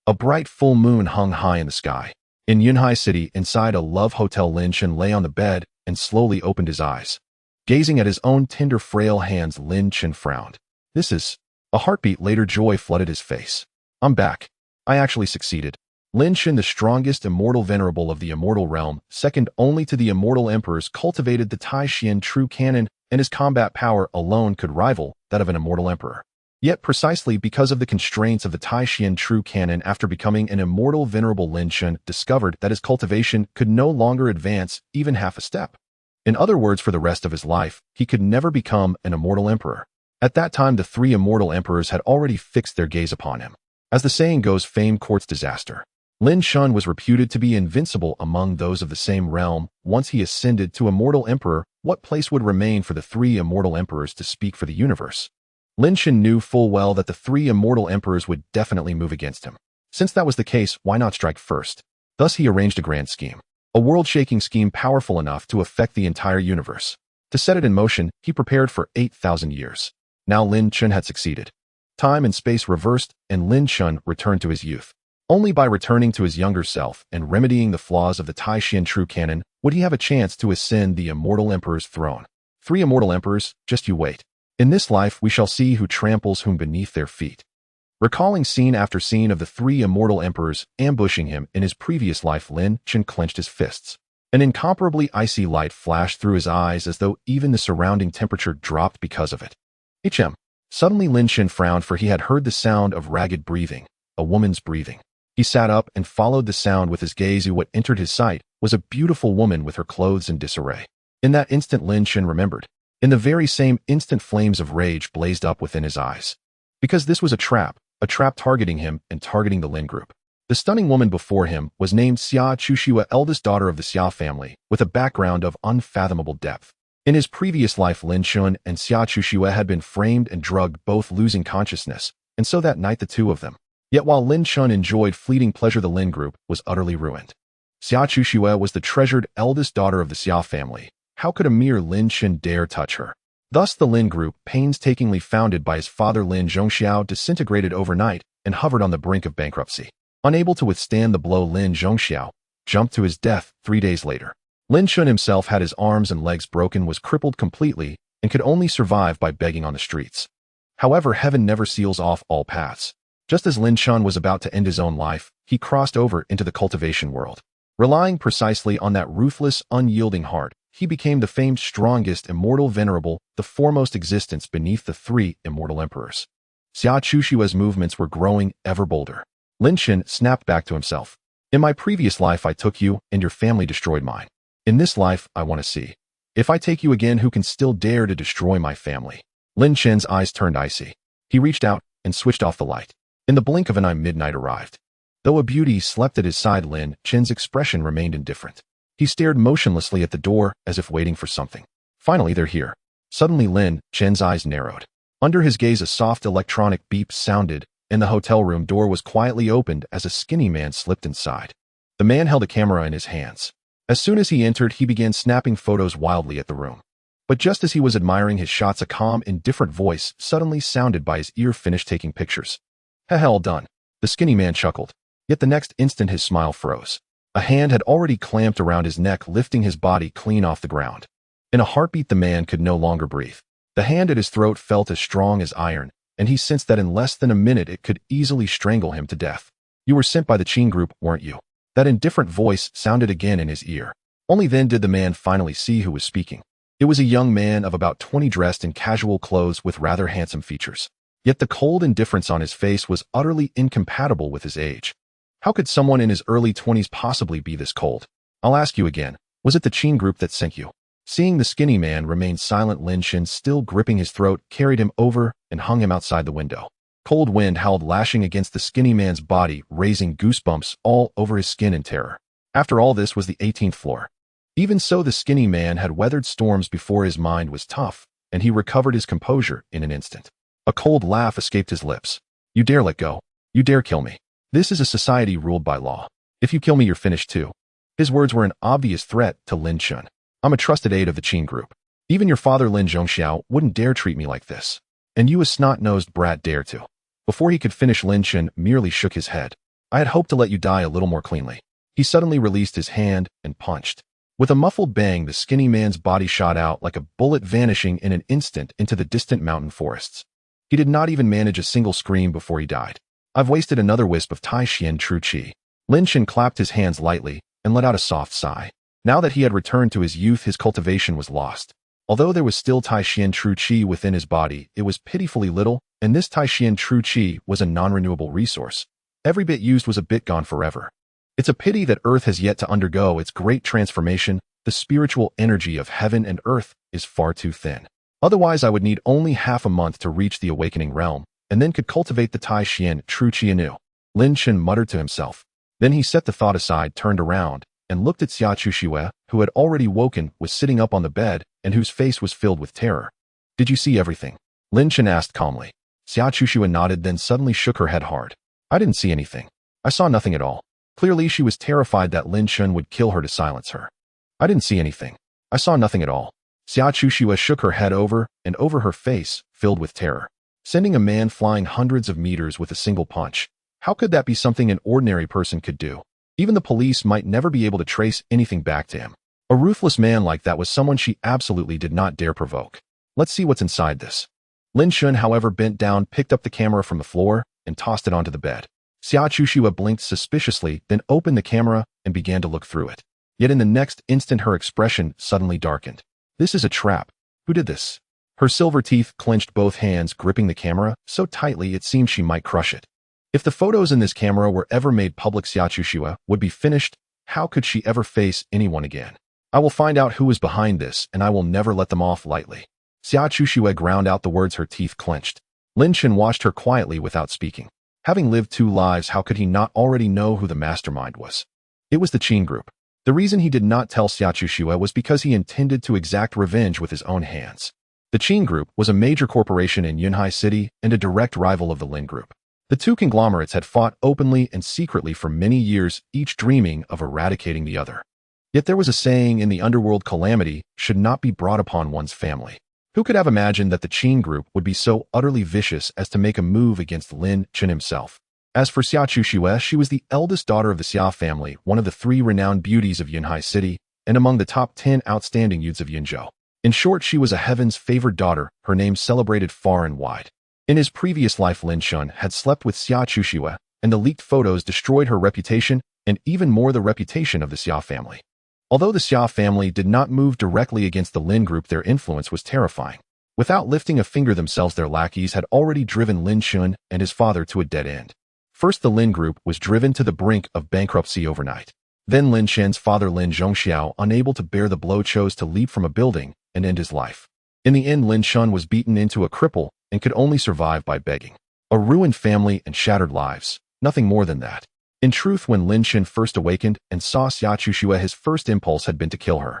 A bright full moon hung high in the sky. In Yunhai City, inside a love hotel, Lin Chen lay on the bed and slowly opened his eyes. Gazing at his own tender, frail hands, Lin Chen frowned. This is... A heartbeat later, joy flooded his face. I'm back. I actually succeeded. Lin Chen, the strongest Immortal Venerable of the Immortal Realm, second only to the Immortal Emperors, cultivated the Tai Xuan True Canon, and his combat power alone could rival that of an Immortal Emperor. Yet precisely because of the constraints of the Tai Xuan True Canon, after becoming an Immortal Venerable, Lin Chen discovered that his cultivation could no longer advance even half a step. In other words, for the rest of his life, he could never become an Immortal Emperor. At that time, the three Immortal Emperors had already fixed their gaze upon him. As the saying goes, fame courts disaster. Lin Chen was reputed to be invincible among those of the same realm. Once he ascended to Immortal Emperor, what place would remain for the three Immortal Emperors to speak for the universe? Lin Chen knew full well that the three Immortal Emperors would definitely move against him. Since that was the case, why not strike first? Thus he arranged a grand scheme. A world-shaking scheme powerful enough to affect the entire universe. To set it in motion, he prepared for 8,000 years. Now Lin Chen had succeeded. Time and space reversed, and Lin Chen returned to his youth. Only by returning to his younger self and remedying the flaws of the Tai Xuan True Canon would he have a chance to ascend the Immortal Emperor's throne. Three Immortal Emperors, just you wait. In this life we shall see who tramples whom beneath their feet. Recalling scene after scene of the three Immortal Emperors ambushing him in his previous life, Lin Chen clenched his fists. An incomparably icy light flashed through his eyes, as though even the surrounding temperature dropped because of it. Suddenly Lin Chen frowned, for he had heard the sound of ragged breathing, a woman's breathing. He sat up and followed the sound with his gaze. What entered his sight was a beautiful woman with her clothes in disarray. In that instant Lin Chen remembered. In the very same instant, flames of rage blazed up within his eyes. Because this was a trap targeting him and targeting the Lin group. The stunning woman before him was named Xia Chuxue, eldest daughter of the Xia family, with a background of unfathomable depth. In his previous life, Lin Chen and Xia Chuxue had been framed and drugged, both losing consciousness, and so that night the two of them. Yet while Lin Chen enjoyed fleeting pleasure, the Lin group was utterly ruined. Xia Chuxue was the treasured eldest daughter of the Xia family. How could a mere Lin Chen dare touch her? Thus the Lin group, painstakingly founded by his father Lin Zhongxiao, disintegrated overnight and hovered on the brink of bankruptcy. Unable to withstand the blow, Lin Zhongxiao jumped to his death 3 days later. Lin Chen himself had his arms and legs broken, was crippled completely, and could only survive by begging on the streets. However, heaven never seals off all paths. Just as Lin Chen was about to end his own life, he crossed over into the cultivation world. Relying precisely on that ruthless, unyielding heart, he became the famed strongest Immortal Venerable, the foremost existence beneath the three Immortal Emperors. Xia Chushue's movements were growing ever bolder. Lin Chen snapped back to himself. In my previous life I took you, and your family destroyed mine. In this life I want to see. If I take you again, who can still dare to destroy my family? Lin Chen's eyes turned icy. He reached out and switched off the light. In the blink of an eye, midnight arrived. Though a beauty slept at his side, Lin Chen's expression remained indifferent. He stared motionlessly at the door, as if waiting for something. Finally, they're here. Suddenly Lin Chen's eyes narrowed. Under his gaze a soft electronic beep sounded, and the hotel room door was quietly opened as a skinny man slipped inside. The man held a camera in his hands. As soon as he entered, he began snapping photos wildly at the room. But just as he was admiring his shots, a calm, indifferent voice suddenly sounded by his ear. Finished taking pictures. All done. The skinny man chuckled. Yet the next instant his smile froze. A hand had already clamped around his neck, lifting his body clean off the ground. In a heartbeat the man could no longer breathe. The hand at his throat felt as strong as iron, and he sensed that in less than a minute it could easily strangle him to death. You were sent by the Qin group, weren't you? That indifferent voice sounded again in his ear. Only then did the man finally see who was speaking. It was a young man of about 20, dressed in casual clothes with rather handsome features. Yet the cold indifference on his face was utterly incompatible with his age. How could someone in his early 20s possibly be this cold? I'll ask you again, was it the Qin group that sent you? Seeing the skinny man remain silent, Lin Chen, still gripping his throat, carried him over and hung him outside the window. Cold wind howled, lashing against the skinny man's body, raising goosebumps all over his skin in terror. After all, this was the 18th floor. Even so, the skinny man had weathered storms before. His mind was tough, and he recovered his composure in an instant. A cold laugh escaped his lips. You dare let go? You dare kill me? This is a society ruled by law. If you kill me, you're finished too. His words were an obvious threat to Lin Chen. I'm a trusted aide of the Qin group. Even your father Lin Zhongxiao wouldn't dare treat me like this. And you, a snot-nosed brat, dare to. Before he could finish, Lin Chen merely shook his head. I had hoped to let you die a little more cleanly. He suddenly released his hand and punched. With a muffled bang, the skinny man's body shot out like a bullet, vanishing in an instant into the distant mountain forests. He did not even manage a single scream before he died. I've wasted another wisp of Tai Xuan true qi. Lin Chen clapped his hands lightly and let out a soft sigh. Now that he had returned to his youth, his cultivation was lost. Although there was still Tai Xuan true qi within his body, it was pitifully little, and this Tai Xuan true qi was a non-renewable resource. Every bit used was a bit gone forever. It's a pity that Earth has yet to undergo its great transformation. The spiritual energy of heaven and earth is far too thin. Otherwise, I would need only half a month to reach the awakening realm, and then could cultivate the Tai Xuan true qi anew. Lin Chen muttered to himself. Then he set the thought aside, turned around, and looked at Xia Chuxue, who had already woken, was sitting up on the bed, and whose face was filled with terror. Did you see everything? Lin Chen asked calmly. Xia Chuxue nodded, then suddenly shook her head hard. I didn't see anything. I saw nothing at all. Clearly, she was terrified that Lin Chen would kill her to silence her. I didn't see anything. I saw nothing at all. Xia Chuxue shook her head over and over, her face filled with terror. Sending a man flying hundreds of meters with a single punch. How could that be something an ordinary person could do? Even the police might never be able to trace anything back to him. A ruthless man like that was someone she absolutely did not dare provoke. Let's see what's inside this. Lin Chen, however, bent down, picked up the camera from the floor, and tossed it onto the bed. Xia Chuxue blinked suspiciously, then opened the camera and began to look through it. Yet in the next instant, her expression suddenly darkened. This is a trap. Who did this? Her silver teeth clenched, both hands gripping the camera so tightly it seemed she might crush it. If the photos in this camera were ever made public, Xia Chuxue would be finished. How could she ever face anyone again? I will find out who is behind this, and I will never let them off lightly. Xia Chuxue ground out the words, her teeth clenched. Lin Chen watched her quietly without speaking. Having lived 2 lives, how could he not already know who the mastermind was? It was the Qin group. The reason he did not tell Xia Chuxue was because he intended to exact revenge with his own hands. The Qin group was a major corporation in Yunhai City and a direct rival of the Lin group. The two conglomerates had fought openly and secretly for many years, each dreaming of eradicating the other. Yet there was a saying in the underworld: calamity should not be brought upon one's family. Who could have imagined that the Qin group would be so utterly vicious as to make a move against Lin Chen himself? As for Xia Chuxue, she was the eldest daughter of the Xia family, one of the 3 renowned beauties of Yunhai City, and among the top 10 outstanding youths of Yunzhou. In short, she was a heaven's favored daughter, her name celebrated far and wide. In his previous life, Lin Chen had slept with Xia Chuxue, and the leaked photos destroyed her reputation and even more the reputation of the Xia family. Although the Xia family did not move directly against the Lin group, their influence was terrifying. Without lifting a finger themselves, their lackeys had already driven Lin Chen and his father to a dead end. First, the Lin group was driven to the brink of bankruptcy overnight. Then Lin Chen's father, Lin Zhongxiao, unable to bear the blow, chose to leap from a building and end his life. In the end, Lin Chen was beaten into a cripple and could only survive by begging. A ruined family and shattered lives, nothing more than that. In truth, when Lin Chen first awakened and saw Xia Chuxue, his first impulse had been to kill her.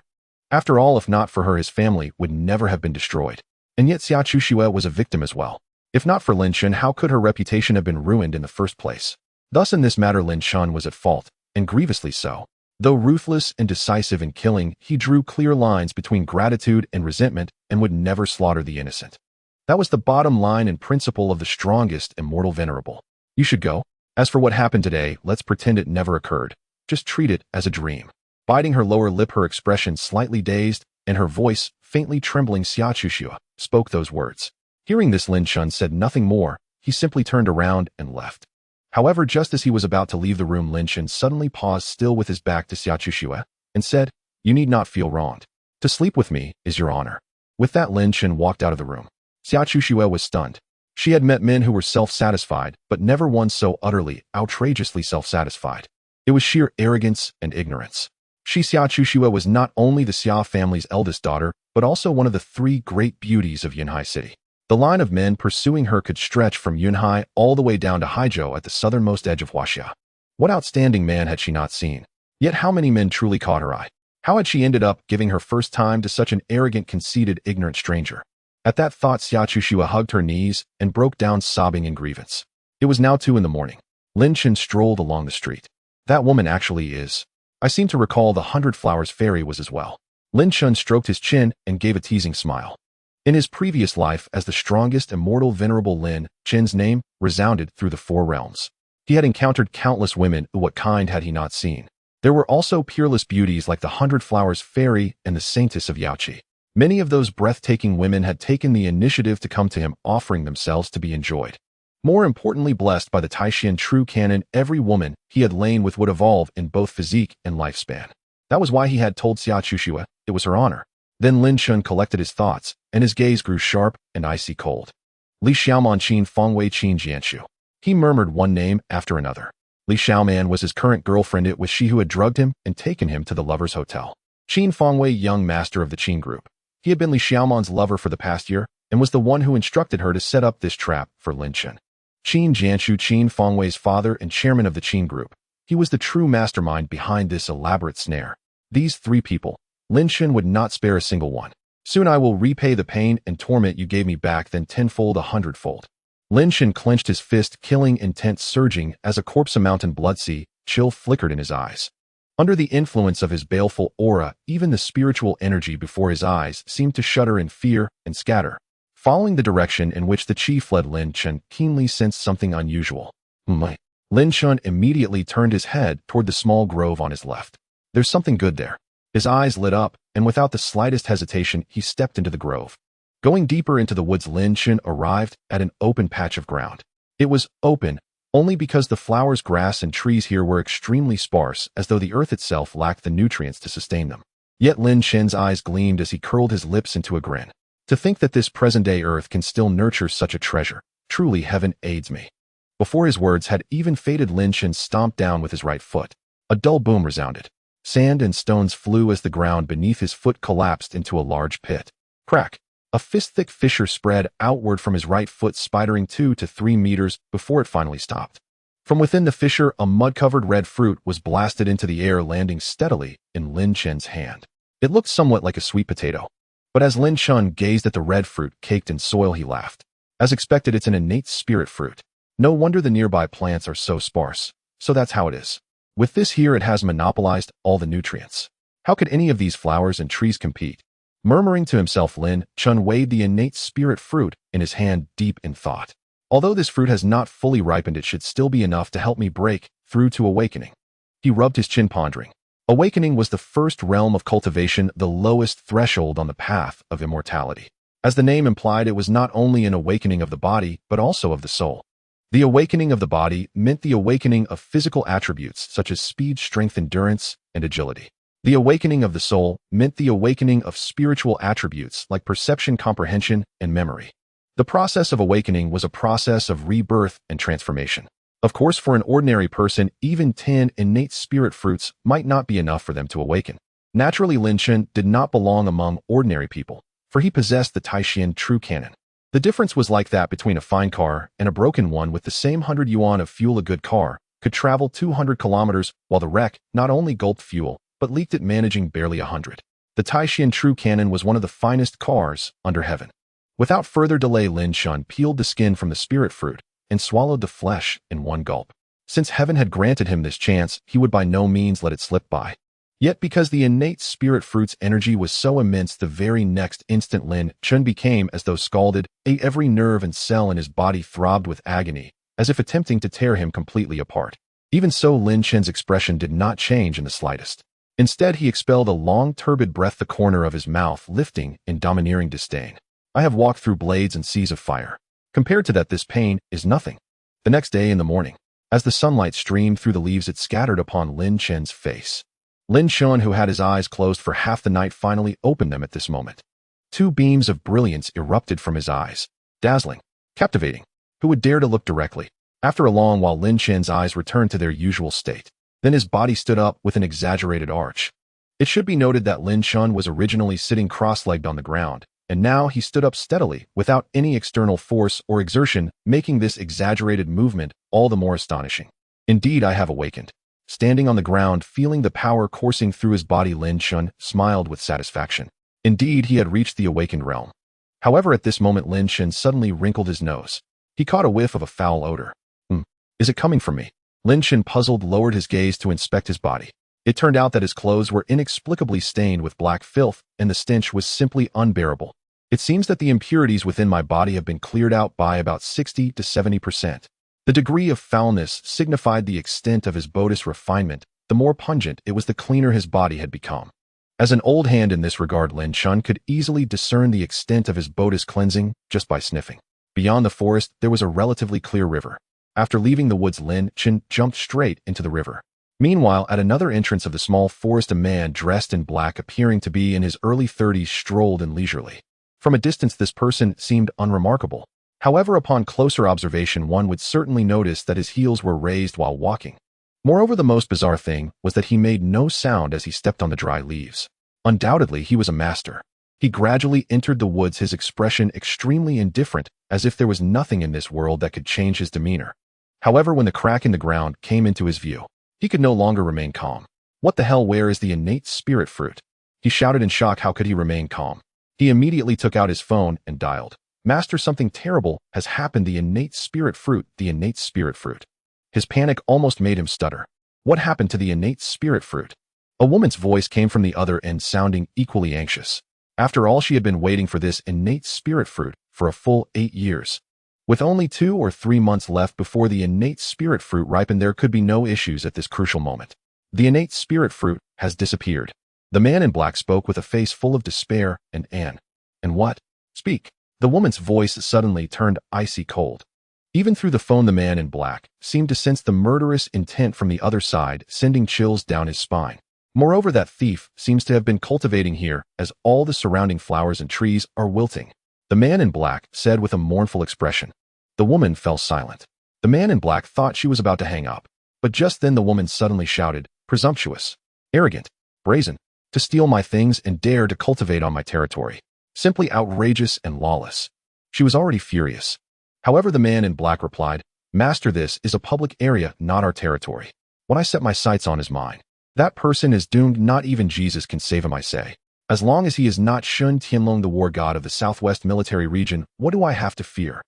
After all, if not for her, his family would never have been destroyed. And yet Xia Chuxue was a victim as well. If not for Lin Chen, how could her reputation have been ruined in the first place? Thus in this matter, Lin Chen was at fault, and grievously so. Though ruthless and decisive in killing, he drew clear lines between gratitude and resentment and would never slaughter the innocent. That was the bottom line and principle of the strongest Immortal Venerable. You should go. As for what happened today, let's pretend it never occurred. Just treat it as a dream. Biting her lower lip, her expression slightly dazed, and her voice faintly trembling, Xia Chuxue spoke those words. Hearing this, Lin Chen said nothing more. He simply turned around and left. However, just as he was about to leave the room, Lin Chen suddenly paused, still with his back to Xia Chuxue, and said, "You need not feel wronged. To sleep with me is your honor." With that, Lin Chen walked out of the room. Xia Chuxue was stunned. She had met men who were self-satisfied, but never one so utterly, outrageously self-satisfied. It was sheer arrogance and ignorance. She, Xia Chuxue, was not only the Xia family's eldest daughter, but also one of the 3 great beauties of Yunhai City. The line of men pursuing her could stretch from Yunhai all the way down to Haizhou at the southernmost edge of Huaxia. What outstanding man had she not seen? Yet how many men truly caught her eye? How had she ended up giving her first time to such an arrogant, conceited, ignorant stranger? At that thought, Xia Chuxue hugged her knees and broke down, sobbing in grievance. It was now 2 a.m. Lin Chen strolled along the street. That woman actually is. I seem to recall the 100 Flowers fairy was as well. Lin Chen stroked his chin and gave a teasing smile. In his previous life as the strongest Immortal Venerable, Lin Chen's name resounded through the 4 realms. He had encountered countless women, what kind had he not seen? There were also peerless beauties like the 100 Flowers Fairy and the Saintess of Yaoqi. Many of those breathtaking women had taken the initiative to come to him, offering themselves to be enjoyed. More importantly, blessed by the Tai Xuan true canon, every woman he had lain with would evolve in both physique and lifespan. That was why he had told Xia Chuxue it was her honor. Then Lin Chen collected his thoughts, and his gaze grew sharp and icy cold. Li Xiaoman Qin Fengwei Qin Jianshu. He murmured one name after another. Li Xiaoman was his current girlfriend. It was she who had drugged him and taken him to the Lovers' Hotel. Qin Fengwei, young master of the Qin group. He had been Li Xiaoman's lover for the past year, and was the one who instructed her to set up this trap for Lin Chen. Qin Jianshu, Qin Fengwei's father and chairman of the Qin group. He was the true mastermind behind this elaborate snare. These three people, Lin Chen would not spare a single one. Soon I will repay the pain and torment you gave me back, then tenfold, 100-fold. Lin Chen clenched his fist, killing intent surging as a corpse, a mountain blood sea, chill flickered in his eyes. Under the influence of his baleful aura, even the spiritual energy before his eyes seemed to shudder in fear and scatter. Following the direction in which the chi fled, Lin Chen keenly sensed something unusual. Lin Chen immediately turned his head toward the small grove on his left. There's something good there. His eyes lit up, and without the slightest hesitation, he stepped into the grove. Going deeper into the woods, Lin Chen arrived at an open patch of ground. It was open only because the flowers, grass, and trees here were extremely sparse, as though the earth itself lacked the nutrients to sustain them. Yet Lin Chen's eyes gleamed as he curled his lips into a grin. To think that this present-day earth can still nurture such a treasure, truly heaven aids me. Before his words had even faded, Lin Chen stomped down with his right foot. A dull boom resounded. Sand and stones flew as the ground beneath his foot collapsed into a large pit. Crack! A fist-thick fissure spread outward from his right foot, spidering 2 to 3 meters before it finally stopped. From within the fissure, a mud-covered red fruit was blasted into the air, landing steadily in Lin Chen's hand. It looked somewhat like a sweet potato. But as Lin Chen gazed at the red fruit caked in soil, he laughed. As expected, it's an innate spirit fruit. No wonder the nearby plants are so sparse. So that's how it is. With this here, it has monopolized all the nutrients. How could any of these flowers and trees compete? Murmuring to himself, Lin Chen weighed the innate spirit fruit in his hand, deep in thought. Although this fruit has not fully ripened, it should still be enough to help me break through to awakening. He rubbed his chin, pondering. Awakening was the first realm of cultivation, the lowest threshold on the path of immortality. As the name implied, it was not only an awakening of the body, but also of the soul. The awakening of the body meant the awakening of physical attributes such as speed, strength, endurance, and agility. The awakening of the soul meant the awakening of spiritual attributes like perception, comprehension, and memory. The process of awakening was a process of rebirth and transformation. Of course, for an ordinary person, even 10 innate spirit fruits might not be enough for them to awaken. Naturally, Lin Chen did not belong among ordinary people, for he possessed the Tai Xuan true canon. The difference was like that between a fine car and a broken one. With the same 100 yuan of fuel, a good car could travel 200 kilometers, while the wreck not only gulped fuel, but leaked it, managing barely 100. The Tai Xuan true canon was one of the finest cars under heaven. Without further delay, Lin Chen peeled the skin from the spirit fruit and swallowed the flesh in one gulp. Since heaven had granted him this chance, he would by no means let it slip by. Yet because the innate spirit fruit's energy was so immense, the very next instant Lin Chen became as though scalded. Every nerve and cell in his body throbbed with agony, as if attempting to tear him completely apart. Even so, Lin Chen's expression did not change in the slightest. Instead, he expelled a long, turbid breath, the corner of his mouth lifting in domineering disdain. I have walked through blades and seas of fire. Compared to that, this pain is nothing. The next day in the morning, as the sunlight streamed through the leaves, it scattered upon Lin Chen's face. Lin Chen, who had his eyes closed for half the night, finally opened them at this moment. 2 beams of brilliance erupted from his eyes. Dazzling, captivating. Who would dare to look directly? After a long while, Lin Chen's eyes returned to their usual state. Then his body stood up with an exaggerated arch. It should be noted that Lin Chen was originally sitting cross-legged on the ground, and now he stood up steadily, without any external force or exertion, making this exaggerated movement all the more astonishing. Indeed, I have awakened. Standing on the ground, feeling the power coursing through his body, Lin Chen smiled with satisfaction. Indeed, he had reached the awakened realm. However, at this moment, Lin Chen suddenly wrinkled his nose. He caught a whiff of a foul odor. Is it coming from me? Lin Chen, puzzled, lowered his gaze to inspect his body. It turned out that his clothes were inexplicably stained with black filth, and the stench was simply unbearable. It seems that the impurities within my body have been cleared out by about 60 to 70%. The The degree of foulness signified the extent of his bodhi's refinement. The more pungent it was, the cleaner his body had become. As an old hand in this regard, Lin Chen could easily discern the extent of his bodhi's cleansing just by sniffing. Beyond the forest, there was a relatively clear river. After leaving the woods, Lin Chen jumped straight into the river. Meanwhile, at another entrance of the small forest, a man dressed in black, appearing to be in his early 30s, strolled in leisurely. From a distance, this person seemed unremarkable. However, upon closer observation, one would certainly notice that his heels were raised while walking. Moreover, the most bizarre thing was that he made no sound as he stepped on the dry leaves. Undoubtedly, he was a master. He gradually entered the woods, his expression extremely indifferent, as if there was nothing in this world that could change his demeanor. However, when the crack in the ground came into his view, he could no longer remain calm. What the hell? Where is the innate spirit fruit? He shouted in shock. How could he remain calm? He immediately took out his phone and dialed. Master, something terrible has happened. The innate spirit fruit. The innate spirit fruit. His panic almost made him stutter. What happened to the innate spirit fruit? A woman's voice came from the other end, sounding equally anxious. After all, she had been waiting for this innate spirit fruit for a full 8 years. With only 2 or 3 months left before the innate spirit fruit ripened, there could be no issues at this crucial moment. The innate spirit fruit has disappeared. The man in black spoke with a face full of despair and what? Speak. The woman's voice suddenly turned icy cold. Even through the phone, the man in black seemed to sense the murderous intent from the other side, sending chills down his spine. Moreover, that thief seems to have been cultivating here, as all the surrounding flowers and trees are wilting. The man in black said with a mournful expression. The woman fell silent. The man in black thought she was about to hang up, but just then the woman suddenly shouted, presumptuous, arrogant, brazen, to steal my things and dare to cultivate on my territory. Simply outrageous and lawless. She was already furious. However, the man in black replied, Master, this is a public area, not our territory. What I set my sights on is mine. That person is doomed. Not even Jesus can save him, I say. As long as he is not Shun Tianlong, the war god of the Southwest military region, what do I have to fear?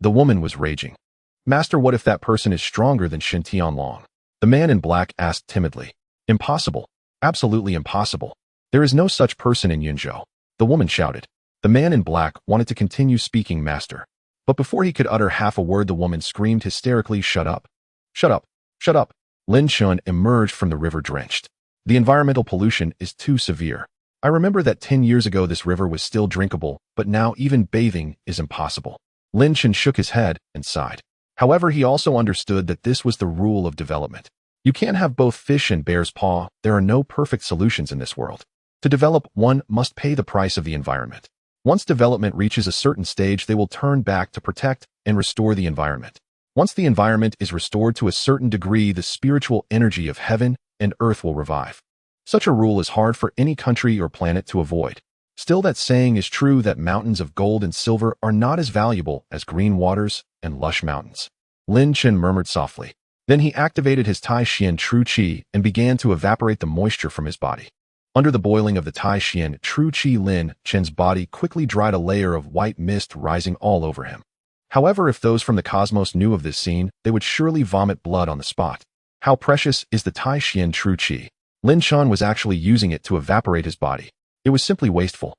The woman was raging. Master, what if that person is stronger than Shun Tianlong? The man in black asked timidly. Impossible. Absolutely impossible. There is no such person in Yunzhou. The woman shouted. The man in black wanted to continue speaking, Master. But before he could utter half a word, the woman screamed hysterically, Shut up. Shut up. Shut up. Lin Chen emerged from the river drenched. The environmental pollution is too severe. I remember that 10 years ago this river was still drinkable, but now even bathing is impossible. Lin Chen shook his head and sighed. However, he also understood that this was the rule of development. You can't have both fish and bear's paw. There are no perfect solutions in this world. To develop, one must pay the price of the environment. Once development reaches a certain stage, they will turn back to protect and restore the environment. Once the environment is restored to a certain degree, the spiritual energy of heaven and earth will revive. Such a rule is hard for any country or planet to avoid. Still, that saying is true that mountains of gold and silver are not as valuable as green waters and lush mountains. Lin Chen murmured softly. Then he activated his Tai Xuan True Qi and began to evaporate the moisture from his body. Under the boiling of the Tai Xuan True Qi, Lin Chen's body quickly dried, a layer of white mist rising all over him. However, if those from the cosmos knew of this scene, they would surely vomit blood on the spot. How precious is the Tai Xuan True Qi? Lin Chen was actually using it to evaporate his body. It was simply wasteful.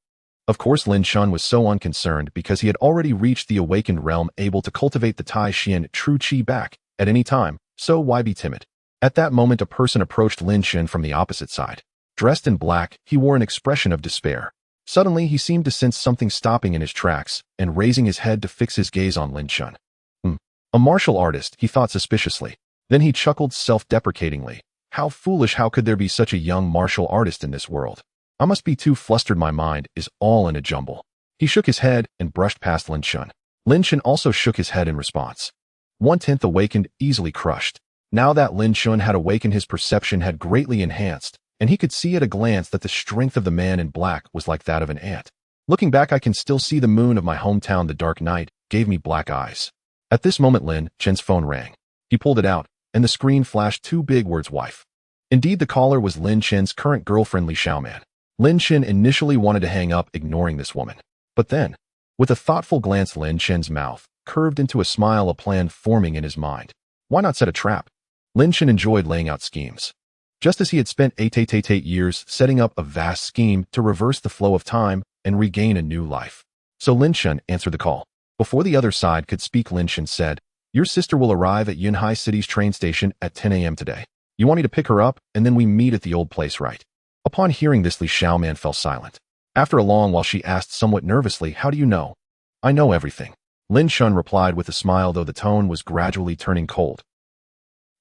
Of course, Lin Chen was so unconcerned because he had already reached the awakened realm, able to cultivate the Tai Xuan True Qi back at any time, so why be timid? At that moment, a person approached Lin Chen from the opposite side. Dressed in black, he wore an expression of despair. Suddenly, he seemed to sense something stopping in his tracks and raising his head to fix his gaze on Lin Chen. A martial artist, he thought suspiciously. Then he chuckled self-deprecatingly. How foolish, how could there be such a young martial artist in this world? I must be too flustered, my mind is all in a jumble. He shook his head and brushed past Lin Chen. Lin Chen also shook his head in response. 1/10 awakened, easily crushed. Now that Lin Chen had awakened, his perception had greatly enhanced, and he could see at a glance that the strength of the man in black was like that of an ant. Looking back, I can still see the moon of my hometown. The dark night gave me black eyes. At this moment, Lin Chen's phone rang. He pulled it out, and the screen flashed 2 big words, wife. Indeed, the caller was Lin Chen's current girlfriend, Li Xiaoman. Lin Chen initially wanted to hang up, ignoring this woman. But then, with a thoughtful glance, Lin Chen's mouth curved into a smile, a plan forming in his mind. Why not set a trap? Lin Chen enjoyed laying out schemes. Just as he had spent 8 years setting up a vast scheme to reverse the flow of time and regain a new life. So Lin Chen answered the call. Before the other side could speak, Lin Chen said, Your sister will arrive at Yunhai City's train station at 10 a.m. today. You want me to pick her up, and then we meet at the old place, right? Upon hearing this, Li Xiaoman fell silent. After a long while, she asked somewhat nervously, how do you know? I know everything. Lin Chen replied with a smile, though the tone was gradually turning cold.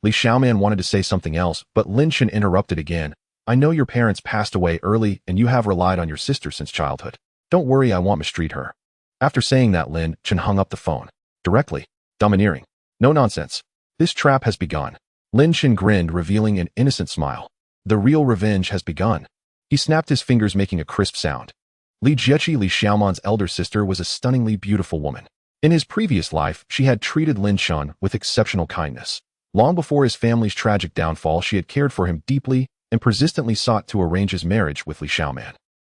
Li Xiaoman wanted to say something else, but Lin Chen interrupted again. I know your parents passed away early and you have relied on your sister since childhood. Don't worry, I won't mistreat her. After saying that, Lin Chen hung up the phone. Directly. Domineering. No nonsense. This trap has begun. Lin Chen grinned, revealing an innocent smile. The real revenge has begun. He snapped his fingers, making a crisp sound. Li Jieqi, Li Xiaoman's elder sister, was a stunningly beautiful woman. In his previous life, she had treated Lin Chen with exceptional kindness. Long before his family's tragic downfall, she had cared for him deeply and persistently sought to arrange his marriage with Li Xiaoman.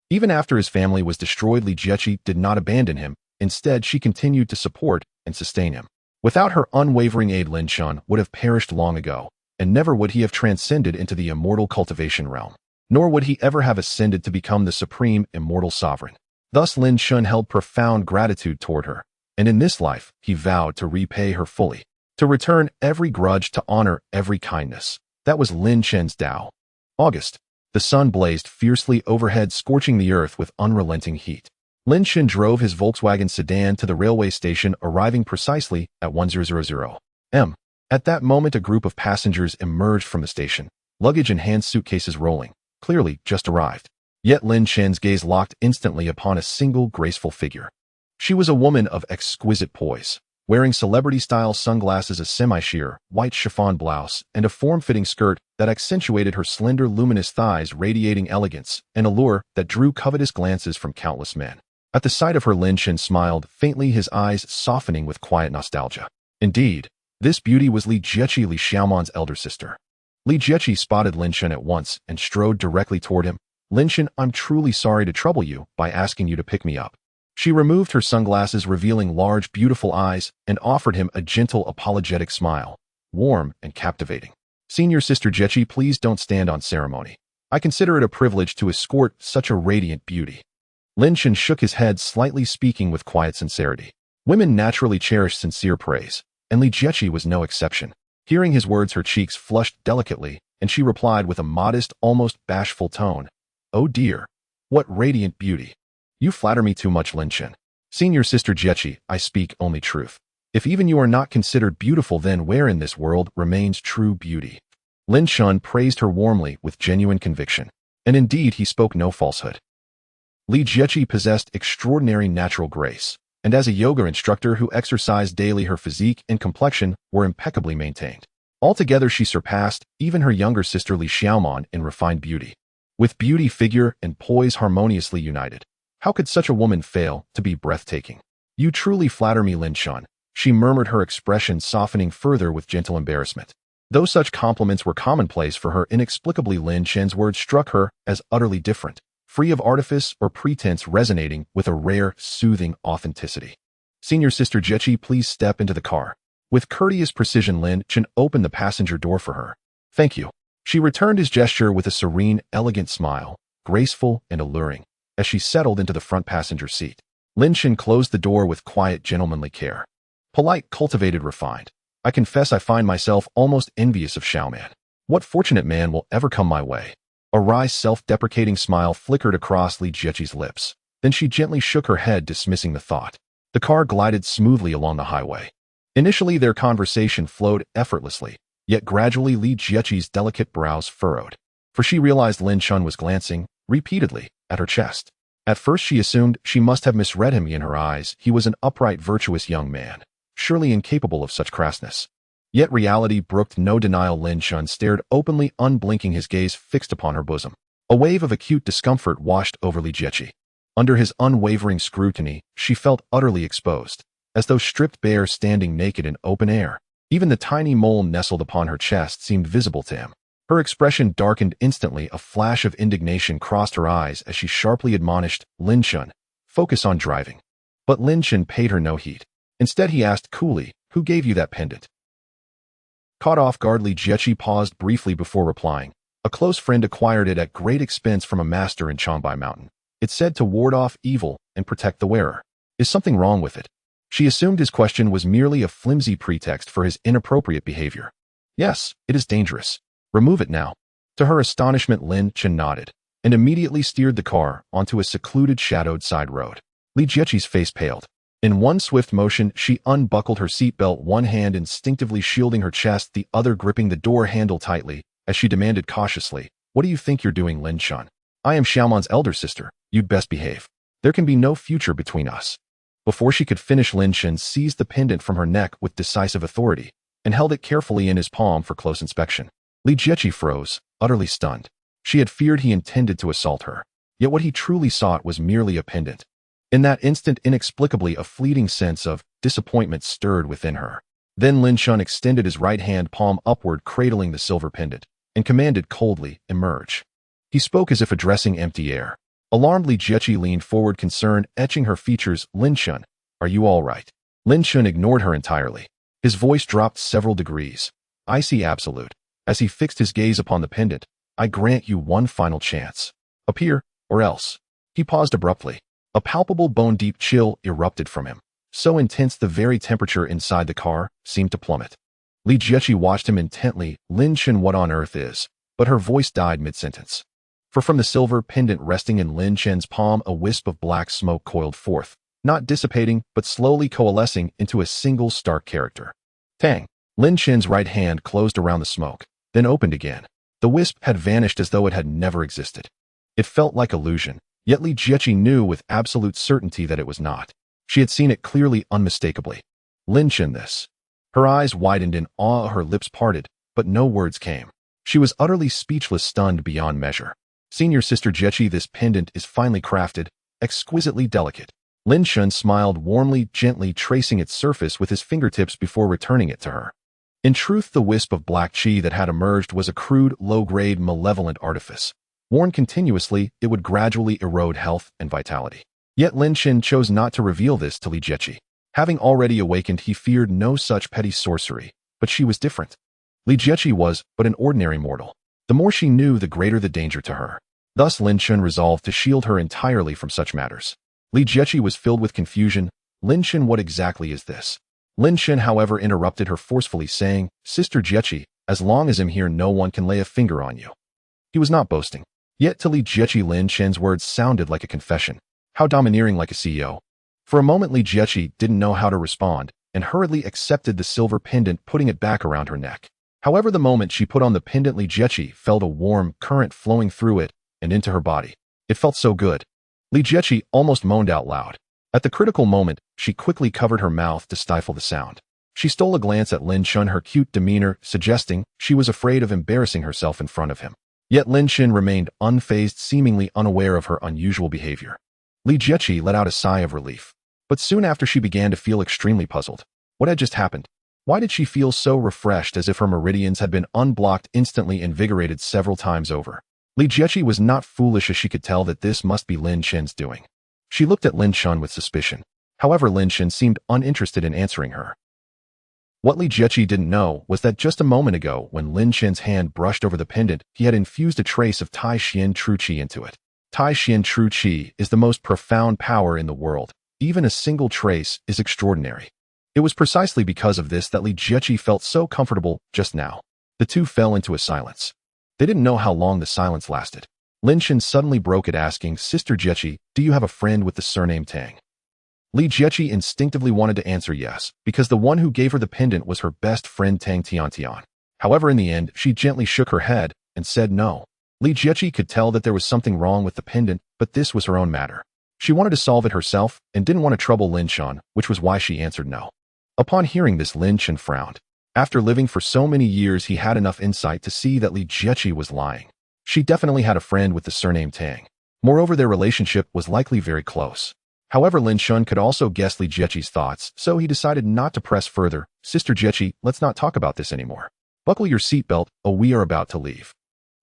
Even after his family was destroyed, Li Jieqi did not abandon him. Instead, she continued to support and sustain him. Without her unwavering aid, Lin Chen would have perished long ago, and never would he have transcended into the immortal cultivation realm. Nor would he ever have ascended to become the supreme immortal sovereign. Thus, Lin Chen held profound gratitude toward her, and in this life, he vowed to repay her fully, to return every grudge, to honor every kindness. That was Lin Chen's Tao. August. The sun blazed fiercely overhead, scorching the earth with unrelenting heat. Lin Chen drove his Volkswagen sedan to the railway station, arriving precisely at 1000 m. At that moment, a group of passengers emerged from the station, luggage and hand suitcases rolling, clearly just arrived. Yet Lin Chen's gaze locked instantly upon a single graceful figure. She was a woman of exquisite poise, wearing celebrity-style sunglasses, a semi-sheer, white chiffon blouse, and a form-fitting skirt that accentuated her slender, luminous thighs, radiating elegance and allure that drew covetous glances from countless men. At the sight of her, Lin Chen smiled faintly, his eyes softening with quiet nostalgia. Indeed, this beauty was Li Jieqi, Li Xiaoman's elder sister. Li Jieqi spotted Lin Chen at once and strode directly toward him. Lin Chen, I'm truly sorry to trouble you by asking you to pick me up. She removed her sunglasses, revealing large, beautiful eyes, and offered him a gentle, apologetic smile, warm and captivating. Senior Sister Jieqi, please don't stand on ceremony. I consider it a privilege to escort such a radiant beauty. Lin Chen shook his head slightly, speaking with quiet sincerity. Women naturally cherish sincere praise, and Li Jieqi was no exception. Hearing his words, her cheeks flushed delicately, and she replied with a modest, almost bashful tone. Oh dear, what radiant beauty. You flatter me too much, Lin Chen. Senior Sister Jieqi, I speak only truth. If even you are not considered beautiful, then where in this world remains true beauty? Lin Chen praised her warmly with genuine conviction, and indeed he spoke no falsehood. Li Jieqi possessed extraordinary natural grace, and as a yoga instructor who exercised daily, her physique and complexion were impeccably maintained. Altogether, she surpassed even her younger sister Li Xiaoman in refined beauty. With beauty, figure, and poise harmoniously united, how could such a woman fail to be breathtaking? You truly flatter me, Lin Chen, she murmured, her expression softening further with gentle embarrassment. Though such compliments were commonplace for her, inexplicably Lin Chen's words struck her as utterly different, free of artifice or pretense, resonating with a rare, soothing authenticity. Senior Sister Jieqi, please step into the car. With courteous precision, Lin Chen opened the passenger door for her. Thank you. She returned his gesture with a serene, elegant smile, graceful and alluring, as she settled into the front passenger seat. Lin Chen closed the door with quiet, gentlemanly care. Polite, cultivated, refined. I confess I find myself almost envious of Xiaoman. What fortunate man will ever come my way? A wry, self-deprecating smile flickered across Li Jieqi's lips. Then she gently shook her head, dismissing the thought. The car glided smoothly along the highway. Initially, their conversation flowed effortlessly, yet gradually Li Jieqi's delicate brows furrowed, for she realized Lin Chen was glancing, repeatedly, at her chest. At first she assumed she must have misread him. In her eyes, he was an upright, virtuous young man, surely incapable of such crassness. Yet reality brooked no denial. Lin Chen stared openly, unblinking, his gaze fixed upon her bosom. A wave of acute discomfort washed over Li Jieqi. Under his unwavering scrutiny, she felt utterly exposed, as though stripped bare, standing naked in open air. Even the tiny mole nestled upon her chest seemed visible to him. Her expression darkened instantly. A flash of indignation crossed her eyes as she sharply admonished, Lin Chen, focus on driving. But Lin Chen paid her no heed. Instead, he asked coolly, who gave you that pendant? Caught off guard, Li Jieqi paused briefly before replying. A close friend acquired it at great expense from a master in Changbai Mountain. It's said to ward off evil and protect the wearer. Is something wrong with it? She assumed his question was merely a flimsy pretext for his inappropriate behavior. Yes, it is dangerous. Remove it now. To her astonishment, Lin Chen nodded and immediately steered the car onto a secluded shadowed side road. Li Jieqi's face paled. In one swift motion, she unbuckled her seatbelt, one hand instinctively shielding her chest, the other gripping the door handle tightly, as she demanded cautiously, "What do you think you're doing, Lin Chen? I am Xiaoman's elder sister. You'd best behave. There can be no future between us." Before she could finish, Lin Chen seized the pendant from her neck with decisive authority and held it carefully in his palm for close inspection. Li Jieqi froze, utterly stunned. She had feared he intended to assault her, yet what he truly sought was merely a pendant. In that instant, inexplicably, a fleeting sense of disappointment stirred within her. Then Lin Chen extended his right hand palm upward, cradling the silver pendant, and commanded coldly, "Emerge." He spoke as if addressing empty air. Alarmed, Li Jieqi leaned forward, concern etching her features. "Lin Chen, are you all right?" Lin Chen ignored her entirely. His voice dropped several degrees. "I see absolute." As he fixed his gaze upon the pendant, "I grant you one final chance. Appear, or else." He paused abruptly. A palpable bone-deep chill erupted from him, so intense the very temperature inside the car seemed to plummet. Li Jieqi watched him intently. "Lin Chen, what on earth is?" But her voice died mid-sentence. For from the silver pendant resting in Lin Chen's palm, a wisp of black smoke coiled forth, not dissipating, but slowly coalescing into a single stark character. Tang. Lin Chen's right hand closed around the smoke, then opened again. The wisp had vanished as though it had never existed. It felt like illusion, yet Li Jieqi knew with absolute certainty that it was not. She had seen it clearly, unmistakably. "Lin Chen, this." Her eyes widened in awe, her lips parted, but no words came. She was utterly speechless, stunned beyond measure. "Senior Sister Jieqi, this pendant is finely crafted, exquisitely delicate." Lin Chen smiled warmly, gently tracing its surface with his fingertips before returning it to her. In truth, the wisp of black qi that had emerged was a crude, low-grade, malevolent artifice. Worn continuously, it would gradually erode health and vitality. Yet Lin Chen chose not to reveal this to Li Jieqi. Having already awakened, he feared no such petty sorcery, but she was different. Li Jieqi was but an ordinary mortal. The more she knew, the greater the danger to her. Thus Lin Chen resolved to shield her entirely from such matters. Li Jieqi was filled with confusion. "Lin Chen, what exactly is this?" Lin Chen, however, interrupted her forcefully, saying, "Sister Jieqi, as long as I'm here, no one can lay a finger on you." He was not boasting. Yet to Li Jieqi, Lin Chen's words sounded like a confession. How domineering, like a CEO. For a moment, Li Jieqi didn't know how to respond, and hurriedly accepted the silver pendant, putting it back around her neck. However, the moment she put on the pendant, Li Jieqi felt a warm current flowing through it and into her body. It felt so good. Li Jieqi almost moaned out loud. At the critical moment, she quickly covered her mouth to stifle the sound. She stole a glance at Lin Chen, her cute demeanor suggesting she was afraid of embarrassing herself in front of him. Yet Lin Chen remained unfazed, seemingly unaware of her unusual behavior. Li Jieqi let out a sigh of relief. But soon after, she began to feel extremely puzzled. What had just happened? Why did she feel so refreshed, as if her meridians had been unblocked, instantly invigorated several times over? Li Jieqi was not foolish, as she could tell that this must be Lin Chen's doing. She looked at Lin Chen with suspicion. However, Lin Chen seemed uninterested in answering her. What Li Jieqi didn't know was that just a moment ago, when Lin Chen's hand brushed over the pendant, he had infused a trace of Tai Xuan True Qi into it. Tai Xuan True Qi is the most profound power in the world. Even a single trace is extraordinary. It was precisely because of this that Li Jieqi felt so comfortable just now. The two fell into a silence. They didn't know how long the silence lasted. Lin Chen suddenly broke it, asking, "Sister Jieqi, do you have a friend with the surname Tang?" Li Jieqi instinctively wanted to answer yes, because the one who gave her the pendant was her best friend Tang Tiantian. However, in the end, she gently shook her head and said no. Li Jieqi could tell that there was something wrong with the pendant, but this was her own matter. She wanted to solve it herself and didn't want to trouble Lin Chen, which was why she answered no. Upon hearing this, Lin Chen frowned. After living for so many years, he had enough insight to see that Li Jieqi was lying. She definitely had a friend with the surname Tang. Moreover, their relationship was likely very close. However, Lin Chen could also guess Li Jieqi's thoughts, so he decided not to press further. "Sister Jieqi, let's not talk about this anymore. Buckle your seatbelt, we are about to leave."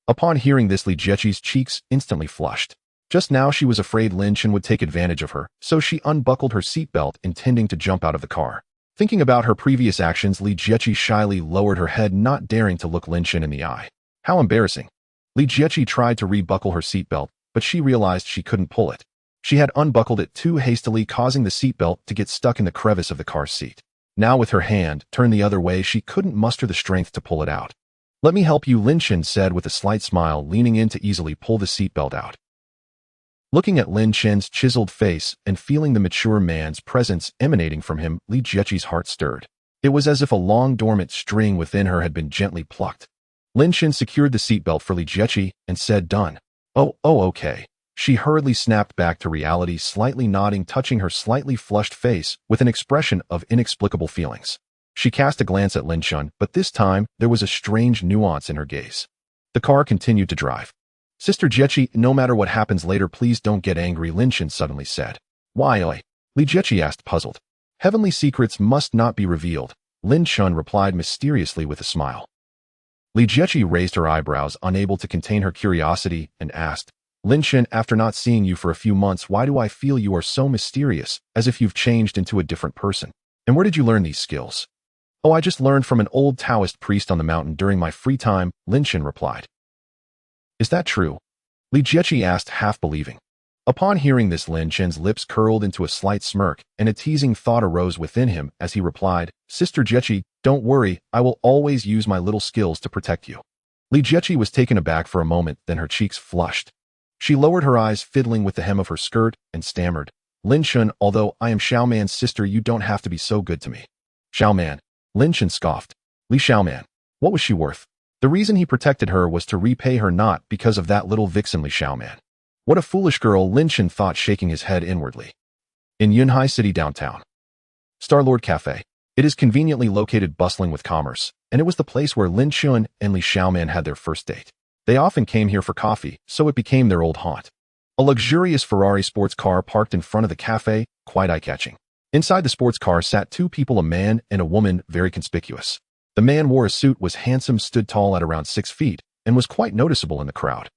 Upon hearing this, Li Jieqi's cheeks instantly flushed. Just now, she was afraid Lin Chen would take advantage of her, so she unbuckled her seatbelt, intending to jump out of the car. Thinking about her previous actions, Li Jieqi shyly lowered her head, not daring to look Lin Chen in the eye. How embarrassing. Li Jieqi tried to rebuckle her seatbelt, but she realized she couldn't pull it. She had unbuckled it too hastily, causing the seatbelt to get stuck in the crevice of the car seat. Now with her hand turned the other way, she couldn't muster the strength to pull it out. "Let me help you," Lin Chen said with a slight smile, leaning in to easily pull the seatbelt out. Looking at Lin Chen's chiseled face and feeling the mature man's presence emanating from him, Li Jieqi's heart stirred. It was as if a long dormant string within her had been gently plucked. Lin Chen secured the seatbelt for Li Jieqi and said, "Done." Oh, okay." She hurriedly snapped back to reality, slightly nodding, touching her slightly flushed face with an expression of inexplicable feelings. She cast a glance at Lin Chen, but this time there was a strange nuance in her gaze. The car continued to drive. "Sister Jieqi, no matter what happens later, please don't get angry," Lin Chen suddenly said. "Why, oi?" Li Jieqi asked, puzzled. "Heavenly secrets must not be revealed," Lin Chen replied mysteriously with a smile. Li Jieqi raised her eyebrows, unable to contain her curiosity, and asked, "Lin Chen, after not seeing you for a few months, why do I feel you are so mysterious, as if you've changed into a different person? And where did you learn these skills?" "Oh, I just learned from an old Taoist priest on the mountain during my free time," Lin Chen replied. "Is that true?" Li Jieqi asked, half believing. Upon hearing this, Lin Chen's lips curled into a slight smirk, and a teasing thought arose within him as he replied, "Sister Jieqi, don't worry, I will always use my little skills to protect you." Li Jieqi was taken aback for a moment, then her cheeks flushed. She lowered her eyes, fiddling with the hem of her skirt, and stammered, "Lin Chen, although I am Xiaoman's sister, you don't have to be so good to me." "Xiaoman?" Lin Chen scoffed. "Li Xiaoman. What was she worth? The reason he protected her was to repay her, not because of that little vixen Li Xiaoman." What a foolish girl, Lin Chen thought, shaking his head inwardly. In Yunhai City downtown. Starlord Cafe. It is conveniently located, bustling with commerce, and it was the place where Lin Chen and Li Xiaoman had their first date. They often came here for coffee, so it became their old haunt. A luxurious Ferrari sports car parked in front of the cafe, quite eye-catching. Inside the sports car sat two people, a man and a woman, very conspicuous. The man wore a suit, was handsome, stood tall at around 6 feet, and was quite noticeable in the crowd.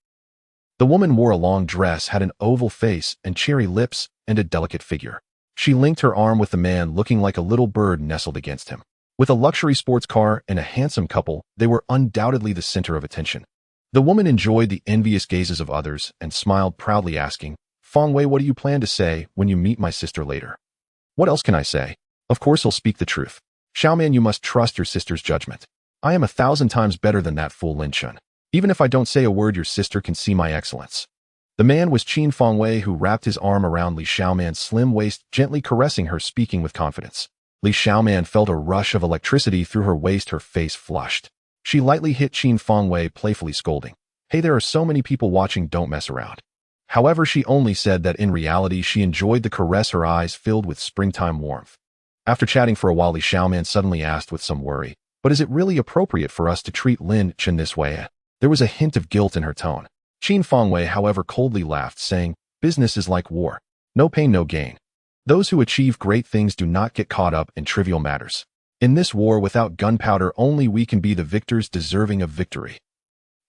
The woman wore a long dress, had an oval face and cherry lips, and a delicate figure. She linked her arm with the man, looking like a little bird nestled against him. With a luxury sports car and a handsome couple, they were undoubtedly the center of attention. The woman enjoyed the envious gazes of others and smiled proudly, asking, "Feng Wei, what do you plan to say when you meet my sister later?" "What else can I say? Of course he'll speak the truth. Xiaoman, you must trust your sister's judgment. I am 1,000 times better than that fool Lin Chen. Even if I don't say a word, your sister can see my excellence." The man was Qin Feng Wei, who wrapped his arm around Li Xiaoman's slim waist, gently caressing her, speaking with confidence. Li Xiaoman felt a rush of electricity through her waist, her face flushed. She lightly hit Qin Feng Wei, playfully scolding, "Hey, there are so many people watching, don't mess around." However, she only said that in reality she enjoyed the caress, her eyes filled with springtime warmth. After chatting for a while, Li Xiaoman suddenly asked with some worry, "But is it really appropriate for us to treat Lin Chen this way?" There was a hint of guilt in her tone. Qin Feng Wei, however, coldly laughed, saying, "Business is like war. No pain, no gain. Those who achieve great things do not get caught up in trivial matters. In this war without gunpowder, only we can be the victors, deserving of victory.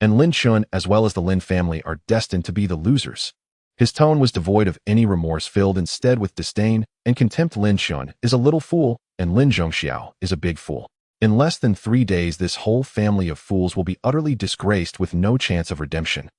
And Lin Chen, as well as the Lin family, are destined to be the losers." His tone was devoid of any remorse, filled instead with disdain and contempt. "Lin Chen is a little fool, and Lin Zhongxiao is a big fool. In less than 3 days, this whole family of fools will be utterly disgraced with no chance of redemption."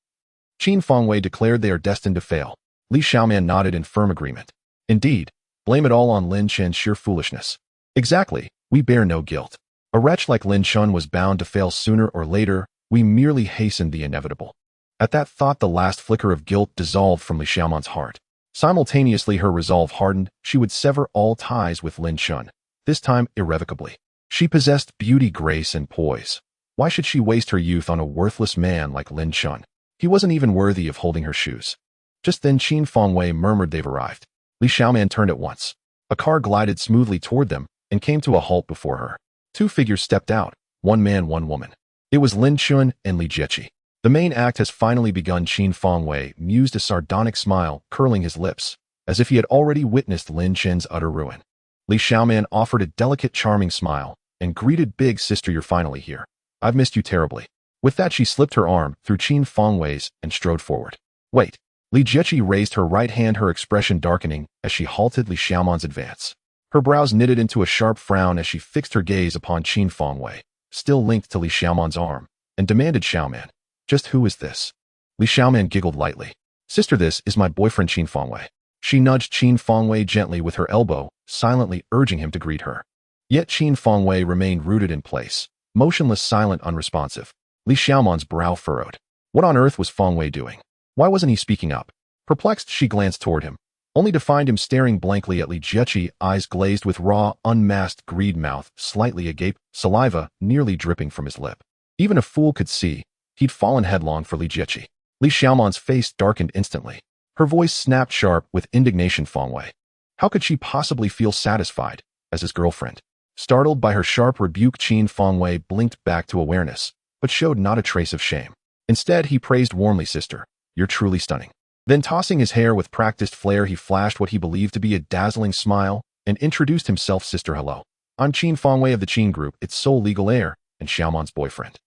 Qin Feng Wei declared they are destined to fail. Li Xiaoman nodded in firm agreement. "Indeed, blame it all on Lin Chen's sheer foolishness." "Exactly, we bear no guilt. A wretch like Lin Chen was bound to fail sooner or later, we merely hastened the inevitable." At that thought, the last flicker of guilt dissolved from Li Xiaoman's heart. Simultaneously, her resolve hardened. She would sever all ties with Lin Chen, this time irrevocably. She possessed beauty, grace, and poise. Why should she waste her youth on a worthless man like Lin Chen? He wasn't even worthy of holding her shoes. Just then, Qin Feng Wei murmured, "They've arrived." Li Xiaoman turned at once. A car glided smoothly toward them and came to a halt before her. 2 figures stepped out, 1 man, 1 woman. It was Lin Chen and Li Jieqi. "The main act has finally begun," Qin Feng Wei mused, a sardonic smile curling his lips, as if he had already witnessed Lin Chen's utter ruin. Li Xiaoman offered a delicate, charming smile and greeted, "Big sister, you're finally here. I've missed you terribly." With that, she slipped her arm through Qin Feng Wei's and strode forward. "Wait." Li Jieqi raised her right hand, her expression darkening as she halted Li Xiaoman's advance. Her brows knitted into a sharp frown as she fixed her gaze upon Qin Feng Wei, still linked to Li Xiaoman's arm, and demanded, "Xiaoman, just who is this?" Li Xiaoman giggled lightly. "Sister, this is my boyfriend Qin Feng Wei." She nudged Qin Fangwei gently with her elbow, silently urging him to greet her. Yet Qin Fangwei remained rooted in place, motionless, silent, unresponsive. Li Xiaoman's brow furrowed. What on earth was Fangwei doing? Why wasn't he speaking up? Perplexed, she glanced toward him, only to find him staring blankly at Li Jieqi, eyes glazed with raw, unmasked greed, mouth slightly agape, saliva nearly dripping from his lip. Even a fool could see he'd fallen headlong for Li Jieqi. Li Xiaoman's face darkened instantly. Her voice snapped sharp with indignation. Fangwei. How could she possibly feel satisfied as his girlfriend? Startled by her sharp rebuke, Qin Fangwei blinked back to awareness, but showed not a trace of shame. Instead, he praised warmly, "Sister, you're truly stunning." Then, tossing his hair with practiced flair, he flashed what he believed to be a dazzling smile and introduced himself. "Sister, hello. I'm Qin Fangwei of the Qin Group, its sole legal heir, and Xiaoman's boyfriend."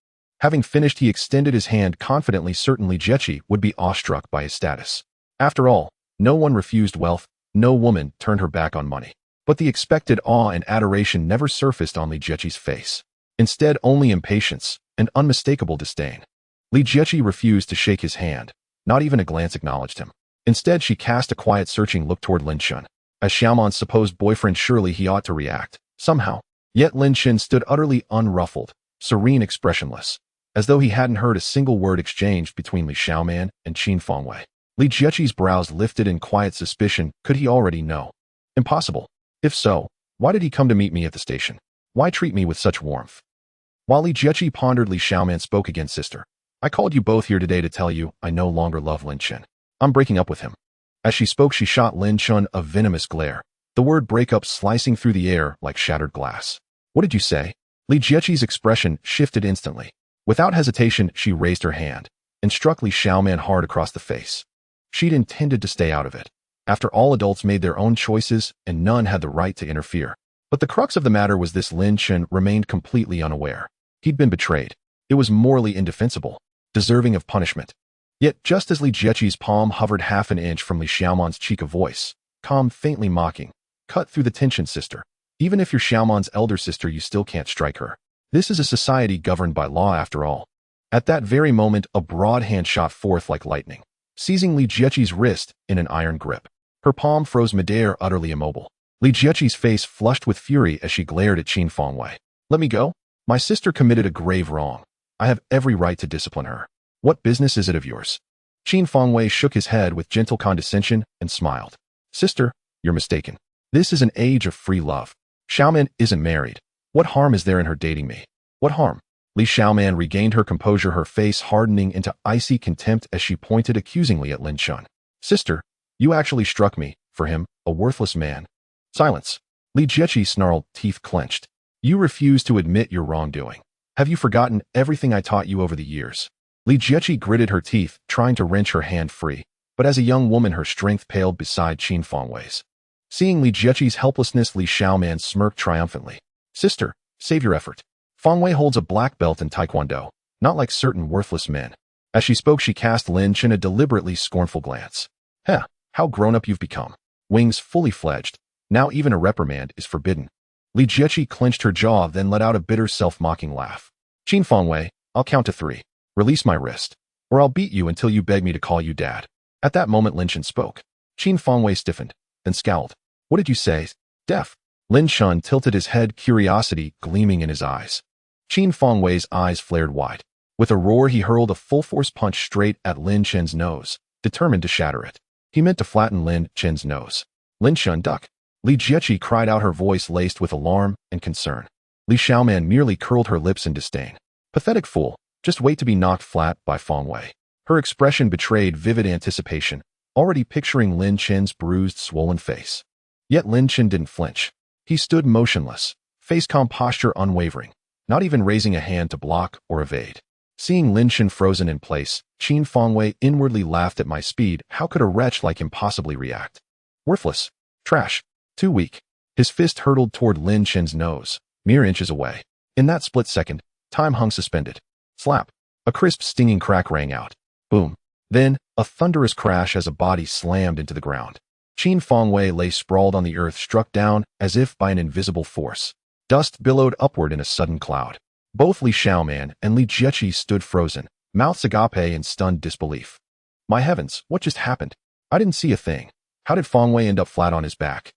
Having finished, he extended his hand confidently, certain Li Jieqi would be awestruck by his status. After all, no one refused wealth, no woman turned her back on money. But the expected awe and adoration never surfaced on Li Jieqi's face. Instead, only impatience and unmistakable disdain. Li Jieqi refused to shake his hand. Not even a glance acknowledged him. Instead, she cast a quiet, searching look toward Lin Chen. As Xiaoman's supposed boyfriend, surely he ought to react, somehow. Yet Lin Chen stood utterly unruffled, serene, expressionless, as though he hadn't heard a single word exchanged between Li Xiaoman and Qin Fangwei. Li Jieqi's brows lifted in quiet suspicion. Could he already know? Impossible. If so, why did he come to meet me at the station? Why treat me with such warmth? While Li Jieqi pondered, Li Xiaoman spoke again. "Sister, I called you both here today to tell you I no longer love Lin Chen. I'm breaking up with him." As she spoke, she shot Lin Chen a venomous glare, the word break up slicing through the air like shattered glass. "What did you say?" Li Jieqi's expression shifted instantly. Without hesitation, she raised her hand and struck Li Xiaoman hard across the face. She'd intended to stay out of it. After all, adults made their own choices, and none had the right to interfere. But the crux of the matter was this: Lin Chen remained completely unaware. He'd been betrayed. It was morally indefensible, deserving of punishment. Yet, just as Li Jieqi's palm hovered half an inch from Li Xiaoman's cheek, a voice, calm, faintly mocking, cut through the tension. "Sister, even if you're Xiaoman's elder sister, you still can't strike her. This is a society governed by law, after all." At that very moment, a broad hand shot forth like lightning, seizing Li Jieqi's wrist in an iron grip. Her palm froze midair, utterly immobile. Li Jieqi's face flushed with fury as she glared at Qin Fangwei. "Let me go? My sister committed a grave wrong. I have every right to discipline her. What business is it of yours?" Qin Fangwei shook his head with gentle condescension and smiled. "Sister, you're mistaken. This is an age of free love. Xiaoman isn't married. What harm is there in her dating me? What harm?" Li Xiaoman regained her composure, her face hardening into icy contempt as she pointed accusingly at Lin Chen. "Sister, you actually struck me, for him, a worthless man." "Silence." Li Jieqi snarled, teeth clenched. "You refuse to admit your wrongdoing. Have you forgotten everything I taught you over the years?" Li Jieqi gritted her teeth, trying to wrench her hand free, but as a young woman her strength paled beside Qin Fangwei's. Seeing Li Jieqi's helplessness, Li Xiaoman smirked triumphantly. "Sister, save your effort. Fangwei holds a black belt in Taekwondo, not like certain worthless men." As she spoke, she cast Lin Chen a deliberately scornful glance. "Heh, how grown up you've become. Wings fully fledged. Now even a reprimand is forbidden." Li Jieqi clenched her jaw, then let out a bitter, self-mocking laugh. "Qin Fangwei, I'll count to 3. Release my wrist, or I'll beat you until you beg me to call you dad." At that moment, Lin Chen spoke. Qin Fangwei stiffened, then scowled. "What did you say? Deaf?" Lin Chen tilted his head, curiosity gleaming in his eyes. Qin Fangwei's eyes flared wide. With a roar, he hurled a full-force punch straight at Lin Chen's nose, determined to shatter it. He meant to flatten Lin Chen's nose. "Lin Chen, duck!" Li Jieqi cried out, her voice laced with alarm and concern. Li Xiaoman merely curled her lips in disdain. "Pathetic fool, just wait to be knocked flat by Fangwei." Her expression betrayed vivid anticipation, already picturing Lin Chen's bruised, swollen face. Yet Lin Chen didn't flinch. He stood motionless, face calm, posture unwavering, not even raising a hand to block or evade. Seeing Lin Chen frozen in place, Qin Fangwei inwardly laughed at my speed. How could a wretch like him possibly react? Worthless. Trash. Too weak. His fist hurtled toward Lin Chen's nose, mere inches away. In that split second, time hung suspended. Slap. A crisp, stinging crack rang out. Boom. Then, a thunderous crash as a body slammed into the ground. Qin Fangwei lay sprawled on the earth, struck down as if by an invisible force. Dust billowed upward in a sudden cloud. Both Li Xiaoman and Li Jieqi stood frozen, mouths agape in stunned disbelief. My heavens, what just happened? I didn't see a thing. How did Feng Wei end up flat on his back?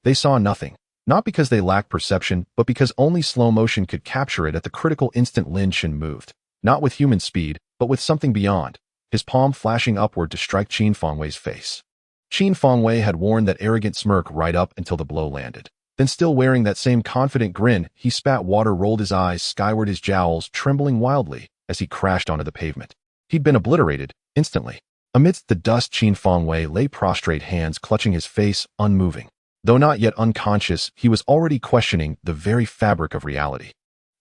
They saw nothing. Not because they lacked perception, but because only slow motion could capture it at the critical instant Lin Chen moved. Not with human speed, but with something beyond, his palm flashing upward to strike Qin Fengwei's face. Qin Fengwei had worn that arrogant smirk right up until the blow landed. Then still wearing that same confident grin, he spat water, rolled his eyes skyward, his jowls trembling wildly as he crashed onto the pavement. He'd been obliterated, instantly. Amidst the dust, Qin Fengwei lay prostrate, hands clutching his face, unmoving. Though not yet unconscious, he was already questioning the very fabric of reality.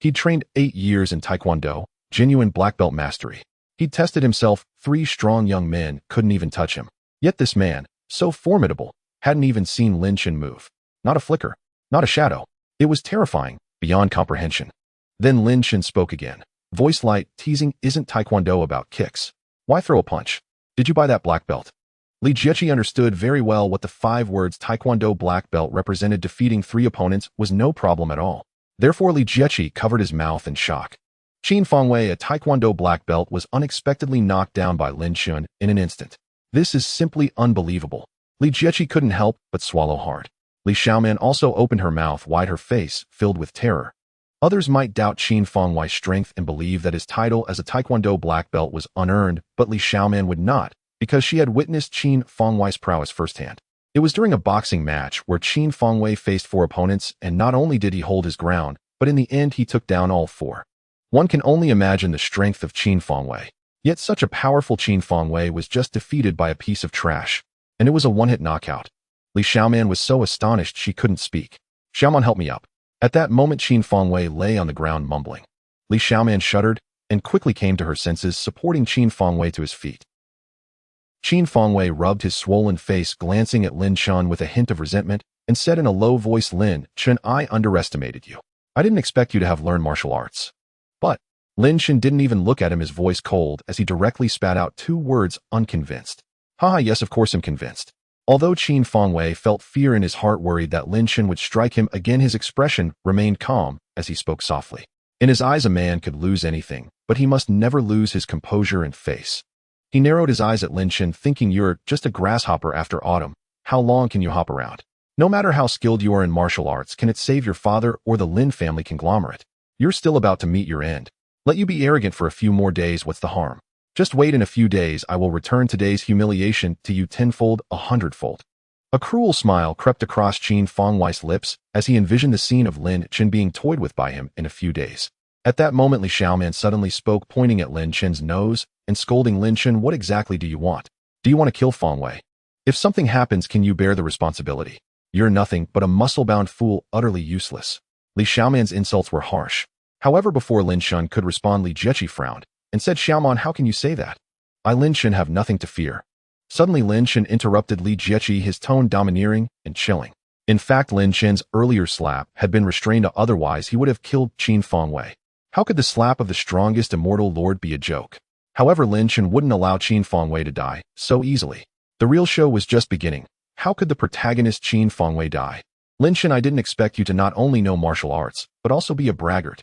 He'd trained 8 years in Taekwondo, genuine black belt mastery. He'd tested himself, 3 strong young men couldn't even touch him. Yet this man, so formidable, hadn't even seen Lin Chen move. Not a flicker, not a shadow. It was terrifying, beyond comprehension. Then Lin Chen spoke again. Voice light, teasing, "Isn't Taekwondo about kicks? Why throw a punch? Did you buy that black belt?" Li Jieqi understood very well what the 5 words Taekwondo black belt represented. Defeating 3 opponents was no problem at all. Therefore Li Jieqi covered his mouth in shock. Qin Fengwei, a Taekwondo black belt, was unexpectedly knocked down by Lin Chen in an instant. This is simply unbelievable. Li Jieqi couldn't help but swallow hard. Li Xiaoman also opened her mouth wide, her face filled with terror. Others might doubt Qin Fengwei's strength and believe that his title as a Taekwondo black belt was unearned, but Li Xiaoman would not, because she had witnessed Qin Fengwei's prowess firsthand. It was during a boxing match where Qin Fengwei faced 4 opponents, and not only did he hold his ground, but in the end he took down all 4. One can only imagine the strength of Qin Fengwei. Yet such a powerful Qin Fengwei was just defeated by a piece of trash, and it was a one-hit knockout. Li Xiaoman was so astonished she couldn't speak. "Xiaoman, help me up." At that moment Qin Fengwei lay on the ground mumbling. Li Xiaoman shuddered and quickly came to her senses, supporting Qin Fengwei to his feet. Qin Fengwei rubbed his swollen face, glancing at Lin Chen with a hint of resentment, and said in a low voice, "Lin Chen, I underestimated you. I didn't expect you to have learned martial arts." But Lin Chen didn't even look at him, his voice cold, as he directly spat out 2 words, "Unconvinced." "Haha, yes, of course I'm convinced." Although Qin Fengwei felt fear in his heart, worried that Lin Chen would strike him again, his expression remained calm as he spoke softly. In his eyes, a man could lose anything, but he must never lose his composure and face. He narrowed his eyes at Lin Chen, thinking, "You're just a grasshopper after autumn. How long can you hop around? No matter how skilled you are in martial arts, can it save your father or the Lin family conglomerate? You're still about to meet your end. Let you be arrogant for a few more days, what's the harm? Just wait, in a few days I will return today's humiliation to you tenfold, 100-fold. A cruel smile crept across Qin Fengwei's lips as he envisioned the scene of Lin Chen being toyed with by him in a few days. At that moment Li Xiaoman suddenly spoke, pointing at Lin Chen's nose and scolding Lin Chen, "What exactly do you want? Do you want to kill Fengwei? If something happens, can you bear the responsibility? You're nothing but a muscle-bound fool, utterly useless." Li Xiaoman's insults were harsh. However, before Lin Chen could respond, Li Jieqi frowned and said, "Xiaoman, how can you say that? I, Lin Chen, have nothing to fear." Suddenly Lin Chen interrupted Li Jieqi, his tone domineering and chilling. In fact, Lin Chen's earlier slap had been restrained, otherwise he would have killed Qin Fengwei. How could the slap of the strongest immortal lord be a joke? However, Lin Chen wouldn't allow Qin Fengwei to die so easily. The real show was just beginning. How could the protagonist Qin Fengwei die? "Lin Chen, I didn't expect you to not only know martial arts, but also be a braggart."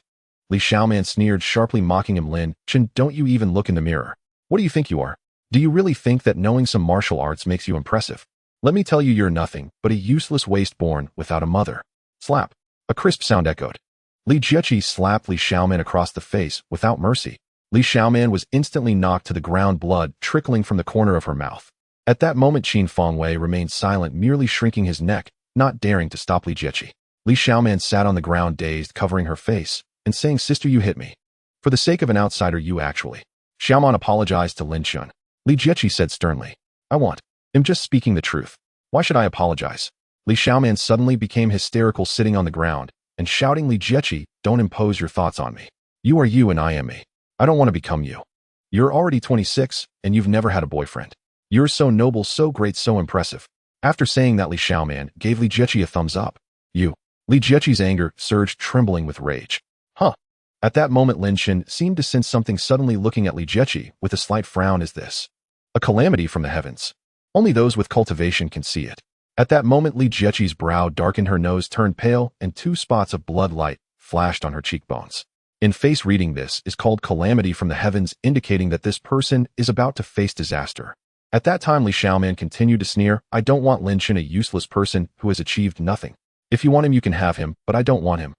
Li Xiaoman sneered sharply, mocking him. "Lin Chen, don't you even look in the mirror. What do you think you are? Do you really think that knowing some martial arts makes you impressive? Let me tell you, you're nothing but a useless waste born without a mother." Slap. A crisp sound echoed. Li Jieqi slapped Li Xiaoman across the face without mercy. Li Xiaoman was instantly knocked to the ground, blood trickling from the corner of her mouth. At that moment Qin Fengwei remained silent, merely shrinking his neck, not daring to stop Li Jieqi. Li Xiaoman sat on the ground, dazed, covering her face, and saying, "Sister, you hit me. For the sake of an outsider, you actually." Xiaoman apologized to Lin Chen. Li Jieqi said sternly, I'm just speaking the truth. Why should I apologize?" Li Xiaoman suddenly became hysterical, sitting on the ground and shouting, "Li Jieqi, don't impose your thoughts on me. You are you and I am me. I don't want to become you. You're already 26 and you've never had a boyfriend. You're so noble, so great, so impressive." After saying that, Li Xiaoman gave Li Jieqi a thumbs up. "You." Li Jieqi's anger surged, trembling with rage. "Huh." At that moment Lin Chen seemed to sense something, suddenly looking at Li Jieqi with a slight frown. "Is this a calamity from the heavens? Only those with cultivation can see it." At that moment Li Jieqi's brow darkened, her nose turned pale, and 2 spots of blood light flashed on her cheekbones. In face reading, this is called calamity from the heavens, indicating that this person is about to face disaster. At that time, Li Xiaoman continued to sneer, I don't want Lin Chen, a useless person who has achieved nothing. If you want him, you can have him, but I don't want him.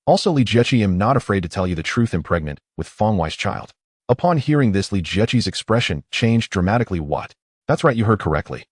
Also, Li Jieqi, am not afraid to tell you the truth, am pregnant with Feng Wei's child. Upon hearing this, Li Jieqi's expression changed dramatically. What? That's right, you heard correctly.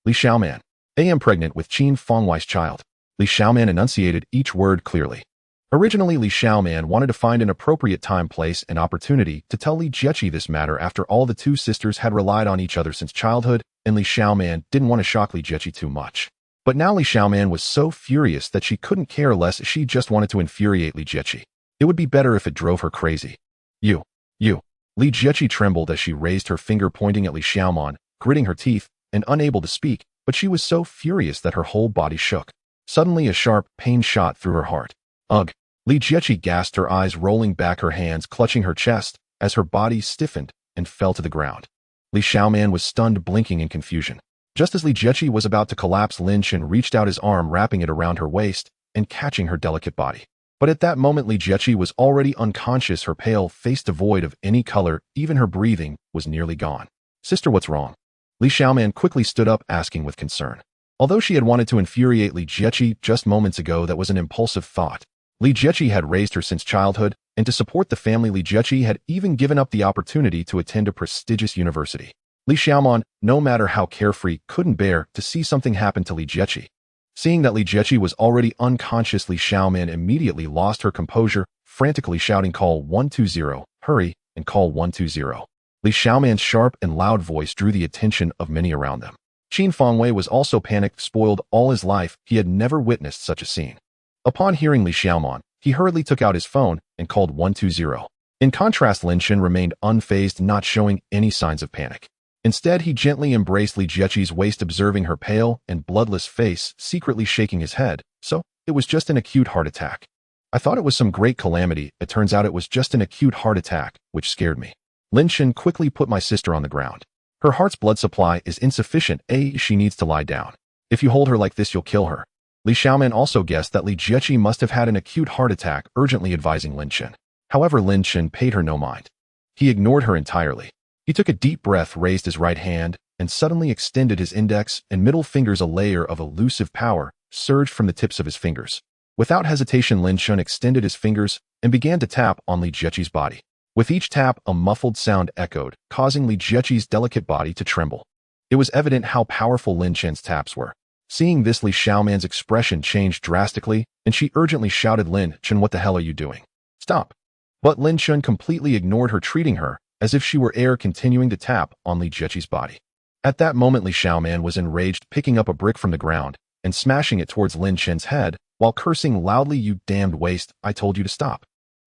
Li Xiaoman, am pregnant with Qin Feng Wei's child. Li Xiaoman enunciated each word clearly. Originally, Li Xiaoman wanted to find an appropriate time, place, and opportunity to tell Li Jieqi this matter. After all, the two sisters had relied on each other since childhood, and Li Xiaoman didn't want to shock Li Jieqi too much. But now Li Xiaoman was so furious that she couldn't care less. She just wanted to infuriate Li Jieqi. It would be better if it drove her crazy. You. Li Jieqi trembled as she raised her finger pointing at Li Xiaoman, gritting her teeth, and unable to speak, but she was so furious that her whole body shook. Suddenly a sharp pain shot through her heart. Ugh! Li Jieqi gasped, her eyes rolling back, her hands clutching her chest, as her body stiffened and fell to the ground. Li Xiaoman was stunned, blinking in confusion. Just as Li Jieqi was about to collapse, Lin Chen reached out his arm, wrapping it around her waist and catching her delicate body. But at that moment, Li Jieqi was already unconscious, her pale face devoid of any color, even her breathing was nearly gone. Sister, what's wrong? Li Xiaoman quickly stood up, asking with concern. Although she had wanted to infuriate Li Jieqi just moments ago, that was an impulsive thought. Li Jieqi had raised her since childhood, and to support the family, Li Jieqi had even given up the opportunity to attend a prestigious university. Li Xiaoman, no matter how carefree, couldn't bear to see something happen to Li Jieqi. Seeing that Li Jieqi was already unconscious, Li Xiaoman immediately lost her composure, frantically shouting, call 120, hurry, and call 120. Li Xiaoman's sharp and loud voice drew the attention of many around them. Qin Feng Wei was also panicked, spoiled all his life, he had never witnessed such a scene. Upon hearing Li Xiaoman, he hurriedly took out his phone and called 120. In contrast, Lin Chen remained unfazed, not showing any signs of panic. Instead, he gently embraced Li Jieqi's waist, observing her pale and bloodless face, secretly shaking his head. So, it was just an acute heart attack. I thought it was some great calamity. It turns out it was just an acute heart attack, which scared me. Lin Chen quickly put my sister on the ground. Her heart's blood supply is insufficient. She needs to lie down. If you hold her like this, you'll kill her. Li Xiaoman also guessed that Li Jieqi must have had an acute heart attack, urgently advising Lin Chen. However, Lin Chen paid her no mind. He ignored her entirely. He took a deep breath, raised his right hand, and suddenly extended his index and middle fingers. A layer of elusive power surged from the tips of his fingers. Without hesitation, Lin Chen extended his fingers and began to tap on Li Jieqi's body. With each tap, a muffled sound echoed, causing Li Jieqi's delicate body to tremble. It was evident how powerful Lin Chen's taps were. Seeing this, Li Xiaoman's expression changed drastically, and she urgently shouted, Lin Chen, what the hell are you doing? Stop! But Lin Chen completely ignored her, treating her as if she were air, continuing to tap on Li Jieqi's body. At that moment, Li Xiaoman was enraged, picking up a brick from the ground and smashing it towards Lin Chen's head, while cursing loudly, you damned waste, I told you to stop.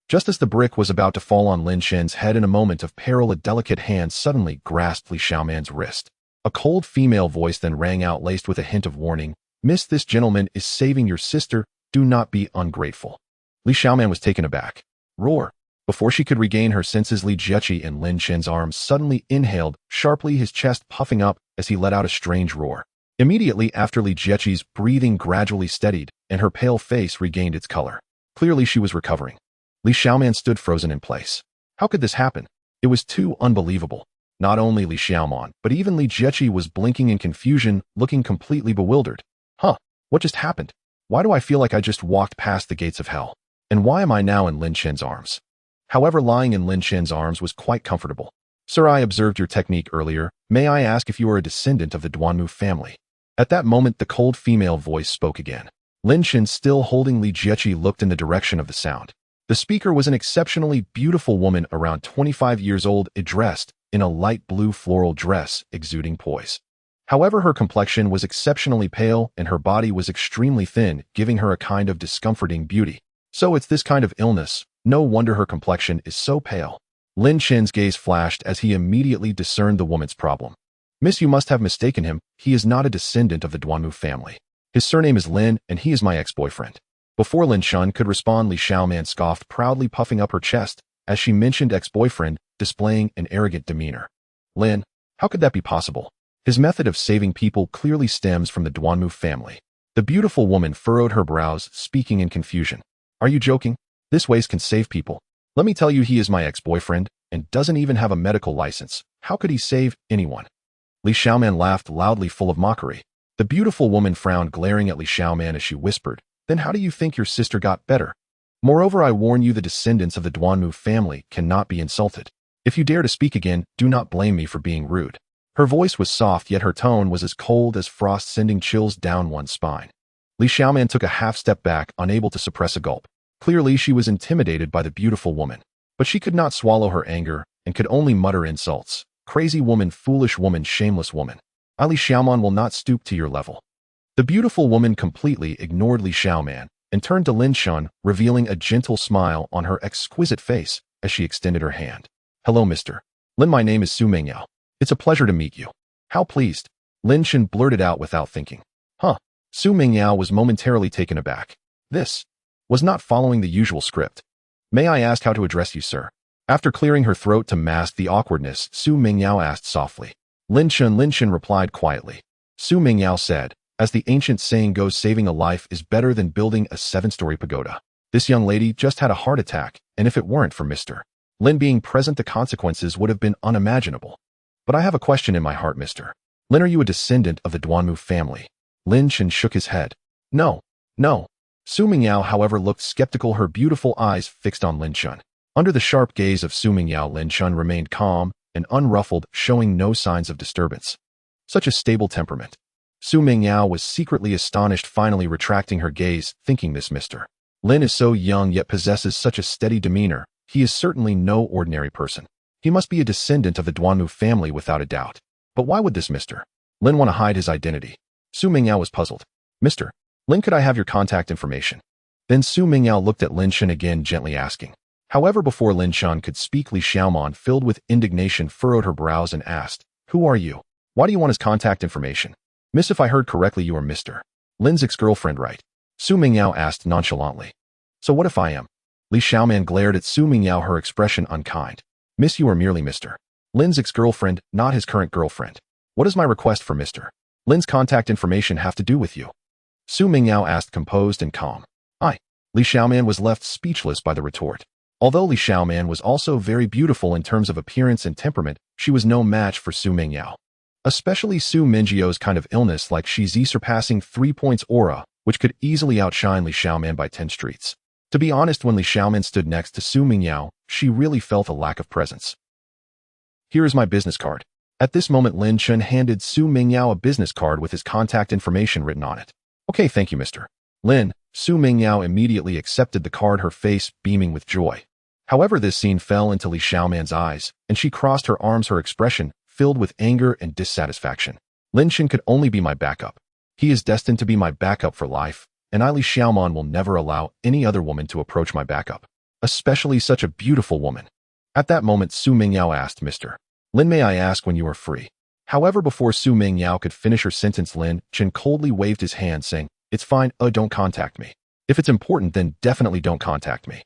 Just as the brick was about to fall on Lin Chen's head, in a moment of peril, a delicate hand suddenly grasped Li Xiaoman's wrist. A cold female voice then rang out, laced with a hint of warning. Miss, this gentleman is saving your sister. Do not be ungrateful. Li Xiaoman was taken aback. Roar! Before she could regain her senses, Li Jieqi in Lin Chen's arms suddenly inhaled sharply, his chest puffing up as he let out a strange roar. Immediately after, Li Jieqi's breathing gradually steadied, and her pale face regained its color. Clearly she was recovering. Li Xiaoman stood frozen in place. How could this happen? It was too unbelievable. Not only Li Xiaoman, but even Li Jieqi was blinking in confusion, looking completely bewildered. What just happened? Why do I feel like I just walked past the gates of hell? And why am I now in Lin Chen's arms? However, lying in Lin Chen's arms was quite comfortable. Sir, I observed your technique earlier. May I ask if you are a descendant of the Duanmu family? At that moment, the cold female voice spoke again. Lin Chen, still holding Li Jieqi, looked in the direction of the sound. The speaker was an exceptionally beautiful woman, around 25 years old, dressed in a light blue floral dress, exuding poise. However, her complexion was exceptionally pale, and her body was extremely thin, giving her a kind of discomforting beauty. So it's this kind of illness. No wonder her complexion is so pale. Lin Chen's gaze flashed as he immediately discerned the woman's problem. Miss, you must have mistaken him. He is not a descendant of the Duanmu family. His surname is Lin, and he is my ex-boyfriend. Before Lin Chen could respond, Li Xiaoman scoffed, proudly puffing up her chest as she mentioned ex-boyfriend, displaying an arrogant demeanor. Lin, how could that be possible? His method of saving people clearly stems from the Duanmu family. The beautiful woman furrowed her brows, speaking in confusion. Are you joking? This waste can save people. Let me tell you, he is my ex-boyfriend and doesn't even have a medical license. How could he save anyone? Li Xiaoman laughed loudly, full of mockery. The beautiful woman frowned, glaring at Li Xiaoman as she whispered, "Then how do you think your sister got better? Moreover, I warn you, the descendants of the Duanmu family cannot be insulted. If you dare to speak again, do not blame me for being rude." Her voice was soft, yet her tone was as cold as frost, sending chills down one's spine. Li Xiaoman took a half step back, unable to suppress a gulp. Clearly, she was intimidated by the beautiful woman, but she could not swallow her anger and could only mutter insults. "Crazy woman, foolish woman, shameless woman. Li Xiaoman will not stoop to your level." The beautiful woman completely ignored Li Xiaoman and turned to Lin Chen, revealing a gentle smile on her exquisite face as she extended her hand. "Hello, Mr. Lin. My name is Su Mingyao. It's a pleasure to meet you." "How pleased," Lin Chen blurted out without thinking. Huh. Su Mingyao was momentarily taken aback. This was not following the usual script. "May I ask how to address you, sir?" After clearing her throat to mask the awkwardness, Su Mingyao asked softly. Lin Chen replied quietly. Su Mingyao said, "As the ancient saying goes, saving a life is better than building a 7-story pagoda. This young lady just had a heart attack, and if it weren't for Mr. Lin being present, the consequences would have been unimaginable. But I have a question in my heart, Mr. Lin. Are you a descendant of the Duanmu family?" Lin Chen shook his head. No. Su Mingyao, however, looked skeptical, her beautiful eyes fixed on Lin Chen. Under the sharp gaze of Su Mingyao, Lin Chen remained calm and unruffled, showing no signs of disturbance. Such a stable temperament. Su Mingyao was secretly astonished, finally retracting her gaze, thinking this Mr. Lin is so young yet possesses such a steady demeanor. He is certainly no ordinary person. He must be a descendant of the Duanmu family without a doubt. But why would this Mr. Lin want to hide his identity? Su Mingyao was puzzled. "Mr. Lin, could I have your contact information?" Then Su Mingyao looked at Lin Chen again, gently asking. However, before Lin Chen could speak, Li Xiaoman, filled with indignation, furrowed her brows and asked, "Who are you? Why do you want his contact information?" "Miss, if I heard correctly, you are Mr. Lin's ex-girlfriend, right?" Su Mingyao asked nonchalantly. "So what if I am?" Li Xiaoman glared at Su Mingyao, her expression unkind. "Miss, you are merely Mr. Lin's ex-girlfriend, not his current girlfriend. What does my request for Mr. Lin's contact information have to do with you?" Su Mingyao asked, composed and calm. Li Xiaoman was left speechless by the retort. Although Li Xiaoman was also very beautiful in terms of appearance and temperament, she was no match for Su Mingyao. Especially Su Mingyao kind of illness, like Shizi surpassing 3 points aura, which could easily outshine Li Xiaoman by 10 streets. To be honest, when Li Xiaoman stood next to Su Mingyao, she really felt a lack of presence. "Here is my business card." At this moment, Lin Chen handed Su Mingyao a business card with his contact information written on it. "Okay, thank you, Mr. Lin." Su Mingyao immediately accepted the card, her face beaming with joy. However, this scene fell into Li Xiaoman's eyes, and she crossed her arms, her expression filled with anger and dissatisfaction. "Lin Chen could only be my backup. He is destined to be my backup for life, and I, Li Xiaoman, will never allow any other woman to approach my backup, especially such a beautiful woman." At that moment, Su Mingyao asked, "Mr. Lin, may I ask when you are free?" However, before Su Mingyao could finish her sentence, Lin Chen coldly waved his hand, saying, "It's fine, don't contact me. If it's important, then definitely don't contact me."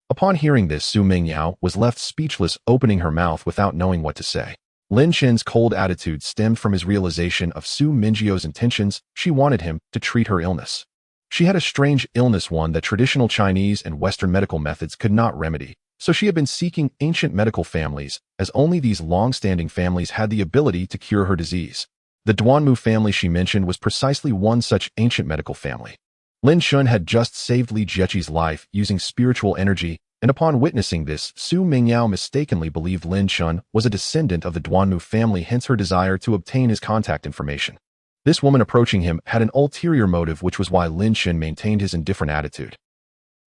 Upon hearing this, Su Mingyao was left speechless, opening her mouth without knowing what to say. Lin Chen's cold attitude stemmed from his realization of Su Mingyao's intentions. She wanted him to treat her illness. She had a strange illness, one that traditional Chinese and Western medical methods could not remedy, so she had been seeking ancient medical families, as only these long-standing families had the ability to cure her disease. The Duanmu family she mentioned was precisely one such ancient medical family. Lin Chen had just saved Li Jieqi's life using spiritual energy, and upon witnessing this, Su Mingyao mistakenly believed Lin Chen was a descendant of the Duanmu family, hence her desire to obtain his contact information. This woman approaching him had an ulterior motive, which was why Lin Chen maintained his indifferent attitude.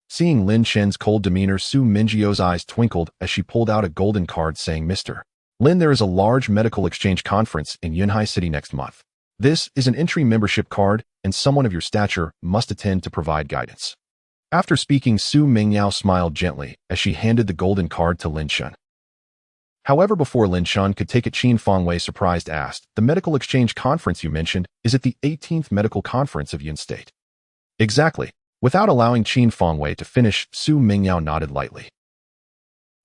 Seeing Lin Chen's cold demeanor, Su Mingyao's eyes twinkled as she pulled out a golden card, saying, "Mr. Lin, there is a large medical exchange conference in Yunhai City next month. This is an entry membership card, and someone of your stature must attend to provide guidance." After speaking, Su Mingyao smiled gently as she handed the golden card to Lin Chen. However, before Lin Chen could take it, Qin Fengwei, surprised, asked, "The medical exchange conference you mentioned, is it the 18th medical conference of Yun State?" "Exactly." Without allowing Qin Fengwei to finish, Su Mingyao nodded lightly.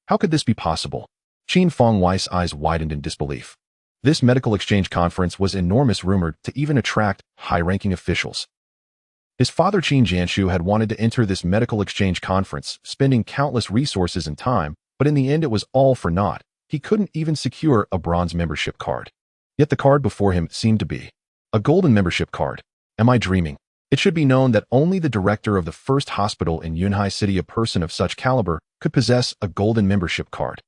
"How could this be possible?" Qin Fengwei's eyes widened in disbelief. This medical exchange conference was enormous, rumored to even attract high-ranking officials. His father Qin Jianshu had wanted to enter this medical exchange conference, spending countless resources and time, but in the end it was all for naught. He couldn't even secure a bronze membership card. Yet the card before him seemed to be a golden membership card. Am I dreaming? It should be known that only the director of the first hospital in Yunhai City, a person of such caliber, could possess a golden membership card.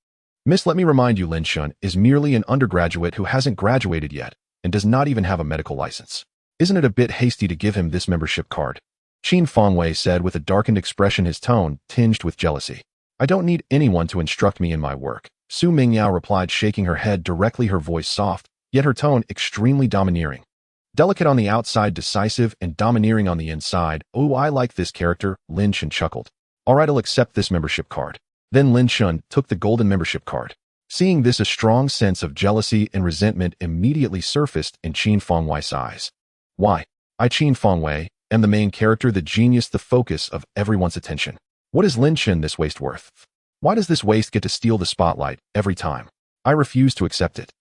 Miss, let me remind you, Lin Chen is merely an undergraduate who hasn't graduated yet and does not even have a medical license. Isn't it a bit hasty to give him this membership card? Qin Fangwei said with a darkened expression, his tone tinged with jealousy. I don't need anyone to instruct me in my work, Su Mingyao replied, shaking her head directly, her voice soft, yet her tone extremely domineering. Delicate on the outside, decisive and domineering on the inside. Oh, I like this character, Lin Chen chuckled. All right, I'll accept this membership card. Then Lin Chen took the golden membership card. Seeing this, a strong sense of jealousy and resentment immediately surfaced in Qin Fangwei's eyes. Why? I, Qin Fangwei, am the main character, the genius, the focus of everyone's attention. What is Lin Chen this waste worth? Why does this waste get to steal the spotlight every time? I refuse to accept it.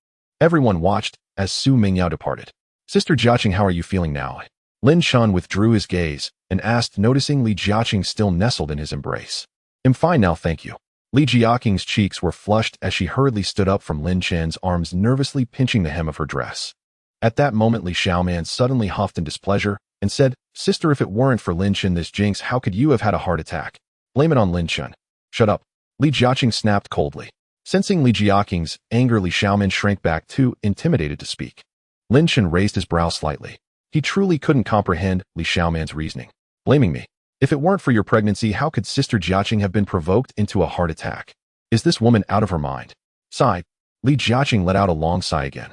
Everyone watched as Su Mingyao departed. Sister Jiaqing, how are you feeling now? Lin Chen withdrew his gaze and asked, noticing Li Jiaqing still nestled in his embrace. I'm fine now, thank you. Li Jiaqing's cheeks were flushed as she hurriedly stood up from Lin Chen's arms, nervously pinching the hem of her dress. At that moment, Li Xiaoman suddenly huffed in displeasure and said, Sister, if it weren't for Lin Chen, this jinx, how could you have had a heart attack? Blame it on Lin Chen. Shut up. Li Jiaqing snapped coldly. Sensing Li Jiaqing's anger, Li Xiaoman shrank back, too intimidated to speak. Lin Chen raised his brow slightly. He truly couldn't comprehend Li Xiaoman's reasoning. Blaming me? If it weren't for your pregnancy, how could Sister Jiaqing have been provoked into a heart attack? Is this woman out of her mind? Sighed. Li Jiaqing let out a long sigh again.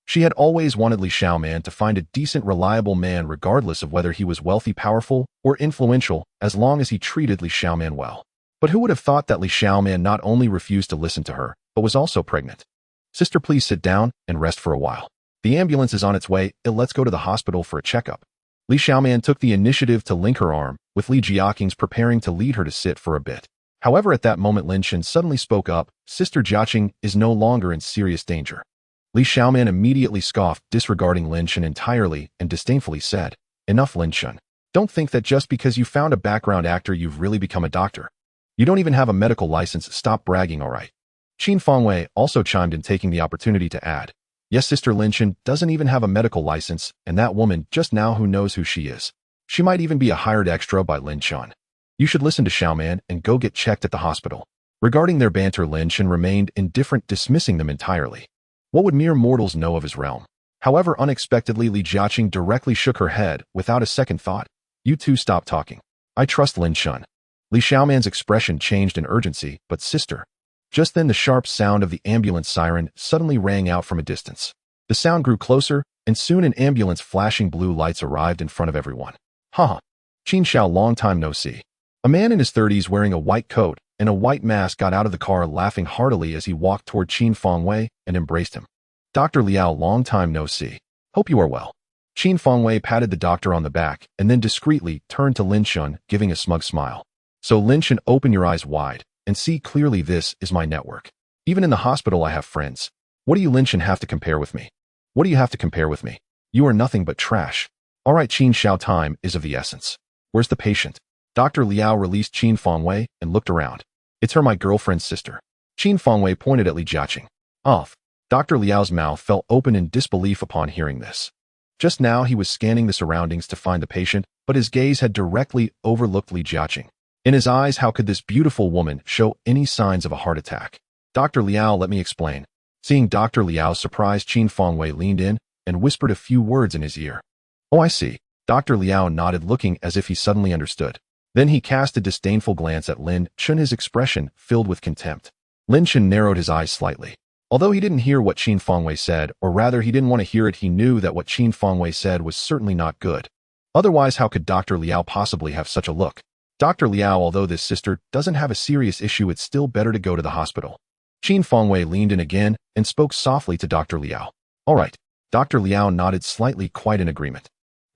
She had always wanted Li Xiaoman to find a decent, reliable man, regardless of whether he was wealthy, powerful, or influential, as long as he treated Li Xiaoman well. But who would have thought that Li Xiaoman not only refused to listen to her, but was also pregnant? Sister, please sit down and rest for a while. The ambulance is on its way. Let's go to the hospital for a checkup. Li Xiaoman took the initiative to link her arm, with Li Jiaqing's preparing to lead her to sit for a bit. However, at that moment, Lin Chen suddenly spoke up. Sister Jiaqing is no longer in serious danger. Li Xiaoman immediately scoffed, disregarding Lin Chen entirely, and disdainfully said, Enough, Lin Chen. Don't think that just because you found a background actor you've really become a doctor. You don't even have a medical license. Stop bragging, all right? Qin Fangwei also chimed in, taking the opportunity to add, Yes, Sister, Lin Chen doesn't even have a medical license, and that woman just now, who knows who she is? She might even be a hired extra by Lin Chen. You should listen to Xiaoman and go get checked at the hospital. Regarding their banter, Lin Chen remained indifferent, dismissing them entirely. What would mere mortals know of his realm? However, unexpectedly, Li Jiaqing directly shook her head without a second thought. You two stop talking. I trust Lin Chen. Li Xiaoman's expression changed in urgency, but sister. Just then, the sharp sound of the ambulance siren suddenly rang out from a distance. The sound grew closer, and soon an ambulance flashing blue lights arrived in front of everyone. Haha. Qin Xiao, long time no see. A man in his 30s wearing a white coat and a white mask got out of the car, laughing heartily as he walked toward Qin Fangwei and embraced him. Dr. Liao, long time no see. Hope you are well. Qin Fangwei patted the doctor on the back and then discreetly turned to Lin Chen, giving a smug smile. So Lin Chen, open your eyes wide and see clearly, this is my network. Even in the hospital I have friends. What do you, Lin Chen, have to compare with me? What do you have to compare with me? You are nothing but trash. All right, Qin Xiao, time is of the essence. Where's the patient? Dr. Liao released Qin Fangwei and looked around. It's her, my girlfriend's sister. Qin Fangwei pointed at Li Jiaqing. Off. Dr. Liao's mouth fell open in disbelief upon hearing this. Just now he was scanning the surroundings to find the patient, but his gaze had directly overlooked Li Jiaqing. In his eyes, how could this beautiful woman show any signs of a heart attack? Dr. Liao, let me explain. Seeing Dr. Liao's surprise, Qin Fangwei leaned in and whispered a few words in his ear. Oh, I see. Dr. Liao nodded, looking as if he suddenly understood. Then he cast a disdainful glance at Lin Chen, his expression filled with contempt. Lin Chen narrowed his eyes slightly. Although he didn't hear what Qin Fangwei said, or rather he didn't want to hear it, he knew that what Qin Fangwei said was certainly not good. Otherwise, how could Dr. Liao possibly have such a look? Dr. Liao, although this sister doesn't have a serious issue, it's still better to go to the hospital. Qin Fangwei leaned in again and spoke softly to Dr. Liao. All right. Dr. Liao nodded slightly, quite in agreement.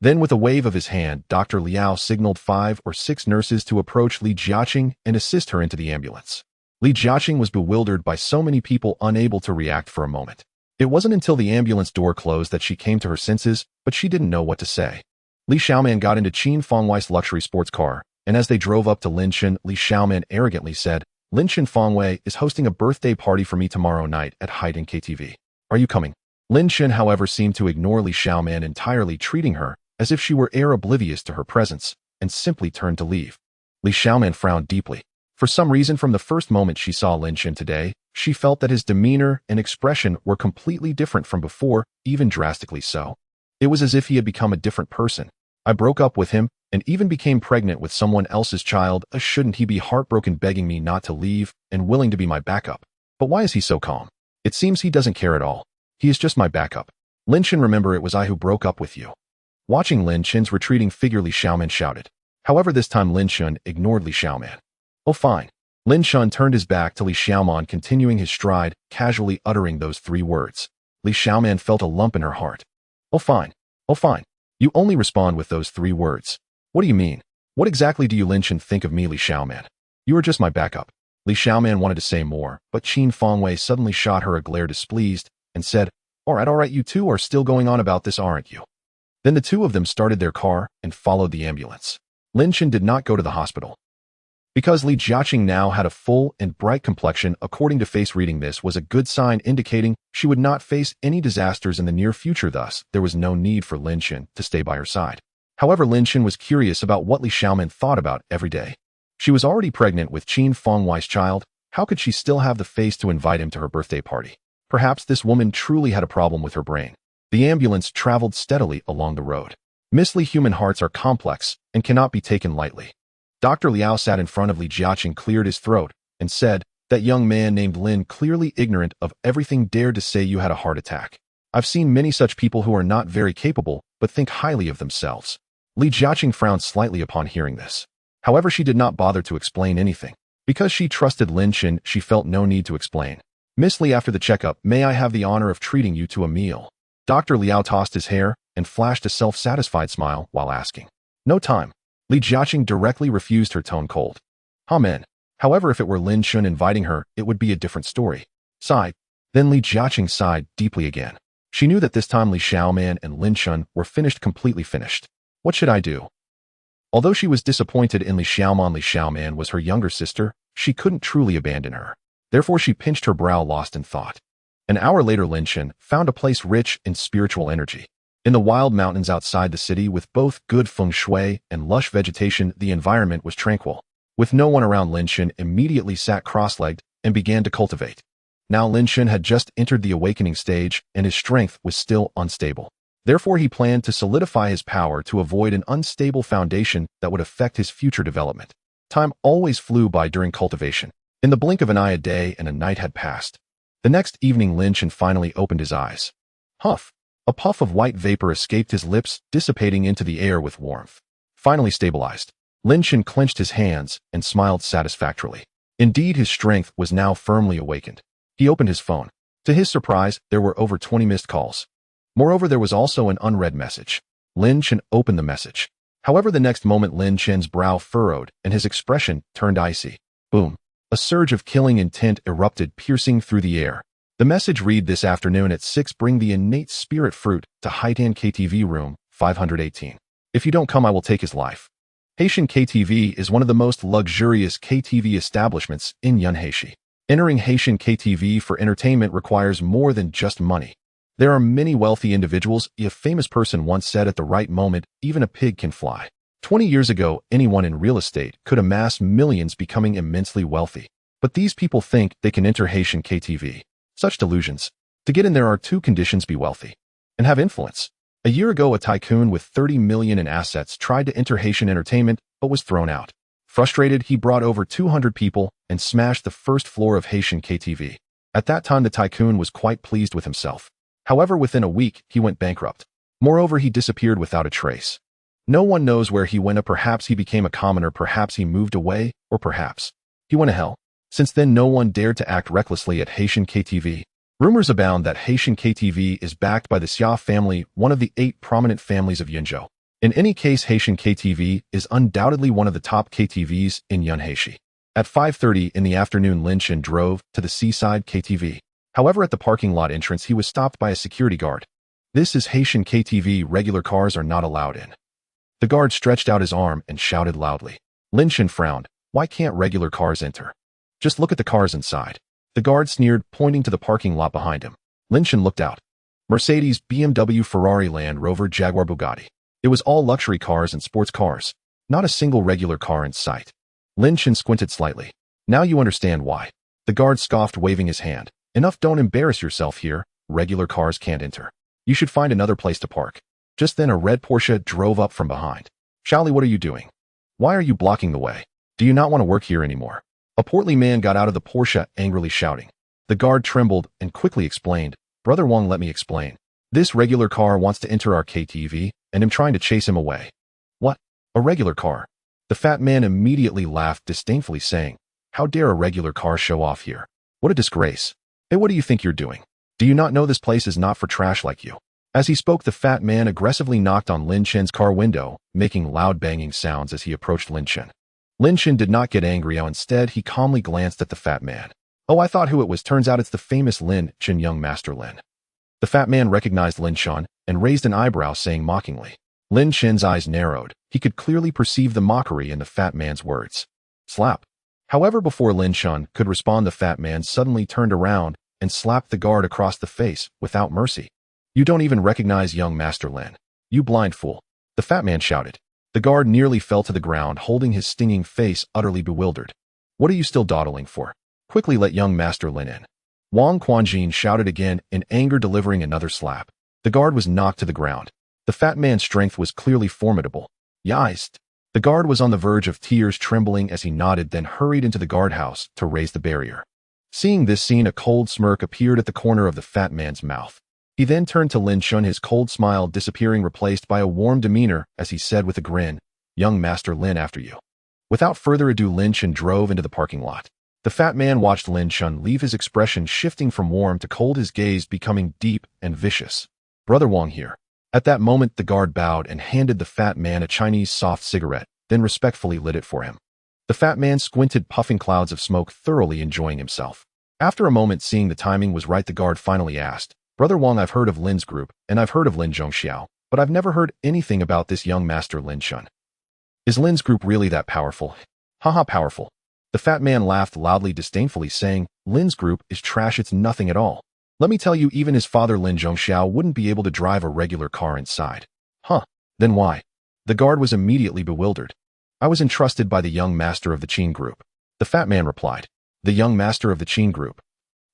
Then with a wave of his hand, Dr. Liao signaled 5 or 6 nurses to approach Li Jiaqing and assist her into the ambulance. Li Jiaqing was bewildered by so many people, unable to react for a moment. It wasn't until the ambulance door closed that she came to her senses, but she didn't know what to say. Li Xiaoman got into Qin Fangwei's luxury sports car, and as they drove up to Lin Chen, Li Xiaoman arrogantly said, Lin Chen, Fangwei is hosting a birthday party for me tomorrow night at Haidin KTV. Are you coming? Lin Chen, however, seemed to ignore Li Xiaoman entirely, treating her as if she were air oblivious to her presence, and simply turned to leave. Li Xiaoman frowned deeply. For some reason, from the first moment she saw Lin Chen today, she felt that his demeanor and expression were completely different from before, even drastically so. It was as if he had become a different person. I broke up with him, and even became pregnant with someone else's child. Shouldn't he be heartbroken, begging me not to leave, and willing to be my backup? But why is he so calm? It seems he doesn't care at all. He is just my backup. Lin Chen, remember, it was I who broke up with you. Watching Lin Chen's retreating figure, Li Xiaoman shouted. However, this time Lin Chen ignored Li Xiaoman. Oh, fine. Lin Chen turned his back to Li Xiaoman, continuing his stride, casually uttering those 3 words. Li Xiaoman felt a lump in her heart. Oh, fine. Oh, fine. You only respond with those 3 words. What do you mean? What exactly do you, Lin Chen, think of me, Li Xiaoman? You are just my backup. Li Xiaoman wanted to say more, but Qin Fengwei suddenly shot her a glare, displeased, and said, all right, you two are still going on about this, aren't you? Then the two of them started their car and followed the ambulance. Lin Chen did not go to the hospital. Because Li Jiaqing now had a full and bright complexion, according to face reading, this was a good sign, indicating she would not face any disasters in the near future. Thus, there was no need for Lin Chen to stay by her side. However, Lin Chen was curious about what Li Xiaoman thought about every day. She was already pregnant with Qin Fengwei's child. How could she still have the face to invite him to her birthday party? Perhaps this woman truly had a problem with her brain. The ambulance traveled steadily along the road. Miss Li, human hearts are complex and cannot be taken lightly. Dr. Liao sat in front of Li Jiaqing, cleared his throat, and said, that young man named Lin, clearly ignorant of everything, dared to say you had a heart attack. I've seen many such people who are not very capable, but think highly of themselves. Li Jiaqing frowned slightly upon hearing this. However, she did not bother to explain anything. Because she trusted Lin Chen, she felt no need to explain. Miss Li, after the checkup, may I have the honor of treating you to a meal? Dr. Liao tossed his hair and flashed a self-satisfied smile while asking. No time. Li Jiaqing directly refused, her tone cold. Amen. However, if it were Lin Chen inviting her, it would be a different story. Sighed. Then Li Jiaqing sighed deeply again. She knew that this time Li Xiaoman and Lin Chen were completely finished. What should I do? Although she was disappointed in Li Xiaoman was her younger sister, she couldn't truly abandon her. Therefore, she pinched her brow, lost in thought. An hour later, Lin Chen found a place rich in spiritual energy. In the wild mountains outside the city, with both good feng shui and lush vegetation, the environment was tranquil. With no one around, Lin Chen immediately sat cross-legged and began to cultivate. Now Lin Chen had just entered the awakening stage, and his strength was still unstable. Therefore, he planned to solidify his power to avoid an unstable foundation that would affect his future development. Time always flew by during cultivation. In the blink of an eye, a day and a night had passed. The next evening, Lin Chen finally opened his eyes. Huff! A puff of white vapor escaped his lips, dissipating into the air with warmth. Finally stabilized, Lin Chen clenched his hands and smiled satisfactorily. Indeed, his strength was now firmly awakened. He opened his phone. To his surprise, there were over 20 missed calls. Moreover, there was also an unread message. Lin Chen opened the message. However, the next moment, Lin Chen's brow furrowed and his expression turned icy. Boom! A surge of killing intent erupted, piercing through the air. The message read, this afternoon at 6, bring the innate spirit fruit to Haitan KTV room 518. If you don't come, I will take his life. Haitian KTV is one of the most luxurious KTV establishments in Yunhaishi. Entering Haitian KTV for entertainment requires more than just money. There are many wealthy individuals. A famous person once said, at the right moment, even a pig can fly. 20 years ago, anyone in real estate could amass millions, becoming immensely wealthy. But these people think they can enter Haitian KTV. Such delusions. To get in, there are 2 conditions: be wealthy and have influence. A year ago, a tycoon with 30 million in assets tried to enter Haitian entertainment, but was thrown out. Frustrated, he brought over 200 people and smashed the first floor of Haitian KTV. At that time, the tycoon was quite pleased with himself. However, within a week, he went bankrupt. Moreover, he disappeared without a trace. No one knows where he went. Perhaps he became a commoner, perhaps he moved away, or perhaps he went to hell. Since then, no one dared to act recklessly at Haitian KTV. Rumors abound that Haitian KTV is backed by the Xia family, one of the 8 prominent families of Yunzhou. In any case, Haitian KTV is undoubtedly one of the top KTVs in Yunhaishi. At 5:30 in the afternoon, Lin Chen drove to the Seaside KTV. However, at the parking lot entrance, he was stopped by a security guard. This is Haitian KTV. Regular cars are not allowed in. The guard stretched out his arm and shouted loudly. Lin Chen frowned. Why can't regular cars enter? Just look at the cars inside. The guard sneered, pointing to the parking lot behind him. Lin Chen looked out. Mercedes, BMW, Ferrari, Land Rover, Jaguar, Bugatti. It was all luxury cars and sports cars. Not a single regular car in sight. Lin Chen squinted slightly. Now you understand why. The guard scoffed, waving his hand. Enough, don't embarrass yourself here. Regular cars can't enter. You should find another place to park. Just then a red Porsche drove up from behind. Charlie, what are you doing? Why are you blocking the way? Do you not want to work here anymore? A portly man got out of the Porsche, angrily shouting. The guard trembled and quickly explained, Brother Wong, let me explain. This regular car wants to enter our KTV, and I'm trying to chase him away. What? A regular car? The fat man immediately laughed disdainfully, saying, How dare a regular car show off here? What a disgrace. Hey, what do you think you're doing? Do you not know this place is not for trash like you? As he spoke, the fat man aggressively knocked on Lin Chen's car window, making loud banging sounds as he approached Lin Chen. Lin Chen did not get angry. Instead, he calmly glanced at the fat man. Oh, I thought who it was. Turns out it's the famous Lin Chen, young Master Lin. The fat man recognized Lin Chen and raised an eyebrow, saying mockingly. Lin Chen's eyes narrowed. He could clearly perceive the mockery in the fat man's words. Slap. However, before Lin Chen could respond, the fat man suddenly turned around and slapped the guard across the face without mercy. You don't even recognize young Master Lin. You blind fool. The fat man shouted. The guard nearly fell to the ground, holding his stinging face, utterly bewildered. What are you still dawdling for? Quickly let young Master Lin in. Wang Quanjin shouted again in anger, delivering another slap. The guard was knocked to the ground. The fat man's strength was clearly formidable. Yeist. The guard was on the verge of tears, trembling as he nodded, then hurried into the guardhouse to raise the barrier. Seeing this scene, a cold smirk appeared at the corner of the fat man's mouth. He then turned to Lin Chen, his cold smile disappearing, replaced by a warm demeanor, as he said with a grin, Young Master Lin, after you. Without further ado, Lin Chen drove into the parking lot. The fat man watched Lin Chen leave, his expression shifting from warm to cold, his gaze becoming deep and vicious. Brother Wang here. At that moment, the guard bowed and handed the fat man a Chinese soft cigarette, then respectfully lit it for him. The fat man squinted, puffing clouds of smoke, thoroughly enjoying himself. After a moment, seeing the timing was right, the guard finally asked, Brother Wang, I've heard of Lin's group, and I've heard of Lin Zhongxiao, but I've never heard anything about this young Master Lin Chen. Is Lin's group really that powerful? Haha, powerful. The fat man laughed loudly, disdainfully, saying, Lin's group is trash, it's nothing at all. Let me tell you, even his father Lin Zhongxiao wouldn't be able to drive a regular car inside. Huh, then why? The guard was immediately bewildered. I was entrusted by the young master of the Qin group. The fat man replied. The young master of the Qin group.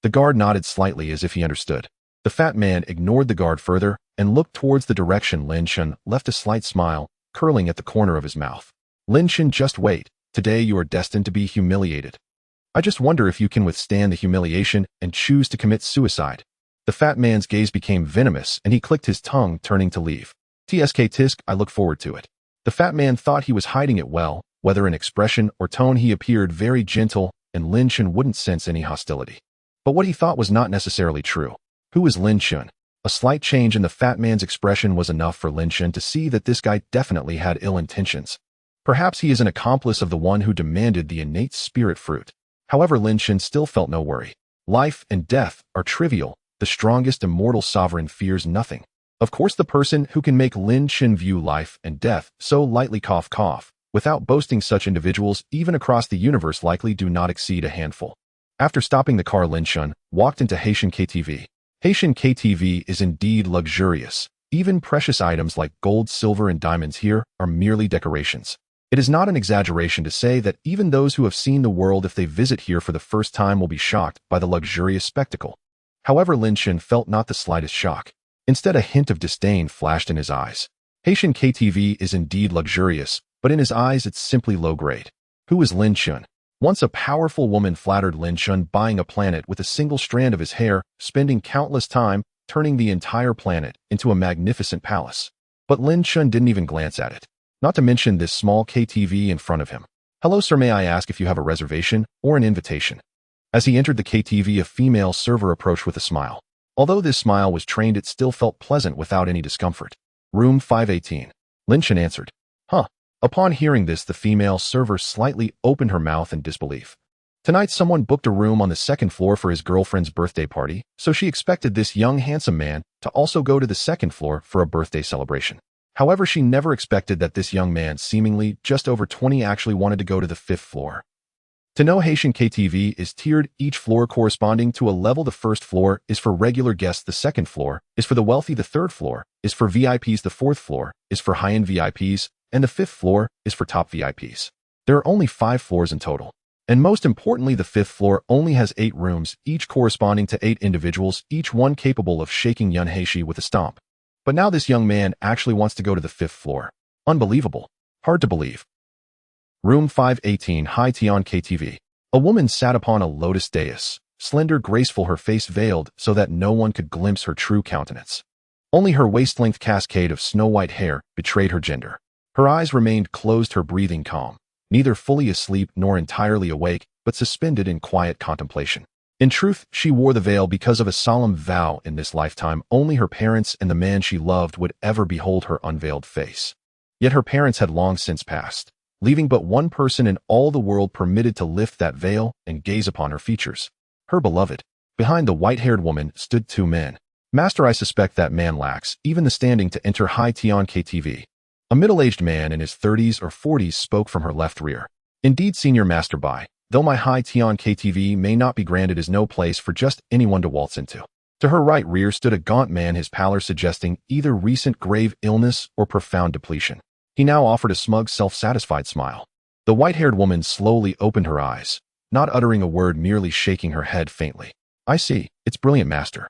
The guard nodded slightly as if he understood. The fat man ignored the guard further and looked towards the direction Lin Chen left, a slight smile curling at the corner of his mouth. Lin Chen, just wait. Today you are destined to be humiliated. I just wonder if you can withstand the humiliation and choose to commit suicide. The fat man's gaze became venomous and he clicked his tongue, turning to leave. Tsk tisk, I look forward to it. The fat man thought he was hiding it well. Whether in expression or tone, he appeared very gentle and Lin Chen wouldn't sense any hostility. But what he thought was not necessarily true. Who is Lin Chen? A slight change in the fat man's expression was enough for Lin Chen to see that this guy definitely had ill intentions. Perhaps he is an accomplice of the one who demanded the innate spirit fruit. However, Lin Chen still felt no worry. Life and death are trivial. The strongest immortal sovereign fears nothing. Of course, the person who can make Lin Chen view life and death so lightly, cough cough, without boasting, such individuals even across the universe likely do not exceed a handful. After stopping the car, Lin Chen walked into Haitian KTV. Haitian KTV is indeed luxurious. Even precious items like gold, silver, and diamonds here are merely decorations. It is not an exaggeration to say that even those who have seen the world, if they visit here for the first time, will be shocked by the luxurious spectacle. However, Lin Chen felt not the slightest shock. Instead, a hint of disdain flashed in his eyes. Haitian KTV is indeed luxurious, but in his eyes it's simply low grade. Who is Lin Chen? Once a powerful woman flattered Lin Chen, buying a planet with a single strand of his hair, spending countless time turning the entire planet into a magnificent palace. But Lin Chen didn't even glance at it. Not to mention this small KTV in front of him. Hello sir, may I ask if you have a reservation or an invitation? As he entered the KTV, a female server approached with a smile. Although this smile was trained, it still felt pleasant without any discomfort. Room 518. Lin Chen answered. Huh. Upon hearing this, the female server slightly opened her mouth in disbelief. Tonight someone booked a room on the second floor for his girlfriend's birthday party, so she expected this young handsome man to also go to the second floor for a birthday celebration. However, she never expected that this young man, seemingly just over 20, actually wanted to go to the 5th floor. To know, Haitian KTV is tiered, each floor corresponding to a level. The first floor is for regular guests, the second floor is for the wealthy, the third floor is for VIPs, the fourth floor is for high-end VIPs, and the fifth floor is for top VIPs. There are only 5 floors in total. And most importantly, the fifth floor only has 8 rooms, each corresponding to 8 individuals, each one capable of shaking Yun Heishi with a stomp. But now this young man actually wants to go to the 5th floor. Unbelievable. Hard to believe. Room 518, Hai Tian KTV. A woman sat upon a lotus dais, slender, graceful, her face veiled so that no one could glimpse her true countenance. Only her waist-length cascade of snow-white hair betrayed her gender. Her eyes remained closed, her breathing calm, neither fully asleep nor entirely awake, but suspended in quiet contemplation. In truth, she wore the veil because of a solemn vow. In this lifetime, only her parents and the man she loved would ever behold her unveiled face. Yet her parents had long since passed, leaving but one person in all the world permitted to lift that veil and gaze upon her features. Her beloved. Behind the white-haired woman stood 2 men. Master, I suspect that man lacks even the standing to enter Hai Tian KTV. A middle-aged man in his 30s or 40s spoke from her left rear. Indeed, Senior Master Bai, though my Hai Tian KTV may not be granted, is no place for just anyone to waltz into. To her right rear stood a gaunt man, his pallor suggesting either recent grave illness or profound depletion. He now offered a smug, self-satisfied smile. The white-haired woman slowly opened her eyes, not uttering a word, merely shaking her head faintly. I see. It's brilliant, Master.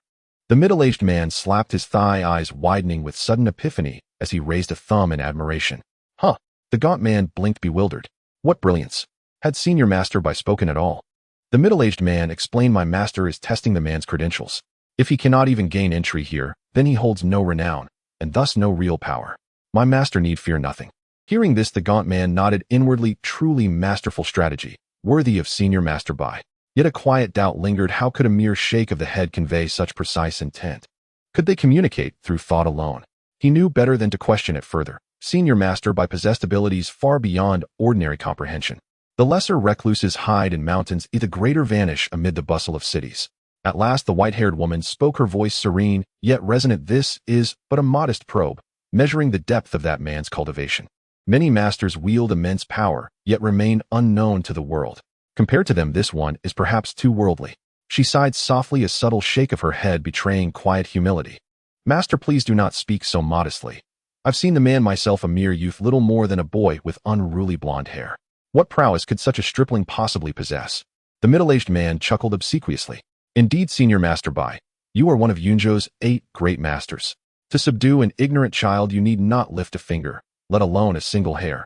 The middle-aged man slapped his thigh, eyes widening with sudden epiphany as he raised a thumb in admiration. Huh. The gaunt man blinked, bewildered. What brilliance. Had Senior Master Bai spoken at all? The middle-aged man explained, my master is testing the man's credentials. If he cannot even gain entry here, then he holds no renown, and thus no real power. My master need fear nothing. Hearing this, the gaunt man nodded inwardly. Truly masterful strategy, worthy of Senior Master Bai. Yet a quiet doubt lingered. How could a mere shake of the head convey such precise intent? Could they communicate through thought alone? He knew better than to question it further. Senior Master Bai possessed abilities far beyond ordinary comprehension. The lesser recluses hide in mountains, the greater vanish amid the bustle of cities. At last the white-haired woman spoke, her voice serene, yet resonant. This is but a modest probe, measuring the depth of that man's cultivation. Many masters wield immense power, yet remain unknown to the world. Compared to them, this one is perhaps too worldly. She sighed softly, a subtle shake of her head betraying quiet humility. Master, please do not speak so modestly. I've seen the man myself, a mere youth, little more than a boy with unruly blonde hair. What prowess could such a stripling possibly possess? The middle-aged man chuckled obsequiously. Indeed, Senior Master Bai, you are one of Yunzhou's 8 great masters. To subdue an ignorant child, you need not lift a finger, let alone a single hair.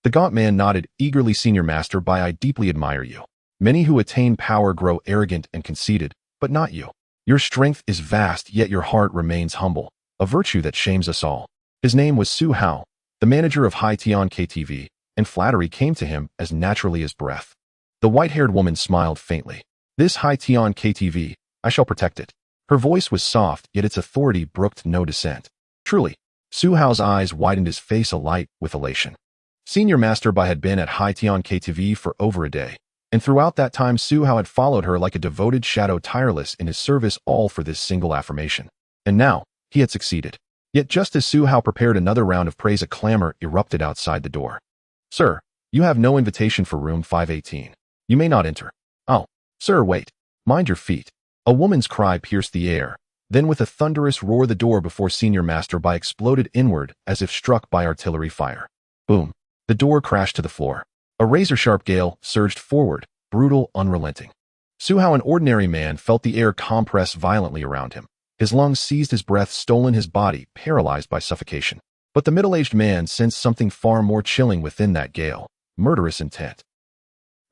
The gaunt man nodded eagerly. Senior Master Bai, I deeply admire you. Many who attain power grow arrogant and conceited, but not you. Your strength is vast, yet your heart remains humble, a virtue that shames us all. His name was Su Hao, the manager of Hai Tian KTV, and flattery came to him as naturally as breath. The white-haired woman smiled faintly. This Hai Tian KTV, I shall protect it. Her voice was soft, yet its authority brooked no dissent. Truly. Su Hao's eyes widened, his face alight with elation. Senior Master Bai had been at Hai Tian KTV for over a day, and throughout that time Su Hao had followed her like a devoted shadow, tireless in his service, all for this single affirmation. And now, he had succeeded. Yet just as Su Hao prepared another round of praise, a clamor erupted outside the door. Sir, you have no invitation for room 518. You may not enter. Oh, sir, wait. Mind your feet. A woman's cry pierced the air. Then with a thunderous roar, the door before Senior Master Bai exploded inward as if struck by artillery fire. Boom. The door crashed to the floor. A razor-sharp gale surged forward, brutal, unrelenting. Su Hao, an ordinary man, felt the air compress violently around him. His lungs seized, his breath stolen, his body paralyzed by suffocation. But the middle-aged man sensed something far more chilling within that gale, murderous intent.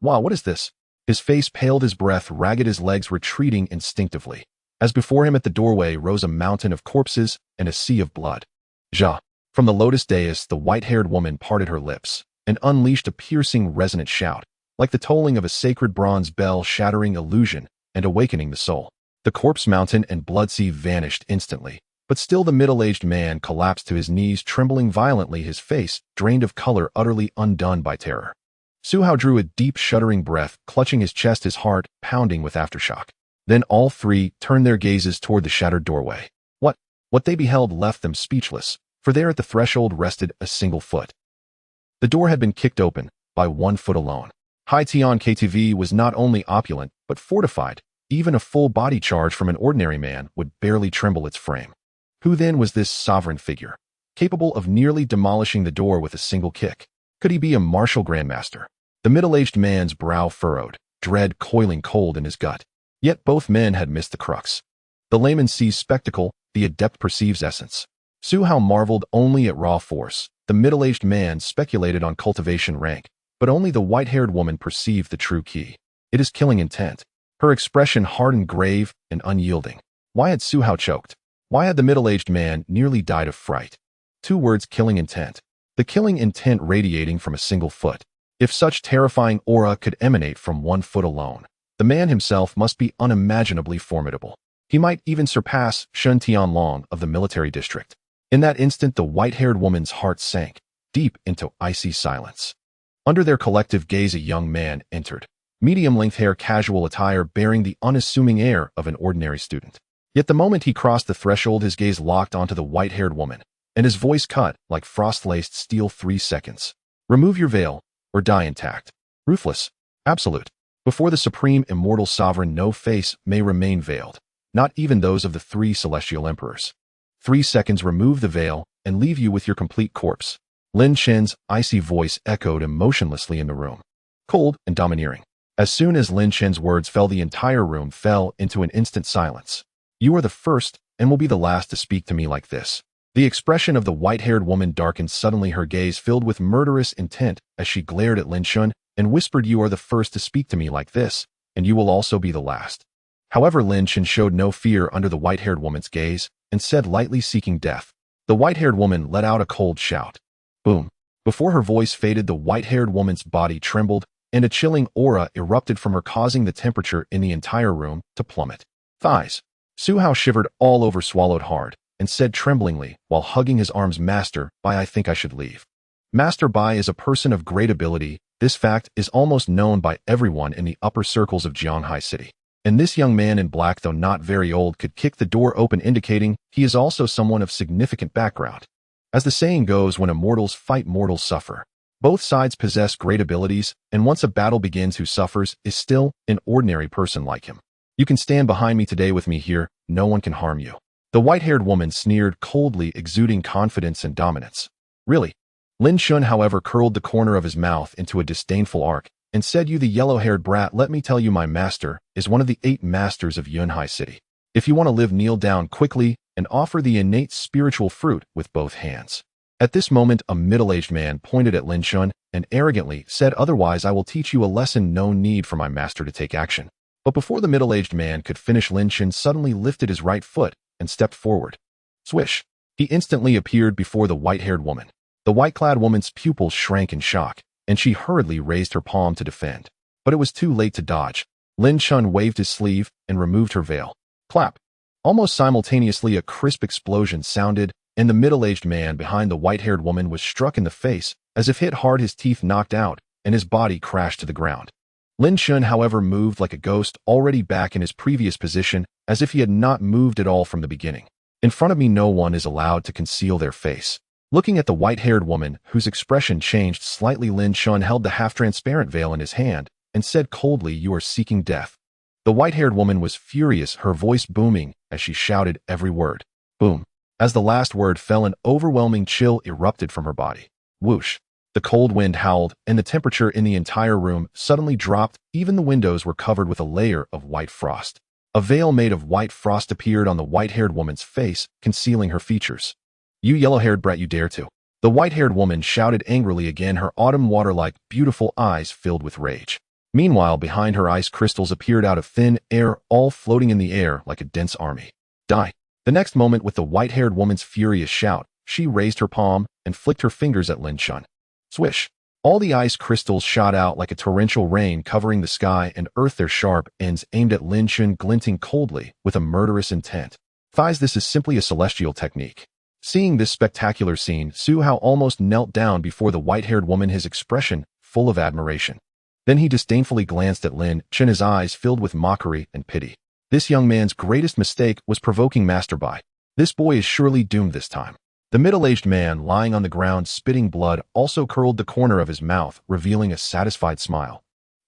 Wow, what is this? His face paled, his breath ragged, his legs retreating instinctively. As before him at the doorway rose a mountain of corpses and a sea of blood. Ja. From the lotus dais, the white-haired woman parted her lips and unleashed a piercing, resonant shout, like the tolling of a sacred bronze bell, shattering illusion and awakening the soul. The corpse mountain and blood sea vanished instantly, but still the middle-aged man collapsed to his knees, trembling violently, his face drained of color, utterly undone by terror. Su Hao drew a deep, shuddering breath, clutching his chest, his heart pounding with aftershock. Then all three turned their gazes toward the shattered doorway. What they beheld left them speechless, for there at the threshold rested a single foot. The door had been kicked open by 1 foot alone. Hai Tian KTV was not only opulent, but fortified. Even a full body charge from an ordinary man would barely tremble its frame. Who then was this sovereign figure, capable of nearly demolishing the door with a single kick? Could he be a martial grandmaster? The middle-aged man's brow furrowed, dread coiling cold in his gut. Yet both men had missed the crux. The layman sees spectacle, the adept perceives essence. Su Hao marveled only at raw force. The middle-aged man speculated on cultivation rank, but only the white-haired woman perceived the true key. It is killing intent. Her expression hardened, grave and unyielding. Why had Su Hao choked? Why had the middle-aged man nearly died of fright? 2 words: killing intent. The killing intent radiating from a single foot. If such terrifying aura could emanate from 1 foot alone, the man himself must be unimaginably formidable. He might even surpass Shen Tianlong of the military district. In that instant, the white-haired woman's heart sank deep into icy silence. Under their collective gaze, a young man entered. Medium-length hair, casual attire, bearing the unassuming air of an ordinary student. Yet the moment he crossed the threshold, his gaze locked onto the white-haired woman, and his voice cut like frost-laced steel. 3 seconds. Remove your veil, or die intact. Ruthless. Absolute. Before the supreme immortal sovereign, no face may remain veiled, not even those of the 3 celestial emperors. 3 seconds. Remove the veil, and leave you with your complete corpse. Lin Chen's icy voice echoed emotionlessly in the room, cold and domineering. As soon as Lin Chen's words fell, the entire room fell into an instant silence. You are the first, and will be the last, to speak to me like this. The expression of the white-haired woman darkened suddenly, her gaze filled with murderous intent as she glared at Lin Chen and whispered, you are the first to speak to me like this, and you will also be the last. However, Lin Chen showed no fear under the white-haired woman's gaze and said, lightly, seeking death. The white-haired woman let out a cold shout. Boom. Before her voice faded, the white-haired woman's body trembled, and a chilling aura erupted from her, causing the temperature in the entire room to plummet. Thighs. Su Hao shivered all over, swallowed hard, and said tremblingly, while hugging his arms, Master Bai, I think I should leave. Master Bai is a person of great ability. This fact is almost known by everyone in the upper circles of Jianghai City. And this young man in black, though not very old, could kick the door open, indicating he is also someone of significant background. As the saying goes, when immortals fight, mortals suffer. Both sides possess great abilities, and once a battle begins, who suffers is still an ordinary person like him. You can stand behind me today with me here, no one can harm you. The white-haired woman sneered coldly, exuding confidence and dominance. Really? Lin Chen, however, curled the corner of his mouth into a disdainful arc and said, you the yellow-haired brat, let me tell you, my master is one of the 8 masters of Yunhai City. If you want to live, kneel down quickly and offer the innate spiritual fruit with both hands. At this moment, a middle-aged man pointed at Lin Chen and arrogantly said, otherwise I will teach you a lesson. No need for my master to take action. But before the middle-aged man could finish, Lin Chen suddenly lifted his right foot and stepped forward. Swish! He instantly appeared before the white-haired woman. The white-clad woman's pupils shrank in shock, and she hurriedly raised her palm to defend. But it was too late to dodge. Lin Chen waved his sleeve and removed her veil. Clap! Almost simultaneously, a crisp explosion sounded, and the middle-aged man behind the white-haired woman was struck in the face, as if hit hard, his teeth knocked out, and his body crashed to the ground. Lin Chen, however, moved like a ghost, already back in his previous position, as if he had not moved at all from the beginning. In front of me, no one is allowed to conceal their face. Looking at the white-haired woman, whose expression changed slightly, Lin Chen held the half-transparent veil in his hand and said coldly, you are seeking death. The white-haired woman was furious, her voice booming as she shouted every word. Boom. As the last word fell, an overwhelming chill erupted from her body. Whoosh. The cold wind howled, and the temperature in the entire room suddenly dropped. Even the windows were covered with a layer of white frost. A veil made of white frost appeared on the white-haired woman's face, concealing her features. You yellow-haired brat, you dare to! The white-haired woman shouted angrily again, her autumn water-like beautiful eyes filled with rage. Meanwhile, behind her, ice crystals appeared out of thin air, all floating in the air like a dense army. Die! The next moment, with the white-haired woman's furious shout, she raised her palm and flicked her fingers at Lin Chen. Swish! All the ice crystals shot out like a torrential rain, covering the sky and earth, their sharp ends aimed at Lin Chen, glinting coldly with a murderous intent. Thighs, this is simply a celestial technique. Seeing this spectacular scene, Su Hao almost knelt down before the white-haired woman, his expression full of admiration. Then he disdainfully glanced at Lin Chen, his eyes filled with mockery and pity. This young man's greatest mistake was provoking Master Bai. This boy is surely doomed this time. The middle-aged man, lying on the ground spitting blood, also curled the corner of his mouth, revealing a satisfied smile.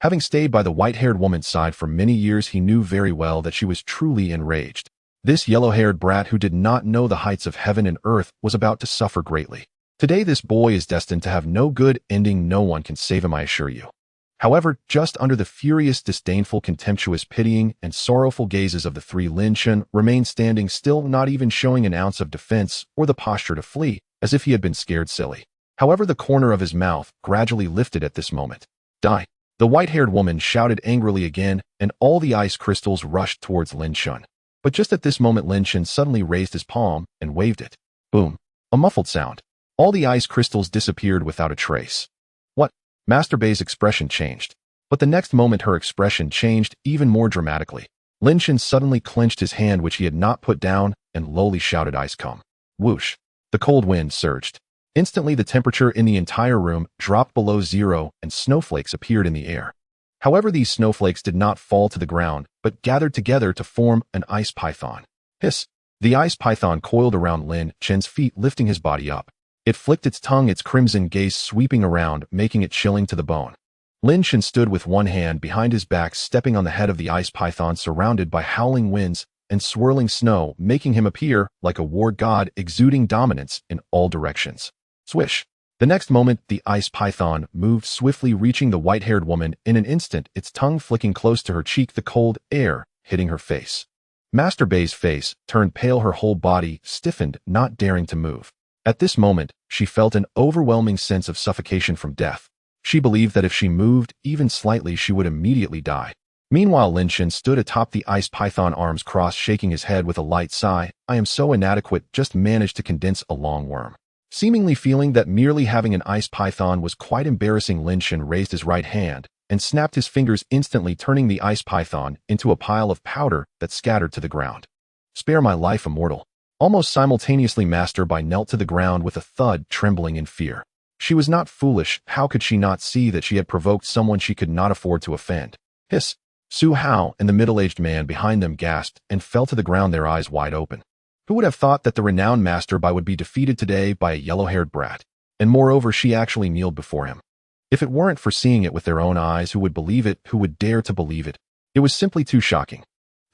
Having stayed by the white-haired woman's side for many years, he knew very well that she was truly enraged. This yellow-haired brat who did not know the heights of heaven and earth was about to suffer greatly. Today this boy is destined to have no good ending. No one can save him, I assure you. However, just under the furious, disdainful, contemptuous, pitying, and sorrowful gazes of the three, Lin Chen remained standing still, not even showing an ounce of defense or the posture to flee, as if he had been scared silly. However, the corner of his mouth gradually lifted at this moment. Die! The white-haired woman shouted angrily again, and all the ice crystals rushed towards Lin Chen. But just at this moment, Lin Chen suddenly raised his palm and waved it. Boom! A muffled sound. All the ice crystals disappeared without a trace. What? Master Bei's expression changed. But the next moment her expression changed even more dramatically. Lin Chen suddenly clenched his hand, which he had not put down, and lowly shouted, "Ice come." Whoosh! The cold wind surged. Instantly the temperature in the entire room dropped below zero and snowflakes appeared in the air. However, these snowflakes did not fall to the ground, but gathered together to form an ice python. Hiss! The ice python coiled around Lin Chen's feet, lifting his body up. It flicked its tongue, its crimson gaze sweeping around, making it chilling to the bone. Lin Chen stood with one hand behind his back, stepping on the head of the ice python, surrounded by howling winds and swirling snow, making him appear like a war god, exuding dominance in all directions. Swish! The next moment, the ice python moved swiftly, reaching the white-haired woman in an instant, its tongue flicking close to her cheek, the cold air hitting her face. Master Bei's face turned pale, her whole body stiffened, not daring to move. At this moment, she felt an overwhelming sense of suffocation from death. She believed that if she moved even slightly, she would immediately die. Meanwhile, Lin Chen stood atop the ice python, arms crossed, shaking his head with a light sigh. "I am so inadequate, just managed to condense a long worm." Seemingly feeling that merely having an ice python was quite embarrassing, Lin Chen raised his right hand and snapped his fingers, instantly turning the ice python into a pile of powder that scattered to the ground. "Spare my life, immortal." Almost simultaneously, Master Bai knelt to the ground with a thud, trembling in fear. She was not foolish. How could she not see that she had provoked someone she could not afford to offend? Hiss! Su Hao and the middle-aged man behind them gasped and fell to the ground, their eyes wide open. Who would have thought that the renowned Master Bai would be defeated today by a yellow-haired brat? And moreover, she actually kneeled before him. If it weren't for seeing it with their own eyes, who would believe it? Who would dare to believe it? It was simply too shocking.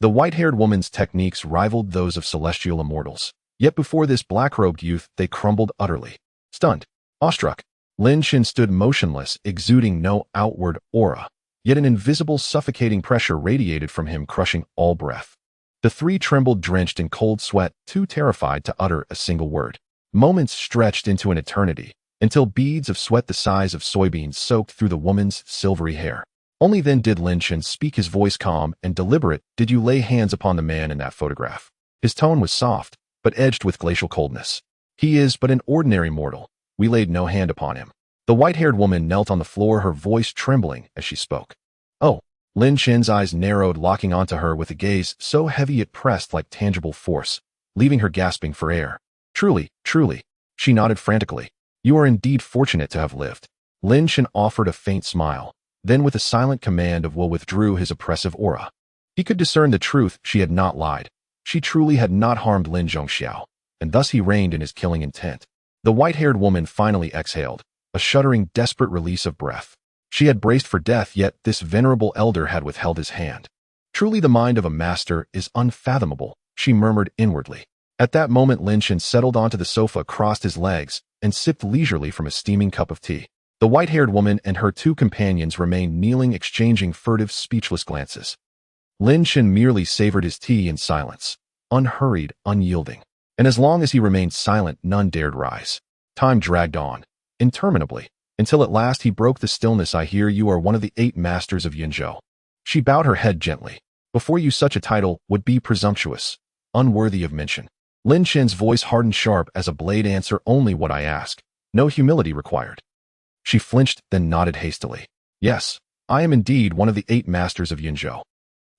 The white-haired woman's techniques rivaled those of celestial immortals. Yet before this black-robed youth, they crumbled utterly. Stunned, awestruck, Lin Chen stood motionless, exuding no outward aura. Yet an invisible, suffocating pressure radiated from him, crushing all breath. The three trembled, drenched in cold sweat, too terrified to utter a single word. Moments stretched into an eternity, until beads of sweat the size of soybeans soaked through the woman's silvery hair. Only then did Lin Chen speak, his voice calm and deliberate. "Did you lay hands upon the man in that photograph?" His tone was soft, but edged with glacial coldness. "He is but an ordinary mortal. We laid no hand upon him." The white-haired woman knelt on the floor, her voice trembling as she spoke. "Oh." Lin Chen's eyes narrowed, locking onto her with a gaze so heavy it pressed like tangible force, leaving her gasping for air. "Truly, truly." She nodded frantically. "You are indeed fortunate to have lived." Lin Chen offered a faint smile. Then with a silent command of will withdrew his oppressive aura. He could discern the truth. She had not lied. She truly had not harmed Lin Zhongxiao, and thus he reigned in his killing intent. The white-haired woman finally exhaled, a shuddering, desperate release of breath. She had braced for death, yet this venerable elder had withheld his hand. "Truly the mind of a master is unfathomable," she murmured inwardly. At that moment, Lin Chen settled onto the sofa, crossed his legs, and sipped leisurely from a steaming cup of tea. The white-haired woman and her two companions remained kneeling, exchanging furtive, speechless glances. Lin Chen merely savored his tea in silence, unhurried, unyielding. And as long as he remained silent, none dared rise. Time dragged on, interminably, until at last he broke the stillness. "I hear you are one of the 8 masters of Yinzhou." She bowed her head gently. "Before you, such a title would be presumptuous, unworthy of mention." Lin Chen's voice hardened, sharp as a blade. "Answer only what I ask. No humility required." She flinched, then nodded hastily. "Yes, I am indeed one of the 8 masters of Yinzhou."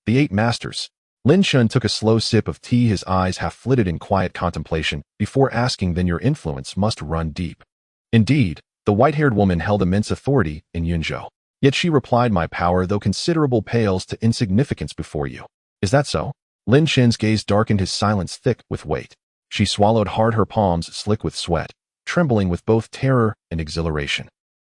"The 8 masters?" Lin Chen took a slow sip of tea, his eyes half flitted in quiet contemplation, before asking, "Then your influence must run deep." "Indeed." The white-haired woman held immense authority in Yinzhou. Yet she replied, "My power, though considerable, pales to insignificance before you." "Is that so?" Lin Chen's gaze darkened, his silence thick with weight. She swallowed hard, her palms slick with sweat, trembling with both terror and exhilaration.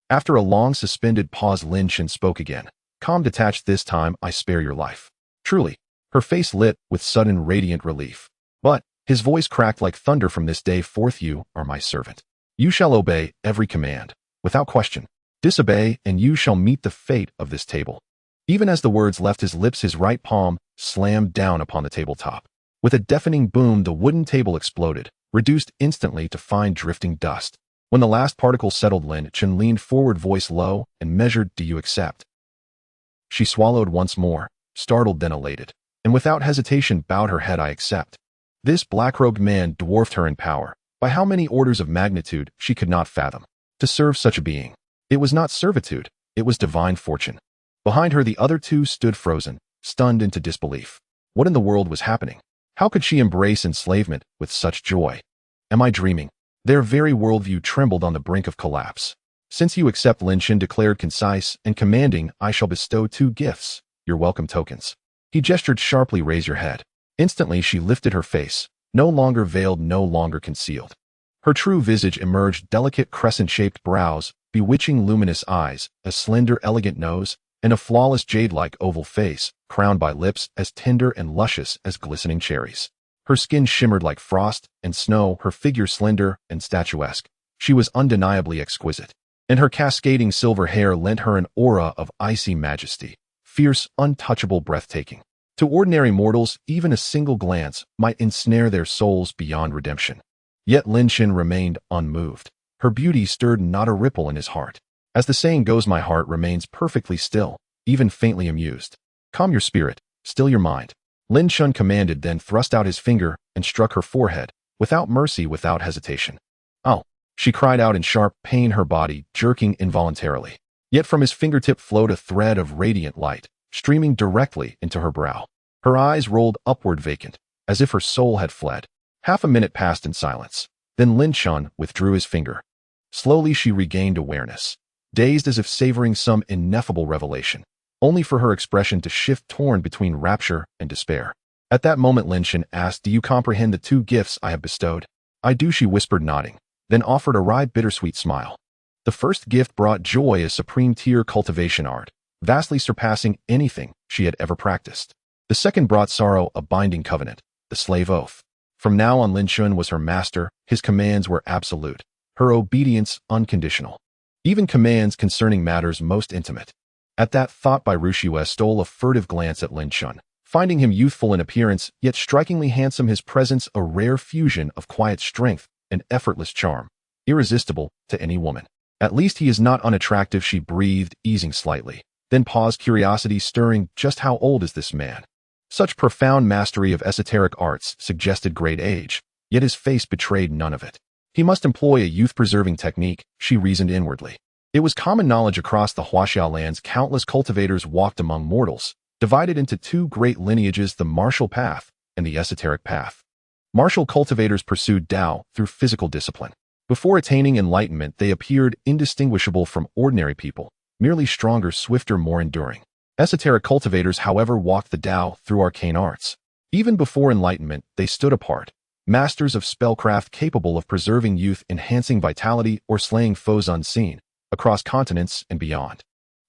After a long suspended pause, Lin Chen spoke again. Calm detached this time, I spare your life. Truly. Her face lit with sudden radiant relief. But his voice cracked like thunder from this day forth. You are my servant. You shall obey every command, without question. Disobey, and you shall meet the fate of this table. Even as the words left his lips, his right palm slammed down upon the tabletop. With a deafening boom, the wooden table exploded, reduced instantly to fine drifting dust. When the last particle settled, Lin Chen leaned forward, voice low and measured. Do you accept? She swallowed once more, startled then elated, and without hesitation bowed her head. I accept. This black-robed man dwarfed her in power. By how many orders of magnitude she could not fathom. To serve such a being. It was not servitude, it was divine fortune. Behind her the other two stood frozen, stunned into disbelief. What in the world was happening? How could she embrace enslavement with such joy? Am I dreaming? Their very worldview trembled on the brink of collapse. Since you accept, Lin Chen declared, concise and commanding, I shall bestow 2 gifts, your welcome tokens. He gestured sharply. Raise your head. Instantly she lifted her face, no longer veiled, no longer concealed. Her true visage emerged, delicate crescent-shaped brows, bewitching luminous eyes, a slender elegant nose, and a flawless jade-like oval face, crowned by lips as tender and luscious as glistening cherries. Her skin shimmered like frost and snow, her figure slender and statuesque. She was undeniably exquisite, and her cascading silver hair lent her an aura of icy majesty, fierce, untouchable, breathtaking. To ordinary mortals, even a single glance might ensnare their souls beyond redemption. Yet Lin Chen remained unmoved. Her beauty stirred not a ripple in his heart. As the saying goes, my heart remains perfectly still, even faintly amused. Calm your spirit, still your mind. Lin Chen commanded, then thrust out his finger and struck her forehead, without mercy, without hesitation. Oh, she cried out in sharp pain, her body jerking involuntarily. Yet from his fingertip flowed a thread of radiant light, streaming directly into her brow. Her eyes rolled upward, vacant, as if her soul had fled. Half a minute passed in silence. Then Lin Chen withdrew his finger. Slowly she regained awareness, dazed as if savoring some ineffable revelation, only for her expression to shift, torn between rapture and despair. At that moment Lin Chen asked, do you comprehend the 2 gifts I have bestowed? I do, she whispered, nodding, then offered a wry, bittersweet smile. The first gift brought joy, a supreme tier cultivation art, vastly surpassing anything she had ever practiced. The second brought sorrow, a binding covenant, the slave oath. From now on Lin Chen was her master, his commands were absolute, her obedience unconditional. Even commands concerning matters most intimate. At that thought, Bai Rushue stole a furtive glance at Lin Chen, finding him youthful in appearance, yet strikingly handsome, his presence a rare fusion of quiet strength and effortless charm, irresistible to any woman. At least he is not unattractive, she breathed, easing slightly, then paused, curiosity stirring. Just how old is this man? Such profound mastery of esoteric arts suggested great age, yet his face betrayed none of it. He must employ a youth-preserving technique, she reasoned inwardly. It was common knowledge across the Huaxiao lands countless cultivators walked among mortals, divided into 2 great lineages, the martial path and the esoteric path. Martial cultivators pursued Tao through physical discipline. Before attaining enlightenment, they appeared indistinguishable from ordinary people, merely stronger, swifter, more enduring. Esoteric cultivators, however, walked the Tao through arcane arts. Even before enlightenment, they stood apart, masters of spellcraft capable of preserving youth, enhancing vitality, or slaying foes unseen, across continents and beyond.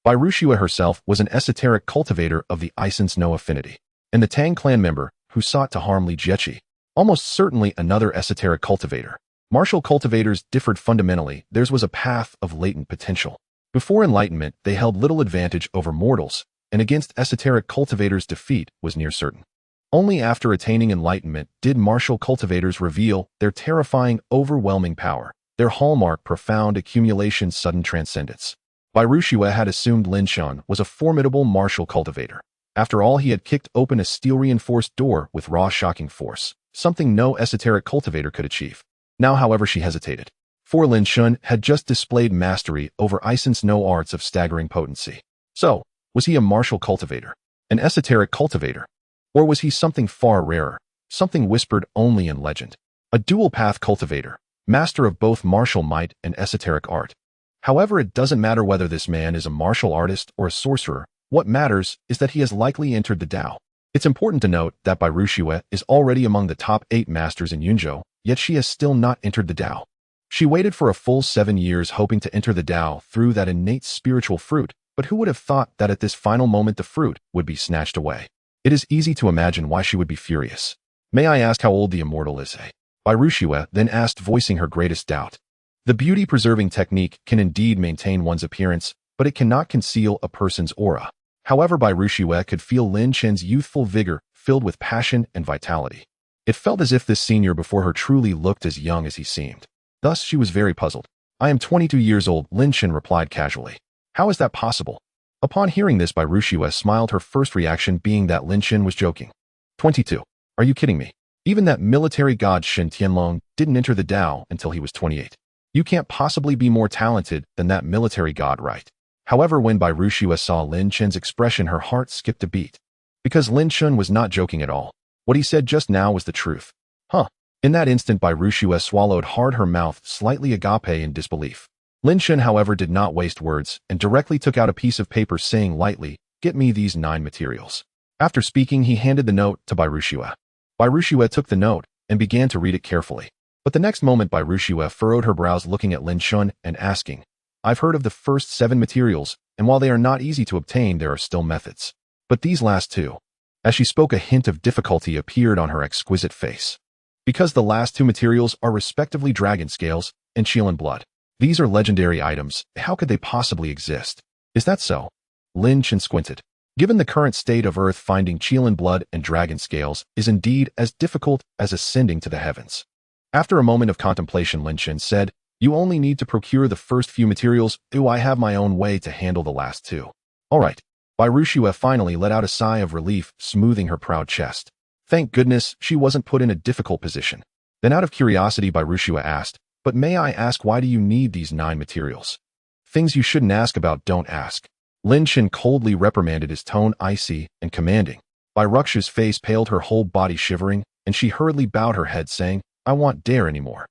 Bai Rushue herself was an esoteric cultivator of the essence no affinity, and the Tang clan member who sought to harm Li Jieqi, almost certainly another esoteric cultivator. Martial cultivators differed fundamentally. Theirs was a path of latent potential. Before enlightenment, they held little advantage over mortals, and against esoteric cultivators defeat was near certain. Only after attaining enlightenment did martial cultivators reveal their terrifying, overwhelming power, their hallmark, profound accumulation, sudden transcendence. Bai Rushue had assumed Lin Chen was a formidable martial cultivator. After all, he had kicked open a steel-reinforced door with raw, shocking force, something no esoteric cultivator could achieve. Now, however, she hesitated. For Lin Chen had just displayed mastery over essence no arts of staggering potency. So, was he a martial cultivator? An esoteric cultivator? Or was he something far rarer, something whispered only in legend? A dual-path cultivator, master of both martial might and esoteric art. However, it doesn't matter whether this man is a martial artist or a sorcerer. What matters is that he has likely entered the Tao. It's important to note that Bai Rushue is already among the top 8 masters in Yunzhou, yet she has still not entered the Tao. She waited for a full 7 years hoping to enter the Tao through that innate spiritual fruit, But who would have thought that at this final moment the fruit would be snatched away? It is easy to imagine why she would be furious. May I ask how old the immortal is? Bai Ruxue then asked, voicing her greatest doubt. The beauty-preserving technique can indeed maintain one's appearance, but it cannot conceal a person's aura. However, Bai Ruxue could feel Lin Chen's youthful vigor filled with passion and vitality. It felt as if this senior before her truly looked as young as he seemed. Thus, she was very puzzled. I am 22 years old, Lin Chen replied casually. How is that possible? Upon hearing this, Bai Ruxue smiled, her first reaction being that Lin Chen was joking. 22. Are you kidding me? Even that military god Shen Tianlong didn't enter the Dao until he was 28. You can't possibly be more talented than that military god, right? However, when Bai Ruxue saw Lin Chen's expression, her heart skipped a beat. Because Lin Chen was not joking at all. What he said just now was the truth. Huh. In that instant, Bai Ruxue swallowed hard, her mouth slightly agape in disbelief. Lin Chen, however, did not waste words and directly took out a piece of paper, saying lightly, "Get me these 9 materials." After speaking, he handed the note to Bai Ruxue. Bai Ruxue took the note and began to read it carefully. But the next moment, Bai Ruxue furrowed her brows, looking at Lin Chen and asking, I've heard of the first 7 materials, and while they are not easy to obtain, there are still methods. But these last 2. As she spoke, a hint of difficulty appeared on her exquisite face. Because the last 2 materials are respectively dragon scales and Qilin blood. These are legendary items. How could they possibly exist? Is that so? Lin Chen squinted. Given the current state of Earth, finding Qilin blood and dragon scales is indeed as difficult as ascending to the heavens. After a moment of contemplation, Lin Chen said, You only need to procure the first few materials. I have my own way to handle the last 2. All right. Bai Ruxue finally let out a sigh of relief, smoothing her proud chest. Thank goodness she wasn't put in a difficult position. Then, out of curiosity, Bai Ruxue asked, But may I ask, why do you need these 9 materials? Things you shouldn't ask about, don't ask. Lin Chen coldly reprimanded, his tone icy and commanding. Bai Ruxue's face paled, her whole body shivering, and she hurriedly bowed her head, saying, I won't dare anymore.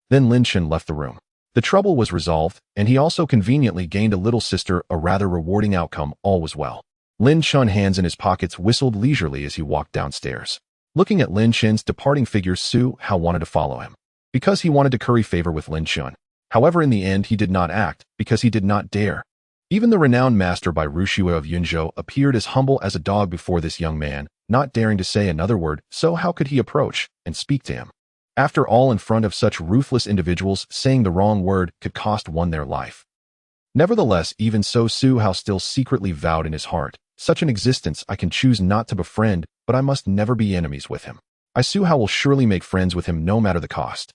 Then Lin Chen left the room. The trouble was resolved, and he also conveniently gained a little sister, a rather rewarding outcome. All was well. Lin Chen, hands in his pockets, whistled leisurely as he walked downstairs. Looking at Lin Chen's departing figure, Su Hao wanted to follow him, because he wanted to curry favor with Lin Chen. However, in the end, he did not act, because he did not dare. Even the renowned master Bai Ruxue of Yunzhou appeared as humble as a dog before this young man, not daring to say another word, so how could he approach and speak to him? After all, in front of such ruthless individuals, saying the wrong word could cost one their life. Nevertheless, even so, Su Hao still secretly vowed in his heart, such an existence I can choose not to befriend, but I must never be enemies with him. Su Hao will surely make friends with him no matter the cost.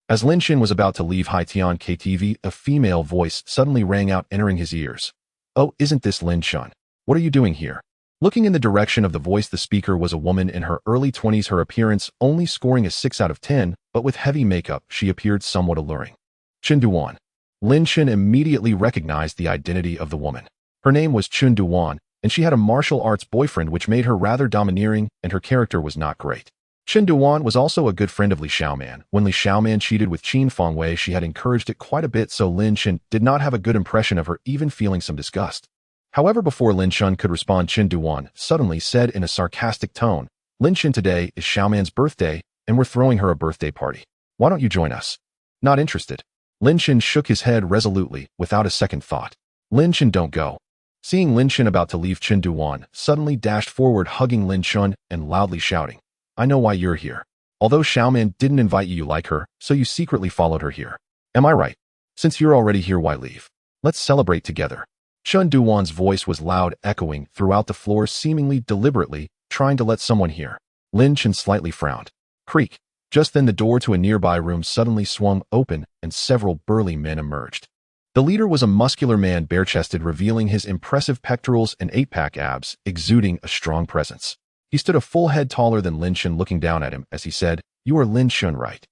As Lin Chen was about to leave Haitian KTV, a female voice suddenly rang out, entering his ears. Oh, isn't this Lin Chen? What are you doing here? Looking in the direction of the voice, the speaker was a woman in her early 20s, her appearance only scoring a 6 out of 10, but with heavy makeup, she appeared somewhat alluring. Chen Duan. Lin Chen immediately recognized the identity of the woman. Her name was Chen Duan, and she had a martial arts boyfriend, which made her rather domineering, and her character was not great. Chen Duan was also a good friend of Li Xiaoman. When Li Xiaoman cheated with Qin Fengwei, she had encouraged it quite a bit, so Lin Chen did not have a good impression of her, even feeling some disgust. However, before Lin Chen could respond, Chen Duan suddenly said in a sarcastic tone, Lin Chen, today is Xiaoman's birthday, and we're throwing her a birthday party. Why don't you join us? Not interested. Lin Chen shook his head resolutely, without a second thought. Lin Chen, don't go. Seeing Lin Chen about to leave, Chen Duan suddenly dashed forward, hugging Lin Chen and loudly shouting, I know why you're here. Although Xiaoman didn't invite you, you like her, so you secretly followed her here. Am I right? Since you're already here, why leave? Let's celebrate together. Chen Duan's voice was loud, echoing throughout the floor, seemingly deliberately, trying to let someone hear. Lin Chen slightly frowned. Creak. Just then the door to a nearby room suddenly swung open, and several burly men emerged. The leader was a muscular man, bare-chested, revealing his impressive pectorals and 8-pack abs, exuding a strong presence. He stood a full head taller than Lin Chen, looking down at him as he said, You are Lin Chen, right?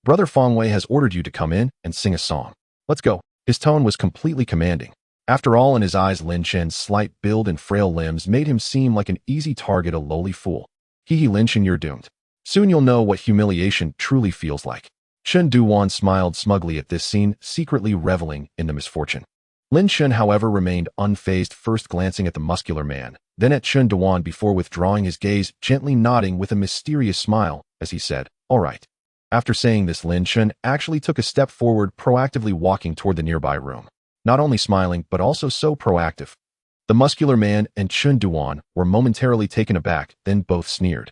Brother Fengwei has ordered you to come in and sing a song. Let's go. His tone was completely commanding. After all, in his eyes, Lin Chen's slight build and frail limbs made him seem like an easy target, a lowly fool. Hee, Lin Chen, you're doomed. Soon you'll know what humiliation truly feels like. Chen Duan smiled smugly at this scene, secretly reveling in the misfortune. Lin Chen, however, remained unfazed, first glancing at the muscular man, then at Chen Duan before withdrawing his gaze, gently nodding with a mysterious smile as he said, All right. After saying this, Lin Chen actually took a step forward, proactively walking toward the nearby room. Not only smiling, but also so proactive. The muscular man and Chun Duan were momentarily taken aback, then both sneered.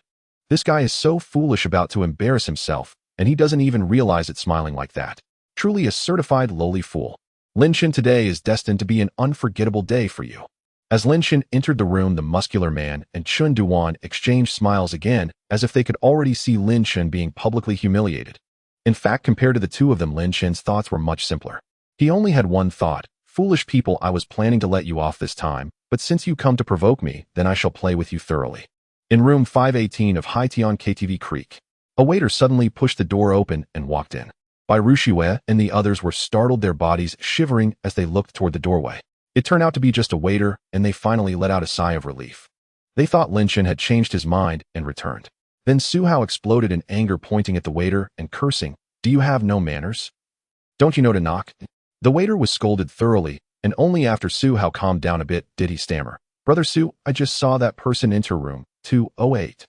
This guy is so foolish about to embarrass himself, and he doesn't even realize it smiling like that. Truly a certified lowly fool. Lin Chen, today is destined to be an unforgettable day for you. As Lin Chen entered the room, the muscular man and Chun Duan exchanged smiles again, as if they could already see Lin Chen being publicly humiliated. In fact, compared to the two of them, Lin Chen's thoughts were much simpler. He only had one thought: foolish people, I was planning to let you off this time, but since you come to provoke me, then I shall play with you thoroughly. In room 518 of Haitian KTV Creek, a waiter suddenly pushed the door open and walked in. Bai Ruxue and the others were startled, their bodies shivering as they looked toward the doorway. It turned out to be just a waiter, and they finally let out a sigh of relief. They thought Lin Chen had changed his mind and returned. Then Su Hao exploded in anger, pointing at the waiter and cursing, "Do you have no manners? Don't you know to knock?" The waiter was scolded thoroughly, and only after Su Hao calmed down a bit did he stammer, "Brother Su, I just saw that person enter room 208.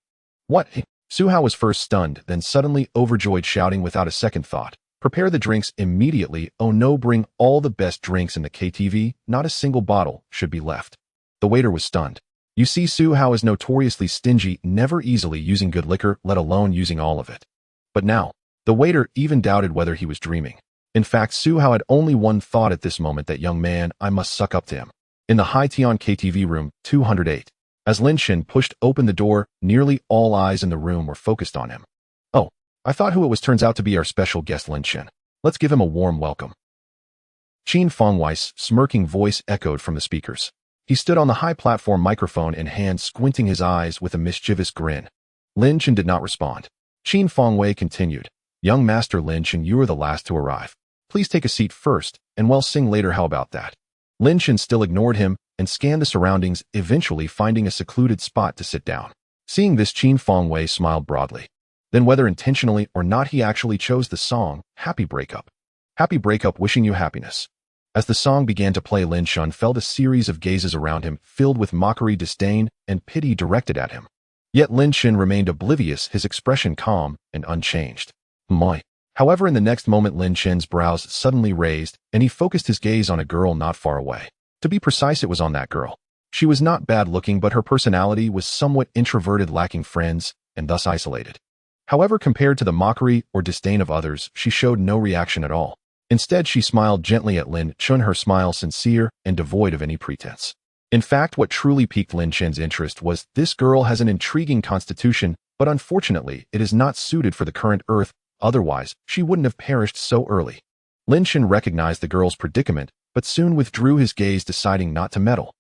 What? Su Hao was first stunned, then suddenly overjoyed, shouting without a second thought, "Prepare the drinks immediately. Oh no, bring all the best drinks in the KTV. Not a single bottle should be left." The waiter was stunned. You see, Su Hao is notoriously stingy, never easily using good liquor, let alone using all of it. But now, the waiter even doubted whether he was dreaming. In fact, Su Hao had only one thought at this moment: that young man, I must suck up to him. In the Haitian KTV room 208, as Lin Chen pushed open the door, nearly all eyes in the room were focused on him. "Oh, I thought who it was. Turns out to be our special guest Lin Chen. Let's give him a warm welcome." Qin Fengwei's smirking voice echoed from the speakers. He stood on the high platform, microphone in hand, squinting his eyes with a mischievous grin. Lin Chen did not respond. Qin Fengwei continued, "Young Master Lin Chen, you are the last to arrive. Please take a seat first, and we'll sing later. How about that?" Lin Chen still ignored him and scanned the surroundings, eventually finding a secluded spot to sit down. Seeing this, Qin Fengwei smiled broadly. Then, whether intentionally or not, he actually chose the song, Happy Breakup. Happy Breakup, wishing you happiness. As the song began to play, Lin Chen felt a series of gazes around him, filled with mockery, disdain, and pity directed at him. Yet Lin Chen remained oblivious, his expression calm and unchanged. Moi. However, in the next moment, Lin Chen's brows suddenly raised, and he focused his gaze on a girl not far away. To be precise, it was on that girl. She was not bad-looking, but her personality was somewhat introverted, lacking friends, and thus isolated. However, compared to the mockery or disdain of others, she showed no reaction at all. Instead, she smiled gently at Lin Chen, her smile sincere and devoid of any pretense. In fact, what truly piqued Lin Chen's interest was, this girl has an intriguing constitution, but unfortunately, it is not suited for the current Earth, otherwise, she wouldn't have perished so early. Lin Chen recognized the girl's predicament, but soon withdrew his gaze, deciding not to meddle.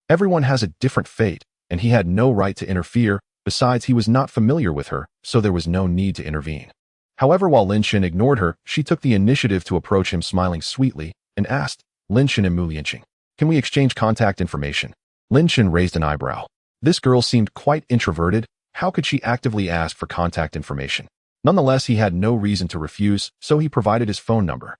Everyone has a different fate, and he had no right to interfere. Besides, he was not familiar with her, so there was no need to intervene. However, while Lin Chen ignored her, she took the initiative to approach him, smiling sweetly, and asked, "Lin Chen and Lin Chen, can we exchange contact information?" Lin Chen raised an eyebrow. This girl seemed quite introverted. How could she actively ask for contact information? Nonetheless, he had no reason to refuse, so he provided his phone number.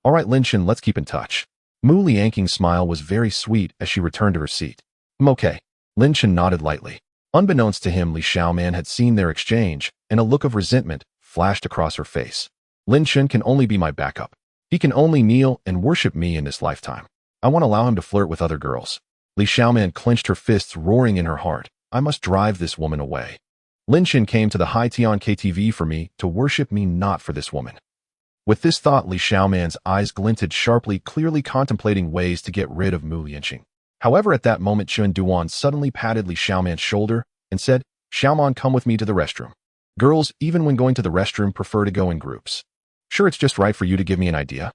"All right, Lin Chen, let's keep in touch." Mu Liangqing's smile was very sweet as she returned to her seat. "Okay." Lin Chen nodded lightly. Unbeknownst to him, Li Xiaoman had seen their exchange, and a look of resentment flashed across her face. "Lin Chen can only be my backup. He can only kneel and worship me in this lifetime. I won't allow him to flirt with other girls." Li Xiaoman clenched her fists, roaring in her heart, "I must drive this woman away. Lin Chen came to the Haitian KTV for me, to worship me, not for this woman." With this thought, Li Xiaoman's eyes glinted sharply, clearly contemplating ways to get rid of Mu Liangqing. However, at that moment, Chun Duan suddenly patted Li Xiaoman's shoulder and said, "Xiaoman, come with me to the restroom. Girls, even when going to the restroom, prefer to go in groups. Sure, it's just right for you to give me an idea."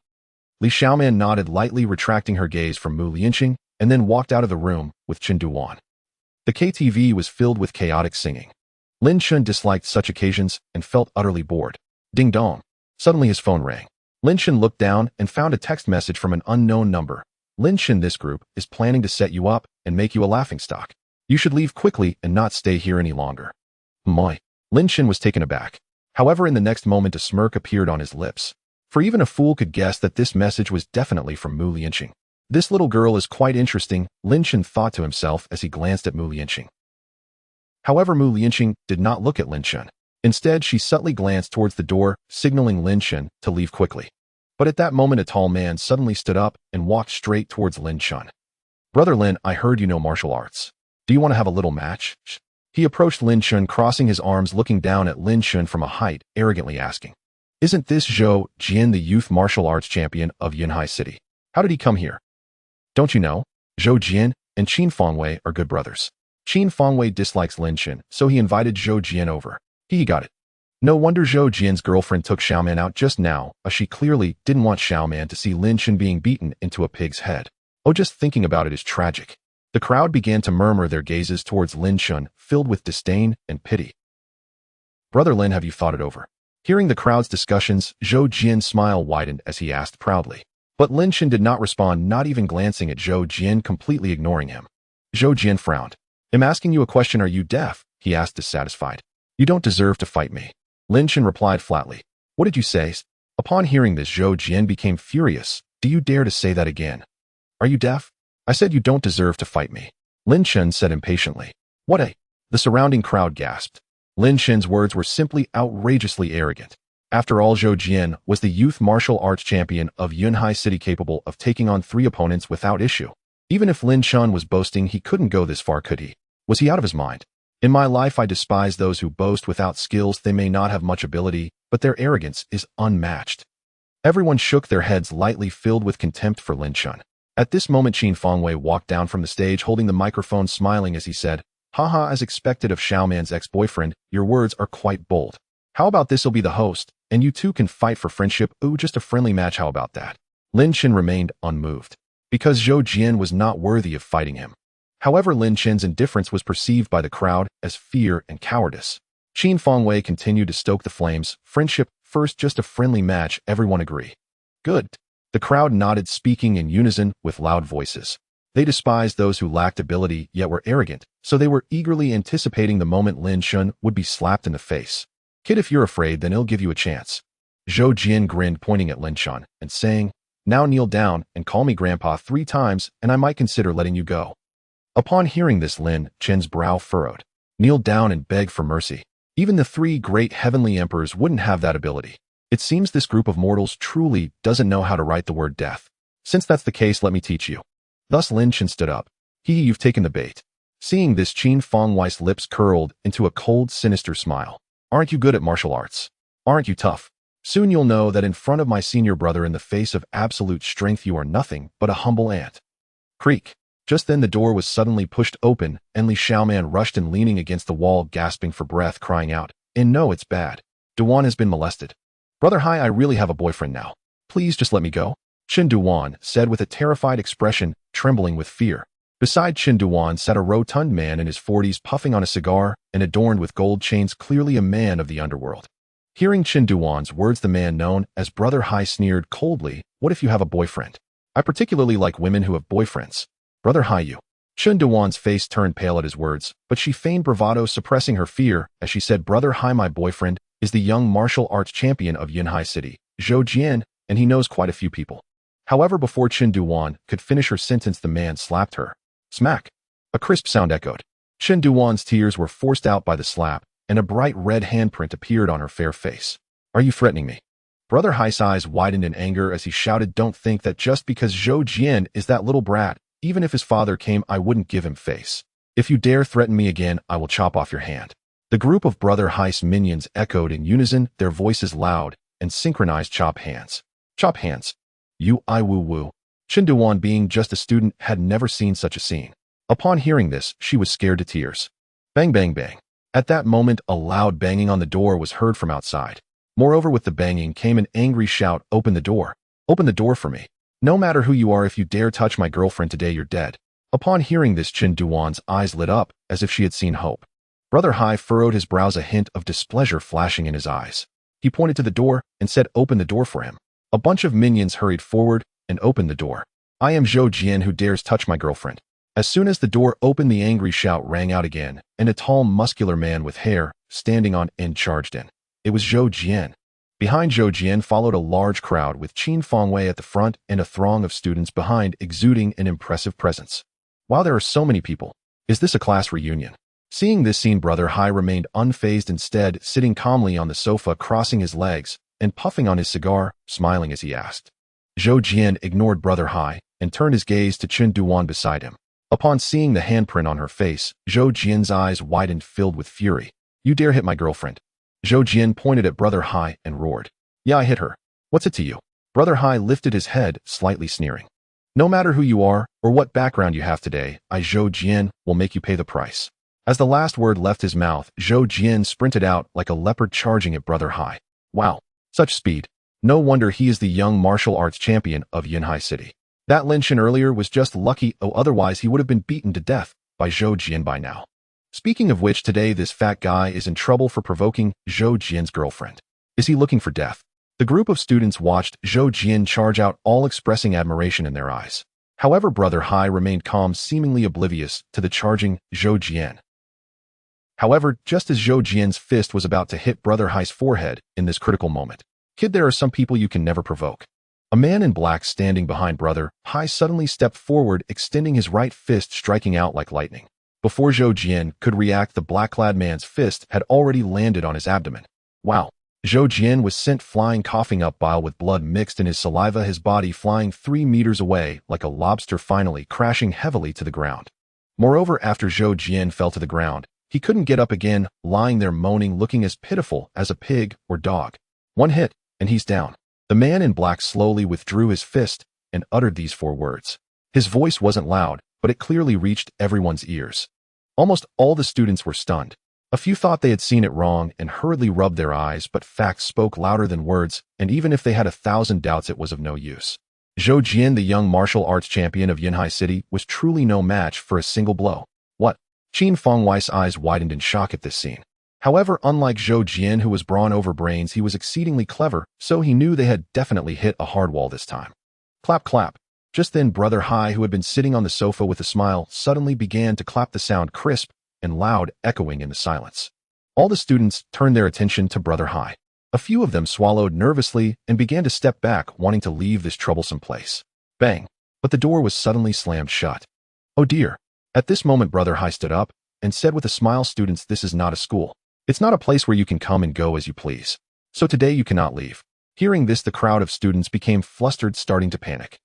Li Xiaoman nodded lightly, retracting her gaze from Mu Liangqing, and then walked out of the room with Chun Duan. The KTV was filled with chaotic singing. Lin Chen disliked such occasions and felt utterly bored. Ding dong. Suddenly his phone rang. Lin Chen looked down and found a text message from an unknown number. "Lin Chen, this group is planning to set you up and make you a laughingstock. You should leave quickly and not stay here any longer." Moi. Lin Chen was taken aback. However, in the next moment, a smirk appeared on his lips. For even a fool could guess that this message was definitely from Mu Liangqing. This little girl is quite interesting, Lin Chen thought to himself as he glanced at Mu Liangqing. However, Mu Liangqing did not look at Lin Chen. Instead, she subtly glanced towards the door, signaling Lin Chen to leave quickly. But at that moment, a tall man suddenly stood up and walked straight towards Lin Chen. Brother Lin, I heard you know martial arts. Do you want to have a little match? He approached Lin Chen, crossing his arms, looking down at Lin Chen from a height, arrogantly asking, "Isn't this Zhou Jian the youth martial arts champion of Yunhai City? How did he come here?" "Don't you know? Zhou Jian and Qin Fangwei are good brothers. Qin Fangwei dislikes Lin Chen, so he invited Zhou Jian over. He got it. No wonder Zhou Jian's girlfriend took Xiaoman out just now, as she clearly didn't want Xiaoman to see Lin Chen being beaten into a pig's head. Oh, just thinking about it is tragic." The crowd began to murmur, their gazes towards Lin Chen, filled with disdain and pity. "Brother Lin, have you thought it over?" Hearing the crowd's discussions, Zhou Jian's smile widened as he asked proudly. But Lin Chen did not respond, not even glancing at Zhou Jian, completely ignoring him. Zhou Jian frowned. "I'm asking you a question. Are you deaf?" he asked, dissatisfied. "You don't deserve to fight me." Lin Chen replied flatly. "What did you say?" Upon hearing this, Zhou Jian became furious. "Do you dare to say that again? Are you deaf? I said you don't deserve to fight me," Lin Chen said impatiently. "What a—" The surrounding crowd gasped. Lin Chen's words were simply outrageously arrogant. After all, Zhou Jian was the youth martial arts champion of Yunhai City, capable of taking on 3 opponents without issue. Even if Lin Chen was boasting, he couldn't go this far, could he? Was he out of his mind? "In my life, I despise those who boast without skills. They may not have much ability, but their arrogance is unmatched." Everyone shook their heads lightly, filled with contempt for Lin Chen. At this moment, Qin Fangwei walked down from the stage, holding the microphone, smiling as he said, "Haha, as expected of Xiaoman's ex-boyfriend, your words are quite bold. How about this'll be the host, and you two can fight for friendship? Ooh, just a friendly match, how about that?" Lin Chen remained unmoved, because Zhou Jian was not worthy of fighting him. However, Lin Chen's indifference was perceived by the crowd as fear and cowardice. Qin Fangwei continued to stoke the flames. "Friendship first, just a friendly match, everyone agree." "Good." The crowd nodded, speaking in unison with loud voices. They despised those who lacked ability yet were arrogant, so they were eagerly anticipating the moment Lin Chen would be slapped in the face. "Kid, if you're afraid, then he'll give you a chance." Zhou Jian grinned, pointing at Lin Chen and saying, "Now kneel down and call me grandpa 3 times, and I might consider letting you go." Upon hearing this, Lin Chen's brow furrowed. Kneel down and beg for mercy. Even the 3 great heavenly emperors wouldn't have that ability. It seems this group of mortals truly doesn't know how to write the word death. Since that's the case, let me teach you. Thus Lin Chen stood up. You've taken the bait." Seeing this, Qin Fangwei's lips curled into a cold, sinister smile. "Aren't you good at martial arts? Aren't you tough? Soon you'll know that in front of my senior brother, in the face of absolute strength, you are nothing but a humble ant." Creak. Just then the door was suddenly pushed open, and Li Xiaoman rushed in, leaning against the wall, gasping for breath, crying out, "And no, it's bad. Duan has been molested. Brother Hai, I really have a boyfriend now. Please just let me go," Qin Duan said with a terrified expression, trembling with fear. Beside Qin Duan sat a rotund man in his 40s, puffing on a cigar and adorned with gold chains, clearly a man of the underworld. Hearing Qin Duan's words, the man known as Brother Hai sneered coldly, "What if you have a boyfriend? I particularly like women who have boyfriends. Brother Hai, you." Qin Duan's face turned pale at his words, but she feigned bravado, suppressing her fear as she said, "Brother Hai, my boyfriend is the young martial arts champion of Yunhai City, Zhou Jian, and he knows quite a few people." However, before Qin Duan could finish her sentence, the man slapped her. Smack! A crisp sound echoed. Qin Duan's tears were forced out by the slap, and a bright red handprint appeared on her fair face. "Are you threatening me?" Brother Hai's eyes widened in anger as he shouted, "Don't think that just because Zhou Jian is that little brat, even if his father came, I wouldn't give him face. If you dare threaten me again, I will chop off your hand." The group of Brother Hai's minions echoed in unison, their voices loud and synchronized. "Chop hands. Chop hands. I woo woo." Qin Duan, being just a student, had never seen such a scene. Upon hearing this, she was scared to tears. Bang, bang, bang. At that moment, a loud banging on the door was heard from outside. Moreover, with the banging came an angry shout, "Open the door. Open the door for me. No matter who you are, if you dare touch my girlfriend today, you're dead." Upon hearing this, Qin Duan's eyes lit up as if she had seen hope. Brother Hai furrowed his brows, a hint of displeasure flashing in his eyes. He pointed to the door and said, "Open the door for him." A bunch of minions hurried forward and opened the door. "I am Zhou Jian, who dares touch my girlfriend." As soon as the door opened, the angry shout rang out again, and a tall, muscular man with hair standing on end charged in. It was Zhou Jian. Behind Zhou Jian followed a large crowd, with Qin Fangwei at the front and a throng of students behind, exuding an impressive presence. Wow, there are so many people. Is this a class reunion? Seeing this scene, Brother Hai remained unfazed, instead sitting calmly on the sofa, crossing his legs and puffing on his cigar, smiling as he asked. Zhou Jian ignored Brother Hai and turned his gaze to Qin Duan beside him. Upon seeing the handprint on her face, Zhou Jian's eyes widened, filled with fury. You dare hit my girlfriend? Zhou Jian pointed at Brother Hai and roared. Yeah, I hit her. What's it to you? Brother Hai lifted his head, slightly sneering. No matter who you are or what background you have today, I, Zhou Jian, will make you pay the price. As the last word left his mouth, Zhou Jian sprinted out like a leopard charging at Brother Hai. Wow, such speed. No wonder he is the young martial arts champion of Yunhai City. That Lin Chen earlier was just lucky, otherwise he would have been beaten to death by Zhou Jian by now. Speaking of which, today this fat guy is in trouble for provoking Zhou Jian's girlfriend. Is he looking for death? The group of students watched Zhou Jian charge out, all expressing admiration in their eyes. However, Brother Hai remained calm, seemingly oblivious to the charging Zhou Jian. However, just as Zhou Jian's fist was about to hit Brother Hai's forehead in this critical moment, kid, there are some people you can never provoke. A man in black standing behind Brother Hai suddenly stepped forward, extending his right fist, striking out like lightning. Before Zhou Jian could react, the black-clad man's fist had already landed on his abdomen. Wow. Zhou Jian was sent flying, coughing up bile with blood mixed in his saliva, his body flying 3 meters away like a lobster, finally crashing heavily to the ground. Moreover, after Zhou Jian fell to the ground, he couldn't get up again, lying there moaning, looking as pitiful as a pig or dog. One hit, and he's down. The man in black slowly withdrew his fist and uttered these 4 words. His voice wasn't loud, but it clearly reached everyone's ears. Almost all the students were stunned. A few thought they had seen it wrong and hurriedly rubbed their eyes, but facts spoke louder than words, and even if they had 1,000 doubts, it was of no use. Zhou Jian, the young martial arts champion of Yunhai City, was truly no match for a single blow. What? Qin Fengwei's eyes widened in shock at this scene. However, unlike Zhou Jian, who was brawn over brains, he was exceedingly clever, so he knew they had definitely hit a hard wall this time. Clap, clap. Just then, Brother Hai, who had been sitting on the sofa with a smile, suddenly began to clap, the sound crisp and loud, echoing in the silence. All the students turned their attention to Brother Hai. A few of them swallowed nervously and began to step back, wanting to leave this troublesome place. Bang! But the door was suddenly slammed shut. Oh dear! At this moment, Brother Hai stood up and said with a smile, students, this is not a school. It's not a place where you can come and go as you please. So today you cannot leave. Hearing this, the crowd of students became flustered, starting to panic.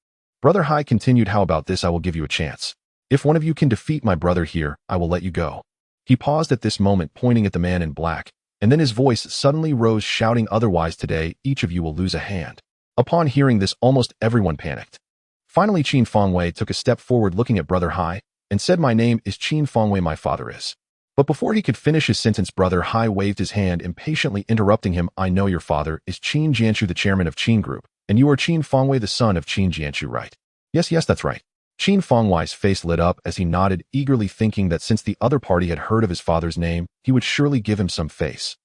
Brother Hai continued, how about this? I will give you a chance. If one of you can defeat my brother here, I will let you go. He paused at this moment, pointing at the man in black, and then his voice suddenly rose, shouting, otherwise today, each of you will lose a hand. Upon hearing this, almost everyone panicked. Finally, Qin Fengwei took a step forward, looking at Brother Hai, and said, my name is Qin Fengwei, my father is. But before he could finish his sentence, Brother Hai waved his hand, impatiently interrupting him. I know your father is Qin Jianshu, the chairman of Qin Group, and you are Qin Fengwei, the son of Qin Jianshu, right? Yes, that's right. Qin Fengwei's face lit up as he nodded, eagerly thinking that since the other party had heard of his father's name, he would surely give him some face.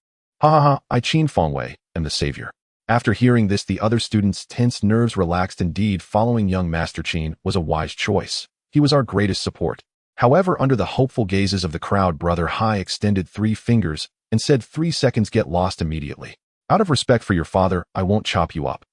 Ha ha ha, I, Qin Fengwei, am the savior. After hearing this, the other students' tense nerves relaxed. Indeed, following young Master Qin was a wise choice. He was our greatest support. However, under the hopeful gazes of the crowd, Brother Hai extended 3 fingers and said, 3 seconds, get lost immediately. Out of respect for your father, I won't chop you up.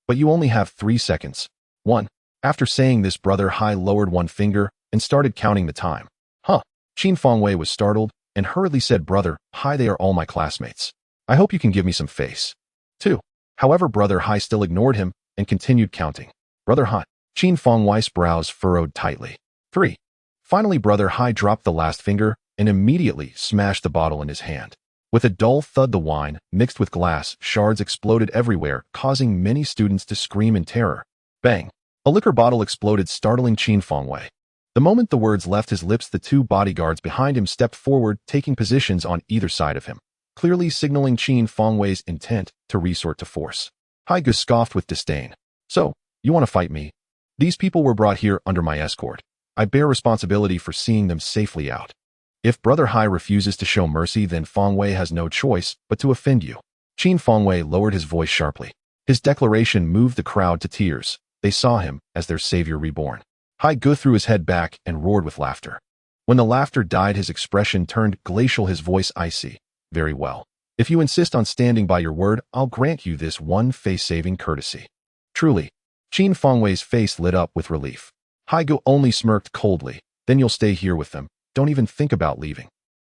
But you only have 3 seconds. 1. After saying this, Brother Hai lowered 1 finger and started counting the time. Huh. Qin Fengwei was startled and hurriedly said, Brother Hai, they are all my classmates. I hope you can give me some face. 2. However, Brother Hai still ignored him and continued counting. Brother Hai. Qin Fengwei's brows furrowed tightly. 3. Finally, Brother Hai dropped the last finger and immediately smashed the bottle in his hand. With a dull thud, the wine, mixed with glass shards, exploded everywhere, causing many students to scream in terror. Bang! A liquor bottle exploded, startling Qin Fengwei. The moment the words left his lips, the 2 bodyguards behind him stepped forward, taking positions on either side of him, clearly signaling Qin Fengwei's intent to resort to force. Hai Gu scoffed with disdain. So, you want to fight me? These people were brought here under my escort. I bear responsibility for seeing them safely out. If Brother Hai refuses to show mercy, then Fengwei has no choice but to offend you. Qin Fengwei lowered his voice sharply. His declaration moved the crowd to tears. They saw him as their savior reborn. Hai Gu threw his head back and roared with laughter. When the laughter died, his expression turned glacial, his voice icy. Very well. If you insist on standing by your word, I'll grant you this one face-saving courtesy. Truly. Qin Fengwei's face lit up with relief. Hai Gu only smirked coldly. Then you'll stay here with them. Don't even think about leaving.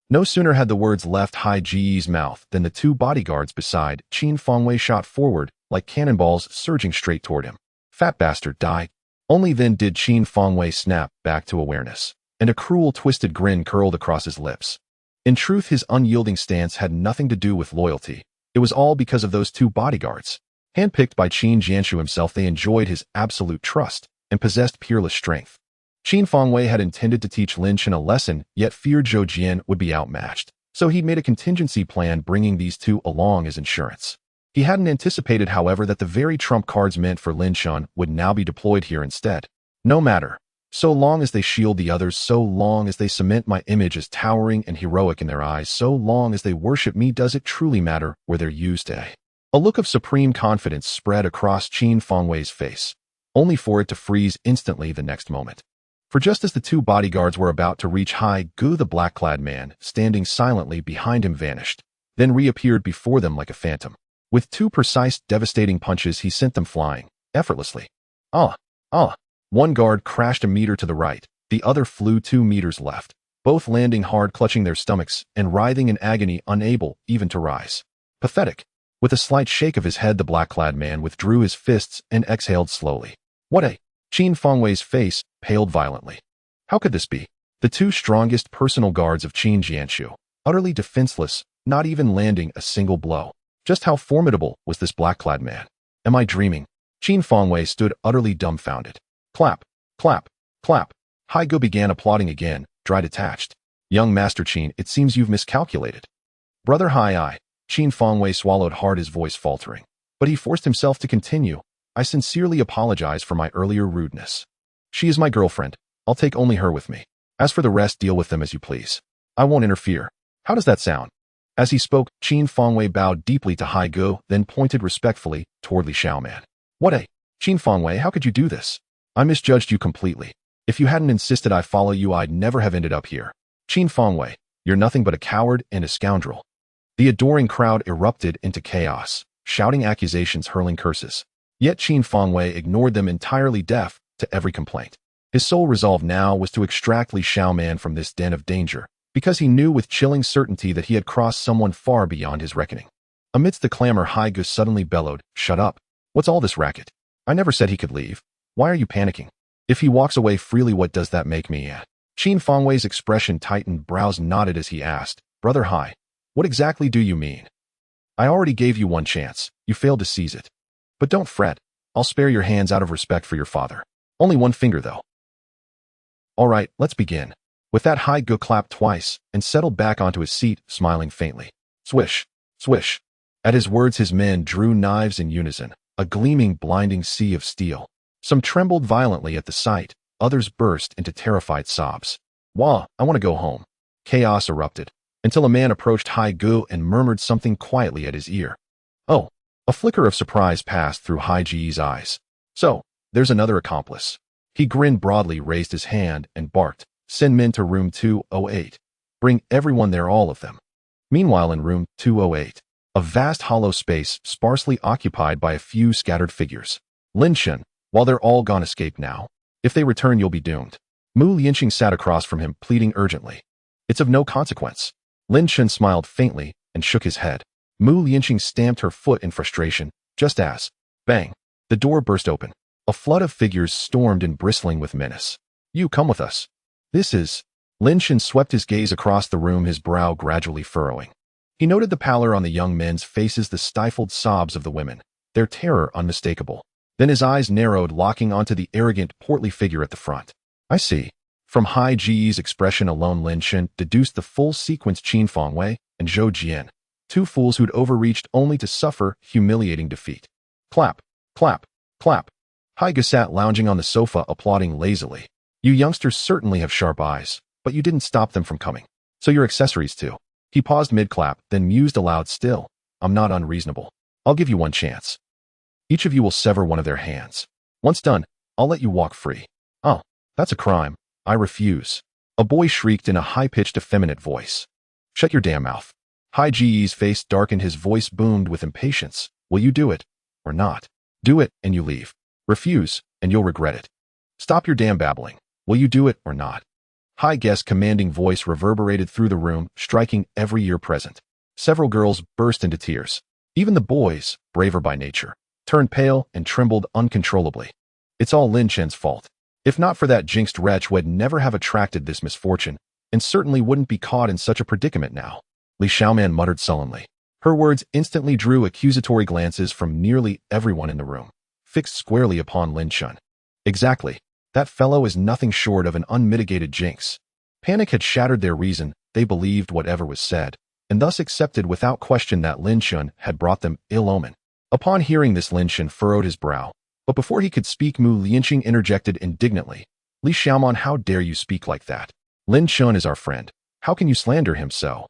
No sooner had the words left Hai Ji's mouth than the 2 bodyguards beside Qin Fengwei shot forward like cannonballs, surging straight toward him. Fat bastard, die. Only then did Qin Fengwei snap back to awareness. and a cruel, twisted grin curled across his lips. In truth, his unyielding stance had nothing to do with loyalty. It was all because of those two bodyguards. Handpicked by Qin Jianshu himself, they enjoyed his absolute trust and possessed peerless strength. Qin Fangwei had intended to teach Lin Chen a lesson, yet feared Zhou Jian would be outmatched, so he'd made a contingency plan bringing these two along as insurance. He hadn't anticipated, however, that the very trump cards meant for Lin Chen would now be deployed here instead. No matter. So long as they shield the others, so long as they cement my image as towering and heroic in their eyes, so long as they worship me, does it truly matter where they're used to? A look of supreme confidence spread across Qin Fangwei's face, only for it to freeze instantly the next moment. For just as the two bodyguards were about to reach Hai Gu, the black-clad man, standing silently behind him, vanished, then reappeared before them like a phantom. With two precise, devastating punches, he sent them flying, effortlessly. One guard crashed a meter to the right, the other flew 2 meters left, both landing hard, clutching their stomachs and writhing in agony, unable even to rise. Pathetic. With a slight shake of his head, the black-clad man withdrew his fists and exhaled slowly. What a... Qin Fangwei's face paled violently. How could this be? The two strongest personal guards of Qin Jianshu, utterly defenseless, not even landing a single blow. Just how formidable was this black-clad man? Am I dreaming? Qin Fangwei stood utterly dumbfounded. Clap, clap, clap. Hai Gu began applauding again, dry detached. Young Master Qin, it seems you've miscalculated. Brother Hai. Qin Fangwei swallowed hard, his voice faltering. But he forced himself to continue. I sincerely apologize for my earlier rudeness. She is my girlfriend. I'll take only her with me. As for the rest, deal with them as you please. I won't interfere. How does that sound? As he spoke, Qin Fangwei bowed deeply to Hai Gu, then pointed respectfully toward Li Xiaoman. What a... Qin Fangwei, how could you do this? I misjudged you completely. If you hadn't insisted I follow you, I'd never have ended up here. Qin Fangwei, you're nothing but a coward and a scoundrel. The adoring crowd erupted into chaos, shouting accusations, hurling curses. Yet Qin Fangwei ignored them, entirely deaf to every complaint. His sole resolve now was to extract Li Xiaoman from this den of danger, because he knew with chilling certainty that he had crossed someone far beyond his reckoning. Amidst the clamor, Hai Gu suddenly bellowed, "Shut up! What's all this racket? I never said he could leave. Why are you panicking? If he walks away freely, what does that make me at?" Qin Fangwei's expression tightened, brows knotted as he asked, "Brother Hai, what exactly do you mean? I already gave you one chance. You failed to seize it. But don't fret. I'll spare your hands out of respect for your father. Only one finger, though." All right, let's begin. With that, Hai Gu clapped twice and settled back onto his seat, smiling faintly. Swish, swish. At his words, his men drew knives in unison, a gleaming, blinding sea of steel. Some trembled violently at the sight, others burst into terrified sobs. "Wah, I want to go home." Chaos erupted, until a man approached Hai Gu and murmured something quietly at his ear. Oh, a flicker of surprise passed through Hai Ji's eyes. So, there's another accomplice. He grinned broadly, raised his hand, and barked, "Send men to room 208. Bring everyone there, all of them." Meanwhile, in room 208, a vast hollow space sparsely occupied by a few scattered figures. Lin Chen, while they're all gone, escape now. If they return, you'll be doomed. Mu Lianqing sat across from him, pleading urgently. It's of no consequence. Lin Chen smiled faintly and shook his head. Mu Lianqing stamped her foot in frustration, just as, bang, the door burst open. A flood of figures stormed in, bristling with menace. "You come with us." "This is..." Lin Chen swept his gaze across the room, his brow gradually furrowing. He noted the pallor on the young men's faces, the stifled sobs of the women, their terror unmistakable. Then his eyes narrowed, locking onto the arrogant, portly figure at the front. I see. From Hai Ji's expression alone, Lin Chen deduced the full sequence: Qin Fangwei and Zhou Jian, two fools who'd overreached only to suffer humiliating defeat. Clap, clap, clap. Hai Gu sat lounging on the sofa, applauding lazily. You youngsters certainly have sharp eyes, but you didn't stop them from coming. So your accessories too. He paused mid-clap, then mused aloud, still, I'm not unreasonable. I'll give you one chance. Each of you will sever one of their hands. Once done, I'll let you walk free. Oh, that's a crime. I refuse. A boy shrieked in a high-pitched, effeminate voice. Shut your damn mouth. Hai Ji's face darkened, his voice boomed with impatience. Will you do it, or not? Do it, and you leave. Refuse, and you'll regret it. Stop your damn babbling. Will you do it, or not? Hai Guest's commanding voice reverberated through the room, striking every ear present. Several girls burst into tears. Even the boys, braver by nature, turned pale and trembled uncontrollably. It's all Lin Chen's fault. If not for that jinxed wretch, would never have attracted this misfortune, and certainly wouldn't be caught in such a predicament now. Li Xiaoman muttered sullenly. Her words instantly drew accusatory glances from nearly everyone in the room, fixed squarely upon Lin Chen. Exactly. That fellow is nothing short of an unmitigated jinx. Panic had shattered their reason. They believed whatever was said, and thus accepted without question that Lin Chen had brought them ill omen. Upon hearing this, Lin Chen furrowed his brow, but before he could speak, Lin Chen interjected indignantly. Li Xiaoman, how dare you speak like that? Lin Chen is our friend. How can you slander him so?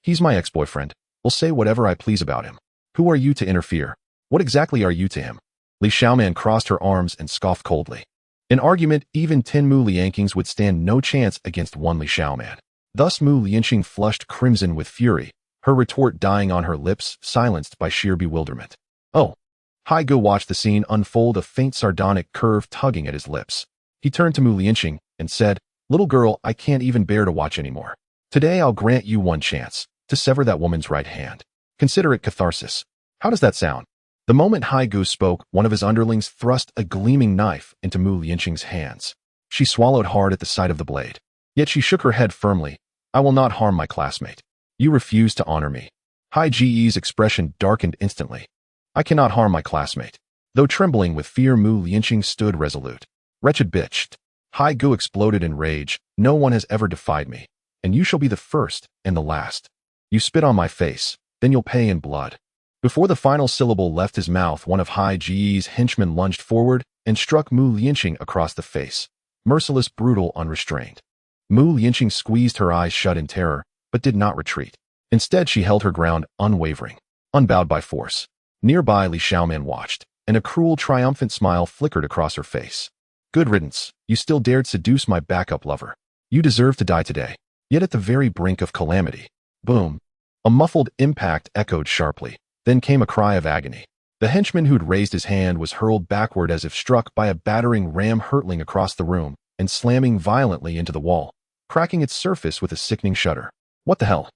He's my ex-boyfriend. Will say whatever I please about him. Who are you to interfere? What exactly are you to him? Li Xiaoman crossed her arms and scoffed coldly. In argument, even 10 Mu Liankings would stand no chance against one Li Xiaoman. Thus Mu Lianqing flushed crimson with fury, her retort dying on her lips, silenced by sheer bewilderment. Oh. Hai Ge watched the scene unfold, a faint sardonic curve tugging at his lips. He turned to Mu Lianqing and said, "Little girl, I can't even bear to watch anymore. Today I'll grant you one chance to sever that woman's right hand. Consider it catharsis. How does that sound?" The moment Hai Ge spoke, one of his underlings thrust a gleaming knife into Mu Lianqing's hands. She swallowed hard at the sight of the blade. Yet she shook her head firmly. "I will not harm my classmate. You refuse to honor me." Hai Ge's expression darkened instantly. "I cannot harm my classmate." Though trembling with fear, Mu Lianqing stood resolute. "Wretched bitch." Hai Ge exploded in rage. "No one has ever defied me, and you shall be the first and the last. You spit on my face, then you'll pay in blood." Before the final syllable left his mouth, one of Hai Ge's henchmen lunged forward and struck Mu Lianqing across the face. Merciless, brutal, unrestrained. Mu Lianqing squeezed her eyes shut in terror, but did not retreat. Instead, she held her ground, unwavering, unbowed by force. Nearby, Li Xiaoman watched, and a cruel, triumphant smile flickered across her face. "Good riddance. You still dared seduce my backup lover. You deserve to die today." Yet at the very brink of calamity. Boom. A muffled impact echoed sharply. Then came a cry of agony. The henchman who'd raised his hand was hurled backward as if struck by a battering ram, hurtling across the room and slamming violently into the wall, cracking its surface with a sickening shudder. What the hell?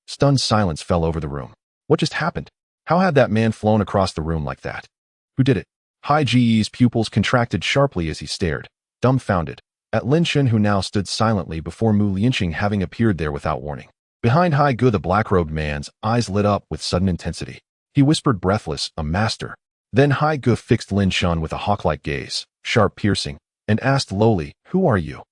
Stunned silence fell over the room. What just happened? How had that man flown across the room like that? Who did it? Hai Ge's pupils contracted sharply as he stared, dumbfounded, at Lin Chen, who now stood silently before Mu Lianqing, having appeared there without warning. Behind Hai Ge, the black-robed man's eyes lit up with sudden intensity. He whispered, breathless, "A master." Then Hai Ge fixed Lin Chen with a hawk-like gaze, sharp, piercing, and asked lowly, "Who are you?"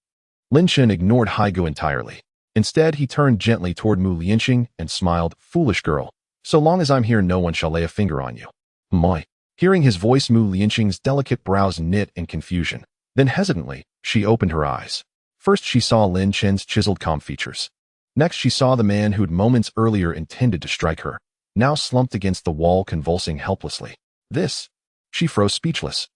Lin Chen ignored Hai Ge entirely. Instead, he turned gently toward Mu Lianqing and smiled, "Foolish girl. So long as I'm here, no one shall lay a finger on you." Moi. Hearing his voice, Mu Lianqing's delicate brows knit in confusion. Then hesitantly, she opened her eyes. First, she saw Lin Chen's chiseled calm features. Next, she saw the man who'd moments earlier intended to strike her, now slumped against the wall, convulsing helplessly. This? She froze speechless.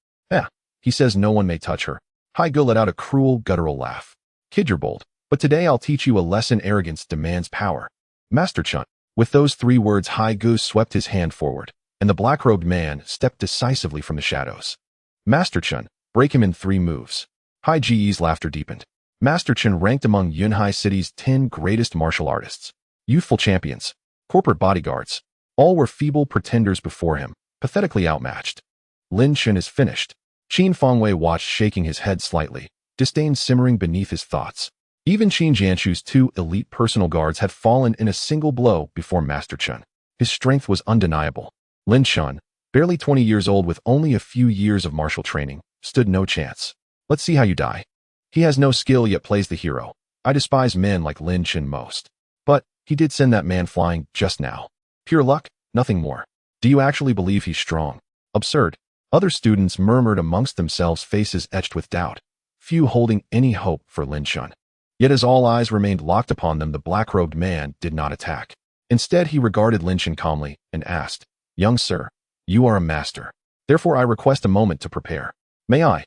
He says no one may touch her. Hai Ge let out a cruel, guttural laugh. "Kid, you're bold, but today I'll teach you a lesson. Arrogance demands power. Master Chen." With those 3 words, Hai Ge swept his hand forward, and the black-robed man stepped decisively from the shadows. "Master Chen, break him in 3 moves." Hai Ge's laughter deepened. Master Chen ranked among Yunhai City's 10 greatest martial artists. Youthful champions, corporate bodyguards, all were feeble pretenders before him, pathetically outmatched. Lin Chen is finished. Qin Fengwei watched, shaking his head slightly, disdain simmering beneath his thoughts. Even Qin Jianshu's 2 elite personal guards had fallen in a single blow before Master Chen. His strength was undeniable. Lin Chen, barely 20 years old with only a few years of martial training, stood no chance. "Let's see how you die." He has no skill yet plays the hero. I despise men like Lin Chen most. But he did send that man flying just now. Pure luck, nothing more. Do you actually believe he's strong? Absurd. Other students murmured amongst themselves, faces etched with doubt, few holding any hope for Lin Chen. Yet as all eyes remained locked upon them, the black-robed man did not attack. Instead, he regarded Lin Chen calmly and asked, "Young sir, you are a master. Therefore, I request a moment to prepare. May I?"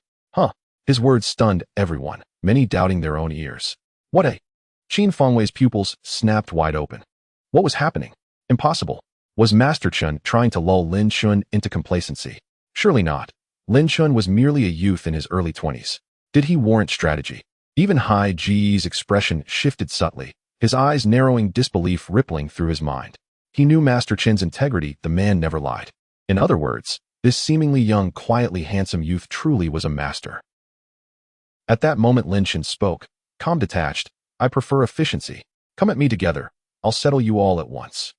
His words stunned everyone, many doubting their own ears. What a... Qin Fengwei's pupils snapped wide open. What was happening? Impossible. Was Master Chen trying to lull Lin Chen into complacency? Surely not. Lin Chen was merely a youth in his early 20s. Did he warrant strategy? Even Hai Ge's expression shifted subtly, his eyes narrowing, disbelief rippling through his mind. He knew Master Chen's integrity, the man never lied. In other words, this seemingly young, quietly handsome youth truly was a master. At that moment Lin Chen spoke, calm detached. I prefer efficiency. Come at me together. I'll settle you all at once.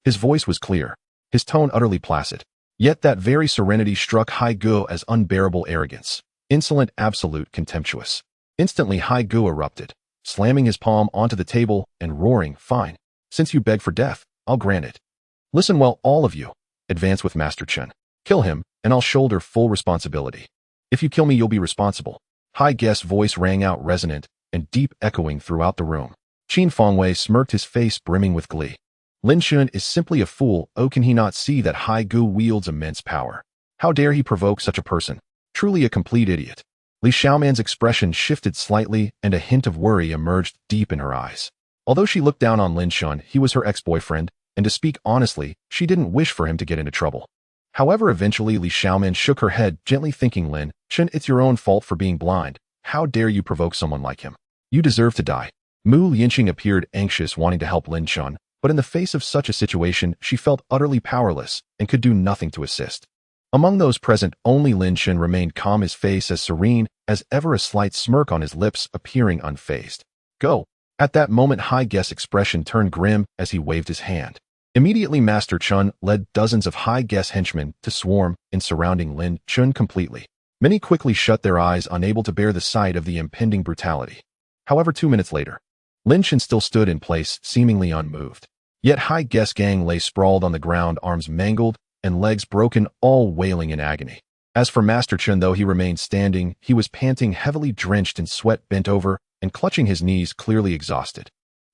His voice was clear, his tone utterly placid. Yet that very serenity struck Hai Gu as unbearable arrogance. Insolent, absolute, contemptuous. Instantly Hai Gu erupted, slamming his palm onto the table and roaring, "Fine. Since you beg for death, I'll grant it. Listen well, all of you. Advance with Master Chen. Kill him, and I'll shoulder full responsibility. If you kill me, you'll be responsible." Hai Gu's voice rang out resonant and deep, echoing throughout the room. Qin Fengwei smirked, his face brimming with glee. Lin Chen is simply a fool. Oh, can he not see that Hai Gu wields immense power? How dare he provoke such a person? Truly a complete idiot. Li Xiaoman's expression shifted slightly, and a hint of worry emerged deep in her eyes. Although she looked down on Lin Chen, he was her ex-boyfriend, and to speak honestly, she didn't wish for him to get into trouble. However, eventually Li Xiaoman shook her head, gently thinking, "Lin Chen, it's your own fault for being blind. How dare you provoke someone like him? You deserve to die." Mu Yinqing appeared anxious, wanting to help Lin Chen, but in the face of such a situation, she felt utterly powerless and could do nothing to assist. Among those present, only Lin Chen remained calm, his face as serene as ever, a slight smirk on his lips, appearing unfazed. "Go." At that moment, Hai Gu's expression turned grim as he waved his hand. Immediately, Master Chen led dozens of Hai Gu's henchmen to swarm in surrounding Lin Chen completely. Many quickly shut their eyes, unable to bear the sight of the impending brutality. However, 2 minutes later, Lin Chen still stood in place, seemingly unmoved. Yet Hai Gu's gang lay sprawled on the ground, arms mangled and legs broken, all wailing in agony. As for Master Chen, though he remained standing, he was panting, heavily drenched in sweat, bent over and clutching his knees, clearly exhausted.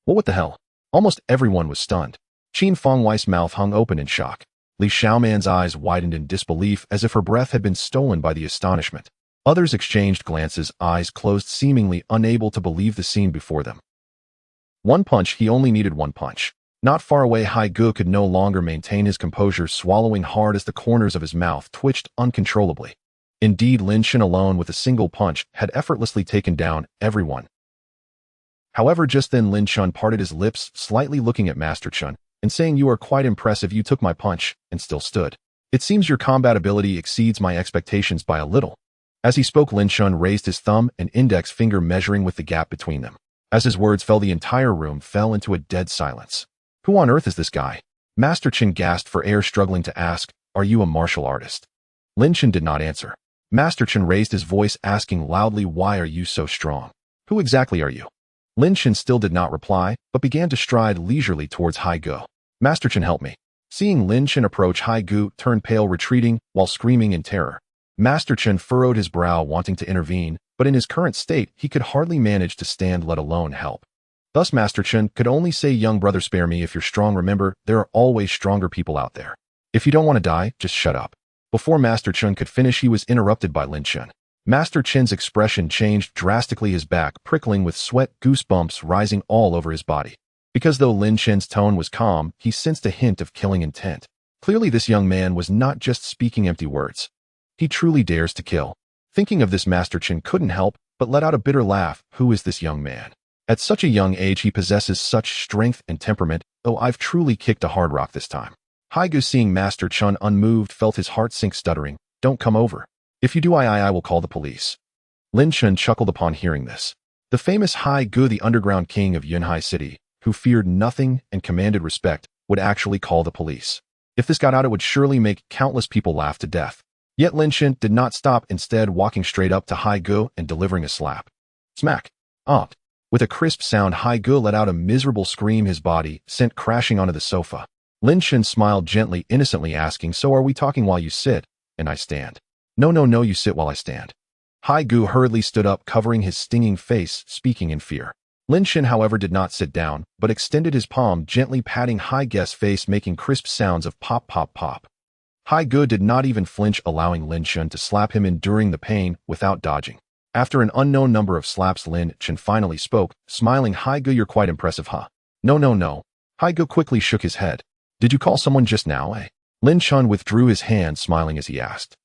What the hell? Almost everyone was stunned. Qin Fengwei's mouth hung open in shock. Li Xiaoman's eyes widened in disbelief, as if her breath had been stolen by the astonishment. Others exchanged glances, eyes closed, seemingly unable to believe the scene before them. One punch, he only needed one punch. Not far away, Hai Gu could no longer maintain his composure, swallowing hard as the corners of his mouth twitched uncontrollably. Indeed, Lin Chen alone with a single punch had effortlessly taken down everyone. However, just then Lin Chen parted his lips, slightly looking at Master Chen and saying, "You are quite impressive. You took my punch and still stood. It seems your combat ability exceeds my expectations by a little." As he spoke, Lin Chen raised his thumb and index finger, measuring with the gap between them. As his words fell, the entire room fell into a dead silence. "Who on earth is this guy?" Master Chen gasped for air, struggling to ask, "Are you a martial artist?" Lin Chen did not answer. Master Chen raised his voice, asking loudly, "Why are you so strong? Who exactly are you?" Lin Chen still did not reply, but began to stride leisurely towards Hai Gu. "Master Chen, help me." Seeing Lin Chen approach, Hai Gu turned pale, retreating while screaming in terror. Master Chen furrowed his brow, wanting to intervene, but in his current state, he could hardly manage to stand, let alone help. Thus Master Chen could only say, "Young brother, spare me. If you're strong, remember, there are always stronger people out there. If you don't want to die, just shut up." Before Master Chen could finish, he was interrupted by Lin Chen. Master Chen's expression changed drastically, his back prickling with sweat, goosebumps rising all over his body. Because though Lin Chen's tone was calm, he sensed a hint of killing intent. Clearly this young man was not just speaking empty words. He truly dares to kill. Thinking of this, Master Chen couldn't help but let out a bitter laugh. Who is this young man? At such a young age he possesses such strength and temperament. Oh, I've truly kicked a hard rock this time. Hai Gu, seeing Master Chen unmoved, felt his heart sink, stuttering, "Don't come over. If you do, I will call the police." Lin Chen chuckled upon hearing this. The famous Hai Gu, the underground king of Yunhai City, who feared nothing and commanded respect, would actually call the police. If this got out, it would surely make countless people laugh to death. Yet Lin Chen did not stop, instead walking straight up to Hai Gu and delivering a slap. Smack. Opt. With a crisp sound, Hai Gu let out a miserable scream, his body sent crashing onto the sofa. Lin Chen smiled gently, innocently asking, "So are we talking while you sit and I stand?" No, you sit while I stand." Hai Gu hurriedly stood up, covering his stinging face, speaking in fear. Lin Chen, however, did not sit down, but extended his palm, gently patting Hai Gu's face, making crisp sounds of pop, pop, pop. Hai Gu did not even flinch, allowing Lin Chen to slap him, enduring the pain without dodging. After an unknown number of slaps, Lin Chen finally spoke, smiling, "Hai Gu, you're quite impressive, huh?" No. Hai Gu quickly shook his head. "Did you call someone just now, eh?" Lin Chen withdrew his hand, smiling as he asked.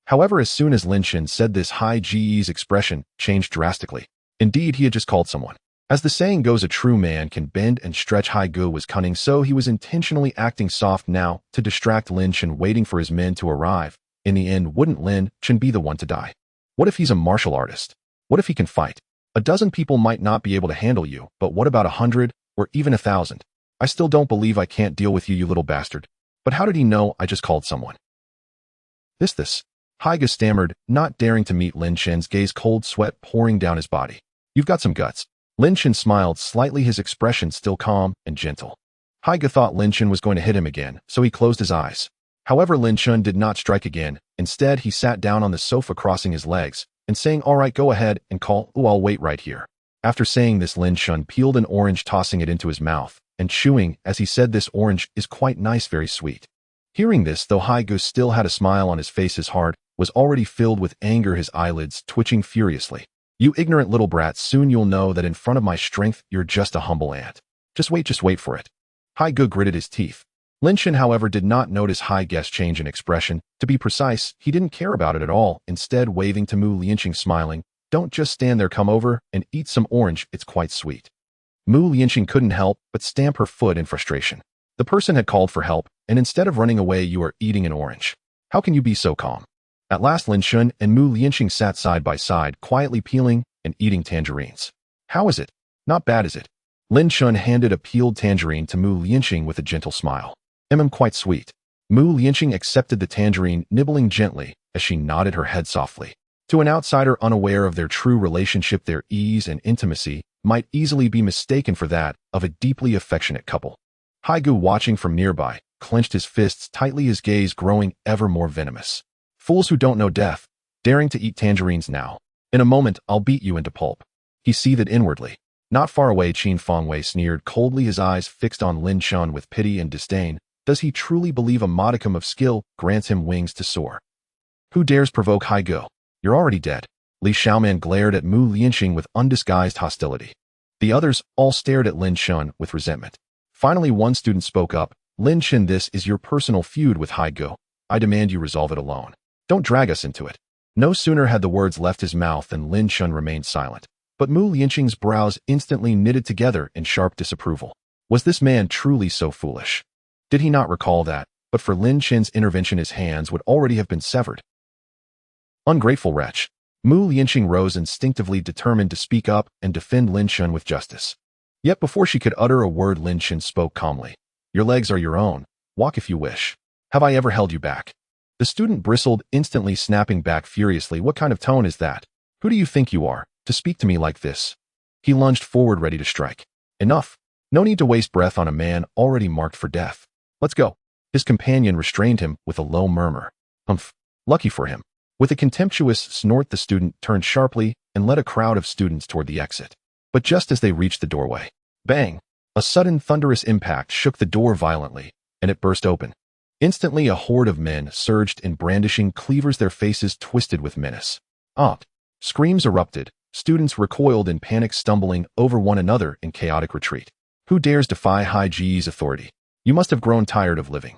However, as soon as Lin Chen said this, Hai Gu's expression changed drastically. Indeed, he had just called someone. As the saying goes, a true man can bend and stretch. Hai Gu was cunning, so he was intentionally acting soft now to distract Lin Chen, waiting for his men to arrive. In the end, wouldn't Lin Chen be the one to die? What if he's a martial artist? What if he can fight? A dozen people might not be able to handle you, but what about 100 or even 1,000? I still don't believe I can't deal with you, you little bastard. But how did he know I just called someone? This. Haiga stammered, not daring to meet Lin Chen's gaze, cold sweat pouring down his body. You've got some guts. Lin Chen smiled slightly, his expression still calm and gentle. Haiga thought Lin Chen was going to hit him again, so he closed his eyes. However, Lin Chen did not strike again. Instead, he sat down on the sofa, crossing his legs and saying, all right, go ahead and call. Ooh, I'll wait right here. After saying this, Lin Chen peeled an orange, tossing it into his mouth and chewing as he said, this orange is quite nice, very sweet. Hearing this, though Haiga still had a smile on his face, his heart was already filled with anger, his eyelids twitching furiously. You ignorant little brat, soon you'll know that in front of my strength, you're just a humble ant. Just wait for it. Haiga gritted his teeth. Lin Chen, however, did not notice Haiga's change in expression. To be precise, he didn't care about it at all, instead waving to Mu Lianqing, smiling. Don't just stand there, come over and eat some orange, it's quite sweet. Mu Lianqing couldn't help but stamp her foot in frustration. The person had called for help, and instead of running away, you are eating an orange. How can you be so calm? At last, Lin Chen and Mu Lianqing sat side by side, quietly peeling and eating tangerines. How is it? Not bad, is it? Lin Chen handed a peeled tangerine to Mu Lianqing with a gentle smile. Quite sweet. Mu Lianqing accepted the tangerine, nibbling gently as she nodded her head softly. To an outsider unaware of their true relationship, their ease and intimacy might easily be mistaken for that of a deeply affectionate couple. Haigu, watching from nearby, clenched his fists tightly, his gaze growing ever more venomous. Fools who don't know death, daring to eat tangerines now. In a moment, I'll beat you into pulp. He seethed inwardly. Not far away, Qin Fengwei sneered coldly, his eyes fixed on Lin Chen with pity and disdain. Does he truly believe a modicum of skill grants him wings to soar? Who dares provoke Haigu? You're already dead. Li Xiaoman glared at Mu Lianqing with undisguised hostility. The others all stared at Lin Chen with resentment. Finally, one student spoke up. Lin Chen, this is your personal feud with Haigu. I demand you resolve it alone. Don't drag us into it. No sooner had the words left his mouth than Lin Chen remained silent. But Mu Lianqing's brows instantly knitted together in sharp disapproval. Was this man truly so foolish? Did he not recall that, but for Lin Chen's intervention, his hands would already have been severed? Ungrateful wretch. Mu Lianqing rose instinctively, determined to speak up and defend Lin Chen with justice. Yet before she could utter a word, Lin Chen spoke calmly. Your legs are your own. Walk if you wish. Have I ever held you back? The student bristled, instantly snapping back furiously. What kind of tone is that? Who do you think you are, to speak to me like this? He lunged forward, ready to strike. Enough. No need to waste breath on a man already marked for death. Let's go. His companion restrained him with a low murmur. Humph. Lucky for him. With a contemptuous snort, the student turned sharply and led a crowd of students toward the exit. But just as they reached the doorway, bang! A sudden thunderous impact shook the door violently, and it burst open. Instantly, a horde of men surged in, brandishing cleavers, their faces twisted with menace. Screams erupted. Students recoiled in panic, stumbling over one another in chaotic retreat. Who dares defy Haiji's authority? You must have grown tired of living.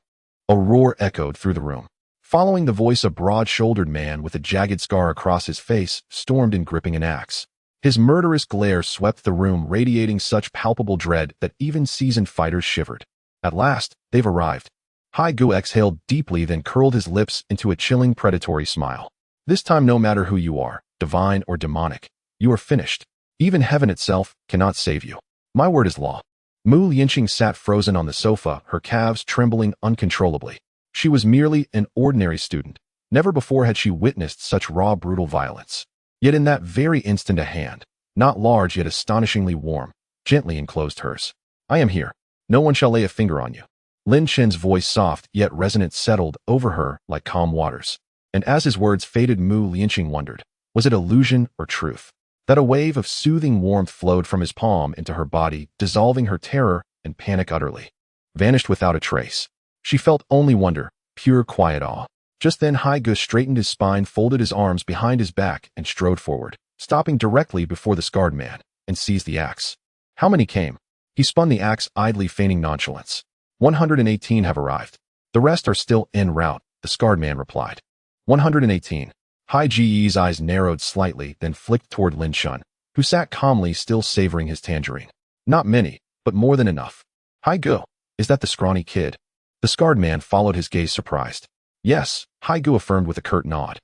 A roar echoed through the room. Following the voice, a broad-shouldered man with a jagged scar across his face stormed in, gripping an axe. His murderous glare swept the room, radiating such palpable dread that even seasoned fighters shivered. At last, they've arrived. Haigu exhaled deeply, then curled his lips into a chilling, predatory smile. This time, no matter who you are, divine or demonic, you are finished. Even heaven itself cannot save you. My word is law. Mu Lianqing sat frozen on the sofa, her calves trembling uncontrollably. She was merely an ordinary student. Never before had she witnessed such raw, brutal violence. Yet in that very instant, a hand, not large yet astonishingly warm, gently enclosed hers. I am here. No one shall lay a finger on you. Lin Chen's voice, soft yet resonant, settled over her like calm waters. And as his words faded, Mu Lianqing wondered, was it illusion or truth? That a wave of soothing warmth flowed from his palm into her body, dissolving her terror and panic utterly. Vanished without a trace. She felt only wonder, pure quiet awe. Just then, Haigu straightened his spine, folded his arms behind his back, and strode forward, stopping directly before the scarred man, and seized the axe. How many came? He spun the axe, idly feigning nonchalance. 118 have arrived. The rest are still en route, the scarred man replied. 118. Haiji's eyes narrowed slightly, then flicked toward Lin Chen, who sat calmly, still savoring his tangerine. Not many, but more than enough. Haigu, is that the scrawny kid? The scarred man followed his gaze, surprised. Yes, Haigu affirmed with a curt nod.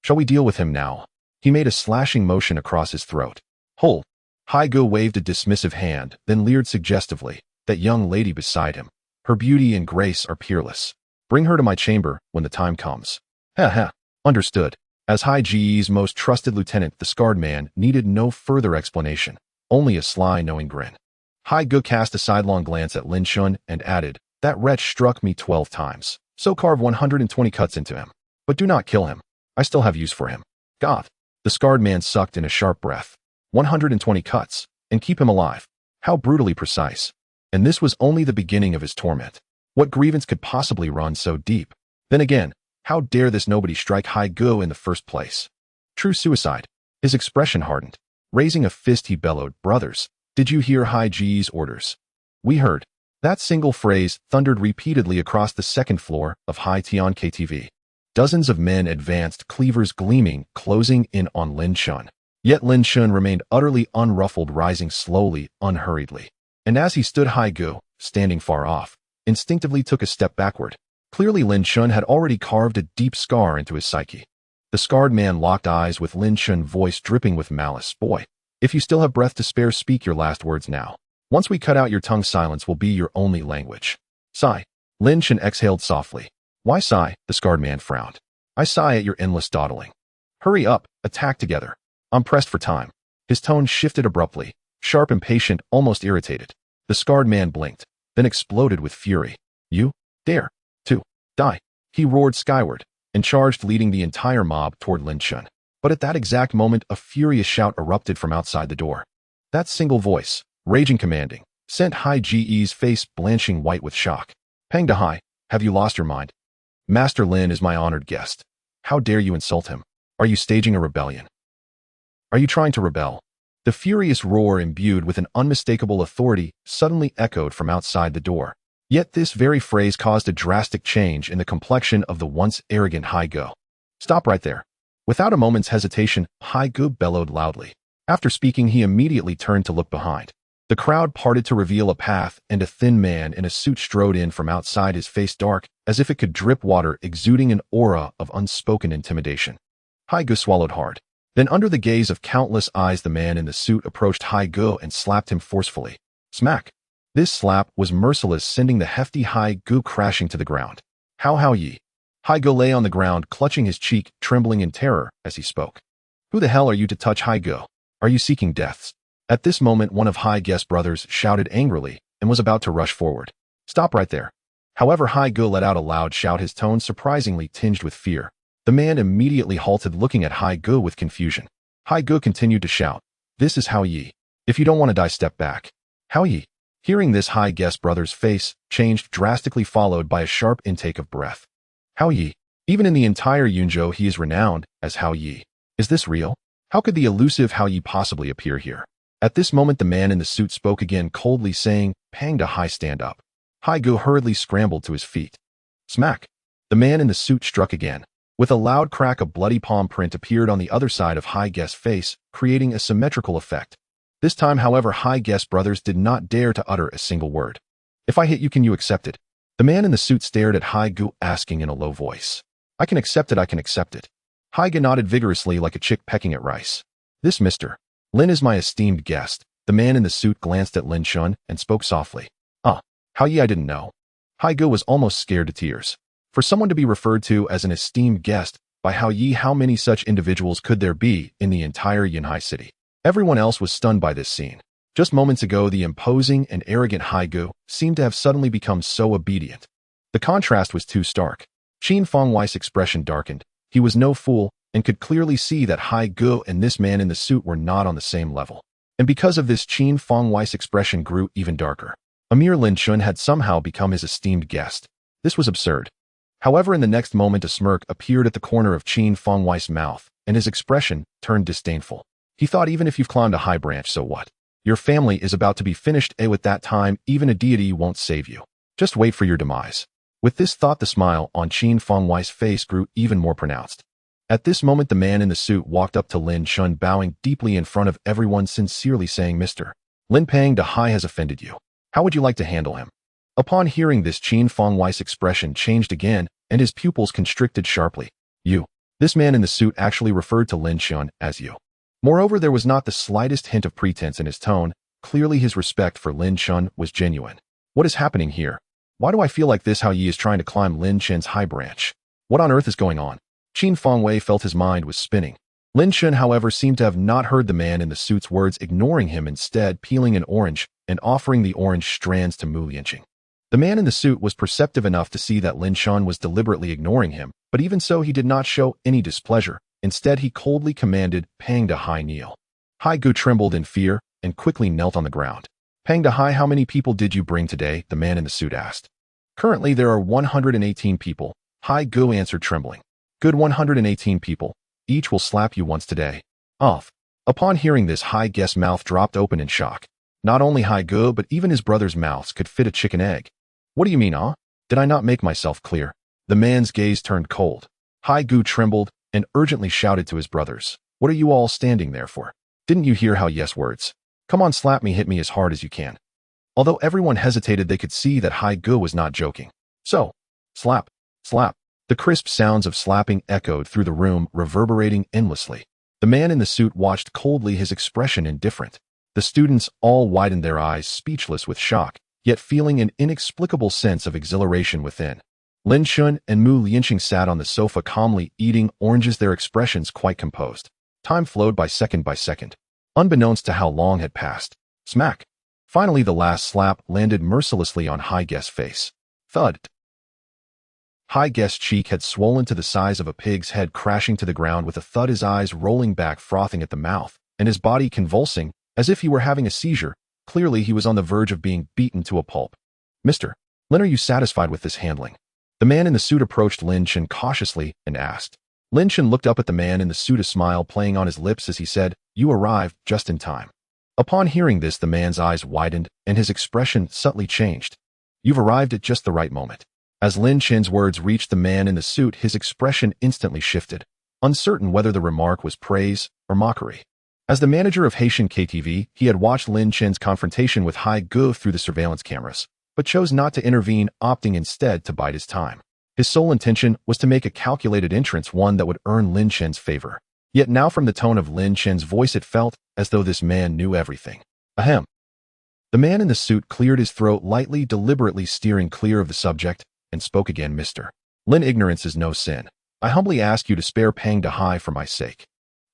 Shall we deal with him now? He made a slashing motion across his throat. Hold. Haigu waved a dismissive hand, then leered suggestively. That young lady beside him. Her beauty and grace are peerless. Bring her to my chamber when the time comes. Ha. Understood. As Hai Ji's most trusted lieutenant, the scarred man needed no further explanation, only a sly, knowing grin. Haigu cast a sidelong glance at Lin Chen and added, that wretch struck me 12 times, so carve 120 cuts into him. But do not kill him. I still have use for him. God. The scarred man sucked in a sharp breath. 120 cuts, and keep him alive. How brutally precise. And this was only the beginning of his torment. What grievance could possibly run so deep? Then again, how dare this nobody strike Haigu in the first place? True suicide. His expression hardened. Raising a fist he bellowed, brothers, did you hear Hai Ji's orders? We heard. That single phrase thundered repeatedly across the second floor of Hai Tian KTV. Dozens of men advanced, cleavers gleaming, closing in on Lin Chen. Yet Lin Chen remained utterly unruffled, rising slowly, unhurriedly. And as he stood, Haigu, standing far off, instinctively took a step backward. Clearly Lin Chen had already carved a deep scar into his psyche. The scarred man locked eyes with Lin Chen, voice dripping with malice. Boy, if you still have breath to spare, speak your last words now. Once we cut out your tongue, silence will be your only language. Sigh. Lin Chen exhaled softly. Why sigh? The scarred man frowned. I sigh at your endless dawdling. Hurry up, attack together. I'm pressed for time. His tone shifted abruptly, sharp, impatient, almost irritated. The scarred man blinked, then exploded with fury. You dare to die. He roared skyward and charged, leading the entire mob toward Lin Chen. But at that exact moment, a furious shout erupted from outside the door. That single voice, raging, commanding, sent Hai Ji's face blanching white with shock. Pang Dahai, have you lost your mind? Master Lin is my honored guest. How dare you insult him? Are you staging a rebellion? Are you trying to rebel? The furious roar, imbued with an unmistakable authority, suddenly echoed from outside the door. Yet this very phrase caused a drastic change in the complexion of the once arrogant Haigu. Stop right there. Without a moment's hesitation, Haigu bellowed loudly. After speaking, he immediately turned to look behind. The crowd parted to reveal a path, and a thin man in a suit strode in from outside, his face dark, as if it could drip water, exuding an aura of unspoken intimidation. Haigu swallowed hard. Then, under the gaze of countless eyes, the man in the suit approached Haigu and slapped him forcefully. Smack. This slap was merciless, sending the hefty Haigu crashing to the ground. How ye? Haigu lay on the ground, clutching his cheek, trembling in terror as he spoke. Who the hell are you to touch Haigu? Are you seeking deaths? At this moment, one of Haigu's brothers shouted angrily and was about to rush forward. Stop right there. However, Haigu let out a loud shout, his tone surprisingly tinged with fear. The man immediately halted, looking at Haigu with confusion. Haigu continued to shout, this is how ye. If you don't want to die, step back. How ye? Hearing this, Haigu's brother's face changed drastically, followed by a sharp intake of breath. How ye? Even in the entire Yunzhou, he is renowned as How Yi. Is this real? How could the elusive How Yi possibly appear here? At this moment, the man in the suit spoke again, coldly saying, Pang Dahai, stand up. Haigu hurriedly scrambled to his feet. Smack. The man in the suit struck again. With a loud crack, a bloody palm print appeared on the other side of Haigu's face, creating a symmetrical effect. This time, however, Haigu's brothers did not dare to utter a single word. If I hit you, can you accept it? The man in the suit stared at Haigu, asking in a low voice. I can accept it, I can accept it. Haigu nodded vigorously like a chick pecking at rice. This Mr. Lin is my esteemed guest. The man in the suit glanced at Lin Chen and spoke softly. How ye, I didn't know. Haigu was almost scared to tears. For someone to be referred to as an esteemed guest by How Yi, how many such individuals could there be in the entire Yunhai city? Everyone else was stunned by this scene. Just moments ago, the imposing and arrogant Haigu seemed to have suddenly become so obedient. The contrast was too stark. Qin Fengwei's expression darkened. He was no fool and could clearly see that Haigu and this man in the suit were not on the same level. And because of this, Qin Fengwei's expression grew even darker. A mere Lin Chen had somehow become his esteemed guest. This was absurd. However, in the next moment, a smirk appeared at the corner of Qin Fengwei's mouth, and his expression turned disdainful. He thought, even if you've climbed a high branch, so what? Your family is about to be finished, with that time, even a deity won't save you. Just wait for your demise. With this thought, the smile on Qin Fengwei's face grew even more pronounced. At this moment, the man in the suit walked up to Lin Chen, bowing deeply in front of everyone, sincerely saying, Mr. Lin, Pang Dahai has offended you. How would you like to handle him? Upon hearing this, Qin Fengwei's expression changed again, and his pupils constricted sharply. You This man in the suit actually referred to Lin Chen as you. Moreover, there was not the slightest hint of pretense in his tone. Clearly his respect for Lin Chen was genuine. What is happening here? Why do I feel like this Hao Yi is trying to climb Lin Chen's high branch? What on earth is going on? Qin Fangwei felt his mind was spinning. Lin Chen, however, seemed to have not heard the man in the suit's words, ignoring him, instead peeling an orange and offering the orange strands to Mu Lianqing. The man in the suit was perceptive enough to see that Lin Chen was deliberately ignoring him, but even so he did not show any displeasure. Instead, he coldly commanded Pang Dahai kneel. Hai Gu trembled in fear and quickly knelt on the ground. Pang Dahai, how many people did you bring today? The man in the suit asked. Currently, there are 118 people. Hai Gu answered, trembling. Good, 118 people. Each will slap you once today. Off. Upon hearing this, Hai Gu's mouth dropped open in shock. Not only Hai Gu, but even his brothers' mouths could fit a chicken egg. What do you mean, ah? Did I not make myself clear? The man's gaze turned cold. Hai Gu trembled and urgently shouted to his brothers. What are you all standing there for? Didn't you hear Hao Yi's words? Come on, slap me, hit me as hard as you can. Although everyone hesitated, they could see that Hai Gu was not joking. So, slap, slap. The crisp sounds of slapping echoed through the room, reverberating endlessly. The man in the suit watched coldly, his expression indifferent. The students all widened their eyes, speechless with shock, yet feeling an inexplicable sense of exhilaration within. Lin Chen and Mu Lianqing sat on the sofa calmly eating oranges, their expressions quite composed. Time flowed by second, unbeknownst to how long had passed. Smack! Finally, the last slap landed mercilessly on Hai Gu's face. Thud! Hai Gu's cheek had swollen to the size of a pig's head, crashing to the ground with a thud, his eyes rolling back, frothing at the mouth, and his body convulsing, as if he were having a seizure. Clearly, he was on the verge of being beaten to a pulp. Mr. Lin, are you satisfied with this handling? The man in the suit approached Lin Chen cautiously and asked. Lin Chen looked up at the man in the suit, a smile playing on his lips as he said, You arrived just in time. Upon hearing this, the man's eyes widened and his expression subtly changed. You've arrived at just the right moment. As Lin Chen's words reached the man in the suit, his expression instantly shifted, uncertain whether the remark was praise or mockery. As the manager of Haitian KTV, he had watched Lin Chen's confrontation with Hai Gu through the surveillance cameras, but chose not to intervene, opting instead to bide his time. His sole intention was to make a calculated entrance, one that would earn Lin Chen's favor. Yet now, from the tone of Lin Chen's voice, it felt as though this man knew everything. Ahem. The man in the suit cleared his throat lightly, deliberately steering clear of the subject, and spoke again. Mr. Lin, ignorance is no sin. I humbly ask you to spare Pang Dahai for my sake.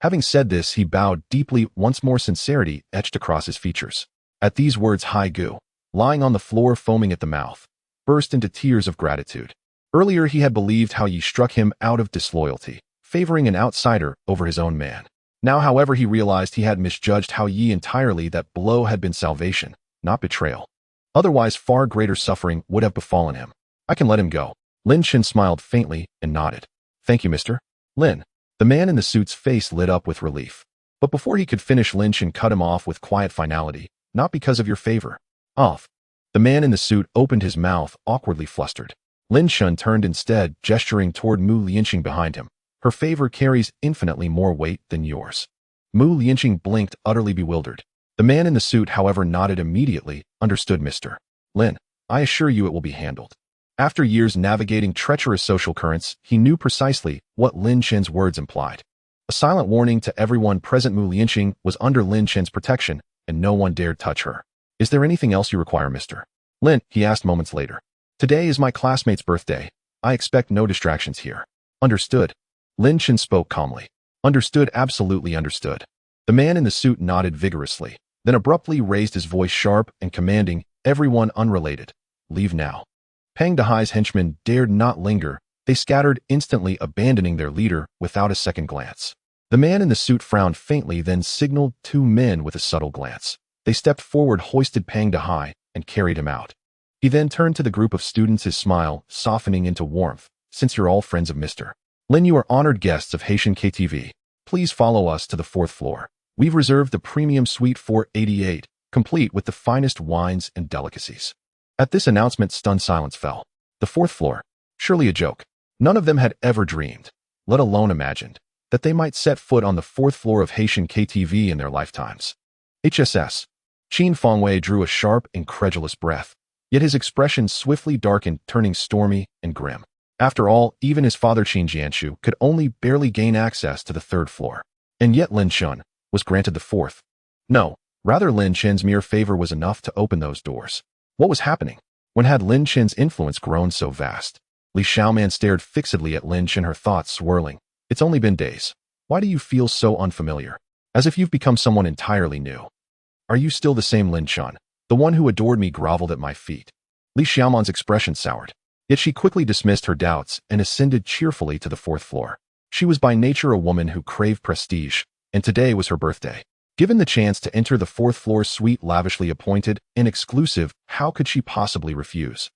Having said this, he bowed deeply, once more sincerity etched across his features. At these words, Hai Gu, lying on the floor foaming at the mouth, burst into tears of gratitude. Earlier he had believed Hao Yi struck him out of disloyalty, favoring an outsider over his own man. Now, however, he realized he had misjudged Hao Yi entirely. That blow had been salvation, not betrayal. Otherwise, far greater suffering would have befallen him. I can let him go. Lin Chen smiled faintly and nodded. Thank you, Mr. Lin. The man in the suit's face lit up with relief. But before he could finish, Lin Chen cut him off with quiet finality. Not because of your favor. Off. The man in the suit opened his mouth, awkwardly flustered. Lin Chen turned instead, gesturing toward Mu Lianqing behind him. Her favor carries infinitely more weight than yours. Mu Lianqing blinked, utterly bewildered. The man in the suit, however, nodded immediately. Understood, Mr. Lin. I assure you it will be handled. After years navigating treacherous social currents, he knew precisely what Lin Chen's words implied. A silent warning to everyone present. Mu Lianqing was under Lin Chen's protection, and no one dared touch her. Is there anything else you require, Mr. Lin? He asked moments later. Today is my classmate's birthday. I expect no distractions here. Understood. Lin Chen spoke calmly. Understood, absolutely understood. The man in the suit nodded vigorously, then abruptly raised his voice sharp and commanding, everyone unrelated, leave now. Pang Dahai's henchmen dared not linger. They scattered instantly, abandoning their leader without a second glance. The man in the suit frowned faintly, then signaled two men with a subtle glance. They stepped forward, hoisted Pang Dahai, and carried him out. He then turned to the group of students, his smile softening into warmth. Since you're all friends of Mr. Lin, you are honored guests of Haitian KTV. Please follow us to the 4th floor. We've reserved the premium suite 488, complete with the finest wines and delicacies. At this announcement, stunned silence fell. The 4th floor? Surely a joke. None of them had ever dreamed, let alone imagined, that they might set foot on the 4th floor of Haitian KTV in their lifetimes. HSS. Qin Fangwei drew a sharp, incredulous breath, yet his expression swiftly darkened, turning stormy and grim. After all, even his father Qin Jianshu could only barely gain access to the third floor. And yet Lin Chen was granted the fourth. No, rather Lin Chen's mere favor was enough to open those doors. What was happening? When had Lin Chen's influence grown so vast? Li Xiaoman stared fixedly at Lin Chen, her thoughts swirling. It's only been days. Why do you feel so unfamiliar? As if you've become someone entirely new. Are you still the same Lin Chen? The one who adored me groveled at my feet. Li Xiaoman's expression soured. Yet she quickly dismissed her doubts and ascended cheerfully to the fourth floor. She was by nature a woman who craved prestige, and today was her birthday. Given the chance to enter the fourth floor suite lavishly appointed and exclusive, how could she possibly refuse?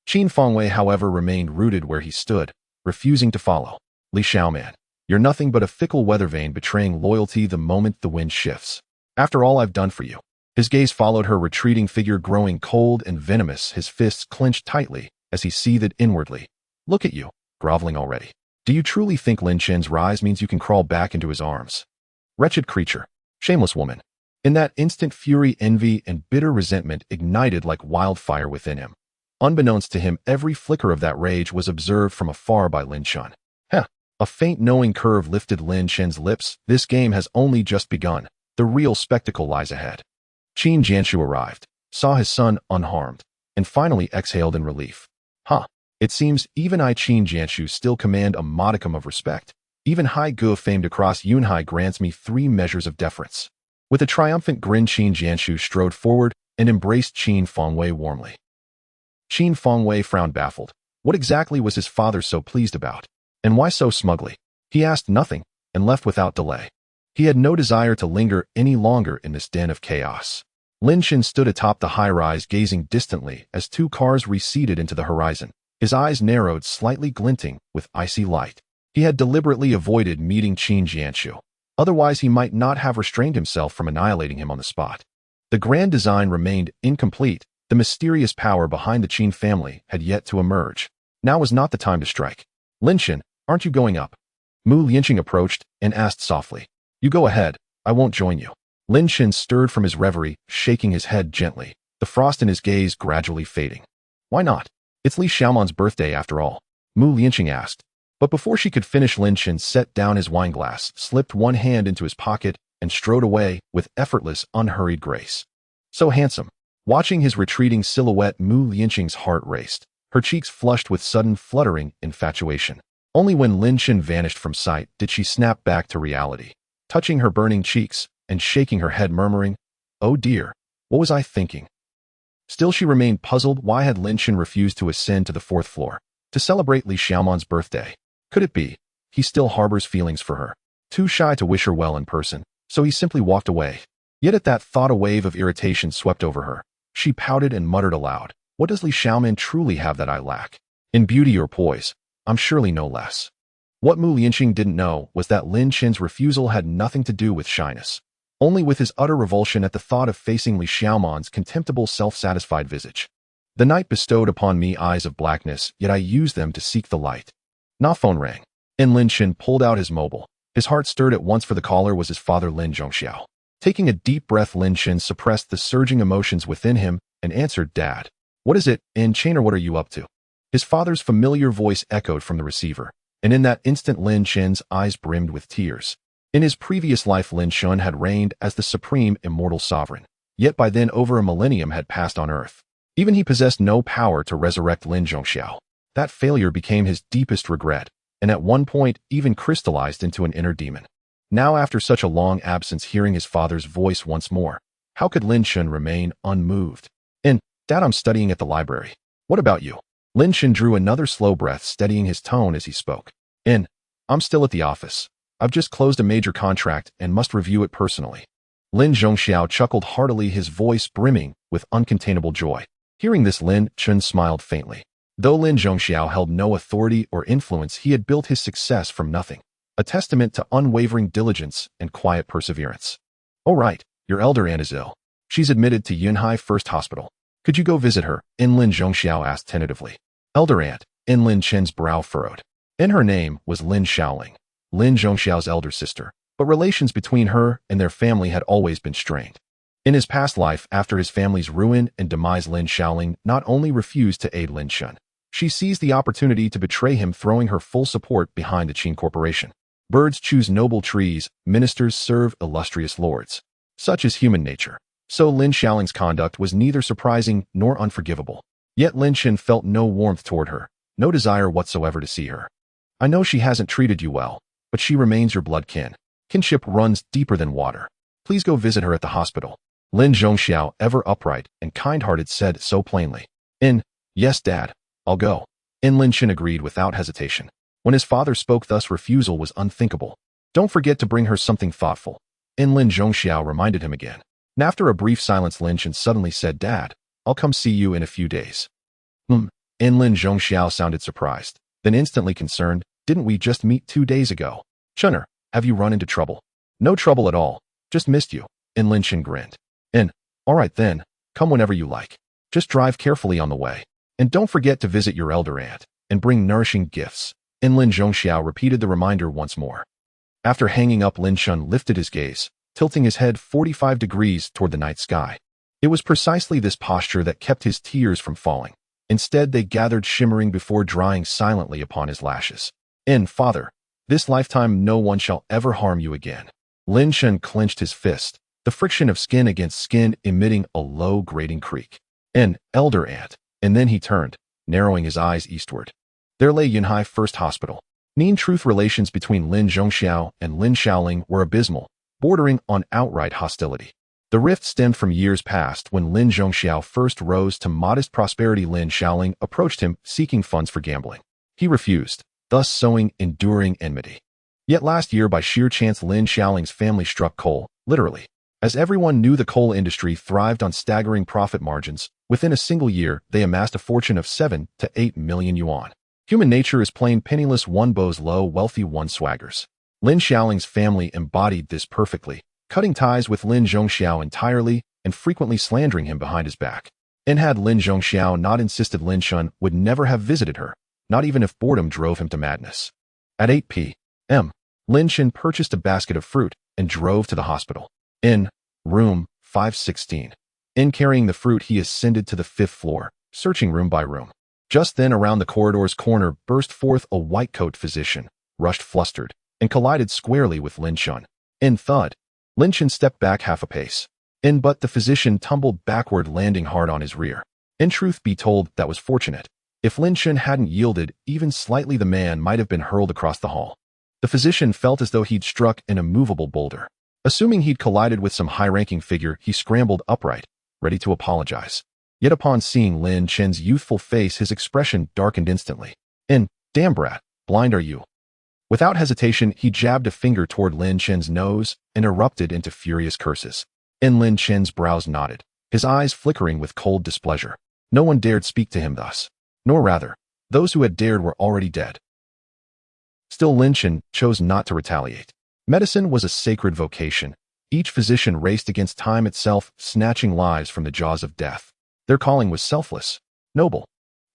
Qin Fengwei, however, remained rooted where he stood, refusing to follow. Li Xiaoman, you're nothing but a fickle weather vane betraying loyalty the moment the wind shifts. After all I've done for you. His gaze followed her retreating figure, growing cold and venomous, his fists clenched tightly as he seethed inwardly. Look at you, groveling already. Do you truly think Lin Chen's rise means you can crawl back into his arms? Wretched creature. Shameless woman. In that instant, fury, envy, and bitter resentment ignited like wildfire within him. Unbeknownst to him, every flicker of that rage was observed from afar by Lin Chen. A faint knowing curve lifted Lin Chen's lips. This game has only just begun. The real spectacle lies ahead. Qin Jianshu arrived, saw his son unharmed, and finally exhaled in relief. It seems even I Qin Jianshu still command a modicum of respect. Even Hai Gu, famed across Yunhai, grants me 3 measures of deference. With a triumphant grin, Qin Jianshu strode forward and embraced Qin Fengwei warmly. Qin Fengwei frowned, baffled. What exactly was his father so pleased about? And why so smugly? He asked nothing and left without delay. He had no desire to linger any longer in this den of chaos. Lin Chen stood atop the high-rise, gazing distantly as 2 cars receded into the horizon. His eyes narrowed, slightly glinting with icy light. He had deliberately avoided meeting Qin Jianshu. Otherwise, he might not have restrained himself from annihilating him on the spot. The grand design remained incomplete. The mysterious power behind the Qin family had yet to emerge. Now was not the time to strike. Lin Chen, aren't you going up? Mu Lianqing approached and asked softly. You go ahead, I won't join you. Lin Chen stirred from his reverie, shaking his head gently, the frost in his gaze gradually fading. Why not? It's Li Xiaoman's birthday after all, Mu Lianqing asked. But before she could finish, Lin Chen set down his wineglass, slipped one hand into his pocket, and strode away with effortless, unhurried grace. So handsome. Watching his retreating silhouette, Mu Lianqing's heart raced. Her cheeks flushed with sudden fluttering infatuation. Only when Lin Chen vanished from sight did she snap back to reality, touching her burning cheeks and shaking her head, murmuring, "Oh dear, what was I thinking?" Still she remained puzzled. Why had Lin Chen refused to ascend to the 4th floor to celebrate Li Xiaoman's birthday? Could it be he still harbors feelings for her, too shy to wish her well in person, so he simply walked away? Yet at that thought a wave of irritation swept over her. She pouted and muttered aloud, "What does Li Xiaoman truly have that I lack? In beauty or poise, I'm surely no less." What Mu Lianqing didn't know was that Lin Chen's refusal had nothing to do with shyness, only with his utter revulsion at the thought of facing Li Xiaoman's contemptible, self-satisfied visage. The night bestowed upon me eyes of blackness, yet I used them to seek the light. Na phone rang, and Lin Chen pulled out his mobile. His heart stirred at once, for the caller was his father Lin Zhongxiao. Taking a deep breath, Lin Chen suppressed the surging emotions within him and answered, "Dad. What is it, in Chen, or what are you up to?" His father's familiar voice echoed from the receiver, and in that instant Lin Chen's eyes brimmed with tears. In his previous life, Lin Chen had reigned as the supreme immortal sovereign, yet by then over a millennium had passed on Earth. Even he possessed no power to resurrect Lin Zhongxiao. That failure became his deepest regret, and at one point even crystallized into an inner demon. Now, after such a long absence, hearing his father's voice once more, how could Lin Chen remain unmoved? "Dad, I'm studying at the library. What about you?" Lin Chen drew another slow breath, steadying his tone as he spoke. "I'm still at the office. I've just closed a major contract and must review it personally." Lin Zhongxiao chuckled heartily, his voice brimming with uncontainable joy. Hearing this, Lin Chen smiled faintly. Though Lin Zhongxiao held no authority or influence, he had built his success from nothing, a testament to unwavering diligence and quiet perseverance. "Oh right, your elder aunt is ill. She's admitted to Yunhai First Hospital. Could you go visit her?" Lin Zhongxiao asked tentatively. Elder aunt, Lin Chen's brow furrowed. Her name was Lin Shaoling, Lin Zhongxiao's elder sister, but relations between her and their family had always been strained. In his past life, after his family's ruin and demise, Lin Shaoling not only refused to aid Lin Chen, She seized the opportunity to betray him, throwing her full support behind the Qin Corporation. Birds choose noble trees, ministers serve illustrious lords. Such is human nature. So Lin Xiaoling's conduct was neither surprising nor unforgivable. Yet Lin Chen felt no warmth toward her, no desire whatsoever to see her. I know she hasn't treated you well, but she remains your blood kin. Kinship runs deeper than water. Please go visit her at the hospital. Lin Zhongxiao, ever upright and kind-hearted, said so plainly. Yes, Dad, I'll go. Lin Chen agreed without hesitation. When his father spoke thus, refusal was unthinkable. Don't forget to bring her something thoughtful. Lin Zhongxiao reminded him again. And after a brief silence, Lin Chen suddenly said, Dad, I'll come see you in a few days. Lin Zhongxiao sounded surprised, then instantly concerned. Didn't we just meet 2 days ago? Chunner, have you run into trouble? No trouble at all. Just missed you. Lin Chen grinned. All right then, come whenever you like. Just drive carefully on the way. And don't forget to visit your elder aunt, and bring nourishing gifts. Lin Zhongxiao repeated the reminder once more. After hanging up, Lin Chen lifted his gaze, tilting his head 45 degrees toward the night sky. It was precisely this posture that kept his tears from falling. Instead, they gathered shimmering before drying silently upon his lashes. Father, this lifetime no one shall ever harm you again. Lin Chen clenched his fist, the friction of skin against skin emitting a low grating creak. Elder aunt. And then he turned, narrowing his eyes eastward. There lay Yunhai First Hospital. In truth, relations between Lin Zhongxiao and Lin Xiaoling were abysmal, bordering on outright hostility. The rift stemmed from years past when Lin Zhongxiao first rose to modest prosperity. Lin Xiaoling approached him, seeking funds for gambling. He refused, thus sowing enduring enmity. Yet last year, by sheer chance, Lin Xiaoling's family struck coal, literally. As everyone knew, the coal industry thrived on staggering profit margins. Within a single year, they amassed a fortune of 7 to 8 million yuan. Human nature is plain penniless, one bows low, wealthy one swaggers. Lin Xiaoling's family embodied this perfectly, cutting ties with Lin Zhongxiao entirely and frequently slandering him behind his back. And had Lin Zhongxiao not insisted, Lin Chen would never have visited her, not even if boredom drove him to madness. At 8 p.m., Lin Chen purchased a basket of fruit and drove to the hospital. In room 516. Carrying the fruit, he ascended to the 5th floor, searching room by room. Just then, around the corridor's corner burst forth a white-coat physician, rushed flustered, and collided squarely with Lin Chen. Thud. Lin Chen stepped back half a pace. But the physician tumbled backward, landing hard on his rear. Truth be told, that was fortunate. If Lin Chen hadn't yielded even slightly, the man might have been hurled across the hall. The physician felt as though he'd struck an immovable boulder. Assuming he'd collided with some high-ranking figure, he scrambled upright, ready to apologize. Yet upon seeing Lin Chen's youthful face, his expression darkened instantly. Damn brat, blind are you? Without hesitation, he jabbed a finger toward Lin Chen's nose and erupted into furious curses. Lin Chen's brows knotted, his eyes flickering with cold displeasure. No one dared speak to him thus. Nor rather, those who had dared were already dead. Still, Lin Chen chose not to retaliate. Medicine was a sacred vocation. Each physician raced against time itself, snatching lives from the jaws of death. Their calling was selfless, noble.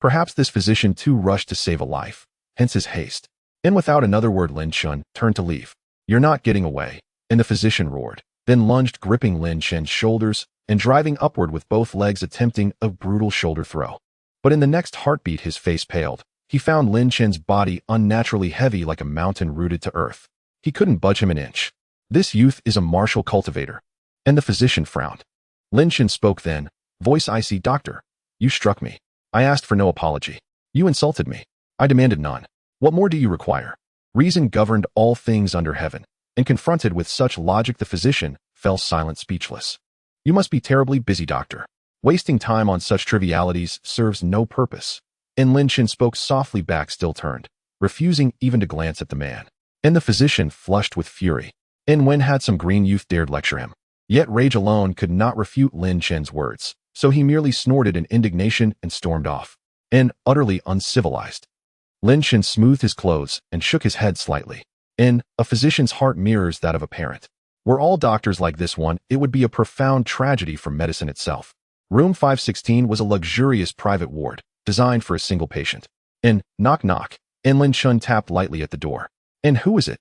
Perhaps this physician too rushed to save a life, hence his haste. Without another word, Lin Chen turned to leave. You're not getting away. The physician roared, then lunged, gripping Lin Chen's shoulders and driving upward with both legs, attempting a brutal shoulder throw. But in the next heartbeat, his face paled. He found Lin Chen's body unnaturally heavy, like a mountain rooted to earth. He couldn't budge him an inch. This youth is a martial cultivator. The physician frowned. Lin Chen spoke then, voice icy. Doctor, you struck me. I asked for no apology. You insulted me. I demanded none. What more do you require? Reason governed all things under heaven, and confronted with such logic, the physician fell silent, speechless. You must be terribly busy, doctor. Wasting time on such trivialities serves no purpose. Lin Chen spoke softly back, still turned, refusing even to glance at the man. The physician flushed with fury. When had some green youth dared lecture him? Yet rage alone could not refute Lin Chen's words, so he merely snorted in indignation and stormed off. Utterly uncivilized. Lin Chen smoothed his clothes and shook his head slightly. A physician's heart mirrors that of a parent. Were all doctors like this one, it would be a profound tragedy for medicine itself. Room 516 was a luxurious private ward, designed for a single patient. Knock knock. Lin Chen tapped lightly at the door. Who is it?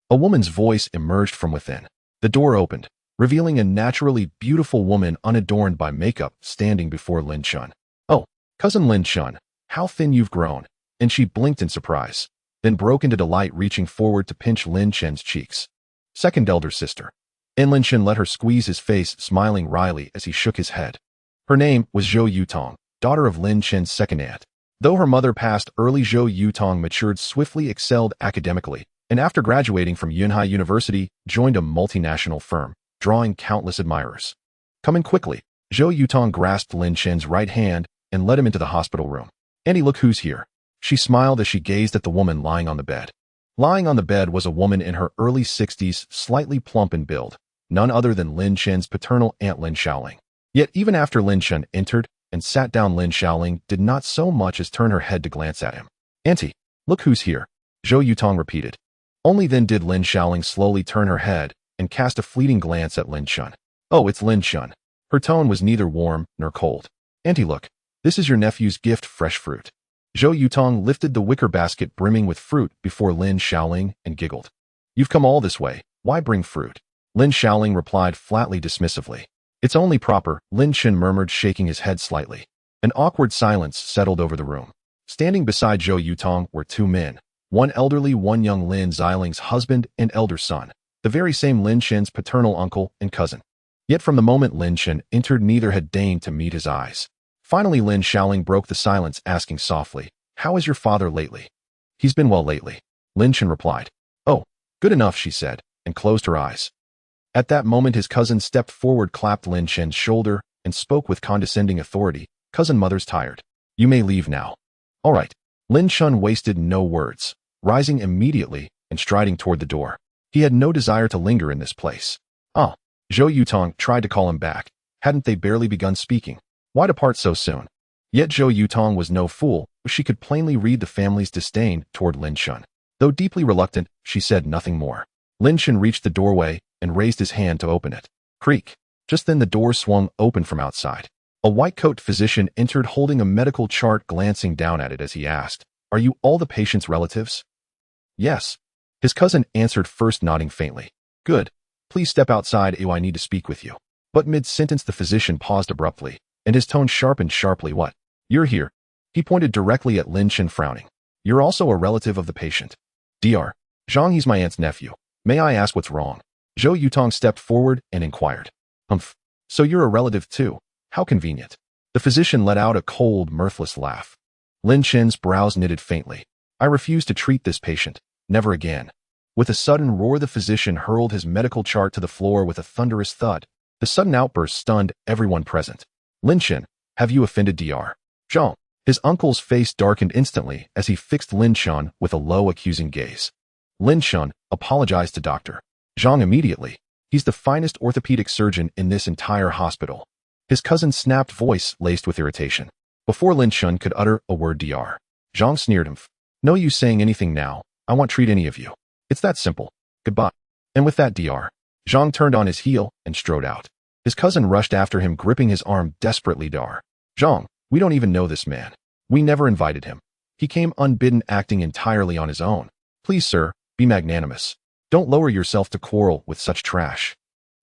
A woman's voice emerged from within. The door opened, revealing a naturally beautiful woman unadorned by makeup standing before Lin Chen. Oh, cousin Lin Chen, How thin you've grown. And she blinked in surprise, then broke into delight, reaching forward to pinch Lin Chen's cheeks. Second elder sister. And Lin Chen let her squeeze his face, smiling wryly as he shook his head. Her name was Zhou Yutong, daughter of Lin Chen's second aunt. Though her mother passed early, Zhou Yutong matured swiftly, excelled academically, and after graduating from Yunhai University, joined a multinational firm, drawing countless admirers. Coming quickly, Zhou Yutong grasped Lin Chen's right hand and led him into the hospital room. "Auntie, look who's here." She smiled as she gazed at the woman lying on the bed. Lying on the bed was a woman in her early 60s, slightly plump in build, none other than Lin Chen's paternal aunt Lin Xiaoling. Yet even after Lin Chen entered and sat down, Lin Xiaoling did not so much as turn her head to glance at him. "Auntie, look who's here," Zhou Yutong repeated. Only then did Lin Xiaoling slowly turn her head and cast a fleeting glance at Lin Chen. "Oh, it's Lin Chen." Her tone was neither warm nor cold. "Auntie, look, this is your nephew's gift, fresh fruit." Zhou Yutong lifted the wicker basket brimming with fruit before Lin Xiaoling and giggled. "You've come all this way, why bring fruit?" Lin Xiaoling replied flatly, dismissively. "It's only proper," Lin Chen murmured, shaking his head slightly. An awkward silence settled over the room. Standing beside Zhou Yutong were two men, one elderly, one young, Lin Xiaoling's husband and elder son, the very same Lin Chen's paternal uncle and cousin. Yet from the moment Lin Chen entered, neither had deigned to meet his eyes. Finally, Lin Xiaoling broke the silence, asking softly, "How is your father lately?" "He's been well lately," Lin Chen replied. "Oh, good enough," she said, and closed her eyes. At that moment, his cousin stepped forward, clapped Lin Chen's shoulder, and spoke with condescending authority. "Cousin, mother's tired. You may leave now." "All right." Lin Chen wasted no words, rising immediately and striding toward the door. He had no desire to linger in this place. "Ah." Zhou Yutong tried to call him back. Hadn't they barely begun speaking? Why depart so soon? Yet Zhou Yutong was no fool. She could plainly read the family's disdain toward Lin Chen. Though deeply reluctant, she said nothing more. Lin Chen reached the doorway and raised his hand to open it. Creak. Just then the door swung open from outside. A white-coat physician entered, holding a medical chart, glancing down at it as he asked, "Are you all the patient's relatives?" "Yes." His cousin answered, first nodding faintly. "Good. Please step outside. I need to speak with you." But mid-sentence the physician paused abruptly, and his tone sharpened sharply. "What? You're here?" He pointed directly at Lin Chen, frowning. "You're also a relative of the patient?" "Dr. Zhang, he's my aunt's nephew. May I ask what's wrong?" Zhou Yutong stepped forward and inquired. "Humph. So you're a relative too? How convenient." The physician let out a cold, mirthless laugh. Lin Chen's brows knitted faintly. "I refuse to treat this patient. Never again." With a sudden roar, the physician hurled his medical chart to the floor with a thunderous thud. The sudden outburst stunned everyone present. "Lin Chen, have you offended Dr. Zhang?" His uncle's face darkened instantly as he fixed Lin Chen with a low, accusing gaze. Lin Chen apologized to Dr. Zhang immediately. "He's the finest orthopedic surgeon in this entire hospital." His cousin snapped, voice laced with irritation. Before Lin Chen could utter a word, Dr. Zhang sneered him. "No use saying anything now. I won't treat any of you. It's that simple. Goodbye." And with that, Dr. Zhang turned on his heel and strode out. His cousin rushed after him, gripping his arm desperately. "Dr. Zhang, we don't even know this man. We never invited him. He came unbidden, acting entirely on his own. Please, sir, be magnanimous. Don't lower yourself to quarrel with such trash."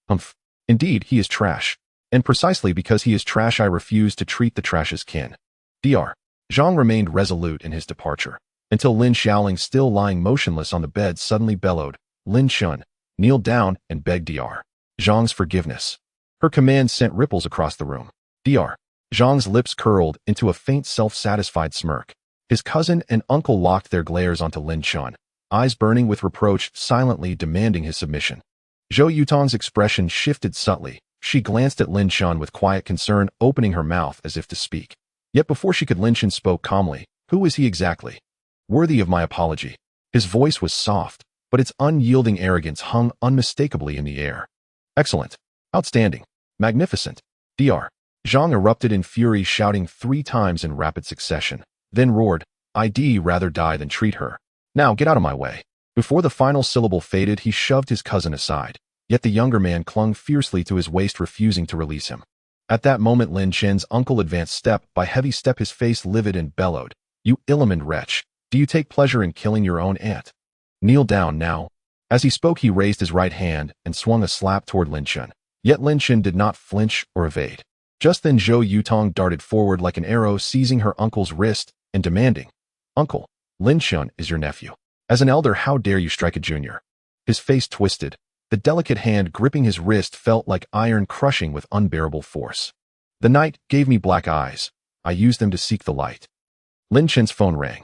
"Humph. Indeed, he is trash. And precisely because he is trash, I refuse to treat the trash as kin." Dr. Zhang remained resolute in his departure, until Lin Xiaoling, still lying motionless on the bed, suddenly bellowed, "Lin Chen, kneel down and beg Dr. Zhang's forgiveness." Her command sent ripples across the room. Dr. Zhang's lips curled into a faint, self-satisfied smirk. His cousin and uncle locked their glares onto Lin Chen, eyes burning with reproach, silently demanding his submission. Zhou Yutong's expression shifted subtly. She glanced at Lin Chen with quiet concern, opening her mouth as if to speak. Yet before she could, Lin Chen spoke calmly. "Who is he exactly? Worthy of my apology." His voice was soft, but its unyielding arrogance hung unmistakably in the air. "Excellent. Outstanding. Magnificent." Dr. Zhang erupted in fury, shouting 3 times in rapid succession, then roared, "I'd rather die than treat her. Now get out of my way." Before the final syllable faded, he shoved his cousin aside, yet the younger man clung fiercely to his waist, refusing to release him. At that moment, Lin Chen's uncle advanced step by heavy step, his face livid, and bellowed, "You ill-omened wretch, do you take pleasure in killing your own aunt? Kneel down now." As he spoke, he raised his right hand and swung a slap toward Lin Chen. Yet Lin Chen did not flinch or evade. Just then Zhou Yutong darted forward like an arrow, seizing her uncle's wrist and demanding, "Uncle, Lin Chen is your nephew. As an elder, how dare you strike a junior?" His face twisted. The delicate hand gripping his wrist felt like iron crushing with unbearable force. "The night gave me black eyes. I used them to seek the light." Lin Chen's phone rang.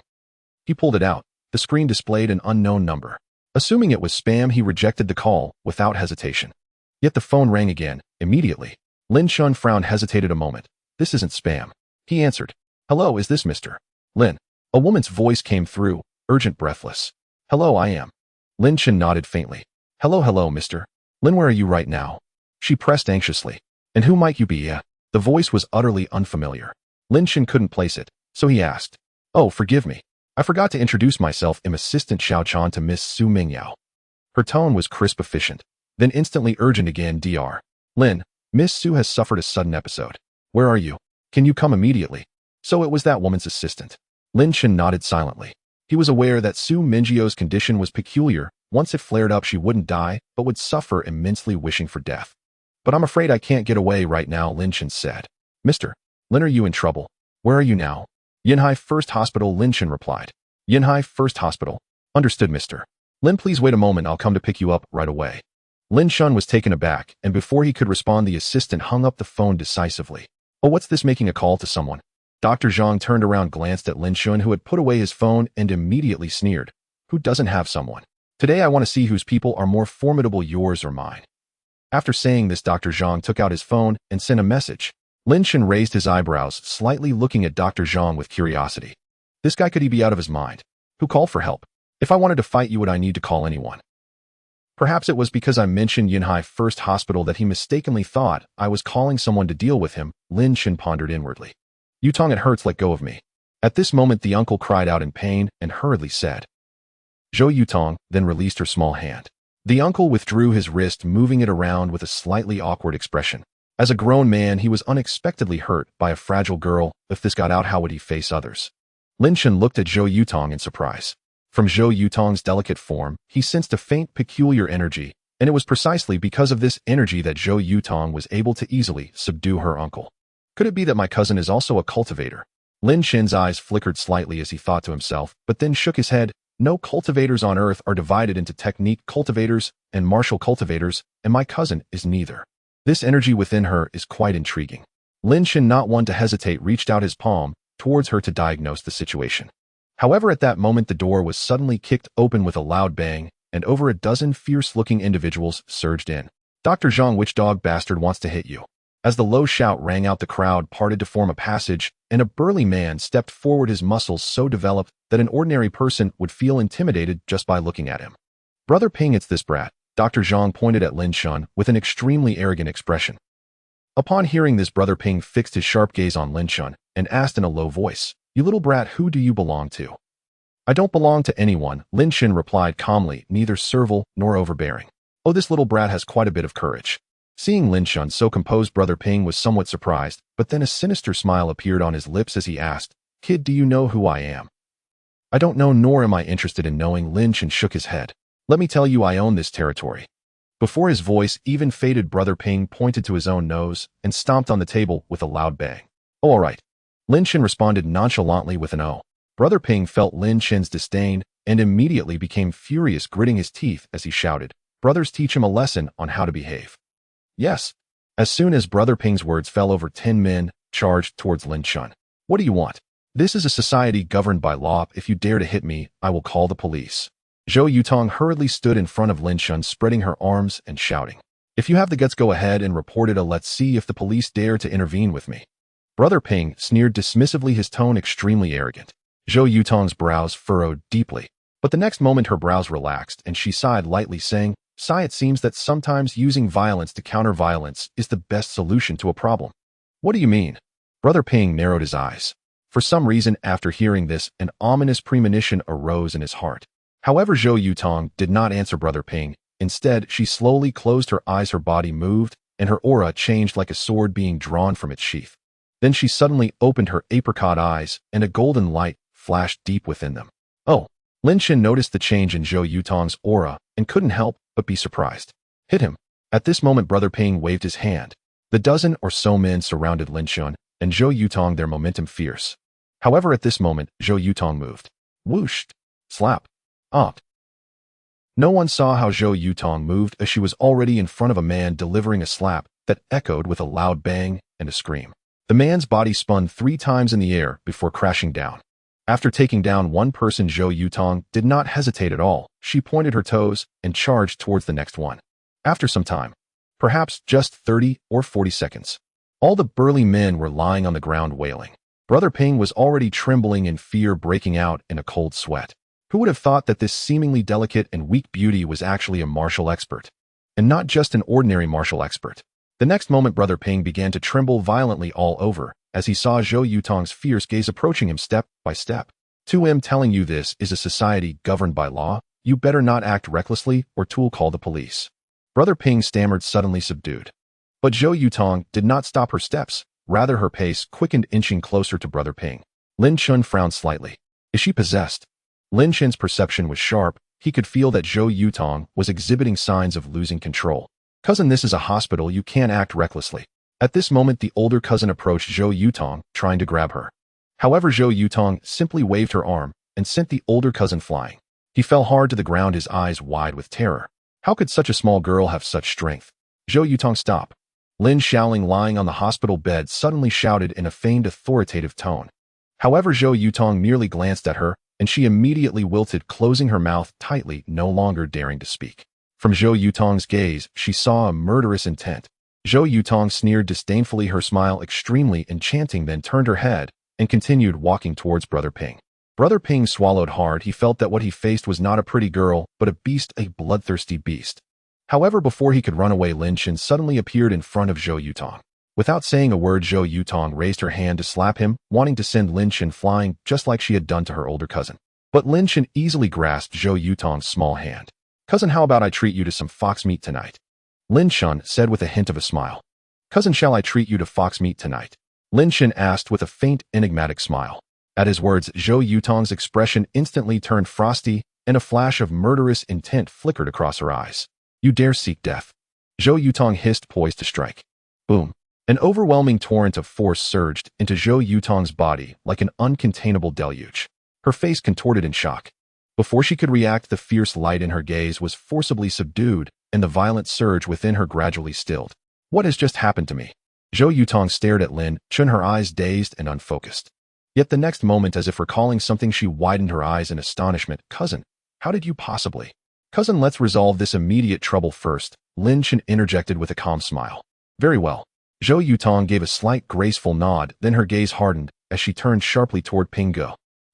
He pulled it out. The screen displayed an unknown number. Assuming it was spam, he rejected the call without hesitation. Yet the phone rang again, immediately. Lin Chen frowned, hesitated a moment. "This isn't spam." He answered. "Hello, is this Mr. Lin?" A woman's voice came through, urgent, breathless. "Hello, I am." Lin Chen nodded faintly. Hello, Mr. Lin, where are you right now?" She pressed anxiously. "And who might you be?" The voice was utterly unfamiliar. Lin Chen couldn't place it, so he asked, "Oh, forgive me. I forgot to introduce myself. I'm Assistant Xiao Chan to Miss Su Mingyao." Her tone was crisp, efficient, then instantly urgent again. "Dr. Lin, Miss Su has suffered a sudden episode. Where are you? Can you come immediately?" So it was that woman's assistant. Lin Chen nodded silently. He was aware that Su Mingyio's condition was peculiar. Once it flared up, she wouldn't die, but would suffer immensely, wishing for death. "But I'm afraid I can't get away right now," Lin Chen said. "Mr. Lin, are you in trouble? Where are you now?" "Yinhai First Hospital," Lin Chen replied. "Yinhai First Hospital. Understood, Mr. Lin, please wait a moment. I'll come to pick you up right away." Lin Chen was taken aback, and before he could respond, the assistant hung up the phone decisively. "Oh, what's this, making a call to someone?" Dr. Zhang turned around, glanced at Lin Chen, who had put away his phone, and immediately sneered. "Who doesn't have someone? Today I want to see whose people are more formidable, yours or mine." After saying this, Dr. Zhang took out his phone and sent a message. Lin Chen raised his eyebrows, slightly looking at Dr. Zhang with curiosity. This guy, could he be out of his mind? Who called for help? If I wanted to fight you, would I need to call anyone? Perhaps it was because I mentioned Yinhai First Hospital that he mistakenly thought I was calling someone to deal with him, Lin Chen pondered inwardly. "Yutong, it hurts, let go of me." At this moment, the uncle cried out in pain and hurriedly said, "Zhou Yutong," then released her small hand. The uncle withdrew his wrist, moving it around with a slightly awkward expression. As a grown man, he was unexpectedly hurt by a fragile girl. If this got out, how would he face others? Lin Chen looked at Zhou Yutong in surprise. From Zhou Yutong's delicate form, he sensed a faint, peculiar energy, and it was precisely because of this energy that Zhou Yutong was able to easily subdue her uncle. Could it be that my cousin is also a cultivator? Lin Chen's eyes flickered slightly as he thought to himself, but then shook his head. No, cultivators on Earth are divided into technique cultivators and martial cultivators, and my cousin is neither. This energy within her is quite intriguing. Lin Chen, not one to hesitate, reached out his palm towards her to diagnose the situation. However, at that moment, the door was suddenly kicked open with a loud bang, and over a dozen fierce-looking individuals surged in. "Dr. Zhang, which dog bastard wants to hit you?" As the low shout rang out, the crowd parted to form a passage, and a burly man stepped forward, his muscles so developed that an ordinary person would feel intimidated just by looking at him. "Brother Ping, it's this brat." Dr. Zhang pointed at Lin Chen with an extremely arrogant expression. Upon hearing this, Brother Ping fixed his sharp gaze on Lin Chen and asked in a low voice, "You little brat, who do you belong to?" "I don't belong to anyone," Lin Chen replied calmly, neither servile nor overbearing. "Oh, this little brat has quite a bit of courage." Seeing Lin Chen so composed, Brother Ping was somewhat surprised, but then a sinister smile appeared on his lips as he asked, "Kid, do you know who I am?" "I don't know, nor am I interested in knowing." Lin Chen shook his head. "Let me tell you, I own this territory." Before his voice even faded, Brother Ping pointed to his own nose and stomped on the table with a loud bang. "Oh, all right." Lin Chen responded nonchalantly with an "oh." Brother Ping felt Lin Chen's disdain and immediately became furious, gritting his teeth as he shouted, "Brothers, teach him a lesson on how to behave." "Yes." As soon as Brother Ping's words fell, over 10 men charged towards Lin Chen. "What do you want?" "This is a society governed by law. If you dare to hit me, I will call the police." Zhou Yutong hurriedly stood in front of Lin Chen, spreading her arms and shouting, "If you have the guts, go ahead and report it. Let's see if the police dare to intervene with me." Brother Ping sneered dismissively, his tone extremely arrogant. Zhou Yutong's brows furrowed deeply, but the next moment her brows relaxed and she sighed lightly, saying, "Sigh, it seems that sometimes using violence to counter violence is the best solution to a problem." "What do you mean?" Brother Ping narrowed his eyes. For some reason, after hearing this, an ominous premonition arose in his heart. However, Zhou Yutong did not answer Brother Ping. Instead, she slowly closed her eyes, her body moved, and her aura changed like a sword being drawn from its sheath. Then she suddenly opened her apricot eyes, and a golden light flashed deep within them. "Oh!" Lin Chen noticed the change in Zhou Yutong's aura and couldn't help but be surprised. "Hit him." At this moment, Brother Ping waved his hand. The dozen or so men surrounded Lin Chen and Zhou Yutong, their momentum fierce. However, at this moment, Zhou Yutong moved. Whooshed. Slap. Opt. No one saw how Zhou Yutong moved, as she was already in front of a man delivering a slap that echoed with a loud bang and a scream. The man's body spun 3 times in the air before crashing down. After taking down one person, Zhou Yutong did not hesitate at all. She pointed her toes and charged towards the next one. After some time, perhaps just 30 or 40 seconds, all the burly men were lying on the ground wailing. Brother Ping was already trembling in fear, breaking out in a cold sweat. Who would have thought that this seemingly delicate and weak beauty was actually a martial expert? And not just an ordinary martial expert. The next moment, Brother Ping began to tremble violently all over, as he saw Zhou Yutong's fierce gaze approaching him step by step. 2M telling you this is a society governed by law. You better not act recklessly or 'twill call the police. Brother Ping stammered, suddenly subdued. But Zhou Yutong did not stop her steps. Rather, her pace quickened, inching closer to Brother Ping. Lin Chen frowned slightly. Is she possessed? Lin Chen's perception was sharp. He could feel that Zhou Yutong was exhibiting signs of losing control. Cousin, this is a hospital. You can't act recklessly. At this moment, the older cousin approached Zhou Yutong, trying to grab her. However, Zhou Yutong simply waved her arm and sent the older cousin flying. He fell hard to the ground, his eyes wide with terror. How could such a small girl have such strength? Zhou Yutong, stop. Lin Shaoling, lying on the hospital bed, suddenly shouted in a feigned authoritative tone. However, Zhou Yutong merely glanced at her, and she immediately wilted, closing her mouth tightly, no longer daring to speak. From Zhou Yutong's gaze, she saw a murderous intent. Zhou Yutong sneered disdainfully, her smile extremely enchanting, then turned her head and continued walking towards Brother Ping. Brother Ping swallowed hard. He felt that what he faced was not a pretty girl, but a beast, a bloodthirsty beast. However, before he could run away, Lin Chen suddenly appeared in front of Zhou Yutong. Without saying a word, Zhou Yutong raised her hand to slap him, wanting to send Lin Chen flying just like she had done to her older cousin. But Lin Chen easily grasped Zhou Yutong's small hand. Cousin, how about I treat you to some fox meat tonight? Lin Chen said with a hint of a smile. Cousin, shall I treat you to fox meat tonight? Lin Chen asked with a faint, enigmatic smile. At his words, Zhou Yutong's expression instantly turned frosty, and a flash of murderous intent flickered across her eyes. You dare seek death? Zhou Yutong hissed, poised to strike. Boom. An overwhelming torrent of force surged into Zhou Yutong's body like an uncontainable deluge. Her face contorted in shock. Before she could react, the fierce light in her gaze was forcibly subdued, and the violent surge within her gradually stilled. What has just happened to me? Zhou Yutong stared at Lin Chen, her eyes dazed and unfocused. Yet the next moment, as if recalling something, she widened her eyes in astonishment. Cousin, how did you possibly? Cousin, let's resolve this immediate trouble first, Lin Chen interjected with a calm smile. Very well. Zhou Yutong gave a slight, graceful nod, then her gaze hardened as she turned sharply toward Ping Gu.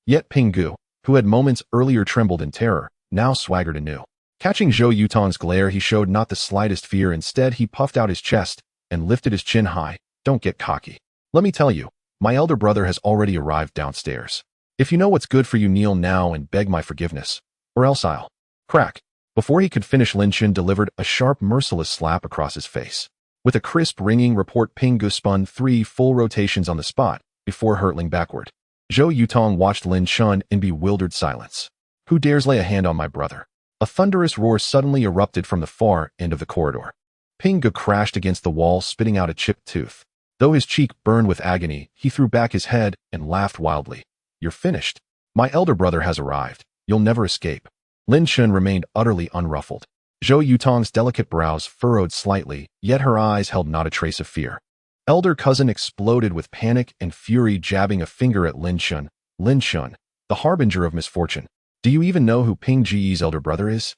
Yet Ping Gu, who had moments earlier trembled in terror, now swaggered anew. Catching Zhou Yutong's glare, he showed not the slightest fear. Instead, he puffed out his chest and lifted his chin high. Don't get cocky. Let me tell you, my elder brother has already arrived downstairs. If you know what's good for you, kneel now and beg my forgiveness, or else I'll... Crack. Before he could finish, Lin Chen delivered a sharp, merciless slap across his face. With a crisp, ringing report, Ping Gu spun 3 full rotations on the spot before hurtling backward. Zhou Yutong watched Lin Chen in bewildered silence. Who dares lay a hand on my brother? A thunderous roar suddenly erupted from the far end of the corridor. Ping Gu crashed against the wall, spitting out a chipped tooth. Though his cheek burned with agony, he threw back his head and laughed wildly. You're finished. My elder brother has arrived. You'll never escape. Lin Chen remained utterly unruffled. Zhou Yutong's delicate brows furrowed slightly, yet her eyes held not a trace of fear. Elder cousin exploded with panic and fury, jabbing a finger at Lin Chen. Lin Chen, the harbinger of misfortune. Do you even know who Ping Ji's elder brother is?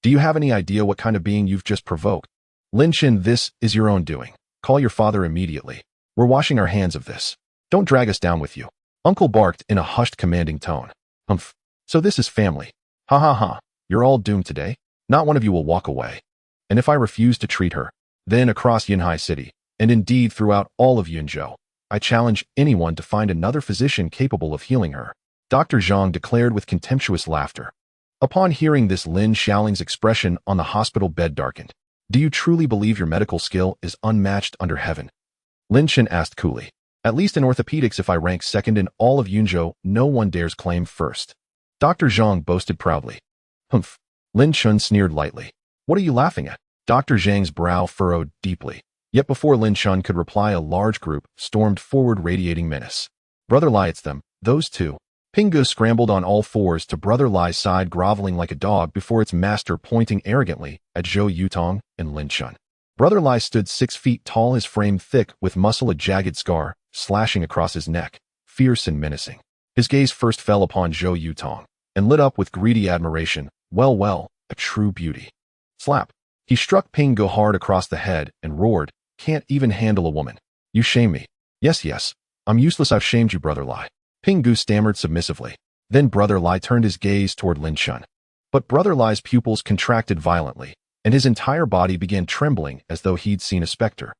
Do you have any idea what kind of being you've just provoked? Lin Chen, this is your own doing. Call your father immediately. We're washing our hands of this. Don't drag us down with you. Uncle barked in a hushed, commanding tone. Humph. So this is family. Ha ha ha. You're all doomed today. Not one of you will walk away. And if I refuse to treat her, then across Yunhai City, and indeed throughout all of Yunzhou, I challenge anyone to find another physician capable of healing her. Dr. Zhang declared with contemptuous laughter. Upon hearing this, Lin Shaoling's expression on the hospital bed darkened. Do you truly believe your medical skill is unmatched under heaven? Lin Chen asked coolly. At least in orthopedics, if I rank second in all of Yunzhou, no one dares claim first. Dr. Zhang boasted proudly. Humph. Lin Chen sneered lightly. What are you laughing at? Dr. Zhang's brow furrowed deeply. Yet before Lin Chen could reply, a large group stormed forward, radiating menace. Brother Lai, it's them. those two. Pingu scrambled on all fours to Brother Lai's side, groveling like a dog before its master, pointing arrogantly at Zhou Yutong and Lin Chen. Brother Lai stood 6 feet tall, his frame thick with muscle, a jagged scar slashing across his neck, fierce and menacing. His gaze first fell upon Zhou Yutong and lit up with greedy admiration. Well, a true beauty. Slap. He struck Pingu hard across the head and roared, "Can't even handle a woman. You shame me." Yes, I'm useless. I've shamed you, Brother Lai." Pingu stammered submissively. Then Brother Lai turned his gaze toward Lin Chen. But Brother Lai's pupils contracted violently, and his entire body began trembling as though he'd seen a specter.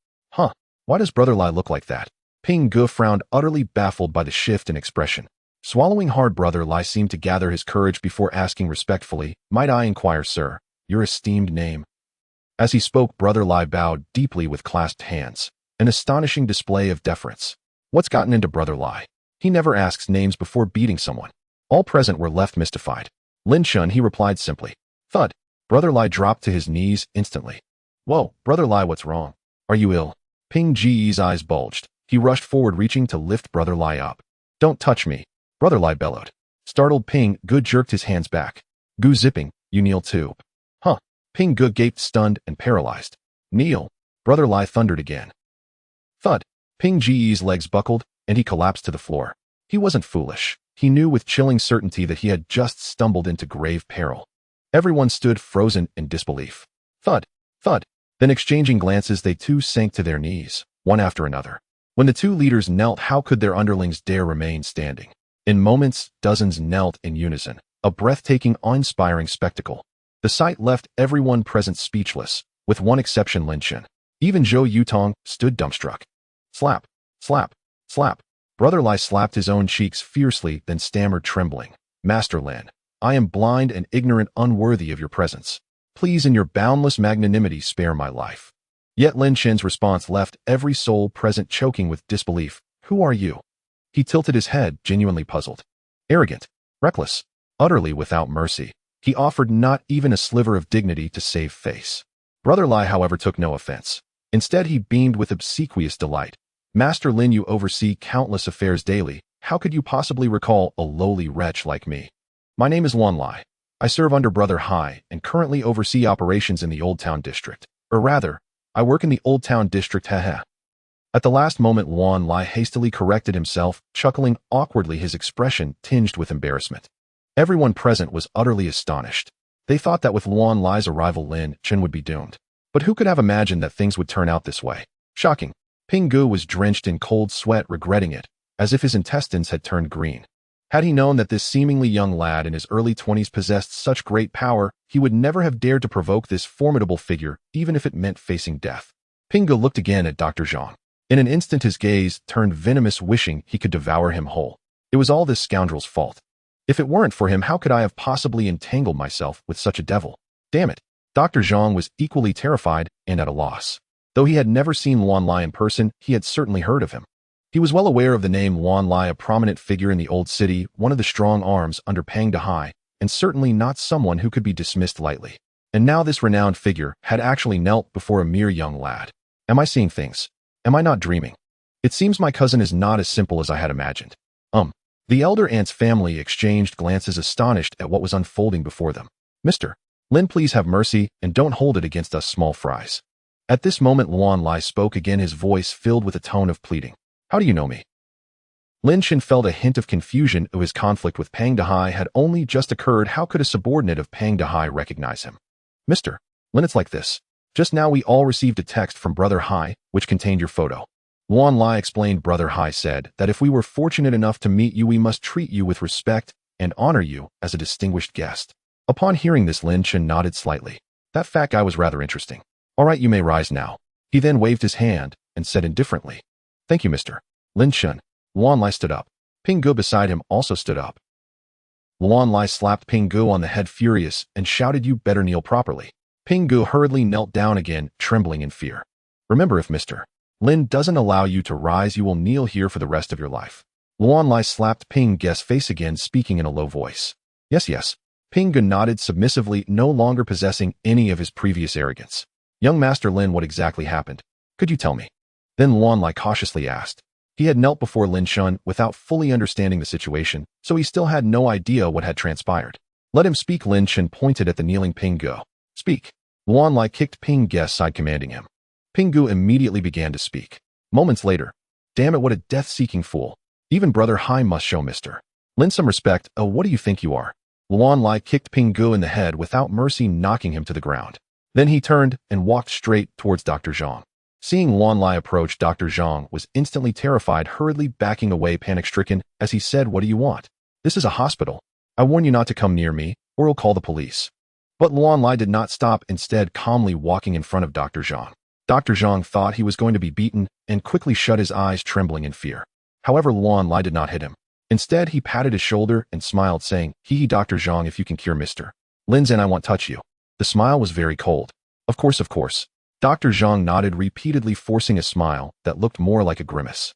Why does Brother Lai look like that? Pingu frowned, utterly baffled by the shift in expression. Swallowing hard, Brother Lai seemed to gather his courage before asking respectfully, "Might I inquire, sir, your esteemed name?" As he spoke, Brother Lai bowed deeply with clasped hands, an astonishing display of deference. What's gotten into Brother Lai? He never asks names before beating someone. All present were left mystified. Lin Chen, he replied simply. Thud. Brother Lai dropped to his knees instantly. Whoa, Brother Lai, what's wrong? Are you ill? Ping Ji's eyes bulged. He rushed forward, reaching to lift Brother Lai up. Don't touch me, Brother Lai bellowed. Startled, Ping Gu jerked his hands back. Gu zipping, you kneel too. Ping Gu gaped, stunned and paralyzed. Kneel, Brother Lai thundered again. Thud. Ping Ji's legs buckled, and he collapsed to the floor. He wasn't foolish. He knew with chilling certainty that he had just stumbled into grave peril. Everyone stood frozen in disbelief. Thud, thud. Then exchanging glances, they too sank to their knees, one after another. When the two leaders knelt, how could their underlings dare remain standing? In moments, dozens knelt in unison, a breathtaking, awe-inspiring spectacle. The sight left everyone present speechless, with one exception, Lin Chen. Even Zhou Yutong stood dumbstruck. Slap, slap, slap. Brother Lai slapped his own cheeks fiercely, then stammered, trembling. Master Lin, I am blind and ignorant, unworthy of your presence. Please, in your boundless magnanimity, spare my life. Yet Lin Chen's response left every soul present choking with disbelief. Who are you? He tilted his head, genuinely puzzled. Arrogant, reckless, utterly without mercy. He offered not even a sliver of dignity to save face. Brother Lai, however, took no offense. Instead, he beamed with obsequious delight. Master Lin, you oversee countless affairs daily. How could you possibly recall a lowly wretch like me? My name is Luan Lai. I serve under Brother Hai and currently oversee operations in the Old Town District. Or rather, I work in the Old Town District, haha. At the last moment, Luan Lai hastily corrected himself, chuckling awkwardly, his expression tinged with embarrassment. Everyone present was utterly astonished. They thought that with Luan Lai's arrival, Lin Chen would be doomed. But who could have imagined that things would turn out this way? Shocking. Ping Gu was drenched in cold sweat, regretting it, as if his intestines had turned green. Had he known that this seemingly young lad in his early 20s possessed such great power, he would never have dared to provoke this formidable figure, even if it meant facing death. Ping Gu looked again at Dr. Zhang. In an instant, his gaze turned venomous, wishing he could devour him whole. It was all this scoundrel's fault. If it weren't for him, how could I have possibly entangled myself with such a devil? Damn it. Dr. Zhang was equally terrified and at a loss. Though he had never seen Luan Lai in person, he had certainly heard of him. He was well aware of the name Luan Lai, a prominent figure in the old city, one of the strong arms under Pang Dehai, and certainly not someone who could be dismissed lightly. And now this renowned figure had actually knelt before a mere young lad. Am I seeing things? Am I not dreaming? It seems my cousin is not as simple as I had imagined. The elder aunt's family exchanged glances, astonished at what was unfolding before them. Mr. Lin, please have mercy and don't hold it against us small fries. At this moment, Luan Lai spoke again, his voice filled with a tone of pleading. How do you know me? Lin Chen felt a hint of confusion. His conflict with Pang Dehai had only just occurred. How could a subordinate of Pang Dehai recognize him? Mr. Lin, it's like this. Just now we all received a text from Brother Hai, which contained your photo. Luan Lai explained. Brother Hai said that if we were fortunate enough to meet you, we must treat you with respect and honor you as a distinguished guest. Upon hearing this, Lin Chen nodded slightly. That fat guy was rather interesting. All right, you may rise now. He then waved his hand and said indifferently, Thank you, Mr. Lin Chen. Luan Lai stood up. Ping Gu beside him also stood up. Luan Lai slapped Ping Gu on the head, furious, and shouted, You better kneel properly. Ping Gu hurriedly knelt down again, trembling in fear. Remember, if Mr. Lin doesn't allow you to rise, you will kneel here for the rest of your life. Luan Lai slapped Ping Gu's face again, speaking in a low voice. Yes. Ping Gu nodded submissively, no longer possessing any of his previous arrogance. Young Master Lin, what exactly happened? Could you tell me? Then Luan Lai cautiously asked. He had knelt before Lin Chen without fully understanding the situation, so he still had no idea what had transpired. Let him speak. Lin Chen pointed at the kneeling Ping Gu. Speak. Luan Lai kicked Ping Gu's side, commanding him. Ping Gu immediately began to speak. Moments later, damn it, what a death-seeking fool. Even Brother Hai must show Mr. Lin some respect. Oh, what do you think you are? Luan Lai kicked Ping Gu in the head without mercy, knocking him to the ground. Then he turned and walked straight towards Dr. Zhang. Seeing Luan Lai approach, Dr. Zhang was instantly terrified, hurriedly backing away, panic-stricken, as he said, what do you want? This is a hospital. I warn you not to come near me, or I'll call the police. But Luan Lai did not stop, instead calmly walking in front of Dr. Zhang. Dr. Zhang thought he was going to be beaten and quickly shut his eyes, trembling in fear. However, Luan Lai did not hit him. Instead, he patted his shoulder and smiled, saying, Hee, Dr. Zhang, if you can cure Mr. Lin Chen, I won't touch you. The smile was very cold. Of course. Dr. Zhang nodded, repeatedly forcing a smile that looked more like a grimace.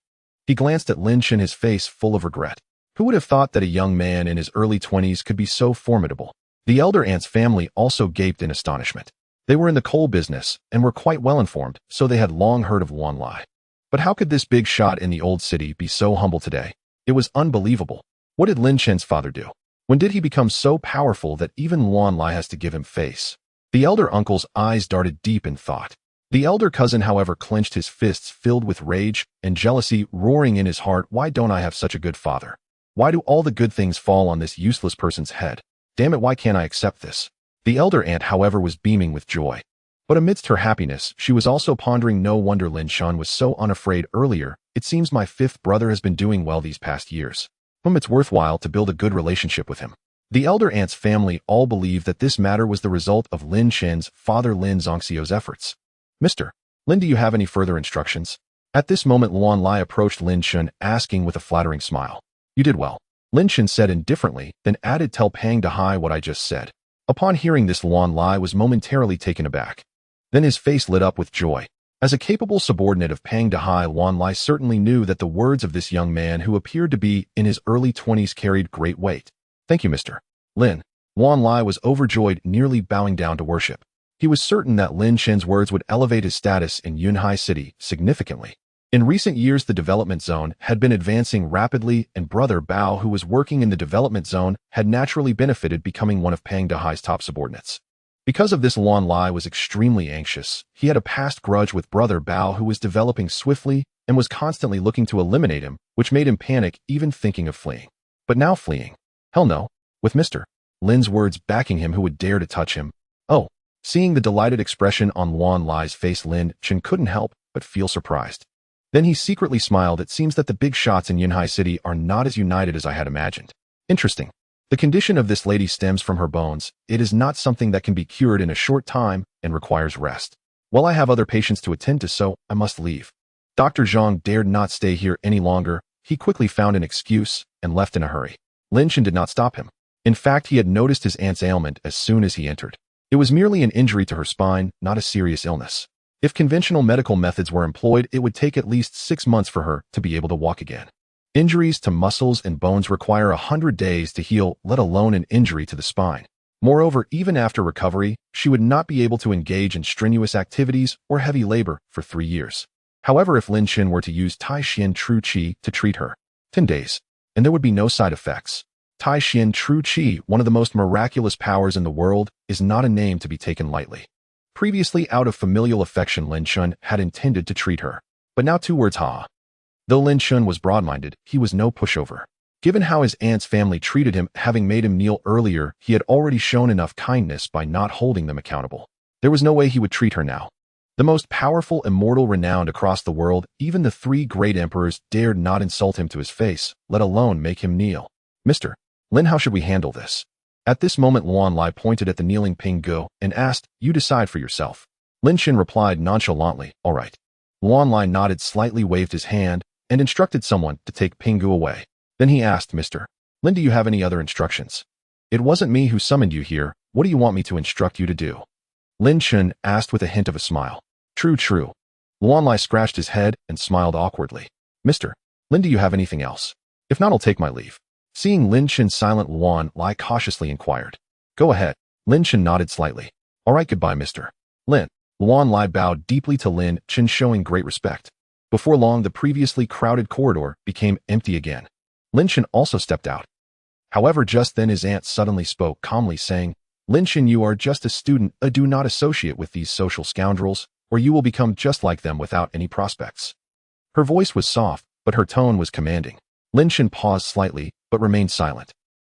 He glanced at Lin Chen, his face full of regret. Who would have thought that a young man in his early 20s could be so formidable? The elder aunt's family also gaped in astonishment. They were in the coal business and were quite well informed, so they had long heard of Luan Lai. But how could this big shot in the old city be so humble today? It was unbelievable. What did Lin Chen's father do? When did he become so powerful that even Luan Lai has to give him face? The elder uncle's eyes darted deep in thought. The elder cousin, however, clenched his fists, filled with rage and jealousy, roaring in his heart, why don't I have such a good father? Why do all the good things fall on this useless person's head? Damn it, why can't I accept this? The elder aunt, however, was beaming with joy. But amidst her happiness, she was also pondering, no wonder Lin Chen was so unafraid earlier. It seems my fifth brother has been doing well these past years. It's worthwhile to build a good relationship with him. The elder aunt's family all believed that this matter was the result of Lin Chen's father Lin Zongxiu's efforts. Mr. Lin, do you have any further instructions? At this moment, Luan Lai approached Lin Chen, asking with a flattering smile. You did well. Lin Chen said indifferently, then added, tell Pang Dahai what I just said. Upon hearing this, Luan Lai was momentarily taken aback. Then his face lit up with joy. As a capable subordinate of Pang Dahai, Luan Lai certainly knew that the words of this young man who appeared to be in his early 20s carried great weight. Thank you, Mr. Lin. Luan Lai was overjoyed, nearly bowing down to worship. He was certain that Lin Chen's words would elevate his status in Yunhai City significantly. In recent years, the development zone had been advancing rapidly, and Brother Bao, who was working in the development zone, had naturally benefited, becoming one of Pang Dahai's top subordinates. Because of this, Luan Lai was extremely anxious. He had a past grudge with Brother Bao, who was developing swiftly and was constantly looking to eliminate him, which made him panic, even thinking of fleeing. But now fleeing? Hell no. With Mr. Lin's words backing him, who would dare to touch him? Oh. Seeing the delighted expression on Luan Lai's face, Lin Chen couldn't help but feel surprised. Then he secretly smiled. It seems that the big shots in Yunhai City are not as united as I had imagined. Interesting. The condition of this lady stems from her bones. It is not something that can be cured in a short time and requires rest. Well, I have other patients to attend to, so I must leave. Dr. Zhang dared not stay here any longer. He quickly found an excuse and left in a hurry. Lin Chen did not stop him. In fact, he had noticed his aunt's ailment as soon as he entered. It was merely an injury to her spine, not a serious illness. If conventional medical methods were employed, it would take at least 6 months for her to be able to walk again. Injuries to muscles and bones require 100 days to heal, let alone an injury to the spine. Moreover, even after recovery, she would not be able to engage in strenuous activities or heavy labor for 3 years. However, if Lin Chen were to use Tai Xuan True Qi to treat her, 10 days, and there would be no side effects. Tai Xuan True Qi, one of the most miraculous powers in the world, is not a name to be taken lightly. Previously, out of familial affection, Lin Chen had intended to treat her. But now 2 words, ha. Though Lin Chen was broad-minded, he was no pushover. Given how his aunt's family treated him, having made him kneel earlier, he had already shown enough kindness by not holding them accountable. There was no way he would treat her now. The most powerful immortal renowned across the world, even the 3 great emperors dared not insult him to his face, let alone make him kneel. Mr. Lin, how should we handle this? At this moment, Luan Lai pointed at the kneeling Ping Gu and asked, you decide for yourself. Lin Chen replied nonchalantly, all right. Luan Lai nodded, slightly waved his hand, and instructed someone to take Ping Gu away. Then he asked, Mr. Lin, do you have any other instructions? It wasn't me who summoned you here. What do you want me to instruct you to do? Lin Chen asked with a hint of a smile. True. Luan Lai scratched his head and smiled awkwardly. Mr. Lin, do you have anything else? If not, I'll take my leave. Seeing Lin Chen silent, Luan Lai cautiously inquired. Go ahead. Lin Chen nodded slightly. All right, goodbye, Mr. Lin. Luan Lai bowed deeply to Lin Chen, showing great respect. Before long, the previously crowded corridor became empty again. Lin Chen also stepped out. However, just then his aunt suddenly spoke calmly, saying, "Lin Chen, you are just a student. Do not associate with these social scoundrels, or you will become just like them without any prospects." Her voice was soft, but her tone was commanding. Lin Chen paused slightly, but remained silent.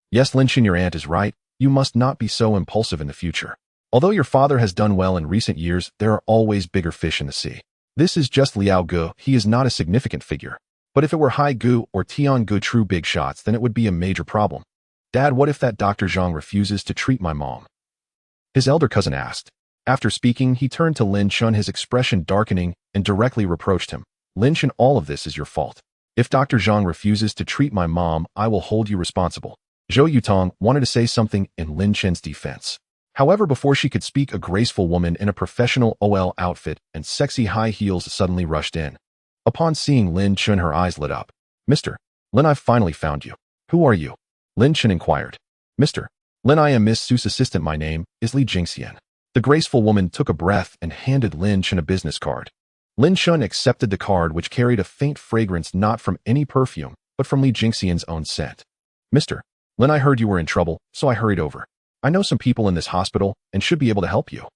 "Yes, Lin Chen, your aunt is right. You must not be so impulsive in the future. Although your father has done well in recent years, there are always bigger fish in the sea. This is just Liao Gu. He is not a significant figure. But if it were Hai Gu or Tian Gu true big shots, then it would be a major problem. Dad, what if that Dr. Zhang refuses to treat my mom?" His elder cousin asked. After speaking, he turned to Lin Chen, his expression darkening, and directly reproached him. "Lin Chen, all of this is your fault. If Dr. Zhang refuses to treat my mom, I will hold you responsible." Zhou Yutong wanted to say something in Lin Chen's defense. However, before she could speak, a graceful woman in a professional OL outfit and sexy high heels suddenly rushed in. Upon seeing Lin Chen, her eyes lit up. "Mr. Lin, I've finally found you. Who are you?" Lin Chen inquired. "Mr. Lin, I am Miss Su's assistant. My name is Li Jingxian." The graceful woman took a breath and handed Lin Chen a business card. Lin Chen accepted the card, which carried a faint fragrance not from any perfume, but from Li Jingxian's own scent. "Mr. Lin, I heard you were in trouble, so I hurried over. I know some people in this hospital and should be able to help you."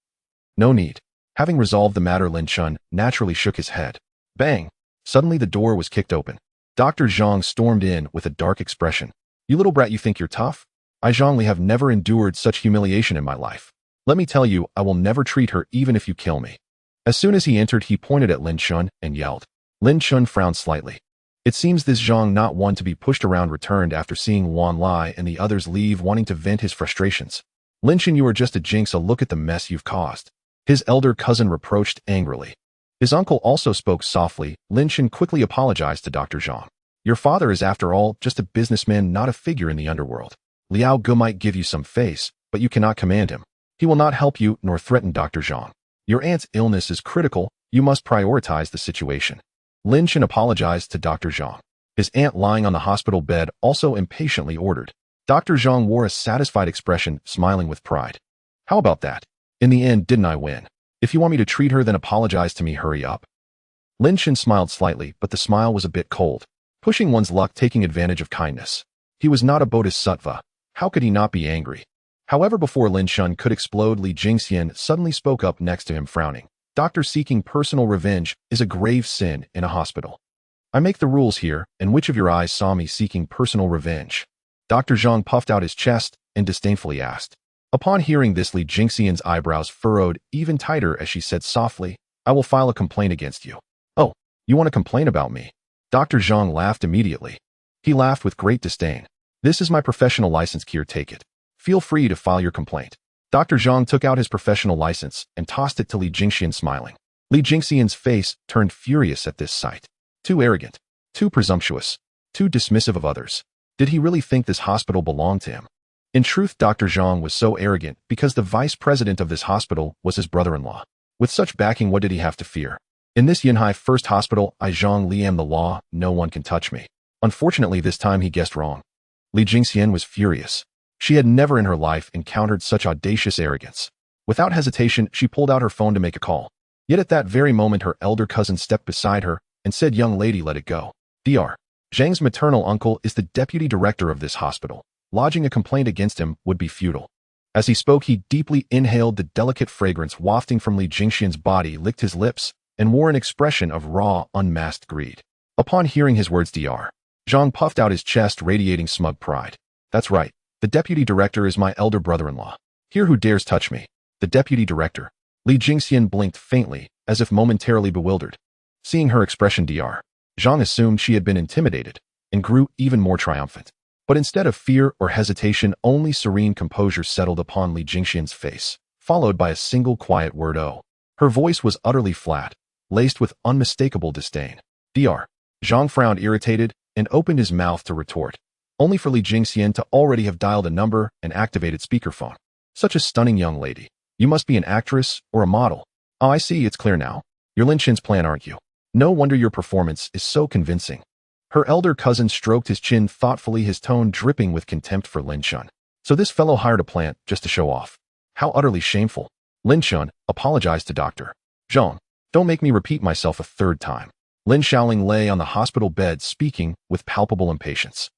"No need." Having resolved the matter, Lin Chen naturally shook his head. Bang! Suddenly the door was kicked open. Dr. Zhang stormed in with a dark expression. "You little brat, you think you're tough? I, Zhang Li, have never endured such humiliation in my life. Let me tell you, I will never treat her even if you kill me." As soon as he entered, he pointed at Lin Chen and yelled. Lin Chen frowned slightly. It seems this Zhang, not one to be pushed around, returned after seeing Wan Lai and the others leave, wanting to vent his frustrations. "Lin Chen, you are just a jinx. Look at the mess you've caused," his elder cousin reproached angrily. His uncle also spoke softly. Lin Chen quickly apologized to Dr. Zhang. "Your father is, after all, just a businessman, not a figure in the underworld. Liao Gu might give you some face, but you cannot command him. He will not help you nor threaten Dr. Zhang. Your aunt's illness is critical. You must prioritize the situation." Lin Chen apologized to Dr. Zhang. His aunt, lying on the hospital bed, also impatiently ordered. Dr. Zhang wore a satisfied expression, smiling with pride. "How about that? In the end, didn't I win? If you want me to treat her, then apologize to me. Hurry up." Lin Chen smiled slightly, but the smile was a bit cold. Pushing one's luck, taking advantage of kindness. He was not a bodhisattva. How could he not be angry? However, before Lin Chen could explode, Li Jingxian suddenly spoke up next to him, frowning. "Doctor, seeking personal revenge is a grave sin in a hospital. I make the rules here, and which of your eyes saw me seeking personal revenge?" Dr. Zhang puffed out his chest and disdainfully asked. Upon hearing this, Li Jingxian's eyebrows furrowed even tighter as she said softly, "I will file a complaint against you." "Oh, you want to complain about me?" Dr. Zhang laughed immediately. He laughed with great disdain. "This is my professional license, Kier. Take it. Feel free to file your complaint." Dr. Zhang took out his professional license and tossed it to Li Jingxian, smiling. Li Jingxian's face turned furious at this sight. Too arrogant, too presumptuous, too dismissive of others. Did he really think this hospital belonged to him? In truth, Dr. Zhang was so arrogant because the vice president of this hospital was his brother-in-law. With such backing, what did he have to fear? "In this Yunhai First Hospital, I Zhang Li am the law. No one can touch me." Unfortunately, this time he guessed wrong. Li Jingxian was furious. She had never in her life encountered such audacious arrogance. Without hesitation, she pulled out her phone to make a call. Yet at that very moment, her elder cousin stepped beside her and said, "Young lady, let it go. Dr. Zhang's maternal uncle is the deputy director of this hospital. Lodging a complaint against him would be futile." As he spoke, he deeply inhaled the delicate fragrance wafting from Li Jingxian's body, licked his lips, and wore an expression of raw, unmasked greed. Upon hearing his words, Dr. Zhang puffed out his chest, radiating smug pride. "That's right. The deputy director is my elder brother-in-law. Here, who dares touch me?" "The deputy director." Li Jingxian blinked faintly, as if momentarily bewildered. Seeing her expression, Dr. Zhang assumed she had been intimidated, and grew even more triumphant. But instead of fear or hesitation, only serene composure settled upon Li Jingxian's face, followed by a single quiet word, "Oh." Her voice was utterly flat, laced with unmistakable disdain. Dr. Zhang frowned, irritated, and opened his mouth to retort, only for Li Jingxian to already have dialed a number and activated speakerphone. "Such a stunning young lady. You must be an actress or a model. Oh, I see, it's clear now. You're Lin Chen's plan, aren't you? No wonder your performance is so convincing." Her elder cousin stroked his chin thoughtfully, his tone dripping with contempt for Lin Chen. "So this fellow hired a plant just to show off. How utterly shameful." Lin Chen apologized to Dr. Zhang. "Don't make me repeat myself a third time." Lin Xiaoling lay on the hospital bed speaking with palpable impatience.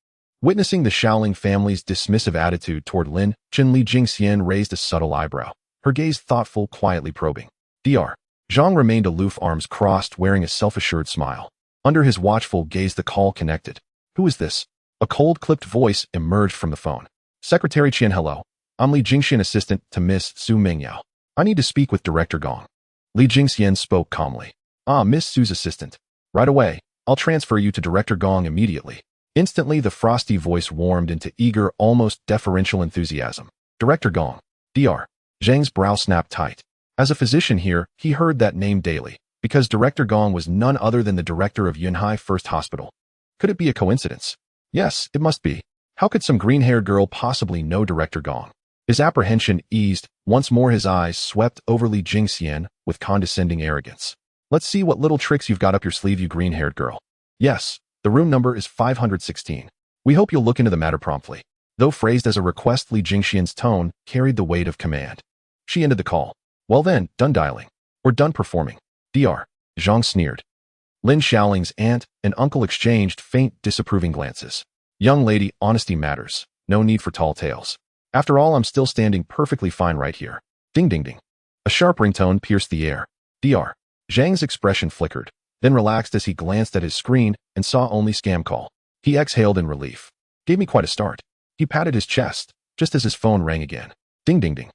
Witnessing the Xiaoling family's dismissive attitude toward Lin Chen, Li Jingxian raised a subtle eyebrow, her gaze thoughtful, quietly probing. Dr. Zhang remained aloof, arms crossed, wearing a self-assured smile. Under his watchful gaze the call connected. Who is this? A cold, clipped voice emerged from the phone. Secretary Qian, hello. I'm Li Jingxian, assistant to Miss Su Mingyao. I need to speak with Director Gong. Li Jingxian spoke calmly. Ah, Miss Su's assistant. Right away. I'll transfer you to Director Gong immediately. Instantly, the frosty voice warmed into eager, almost deferential enthusiasm. Director Gong. Dr. Zhang's brow snapped tight. As a physician here, he heard that name daily, because Director Gong was none other than the director of Yunhai First Hospital. Could it be a coincidence? Yes, it must be. How could some green-haired girl possibly know Director Gong? His apprehension eased. Once more his eyes swept over Li Jingxian with condescending arrogance. Let's see what little tricks you've got up your sleeve, you green-haired girl. Yes, the room number is 516. We hope you'll look into the matter promptly. Though phrased as a request, Li Jingxian's tone carried the weight of command. She ended the call. Well then, done dialing. Or done performing. Dr. Zhang sneered. Lin Xiaoling's aunt and uncle exchanged faint, disapproving glances. Young lady, honesty matters. No need for tall tales. After all, I'm still standing perfectly fine right here. Ding ding ding. A sharp ringtone pierced the air. Dr. Zhang's expression flickered, then relaxed as he glanced at his screen and saw only scam call. He exhaled in relief. Gave me quite a start. He patted his chest, just as his phone rang again. Ding ding ding.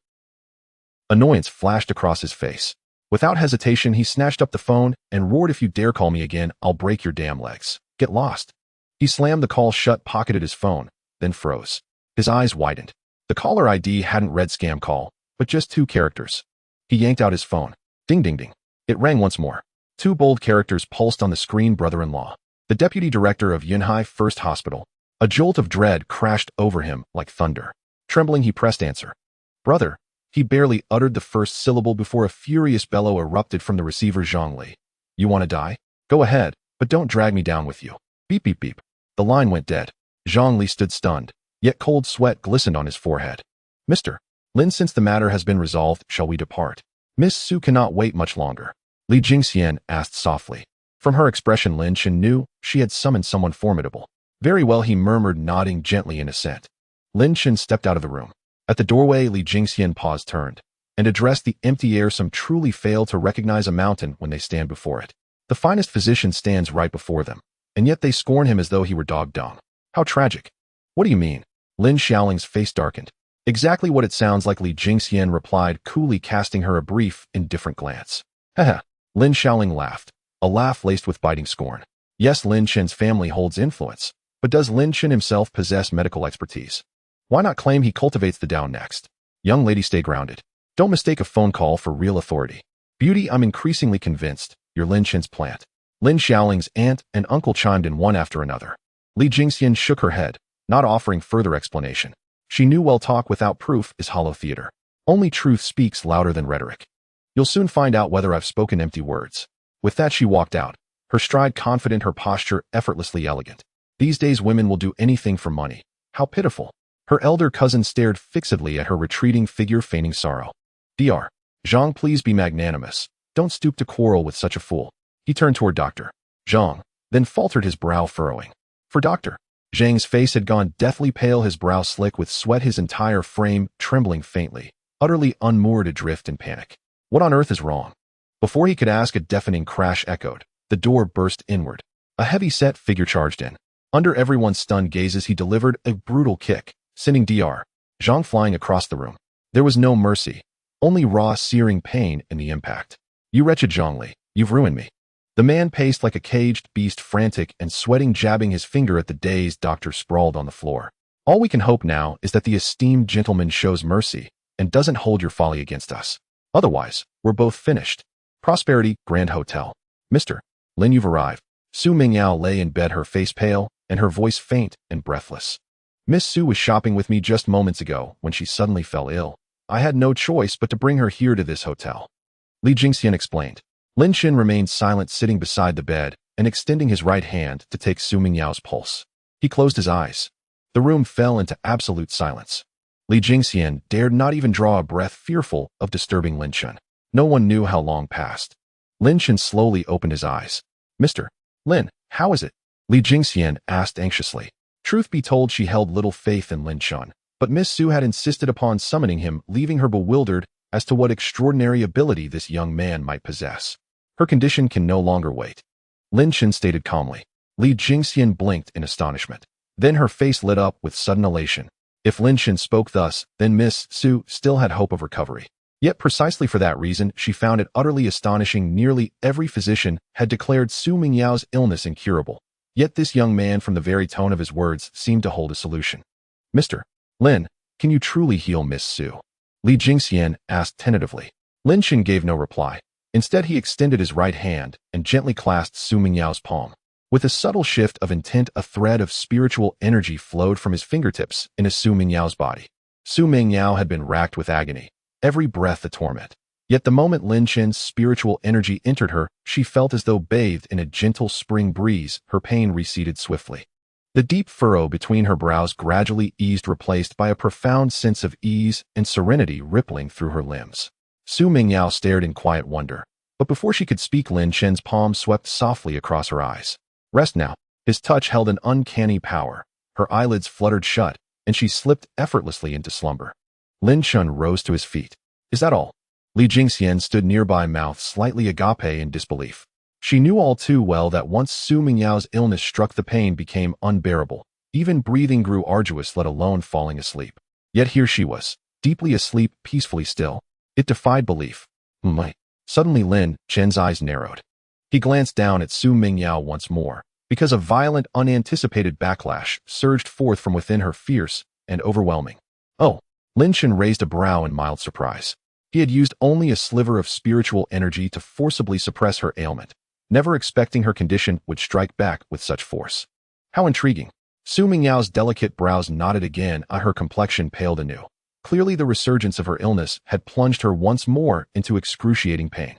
Annoyance flashed across his face. Without hesitation, he snatched up the phone and roared, if you dare call me again, I'll break your damn legs. Get lost. He slammed the call shut, pocketed his phone, then froze. His eyes widened. The caller ID hadn't read scam call, but just 2 characters. He yanked out his phone. Ding ding ding. It rang once more. 2 bold characters pulsed on the screen. Brother-in-law. The deputy director of Yunhai First Hospital. A jolt of dread crashed over him like thunder. Trembling, he pressed answer. Brother. He barely uttered the first syllable before a furious bellow erupted from the receiver. Zhongli. You want to die? Go ahead, but don't drag me down with you. Beep beep beep. The line went dead. Zhongli stood stunned, yet cold sweat glistened on his forehead. Mr. Lin, since the matter has been resolved, shall we depart? Miss Su cannot wait much longer. Li Jingxian asked softly. From her expression, Lin Chen knew she had summoned someone formidable. Very well, he murmured, nodding gently in assent. Lin Chen stepped out of the room. At the doorway, Li Jingxian paused, turned, and addressed the empty air. Some truly fail to recognize a mountain when they stand before it. The finest physician stands right before them, and yet they scorn him as though he were dog dung. How tragic. What do you mean? Lin Xiaoling's face darkened. Exactly what it sounds like, Li Jingxian replied, coolly, casting her a brief, indifferent glance. Haha. Lin Xiaoling laughed, a laugh laced with biting scorn. Yes, Lin Chen's family holds influence, but does Lin Chen himself possess medical expertise? Why not claim he cultivates the down next? Young lady, stay grounded. Don't mistake a phone call for real authority. Beauty, I'm increasingly convinced you're Lin Chen's plant. Lin Xiaoling's aunt and uncle chimed in one after another. Li Jingxian shook her head, not offering further explanation. She knew well talk without proof is hollow theater. Only truth speaks louder than rhetoric. You'll soon find out whether I've spoken empty words. With that, she walked out, her stride confident, her posture effortlessly elegant. These days women will do anything for money. How pitiful. Her elder cousin stared fixedly at her retreating figure, feigning sorrow. Dr. Zhang, please be magnanimous. Don't stoop to quarrel with such a fool. He turned toward Dr. Zhang, then faltered, his brow furrowing. For Dr. Zhang's face had gone deathly pale, his brow slick with sweat, his entire frame trembling faintly, utterly unmoored, adrift in panic. What on earth is wrong? Before he could ask, a deafening crash echoed. The door burst inward. A heavy-set figure charged in. Under everyone's stunned gazes, he delivered a brutal kick, sending Dr. Zhang flying across the room. There was no mercy, only raw, searing pain in the impact. You wretched Zhongli, you've ruined me. The man paced like a caged beast, frantic and sweating, jabbing his finger at the dazed doctor sprawled on the floor. All we can hope now is that the esteemed gentleman shows mercy and doesn't hold your folly against us. Otherwise, we're both finished. Prosperity, Grand Hotel. Mr. Lin, you've arrived. Su Mingyao lay in bed, her face pale and her voice faint and breathless. Miss Su was shopping with me just moments ago when she suddenly fell ill. I had no choice but to bring her here to this hotel. Li Jingxian explained. Lin Chen remained silent, sitting beside the bed and extending his right hand to take Su Mingyao's pulse. He closed his eyes. The room fell into absolute silence. Li Jingxian dared not even draw a breath, fearful of disturbing Lin Chen. No one knew how long passed. Lin Chen slowly opened his eyes. Mr. Lin, how is it? Li Jingxian asked anxiously. Truth be told, she held little faith in Lin Chen, but Miss Su had insisted upon summoning him, leaving her bewildered as to what extraordinary ability this young man might possess. Her condition can no longer wait, Lin Chen stated calmly. Li Jingxian blinked in astonishment. Then her face lit up with sudden elation. If Lin Chen spoke thus, then Miss Su still had hope of recovery. Yet precisely for that reason, she found it utterly astonishing nearly every physician had declared Su Mingyao's illness incurable. Yet this young man, from the very tone of his words, seemed to hold a solution. Mr. Lin, can you truly heal Miss Su? Li Jingxian asked tentatively. Lin Chen gave no reply. Instead, he extended his right hand and gently clasped Su Mingyao's palm. With a subtle shift of intent, a thread of spiritual energy flowed from his fingertips into Su Mingyao's body. Su Mingyao had been racked with agony, every breath a torment. Yet the moment Lin Chen's spiritual energy entered her, she felt as though bathed in a gentle spring breeze. Her pain receded swiftly. The deep furrow between her brows gradually eased, replaced by a profound sense of ease and serenity rippling through her limbs. Su Mingyao stared in quiet wonder, but before she could speak, Lin Chen's palm swept softly across her eyes. Rest now. His touch held an uncanny power. Her eyelids fluttered shut, and she slipped effortlessly into slumber. Lin Chen rose to his feet. Is that all? Li Jingxian stood nearby, mouth slightly agape in disbelief. She knew all too well that once Su Mingyao's illness struck, the pain became unbearable. Even breathing grew arduous, let alone falling asleep. Yet here she was, deeply asleep, peacefully still. It defied belief. Suddenly Lin Chen's eyes narrowed. He glanced down at Su Mingyao once more, because a violent, unanticipated backlash surged forth from within her, fierce and overwhelming. Oh! Lin Chen raised a brow in mild surprise. He had used only a sliver of spiritual energy to forcibly suppress her ailment, never expecting her condition would strike back with such force. How intriguing. Su Mingyao's delicate brows knotted again, her complexion paled anew. Clearly the resurgence of her illness had plunged her once more into excruciating pain.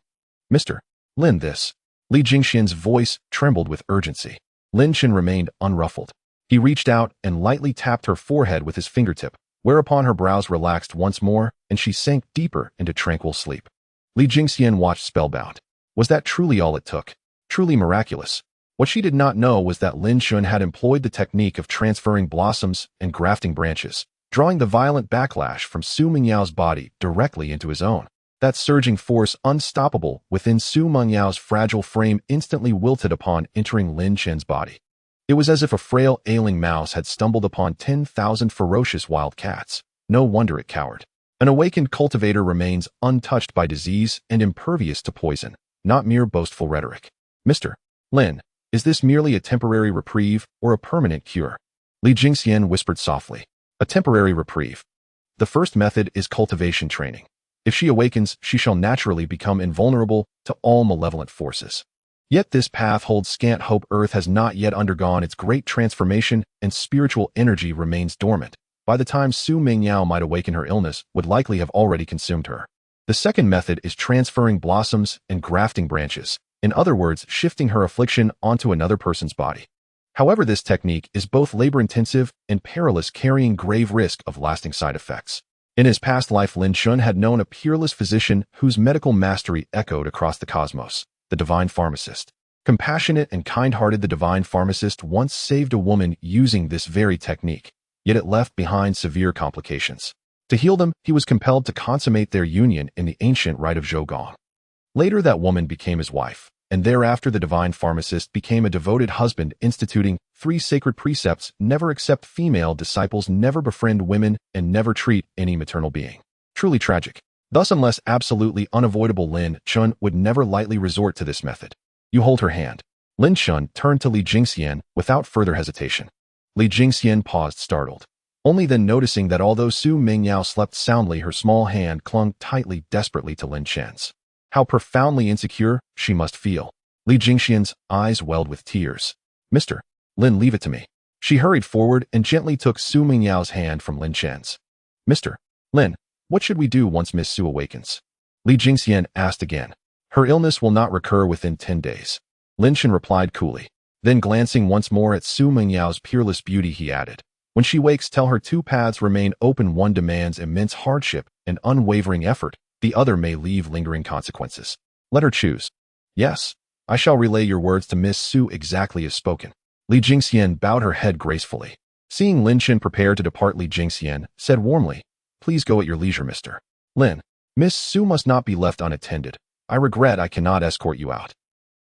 Mr. Lin, this. Li Jingxian's voice trembled with urgency. Lin Chen remained unruffled. He reached out and lightly tapped her forehead with his fingertip, whereupon her brows relaxed once more and she sank deeper into tranquil sleep. Li Jingxian watched spellbound. Was that truly all it took? Truly miraculous? What she did not know was that Lin Chen had employed the technique of transferring blossoms and grafting branches, drawing the violent backlash from Su Mingyao's body directly into his own. That surging force, unstoppable within Su Mingyao's fragile frame, instantly wilted upon entering Lin Chen's body. It was as if a frail, ailing mouse had stumbled upon 10,000 ferocious wild cats. No wonder it cowered. An awakened cultivator remains untouched by disease and impervious to poison, not mere boastful rhetoric. Mr. Lin, is this merely a temporary reprieve or a permanent cure? Li Jingxian whispered softly. A temporary reprieve. The first method is cultivation training. If she awakens, she shall naturally become invulnerable to all malevolent forces. Yet this path holds scant hope. Earth has not yet undergone its great transformation, and spiritual energy remains dormant. By the time Su Mingyao might awaken, her illness would likely have already consumed her. The second method is transferring blossoms and grafting branches. In other words, shifting her affliction onto another person's body. However, this technique is both labor-intensive and perilous, carrying grave risk of lasting side effects. In his past life, Lin Chen had known a peerless physician whose medical mastery echoed across the cosmos, the divine pharmacist. Compassionate and kind-hearted, the divine pharmacist once saved a woman using this very technique, yet it left behind severe complications. To heal them, he was compelled to consummate their union in the ancient rite of Zhougong. Later, that woman became his wife, and thereafter the divine pharmacist became a devoted husband, instituting 3 sacred precepts: never accept female disciples, never befriend women, and never treat any maternal being. Truly tragic. Thus, unless absolutely unavoidable, Lin Chen would never lightly resort to this method. You hold her hand. Lin Chen turned to Li Jingxian without further hesitation. Li Jingxian paused, startled. Only then noticing that although Su Mingyao slept soundly, her small hand clung tightly, desperately to Lin Chen's. How profoundly insecure she must feel. Li Jingxian's eyes welled with tears. Mr. Lin, leave it to me. She hurried forward and gently took Su Mingyao's hand from Lin Chen's. Mr. Lin, what should we do once Miss Su awakens? Li Jingxian asked again. Her illness will not recur within 10 days. Lin Chen replied coolly. Then glancing once more at Su Mingyao's peerless beauty, he added, when she wakes, tell her 2 paths remain open. One demands immense hardship and unwavering effort. The other may leave lingering consequences. Let her choose. Yes. I shall relay your words to Miss Su exactly as spoken. Li Jingxian bowed her head gracefully. Seeing Lin Chen prepare to depart, Li Jingxian said warmly, "Please go at your leisure, Mr. Lin. Miss Su must not be left unattended. I regret I cannot escort you out."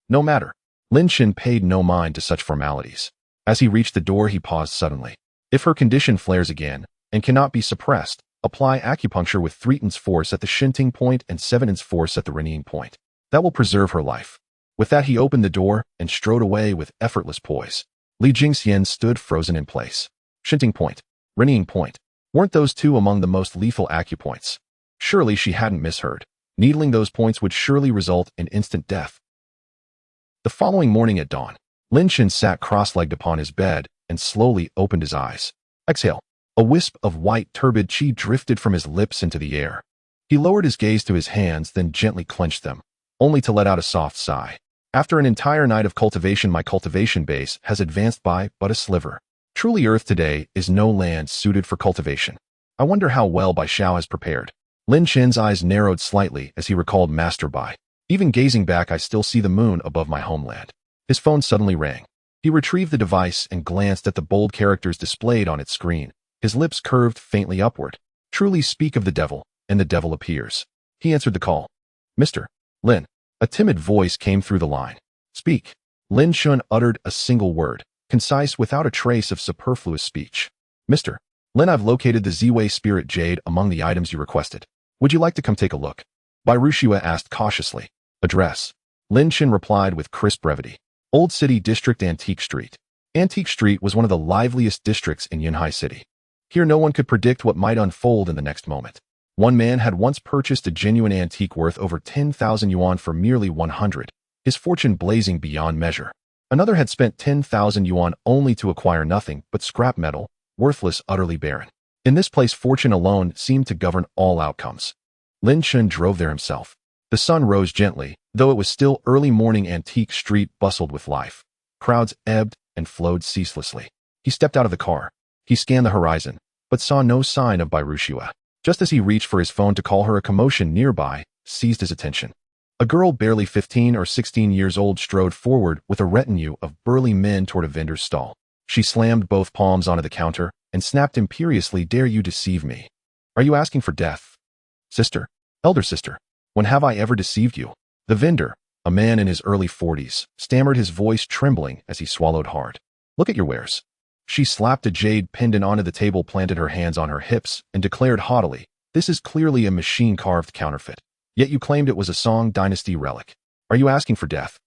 "No matter." Lin Chen paid no mind to such formalities. As he reached the door, he paused suddenly. If her condition flares again and cannot be suppressed, apply acupuncture with 3 tons force at the Shinting point and 7 tons force at the Renning point. That will preserve her life. With that, he opened the door and strode away with effortless poise. Li Jingxian stood frozen in place. Shinting point, Renning point. Weren't those two among the most lethal acupoints? Surely she hadn't misheard. Needling those points would surely result in instant death. The following morning at dawn, Lin Chen sat cross-legged upon his bed and slowly opened his eyes. Exhale. A wisp of white turbid qi drifted from his lips into the air. He lowered his gaze to his hands, then gently clenched them, only to let out a soft sigh. After an entire night of cultivation, my cultivation base has advanced by but a sliver. Truly, Earth today is no land suited for cultivation. I wonder how well Bai Xiao has prepared. Lin Chen's eyes narrowed slightly as he recalled Master Bai. Even gazing back, I still see the moon above my homeland. His phone suddenly rang. He retrieved the device and glanced at the bold characters displayed on its screen. His lips curved faintly upward. "Truly speak of the devil, and the devil appears." He answered the call. "Mr. Lin." A timid voice came through the line. "Speak." Lin Chen uttered a single word, concise without a trace of superfluous speech. "Mr. Lin, I've located the Ziwei Spirit Jade among the items you requested. Would you like to come take a look?" Bai Rushua asked cautiously. "Address." Lin Chen replied with crisp brevity. "Old City District, Antique Street." Antique Street was one of the liveliest districts in Yunhai City. Here no one could predict what might unfold in the next moment. One man had once purchased a genuine antique worth over 10,000 yuan for merely 100, his fortune blazing beyond measure. Another had spent 10,000 yuan only to acquire nothing but scrap metal, worthless, utterly barren. In this place, fortune alone seemed to govern all outcomes. Lin Chen drove there himself. The sun rose gently, though it was still early morning. Antique Street bustled with life. Crowds ebbed and flowed ceaselessly. He stepped out of the car. He scanned the horizon, but saw no sign of Bai Rushua. Just as he reached for his phone to call her, a commotion nearby seized his attention. A girl barely 15 or 16 years old strode forward with a retinue of burly men toward a vendor's stall. She slammed both palms onto the counter and snapped imperiously, "Dare you deceive me? Are you asking for death? Sister, elder sister, when have I ever deceived you?" The vendor, a man in his early 40s, stammered, his voice trembling as he swallowed hard. "Look at your wares." She slapped a jade pendant onto the table, planted her hands on her hips, and declared haughtily, "This is clearly a machine-carved counterfeit. Yet you claimed it was a Song Dynasty relic. Are you asking for death?"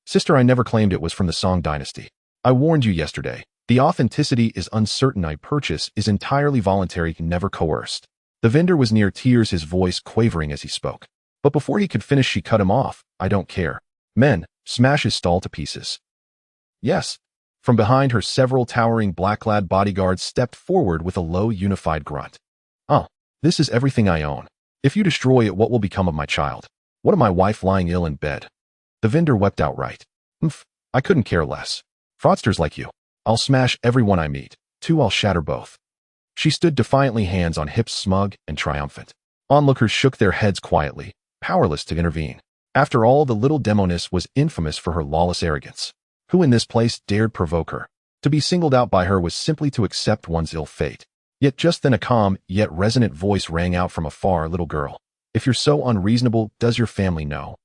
"Sister, I never claimed it was from the Song Dynasty. I warned you yesterday. The authenticity is uncertain. I purchase is entirely voluntary, never coerced." The vendor was near tears, his voice quavering as he spoke. But before he could finish, she cut him off. "I don't care. Men, smash his stall to pieces." "Yes." From behind her, several towering black-clad bodyguards stepped forward with a low, unified grunt. "Oh, this is everything I own. If you destroy it, what will become of my child? What of my wife lying ill in bed?" The vendor wept outright. I couldn't care less. Fraudsters like you. I'll smash everyone I meet. Too, I'll shatter both." She stood defiantly, hands on hips, smug and triumphant. Onlookers shook their heads quietly, powerless to intervene. After all, the little demoness was infamous for her lawless arrogance. Who in this place dared provoke her? To be singled out by her was simply to accept one's ill fate. Yet just then a calm, yet resonant voice rang out from afar. "Little girl, if you're so unreasonable, does your family know?"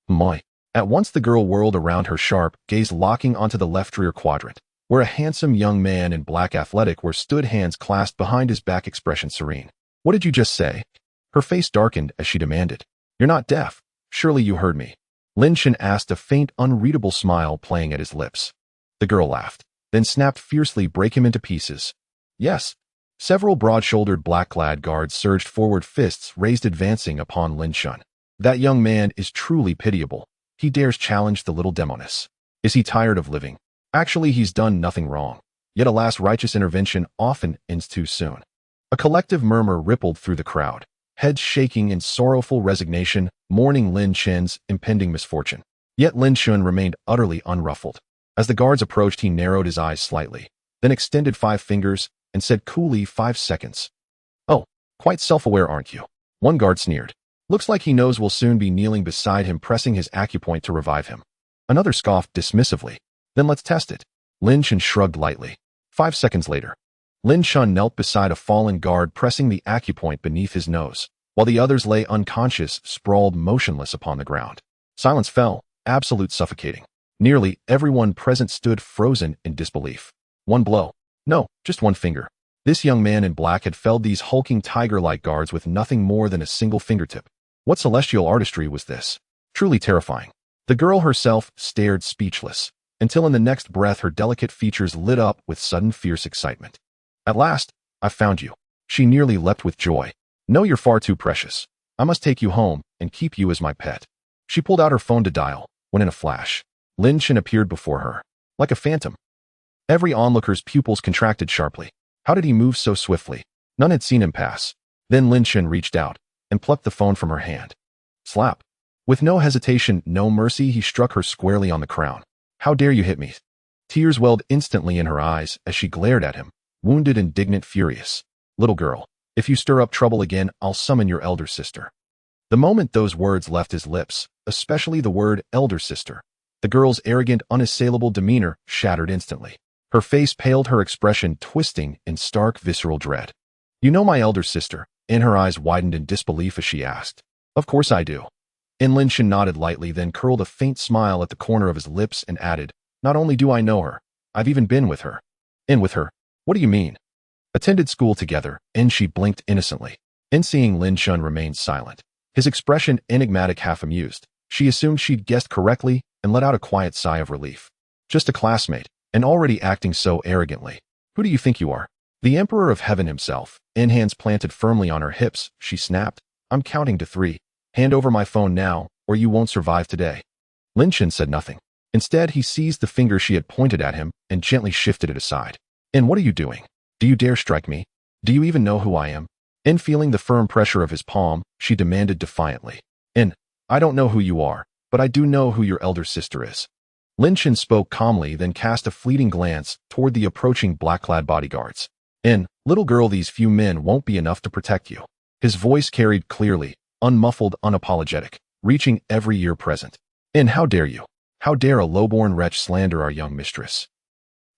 "My." At once the girl whirled around, her sharp gaze locking onto the left rear quadrant, where a handsome young man in black athletic wear stood, hands clasped behind his back, expression serene. "What did you just say?" Her face darkened as she demanded. "You're not deaf. Surely you heard me?" Lin Chen asked, a faint, unreadable smile playing at his lips. The girl laughed, then snapped fiercely, "Break him into pieces." "Yes." Several broad-shouldered black-clad guards surged forward, fists raised, advancing upon Lin Chen. "That young man is truly pitiable. He dares challenge the little demoness. Is he tired of living? Actually, he's done nothing wrong. Yet alas, righteous intervention often ends too soon." A collective murmur rippled through the crowd, heads shaking in sorrowful resignation, mourning Lin Chen's impending misfortune. Yet Lin Chen remained utterly unruffled. As the guards approached, he narrowed his eyes slightly, then extended 5 fingers and said coolly, 5 seconds. "Oh, quite self-aware, aren't you?" One guard sneered. "Looks like he knows we'll soon be kneeling beside him, pressing his acupoint to revive him." Another scoffed dismissively. Then let's test it. Lin Chen shrugged lightly. 5 seconds later, Lin Chen knelt beside a fallen guard, pressing the acupoint beneath his nose, while the others lay unconscious, sprawled motionless upon the ground. Silence fell, absolute suffocating. Nearly everyone present stood frozen in disbelief. One blow. No, just one finger. This young man in black had felled these hulking tiger-like guards with nothing more than a single fingertip. What celestial artistry was this? Truly terrifying. The girl herself stared speechless, until in the next breath her delicate features lit up with sudden fierce excitement. At last, I found you. She nearly leapt with joy. No, you're far too precious. I must take you home and keep you as my pet. She pulled out her phone to dial, when in a flash, Lin Chen appeared before her, like a phantom. Every onlooker's pupils contracted sharply. How did he move so swiftly? None had seen him pass. Then Lin Chen reached out and plucked the phone from her hand. Slap. With no hesitation, no mercy, he struck her squarely on the crown. How dare you hit me? Tears welled instantly in her eyes as she glared at him, wounded, indignant, furious. Little girl, if you stir up trouble again, I'll summon your elder sister. The moment those words left his lips, especially the word elder sister, the girl's arrogant, unassailable demeanor shattered instantly. Her face paled, her expression twisting in stark, visceral dread. You know my elder sister? And her eyes widened in disbelief as she asked. Of course I do. And Lin Chen nodded lightly, then curled a faint smile at the corner of his lips and added, not only do I know her, I've even been with her. In with her? What do you mean? Attended school together, and she blinked innocently. In seeing Lin Chen remain silent, his expression enigmatic, half amused, she assumed she'd guessed correctly and let out a quiet sigh of relief. Just a classmate, and already acting so arrogantly. Who do you think you are? The Emperor of Heaven himself. In hands planted firmly on her hips, she snapped, I'm counting to 3. Hand over my phone now, or you won't survive today. Lin Chen said nothing. Instead, he seized the finger she had pointed at him and gently shifted it aside. And what are you doing? Do you dare strike me? Do you even know who I am? In feeling the firm pressure of his palm, she demanded defiantly. I don't know who you are, but I do know who your elder sister is. Lin Chen spoke calmly, then cast a fleeting glance toward the approaching black-clad bodyguards. Little girl, these few men won't be enough to protect you. His voice carried clearly, unmuffled, unapologetic, reaching every ear present. How dare you? How dare a low-born wretch slander our young mistress?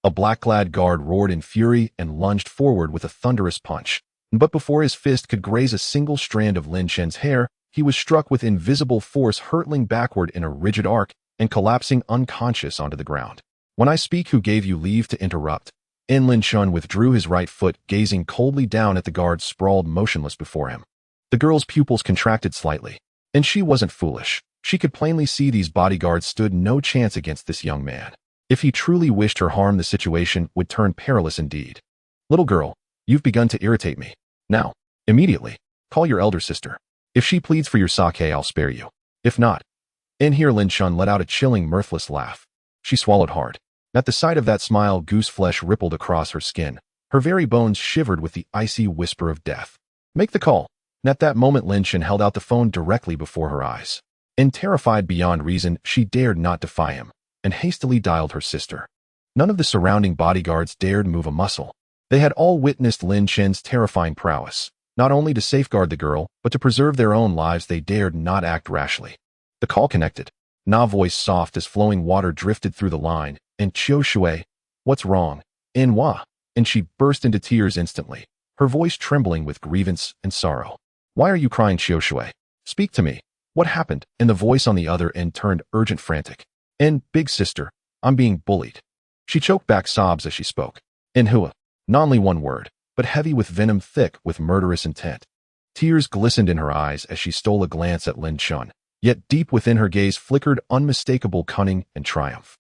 A black-clad guard roared in fury and lunged forward with a thunderous punch. But before his fist could graze a single strand of Lin Chen's hair, he was struck with invisible force, hurtling backward in a rigid arc and collapsing unconscious onto the ground. When I speak, who gave you leave to interrupt? Lin Chen withdrew his right foot, gazing coldly down at the guard sprawled motionless before him. The girl's pupils contracted slightly. And she wasn't foolish. She could plainly see these bodyguards stood no chance against this young man. If he truly wished her harm, the situation would turn perilous indeed. Little girl, you've begun to irritate me. Now, immediately, call your elder sister. If she pleads for your sake, I'll spare you. If not. Here Lin Chen let out a chilling, mirthless laugh. She swallowed hard. At the sight of that smile, goose flesh rippled across her skin. Her very bones shivered with the icy whisper of death. Make the call. And at that moment, Lin Chen held out the phone directly before her eyes. Terrified beyond reason, she dared not defy him, and hastily dialed her sister. None of the surrounding bodyguards dared move a muscle. They had all witnessed Lin Chen's terrifying prowess. Not only to safeguard the girl, but to preserve their own lives, they dared not act rashly. The call connected. Na voice soft as flowing water drifted through the line, and Qiu Shui, what's wrong? Wah? And she burst into tears instantly, her voice trembling with grievance and sorrow. Why are you crying, Qiu Shui? Speak to me. What happened? And the voice on the other end turned urgent, frantic. Big sister, I'm being bullied. She choked back sobs as she spoke. Hua. Not only one word, but heavy with venom, thick with murderous intent. Tears glistened in her eyes as she stole a glance at Lin Chen, yet deep within her gaze flickered unmistakable cunning and triumph.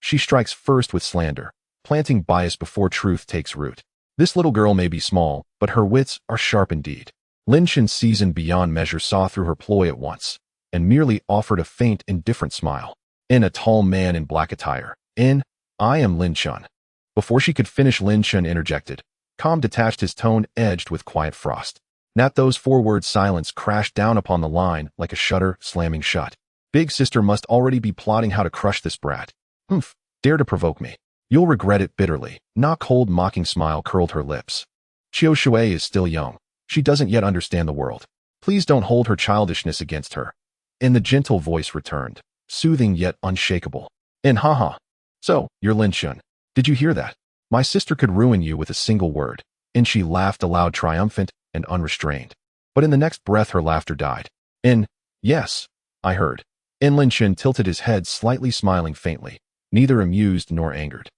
She strikes first with slander, planting bias before truth takes root. This little girl may be small, but her wits are sharp indeed. Lin Chen, seasoned beyond measure, saw through her ploy at once, and merely offered a faint, indifferent smile. A tall man in black attire. I am Lin Chen. Before she could finish, Lin Chen interjected, calm, detached, his tone edged with quiet frost. At those 4 words, silence crashed down upon the line like a shutter slamming shut. Big sister must already be plotting how to crush this brat. Humph, dare to provoke me. You'll regret it bitterly. Na cold, mocking smile curled her lips. Qiu Shui is still young. She doesn't yet understand the world. Please don't hold her childishness against her. The gentle voice returned. soothing yet unshakable. And haha. So, you're Lin Chen. Did you hear that? My sister could ruin you with a single word. And she laughed aloud, triumphant and unrestrained. But in the next breath her laughter died. Yes, I heard. And Lin Chen tilted his head, slightly smiling faintly, neither amused nor angered.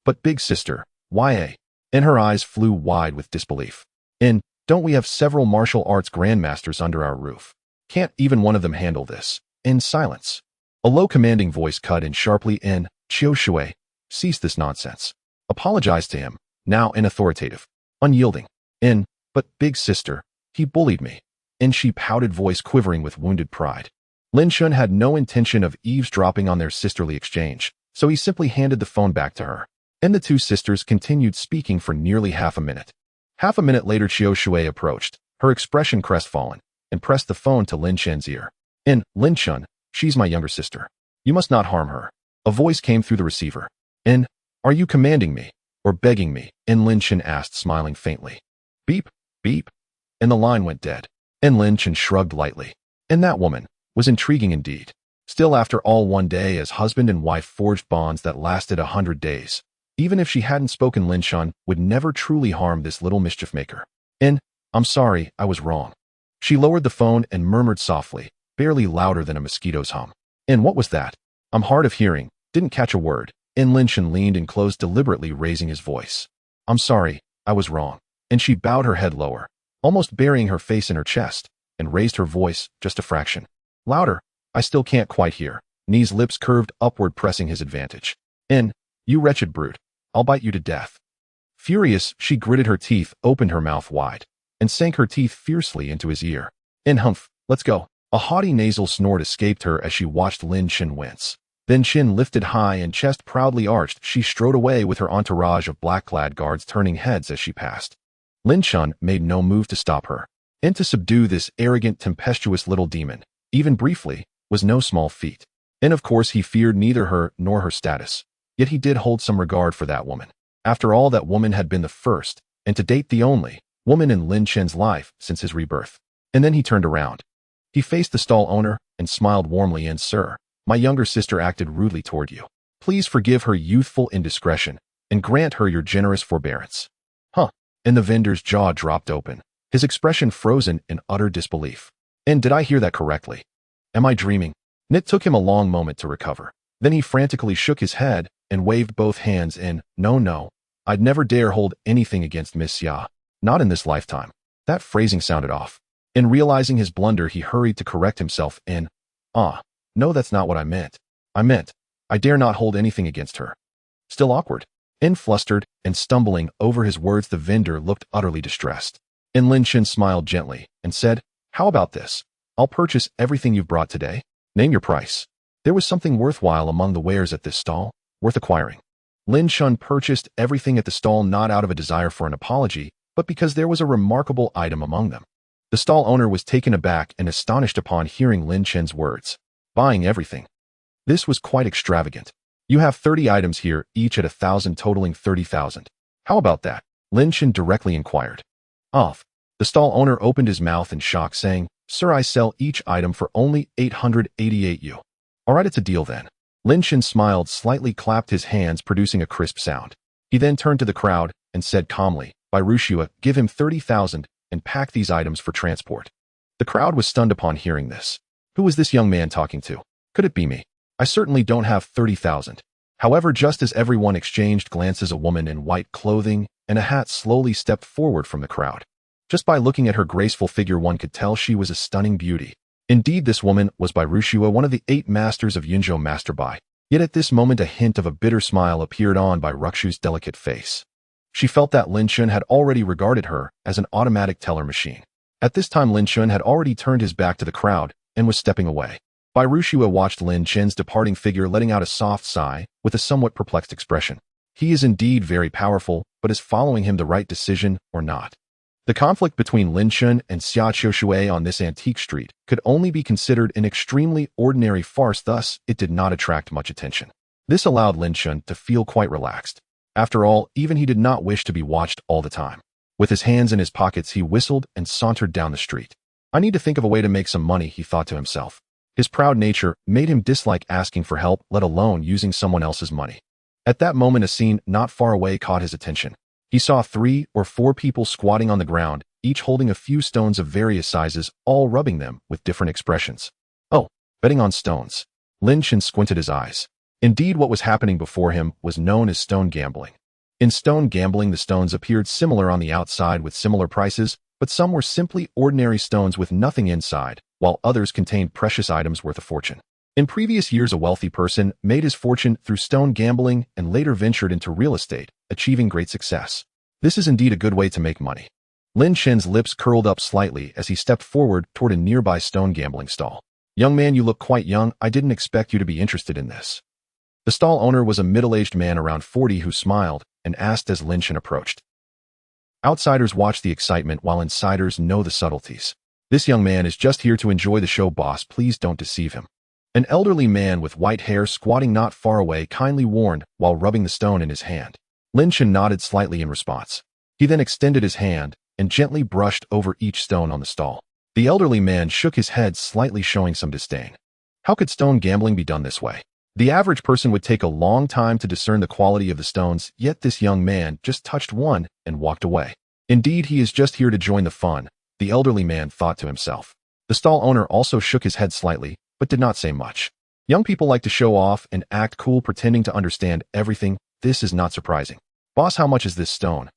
But big sister, why? And her eyes flew wide with disbelief. Don't we have several martial arts grandmasters under our roof? Can't even one of them handle this? In silence. A low commanding voice cut in sharply. Qiu Shui, cease this nonsense. Apologize to him, now authoritative, unyielding. But big sister, he bullied me. She pouted, voice quivering with wounded pride. Lin Chen had no intention of eavesdropping on their sisterly exchange, so he simply handed the phone back to her. The two sisters continued speaking for nearly half a minute. Half a minute later, Qiu Shui approached, her expression crestfallen, and pressed the phone to Lin Chen's ear. Lin Chen, she's my younger sister. You must not harm her. A voice came through the receiver. Are you commanding me, or begging me? Lin Chen asked, smiling faintly. Beep, beep. And the line went dead. Lin Chen shrugged lightly. That woman was intriguing indeed. Still, after all, one day as husband and wife forged bonds that lasted 100 days. Even if she hadn't spoken, Lin Chen would never truly harm this little mischief maker. I'm sorry, I was wrong. She lowered the phone and murmured softly, barely louder than a mosquito's hum. What was that? I'm hard of hearing, didn't catch a word. Lin Chen leaned and closed, deliberately raising his voice. I'm sorry, I was wrong. She bowed her head lower, almost burying her face in her chest, and raised her voice just a fraction. Louder, I still can't quite hear. Ni's lips curved upward, pressing his advantage. You wretched brute. I'll bite you to death. Furious, she gritted her teeth, opened her mouth wide, and sank her teeth fiercely into his ear. Humph, let's go. A haughty nasal snort escaped her as she watched Lin Chen wince. Then, chin lifted high and chest proudly arched, she strode away with her entourage of black-clad guards turning heads as she passed. Lin Chen made no move to stop her. To subdue this arrogant, tempestuous little demon, even briefly, was no small feat. Of course he feared neither her nor her status. Yet he did hold some regard for that woman. After all, that woman had been the first, and to date the only, woman in Lin Chen's life since his rebirth. Then he turned around. He faced the stall owner and smiled warmly. Sir, my younger sister acted rudely toward you. Please forgive her youthful indiscretion and grant her your generous forbearance. Huh? And the vendor's jaw dropped open, his expression frozen in utter disbelief. Did I hear that correctly? Am I dreaming? It took him a long moment to recover. Then he frantically shook his head and waved both hands. No, I'd never dare hold anything against Miss Xia. Not in this lifetime. That phrasing sounded off. Realizing his blunder, he hurried to correct himself. No, that's not what I meant. I dare not hold anything against her. Still awkward. Flustered and stumbling over his words, the vendor looked utterly distressed. Lin Chen smiled gently and said, how about this? I'll purchase everything you've brought today. Name your price. There was something worthwhile among the wares at this stall, worth acquiring. Lin Chen purchased everything at the stall not out of a desire for an apology, but because there was a remarkable item among them. The stall owner was taken aback and astonished upon hearing Lin Chen's words. Buying everything. This was quite extravagant. You have 30 items here, each at 1,000, totaling 30,000. How about that? Lin Chen directly inquired. Off. The stall owner opened his mouth in shock, saying, Sir, I sell each item for only 888 yu. All right, it's a deal then. Lin Chen smiled, slightly clapped his hands, producing a crisp sound. He then turned to the crowd and said calmly, by Rushua, give him 30,000 and pack these items for transport. The crowd was stunned upon hearing this. Who was this young man talking to? Could it be me? I certainly don't have 30,000. However, just as everyone exchanged glances, a woman in white clothing and a hat slowly stepped forward from the crowd. Just by looking at her graceful figure, one could tell she was a stunning beauty. Indeed, this woman was by Rushua, one of the 8 masters of Yunzhou Master Bai. Yet at this moment a hint of a bitter smile appeared on by Ruxu's delicate face. She felt that Lin Chen had already regarded her as an automatic teller machine. At this time Lin Chen had already turned his back to the crowd and was stepping away. Bai Rushua watched Lin Chen's departing figure, letting out a soft sigh with a somewhat perplexed expression. He is indeed very powerful, but is following him the right decision or not? The conflict between Lin Chen and Xia Qiushui on this antique street could only be considered an extremely ordinary farce, thus it did not attract much attention. This allowed Lin Chen to feel quite relaxed. After all, even he did not wish to be watched all the time. With his hands in his pockets, he whistled and sauntered down the street. I need to think of a way to make some money, he thought to himself. His proud nature made him dislike asking for help, let alone using someone else's money. At that moment, a scene not far away caught his attention. He saw 3 or 4 people squatting on the ground, each holding a few stones of various sizes, all rubbing them with different expressions. Oh, betting on stones. Lin Chen squinted his eyes. Indeed, what was happening before him was known as stone gambling. In stone gambling, the stones appeared similar on the outside with similar prices, but some were simply ordinary stones with nothing inside, while others contained precious items worth a fortune. In previous years, a wealthy person made his fortune through stone gambling and later ventured into real estate, achieving great success. This is indeed a good way to make money. Lin Chen's lips curled up slightly as he stepped forward toward a nearby stone gambling stall. Young man, you look quite young. I didn't expect you to be interested in this. The stall owner was a middle-aged man around 40 who smiled and asked as Lin Chen approached. Outsiders watch the excitement while insiders know the subtleties. This young man is just here to enjoy the show, boss. Please don't deceive him. An elderly man with white hair squatting not far away kindly warned while rubbing the stone in his hand. Lin Chen nodded slightly in response. He then extended his hand and gently brushed over each stone on the stall. The elderly man shook his head slightly, showing some disdain. How could stone gambling be done this way? The average person would take a long time to discern the quality of the stones, yet this young man just touched one and walked away. Indeed, he is just here to join the fun, the elderly man thought to himself. The stall owner also shook his head slightly, but did not say much. Young people like to show off and act cool, pretending to understand everything. This is not surprising. Boss, how much is this stone?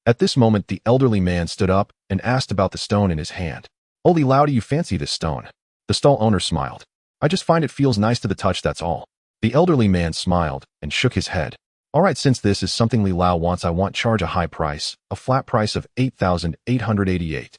At this moment, the elderly man stood up and asked about the stone in his hand. Holy Lao, do you fancy this stone? The stall owner smiled. I just find it feels nice to the touch, that's all. The elderly man smiled and shook his head. All right, since this is something Li Lao wants, I won't charge a high price, a flat price of 8,888.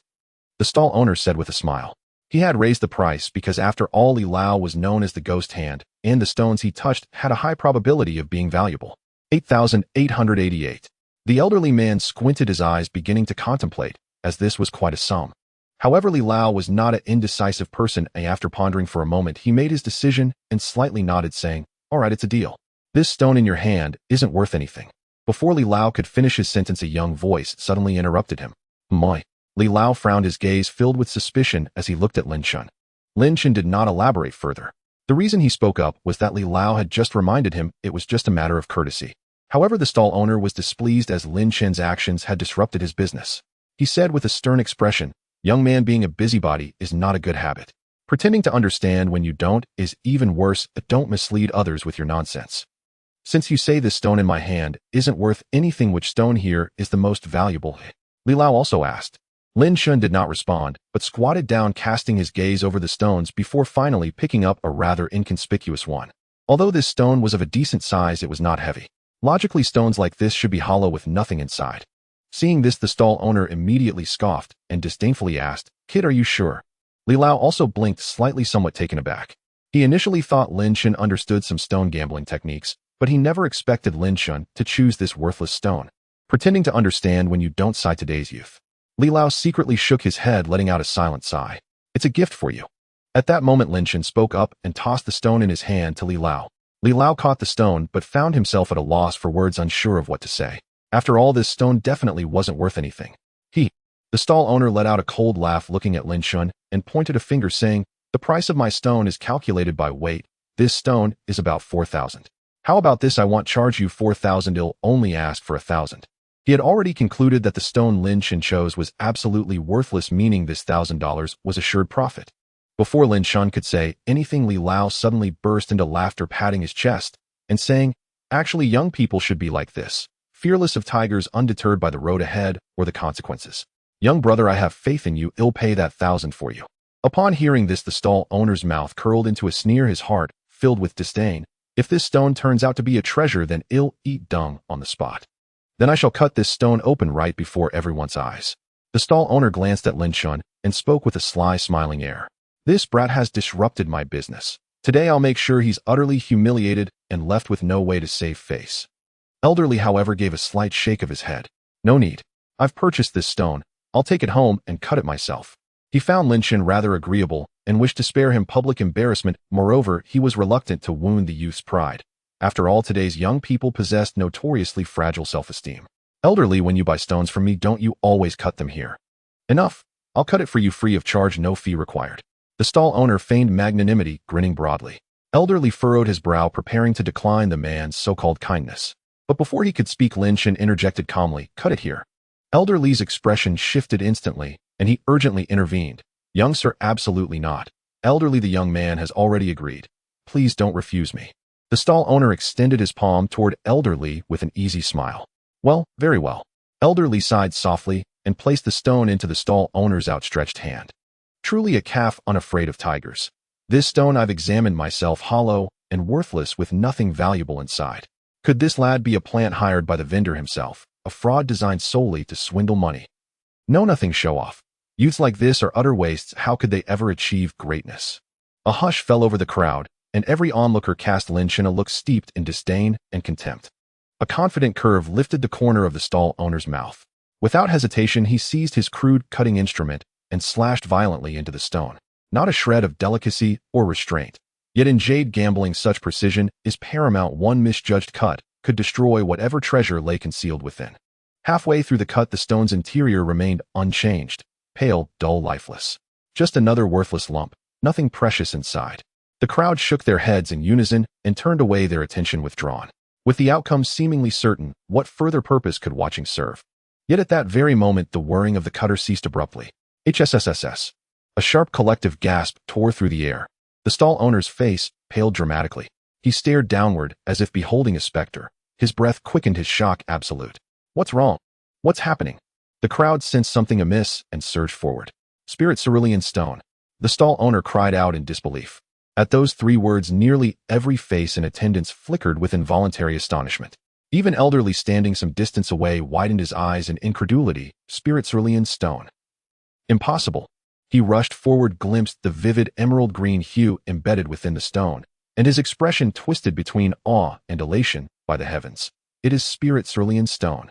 The stall owner said with a smile. He had raised the price because after all, Li Lao was known as the ghost hand, and the stones he touched had a high probability of being valuable. 8,888. The elderly man squinted his eyes, beginning to contemplate, as this was quite a sum. However, Li Lao was not an indecisive person, and after pondering for a moment, he made his decision and slightly nodded, saying, all right, it's a deal. This stone in your hand isn't worth anything. Before Li Lao could finish his sentence, a young voice suddenly interrupted him. Moi. Li Lao frowned, his gaze filled with suspicion as he looked at Lin Chen. Lin Chen did not elaborate further. The reason he spoke up was that Li Lao had just reminded him it was just a matter of courtesy. However, the stall owner was displeased as Lin Chen's actions had disrupted his business. He said with a stern expression, young man, being a busybody is not a good habit. Pretending to understand when you don't is even worse. Don't mislead others with your nonsense. Since you say this stone in my hand isn't worth anything, which stone here is the most valuable? Li Lao also asked. Lin Chen did not respond, but squatted down, casting his gaze over the stones before finally picking up a rather inconspicuous one. Although this stone was of a decent size, it was not heavy. Logically, stones like this should be hollow with nothing inside. Seeing this, the stall owner immediately scoffed and disdainfully asked, Kid, are you sure? Li Lao also blinked slightly, somewhat taken aback. He initially thought Lin Chen understood some stone gambling techniques, but he never expected Lin Chen to choose this worthless stone. Pretending to understand when you don't, sigh today's youth. Li Lao secretly shook his head, letting out a silent sigh. It's a gift for you. At that moment, Lin Chen spoke up and tossed the stone in his hand to Li Lao. Li Lao caught the stone but found himself at a loss for words, unsure of what to say. After all, this stone definitely wasn't worth anything. The stall owner let out a cold laugh, looking at Lin Chen, and pointed a finger, saying, the price of my stone is calculated by weight. This stone is about 4,000. How about this? I won't charge you 4,000. I'll only ask for 1,000. He had already concluded that the stone Lin Chen chose was absolutely worthless, meaning this $1,000 was assured profit. Before Lin Chen could say anything, Li Lao suddenly burst into laughter, patting his chest and saying, actually, young people should be like this, fearless of tigers, undeterred by the road ahead or the consequences. Young brother, I have faith in you. I'll pay that 1,000 for you. Upon hearing this, the stall owner's mouth curled into a sneer, his heart filled with disdain. If this stone turns out to be a treasure, then I'll eat dung on the spot. Then I shall cut this stone open right before everyone's eyes. The stall owner glanced at Lin Chen and spoke with a sly, smiling air. This brat has disrupted my business. Today I'll make sure he's utterly humiliated and left with no way to save face. Elderly, however, gave a slight shake of his head. No need. I've purchased this stone. I'll take it home and cut it myself. He found Lin Chen rather agreeable and wished to spare him public embarrassment. Moreover, he was reluctant to wound the youth's pride. After all, today's young people possessed notoriously fragile self-esteem. Elderly, when you buy stones from me, don't you always cut them here? Enough. I'll cut it for you free of charge, no fee required. The stall owner feigned magnanimity, grinning broadly. Elderly furrowed his brow, preparing to decline the man's so-called kindness. But before he could speak, Lin Chen interjected calmly, "Cut it here." Elderly's expression shifted instantly, and he urgently intervened. "Young sir, absolutely not. Elderly, the young man has already agreed. Please don't refuse me." The stall owner extended his palm toward Elderly with an easy smile. "Well, very well." Elderly sighed softly and placed the stone into the stall owner's outstretched hand. "Truly a calf unafraid of tigers. This stone I've examined myself, hollow and worthless with nothing valuable inside. Could this lad be a plant hired by the vendor himself, a fraud designed solely to swindle money? No, nothing show off. Youths like this are utter wastes. How could they ever achieve greatness?" A hush fell over the crowd, and every onlooker cast Lin Chen a look steeped in disdain and contempt. A confident curve lifted the corner of the stall owner's mouth. Without hesitation, he seized his crude cutting instrument and slashed violently into the stone. Not a shred of delicacy or restraint. Yet in jade gambling, such precision is paramount. One misjudged cut could destroy whatever treasure lay concealed within. Halfway through the cut, the stone's interior remained unchanged, pale, dull, lifeless. Just another worthless lump, nothing precious inside. The crowd shook their heads in unison and turned away, their attention withdrawn. With the outcome seemingly certain, what further purpose could watching serve? Yet at that very moment, the whirring of the cutter ceased abruptly. HSSSS. A sharp collective gasp tore through the air. The stall owner's face paled dramatically. He stared downward as if beholding a specter. His breath quickened, his shock absolute. "What's wrong? What's happening?" The crowd sensed something amiss and surged forward. "Spirit cerulean stone." The stall owner cried out in disbelief. At those three words, nearly every face in attendance flickered with involuntary astonishment. Even Elderly, standing some distance away, widened his eyes in incredulity. "Spirit cerulean stone? Impossible." He rushed forward, glimpsed the vivid emerald green hue embedded within the stone, and his expression twisted between awe and elation. "By the heavens, it is spirit cerulean stone.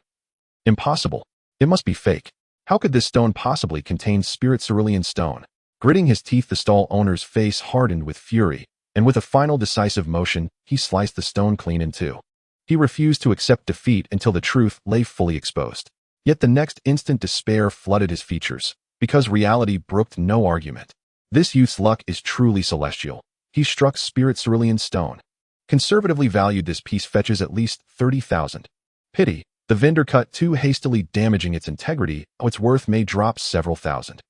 Impossible. It must be fake. How could this stone possibly contain spirit cerulean stone?" Gritting his teeth, the stall owner's face hardened with fury, and with a final decisive motion, he sliced the stone clean in two. He refused to accept defeat until the truth lay fully exposed. Yet the next instant, despair flooded his features, because reality brooked no argument. This youth's luck is truly celestial. He struck spirit cerulean stone. Conservatively valued, this piece fetches at least 30,000. Pity, the vendor cut too hastily, damaging its integrity. Its worth may drop several thousand.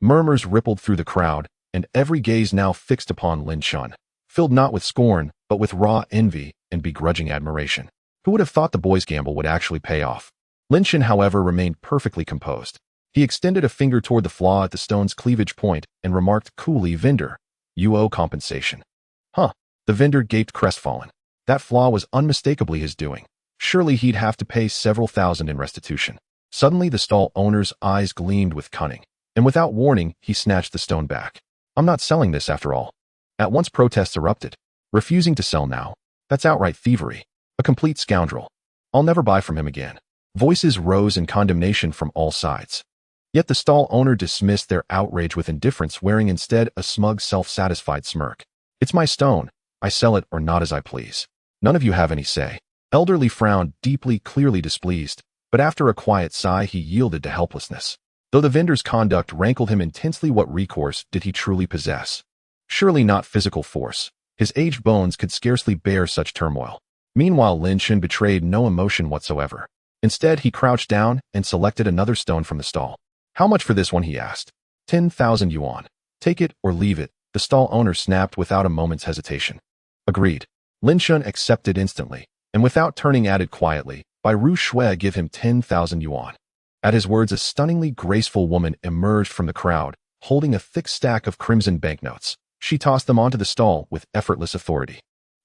Murmurs rippled through the crowd, and every gaze now fixed upon Lin Chen, filled not with scorn, but with raw envy and begrudging admiration. Who would have thought the boy's gamble would actually pay off? Lin Chen, however, remained perfectly composed. He extended a finger toward the flaw at the stone's cleavage point and remarked coolly, "Vendor, you owe compensation." "Huh?" The vendor gaped, crestfallen. That flaw was unmistakably his doing. Surely he'd have to pay several thousand in restitution. Suddenly the stall owner's eyes gleamed with cunning, and without warning, he snatched the stone back. "I'm not selling this after all." At once protests erupted. "Refusing to sell now? That's outright thievery. A complete scoundrel. I'll never buy from him again." Voices rose in condemnation from all sides. Yet the stall owner dismissed their outrage with indifference, wearing instead a smug, self-satisfied smirk. "It's my stone. I sell it or not as I please. None of you have any say." Elderly frowned deeply, clearly displeased, but after a quiet sigh, he yielded to helplessness. Though the vendor's conduct rankled him intensely, what recourse did he truly possess? Surely not physical force. His aged bones could scarcely bear such turmoil. Meanwhile, Lin Chen betrayed no emotion whatsoever. Instead, he crouched down and selected another stone from the stall. "How much for this one?" he asked. 10,000 yuan. Take it or leave it," the stall owner snapped without a moment's hesitation. "Agreed." Lin Chen accepted instantly, and without turning added quietly, "By Ru Shui, give him 10,000 yuan." At his words, a stunningly graceful woman emerged from the crowd, holding a thick stack of crimson banknotes. She tossed them onto the stall with effortless authority.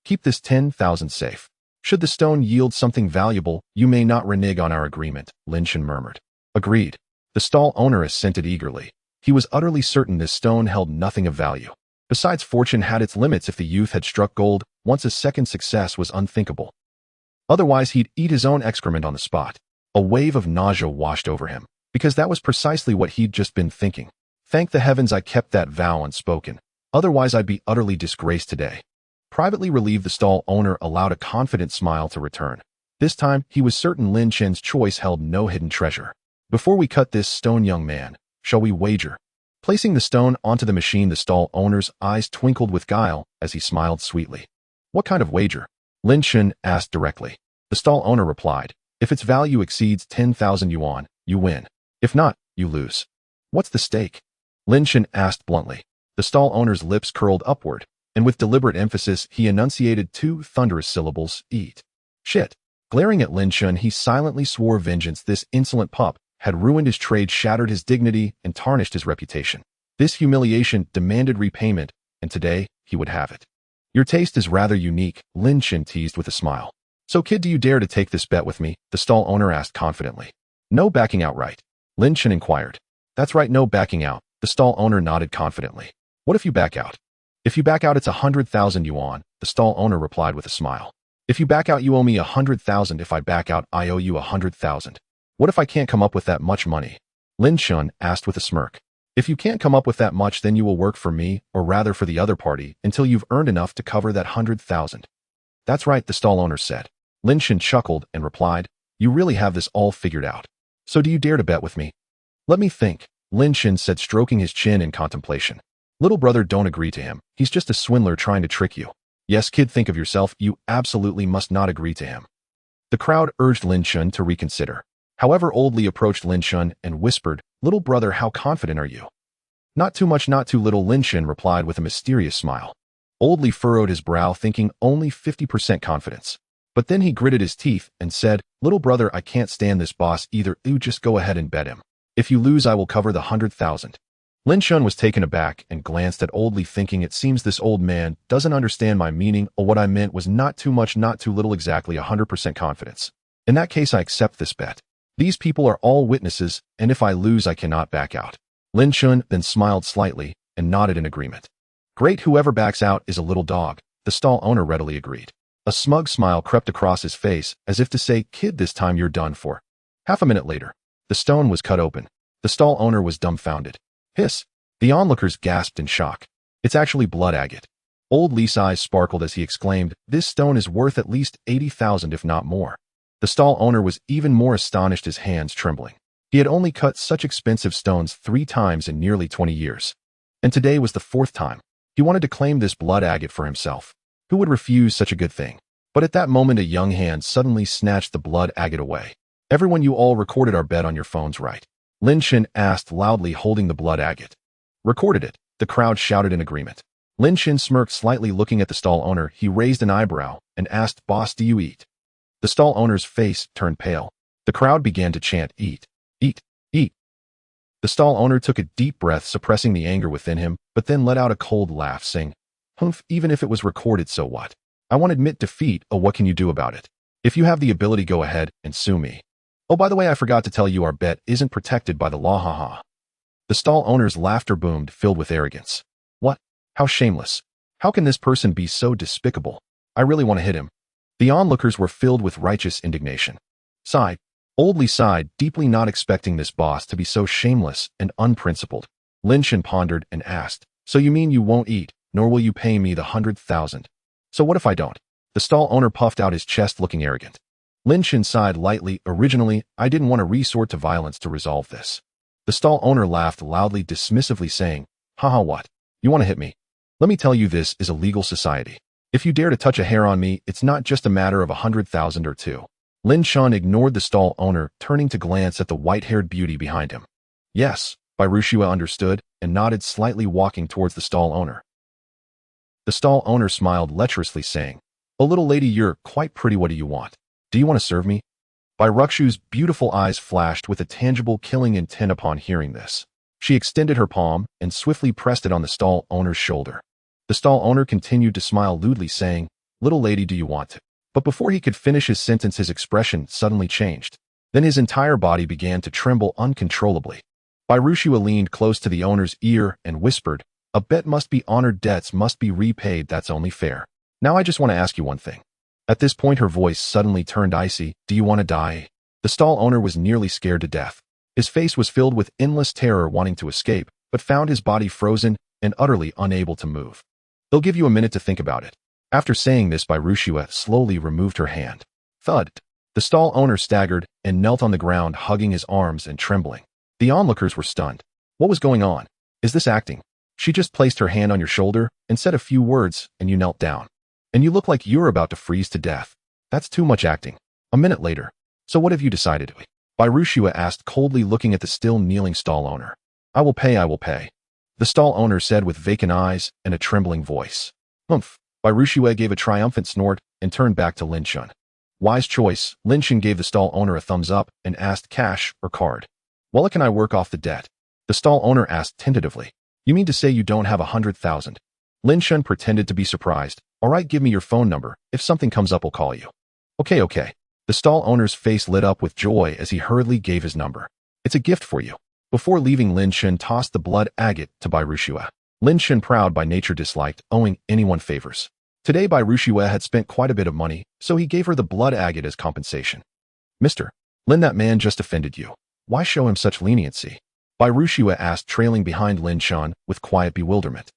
"Keep this 10,000 safe. Should the stone yield something valuable, you may not renege on our agreement," Lin Chen murmured. "Agreed." The stall owner assented eagerly. He was utterly certain this stone held nothing of value. Besides, fortune had its limits. If the youth had struck gold, once a second success was unthinkable. Otherwise, he'd eat his own excrement on the spot. A wave of nausea washed over him, because that was precisely what he'd just been thinking. "Thank the heavens I kept that vow unspoken. Otherwise, I'd be utterly disgraced today." Privately relieved, the stall owner allowed a confident smile to return. This time, he was certain Lin Chen's choice held no hidden treasure. "Before we cut this stone, young man, shall we wager?" Placing the stone onto the machine, the stall owner's eyes twinkled with guile as he smiled sweetly. What kind of wager? Lin Chen asked directly. The stall owner replied, if its value exceeds 10,000 yuan, you win. If not, you lose. What's the stake? Lin Chen asked bluntly. The stall owner's lips curled upward, and with deliberate emphasis he enunciated two thunderous syllables, eat. Shit. Glaring at Lin Chen, he silently swore vengeance. This insolent pup had ruined his trade, shattered his dignity, and tarnished his reputation. This humiliation demanded repayment, and today he would have it. Your taste is rather unique, Lin Chen teased with a smile. So kid, do you dare to take this bet with me? The stall owner asked confidently. No backing out, right? Lin Chen inquired. That's right, no backing out. The stall owner nodded confidently. What if you back out? If you back out, it's 100,000 yuan, the stall owner replied with a smile. If you back out, you owe me 100,000. If I back out, I owe you 100,000. What if I can't come up with that much money? Lin Chen asked with a smirk. If you can't come up with that much, then you will work for me, or rather for the other party, until you've earned enough to cover that 100,000. That's right, the stall owner said. Lin Chen chuckled and replied, you really have this all figured out. So do you dare to bet with me? Let me think, Lin Chen said, stroking his chin in contemplation. Little brother, don't agree to him. He's just a swindler trying to trick you. Yes, kid, think of yourself. You absolutely must not agree to him. The crowd urged Lin Chen to reconsider. However, Old Li approached Lin Chen and whispered, little brother, how confident are you? Not too much, not too little, Lin Chen replied with a mysterious smile. Old Li furrowed his brow, thinking only 50% confidence. But then he gritted his teeth and said, little brother, I can't stand this boss either. You just go ahead and bet him. If you lose, I will cover the 100,000. Lin Chen was taken aback and glanced at Old Li, thinking, it seems this old man doesn't understand my meaning, or what I meant was not too much, not too little, exactly 100% confidence. In that case, I accept this bet. These people are all witnesses, and if I lose, I cannot back out. Lin Chen then smiled slightly and nodded in agreement. Great, whoever backs out is a little dog, the stall owner readily agreed. A smug smile crept across his face, as if to say, kid, this time you're done for. Half a minute later, the stone was cut open. The stall owner was dumbfounded. Hiss! The onlookers gasped in shock. It's actually blood agate. Old Li's eyes sparkled as he exclaimed, this stone is worth at least 80,000 if not more. The stall owner was even more astonished, his hands trembling. He had only cut such expensive stones 3 times in nearly 20 years. And today was the 4th time. He wanted to claim this blood agate for himself. Who would refuse such a good thing? But at that moment, a young hand suddenly snatched the blood agate away. Everyone, you all recorded our bet on your phones, right? Lin Chen asked loudly, holding the blood agate. Recorded it, the crowd shouted in agreement. Lin Chen smirked slightly, looking at the stall owner. He raised an eyebrow and asked, boss, do you eat? The stall owner's face turned pale. The crowd began to chant, eat, eat, eat. The stall owner took a deep breath, suppressing the anger within him, but then let out a cold laugh, saying, humph, even if it was recorded, so what? I won't admit defeat, oh, what can you do about it? If you have the ability, go ahead and sue me. Oh, by the way, I forgot to tell you, our bet isn't protected by the law, haha. The stall owner's laughter boomed, filled with arrogance. What? How shameless. How can this person be so despicable? I really want to hit him. The onlookers were filled with righteous indignation. Sighed. Old Li sighed, deeply, not expecting this boss to be so shameless and unprincipled. Lin Chen pondered and asked, so you mean you won't eat, nor will you pay me the 100,000? So what if I don't? The stall owner puffed out his chest, looking arrogant. Lin Chen sighed lightly. Originally, I didn't want to resort to violence to resolve this. The stall owner laughed loudly, dismissively, saying, haha, what? You want to hit me? Let me tell you, this is a legal society. If you dare to touch a hair on me, it's not just a matter of 100,000 or 2. Lin Chen ignored the stall owner, turning to glance at the white-haired beauty behind him. Yes, Rushua understood and nodded slightly, walking towards the stall owner. The stall owner smiled lecherously, saying, oh, little lady, you're quite pretty. What do you want? Do you want to serve me? Rukshu's beautiful eyes flashed with a tangible, killing intent upon hearing this. She extended her palm and swiftly pressed it on the stall owner's shoulder. The stall owner continued to smile lewdly, saying, little lady, do you want to? But before he could finish his sentence, his expression suddenly changed. Then his entire body began to tremble uncontrollably. Rushua leaned close to the owner's ear and whispered, a bet must be honored, debts must be repaid, that's only fair. Now I just want to ask you one thing. At this point, her voice suddenly turned icy. Do you want to die? The stall owner was nearly scared to death. His face was filled with endless terror, wanting to escape, but found his body frozen and utterly unable to move. They'll give you a minute to think about it. After saying this, Rushua slowly removed her hand. Thud. The stall owner staggered and knelt on the ground, hugging his arms and trembling. The onlookers were stunned. What was going on? Is this acting? She just placed her hand on your shoulder and said a few words, and you knelt down. And you look like you're about to freeze to death. That's too much acting. A minute later. So what have you decided? Bairushua asked coldly, looking at the still kneeling stall owner. I will pay. The stall owner said with vacant eyes and a trembling voice. Humph. Bairushua gave a triumphant snort and turned back to Lin Chen. Wise choice. Lin Chen gave the stall owner a thumbs up and asked, cash or card? Well, can I work off the debt? The stall owner asked tentatively. You mean to say you don't have 100,000? Lin Chen pretended to be surprised. All right, give me your phone number. If something comes up, I'll call you. Okay. The stall owner's face lit up with joy as he hurriedly gave his number. It's a gift for you. Before leaving, Lin Chen tossed the blood agate to Bairushua. Lin Chen, proud by nature, disliked owing anyone favors. Today, Bairushua had spent quite a bit of money, so he gave her the blood agate as compensation. Mr. Lin, that man just offended you. Why show him such leniency? Bairushua asked, trailing behind Lin Chen with quiet bewilderment.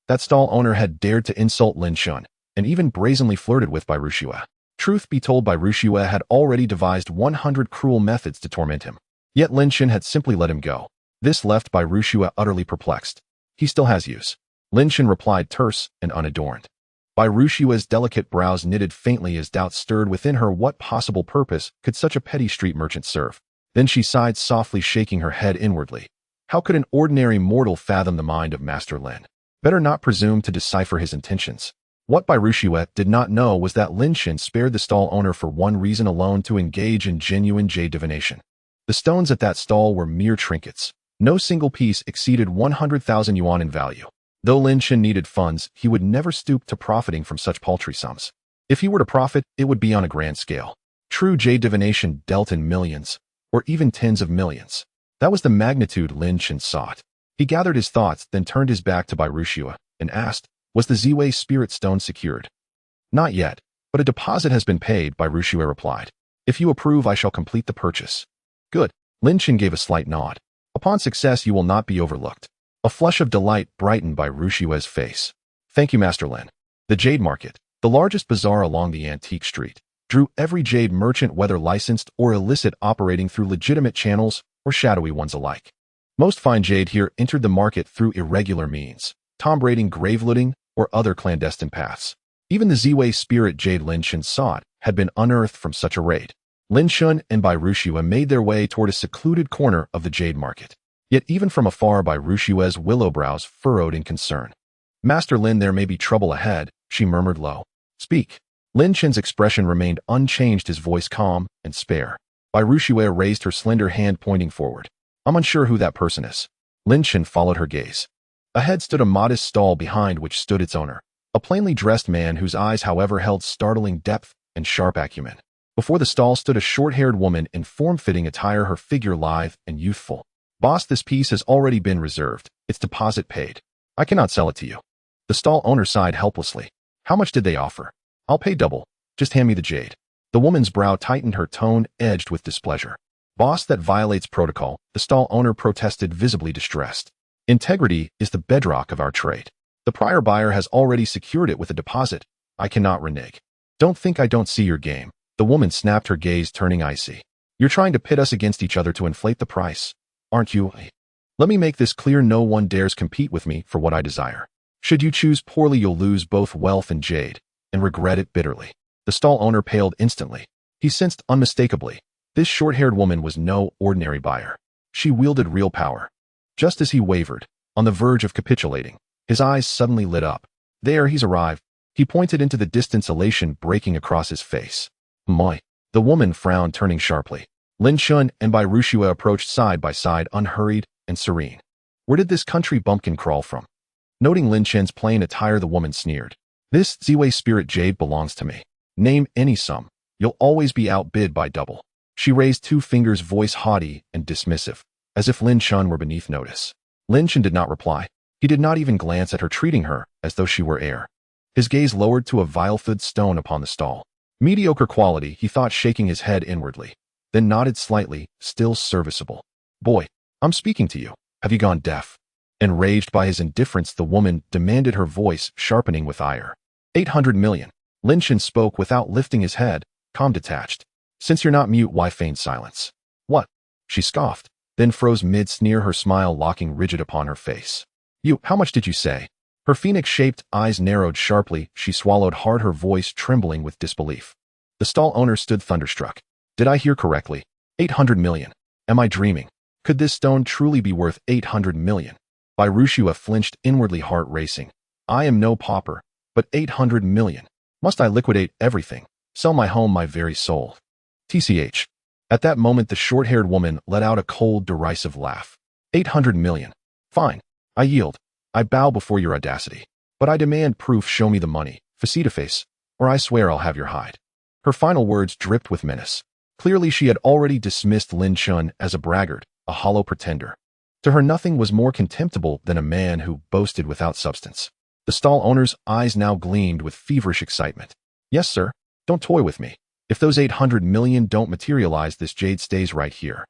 That stall owner had dared to insult Lin Chen, and even brazenly flirted with Bairushua. Truth be told, Bairushua had already devised 100 cruel methods to torment him. Yet Lin Chen had simply let him go. This left Bairushua utterly perplexed. He still has use. Lin Chen replied, terse and unadorned. Bairushua's delicate brows knitted faintly as doubt stirred within her. What possible purpose could such a petty street merchant serve? Then she sighed softly, shaking her head inwardly. How could an ordinary mortal fathom the mind of Master Lin? Better not presume to decipher his intentions. What Bairushua did not know was that Lin Chen spared the stall owner for one reason alone: to engage in genuine jade divination. The stones at that stall were mere trinkets. No single piece exceeded 100,000 yuan in value. Though Lin Chen needed funds, he would never stoop to profiting from such paltry sums. If he were to profit, it would be on a grand scale. True jade divination dealt in millions, or even tens of millions. That was the magnitude Lin Chen sought. He gathered his thoughts, then turned his back to Bairushua and asked, was the Ziwei spirit stone secured? Not yet, but a deposit has been paid, Bairushua replied. If you approve, I shall complete the purchase. Good. Lin Chen gave a slight nod. Upon success, you will not be overlooked. A flush of delight brightened Bairushua's face. Thank you, Master Lin. The Jade Market, the largest bazaar along the antique street, drew every jade merchant, whether licensed or illicit, operating through legitimate channels or shadowy ones alike. Most fine jade here entered the market through irregular means, tomb raiding, grave looting, or other clandestine paths. Even the Ziwei spirit jade Lin Chen sought had been unearthed from such a raid. Lin Chen and Bairushua made their way toward a secluded corner of the jade market. Yet even from afar, Bairushua's willow brows furrowed in concern. Master Lin, there may be trouble ahead, she murmured low. Speak. Lin Chen's expression remained unchanged, his voice calm and spare. Bairushua raised her slender hand, pointing forward. I'm unsure who that person is. Lin Chen followed her gaze. Ahead stood a modest stall, behind which stood its owner, a plainly dressed man whose eyes, however, held startling depth and sharp acumen. Before the stall stood a short-haired woman in form-fitting attire, her figure lithe and youthful. Boss, this piece has already been reserved. Its deposit paid. I cannot sell it to you. The stall owner sighed helplessly. How much did they offer? I'll pay double. Just hand me the jade. The woman's brow tightened, her tone edged with displeasure. Boss, that violates protocol, the stall owner protested, visibly distressed. Integrity is the bedrock of our trade. The prior buyer has already secured it with a deposit. I cannot renege. Don't think I don't see your game. The woman snapped, her gaze turning icy. You're trying to pit us against each other to inflate the price, aren't you? Let me make this clear. No one dares compete with me for what I desire. Should you choose poorly, you'll lose both wealth and jade, and regret it bitterly. The stall owner paled instantly. He sensed unmistakably. This short-haired woman was no ordinary buyer. She wielded real power. Just as he wavered, on the verge of capitulating, his eyes suddenly lit up. There, he's arrived. He pointed into the distance, elation breaking across his face. My. The woman frowned, turning sharply. Lin Chen and Bairushua approached side by side, unhurried and serene. Where did this country bumpkin crawl from? Noting Lin Chen's plain attire, the woman sneered. This Ziwei spirit jade belongs to me. Name any sum. You'll always be outbid by double. She raised two fingers, voice haughty and dismissive, as if Lin Chen were beneath notice. Lin Chen did not reply. He did not even glance at her, treating her as though she were air. His gaze lowered to a vile-food stone upon the stall. Mediocre quality, he thought, shaking his head inwardly, then nodded slightly, still serviceable. Boy, I'm speaking to you. Have you gone deaf? Enraged by his indifference, the woman demanded, her voice sharpening with ire. 800 million. Lin Chen spoke without lifting his head, calm, detached. Since you're not mute, why feign silence? What? She scoffed, then froze mid-sneer, her smile locking rigid upon her face. How much did you say? Her phoenix-shaped eyes narrowed sharply. She swallowed hard, her voice trembling with disbelief. The stall owner stood thunderstruck. Did I hear correctly? 800 million. Am I dreaming? Could this stone truly be worth 800 million? Rushua flinched inwardly, heart racing. I am no pauper, but 800 million. Must I liquidate everything? Sell my home, my very soul? TCH. At that moment, the short-haired woman let out a cold, derisive laugh. 800 million. Fine. I yield. I bow before your audacity. But I demand proof. Show me the money, face-to-face, or I swear I'll have your hide. Her final words dripped with menace. Clearly, she had already dismissed Lin Chen as a braggart, a hollow pretender. To her, nothing was more contemptible than a man who boasted without substance. The stall owner's eyes now gleamed with feverish excitement. Yes, sir. Don't toy with me. If those 800 million don't materialize, this jade stays right here.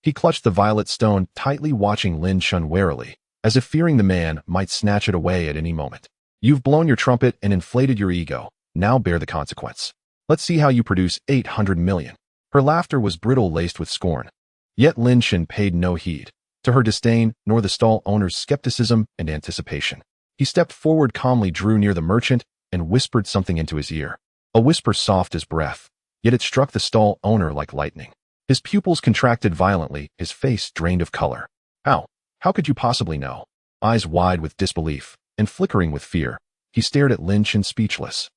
He clutched the violet stone tightly, watching Lin Chen warily, as if fearing the man might snatch it away at any moment. You've blown your trumpet and inflated your ego. Now bear the consequence. Let's see how you produce 800 million. Her laughter was brittle, laced with scorn. Yet Lin Chen paid no heed to her disdain, nor the stall owner's skepticism and anticipation. He stepped forward calmly, drew near the merchant, and whispered something into his ear. A whisper soft as breath, yet it struck the stall owner like lightning. His pupils contracted violently, his face drained of color. How? How could you possibly know? Eyes wide with disbelief, and flickering with fear, he stared at Lin Chen, speechless.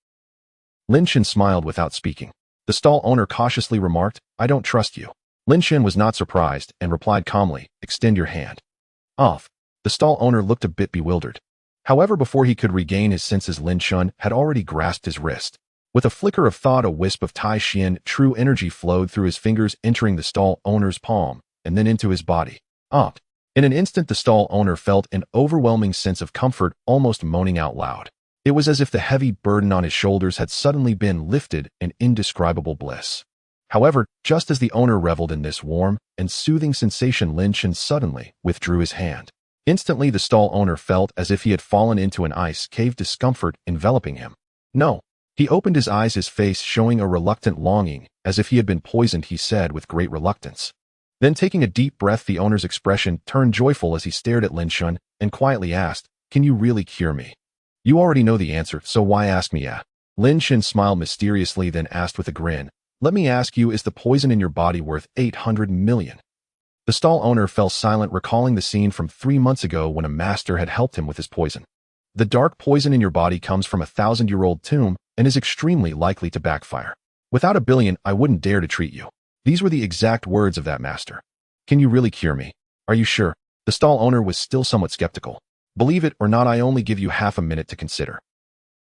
Lin Chen smiled without speaking. The stall owner cautiously remarked, I don't trust you. Lin Chen was not surprised and replied calmly, extend your hand. Off. The stall owner looked a bit bewildered. However, before he could regain his senses, Lin Chen had already grasped his wrist. With a flicker of thought, a wisp of Tai Xuan true energy flowed through his fingers, entering the stall owner's palm, and then into his body. In an instant, the stall owner felt an overwhelming sense of comfort, almost moaning out loud. It was as if the heavy burden on his shoulders had suddenly been lifted, an indescribable bliss. However, just as the owner reveled in this warm and soothing sensation, Lin Chen suddenly withdrew his hand. Instantly, the stall owner felt as if he had fallen into an ice cave, discomfort enveloping him. No. He opened his eyes, his face showing a reluctant longing, as if he had been poisoned, he said with great reluctance. Then, taking a deep breath, the owner's expression turned joyful as he stared at Lin Chen and quietly asked, Can you really cure me? You already know the answer, so why ask me? Lin Chen smiled mysteriously, then asked with a grin, Let me ask you, is the poison in your body worth 800 million? The stall owner fell silent, recalling the scene from 3 months ago when a master had helped him with his poison. The dark poison in your body comes from a 1,000-year-old tomb and is extremely likely to backfire. Without 1 billion, I wouldn't dare to treat you. These were the exact words of that master. Can you really cure me? Are you sure? The stall owner was still somewhat skeptical. Believe it or not, I only give you half a minute to consider.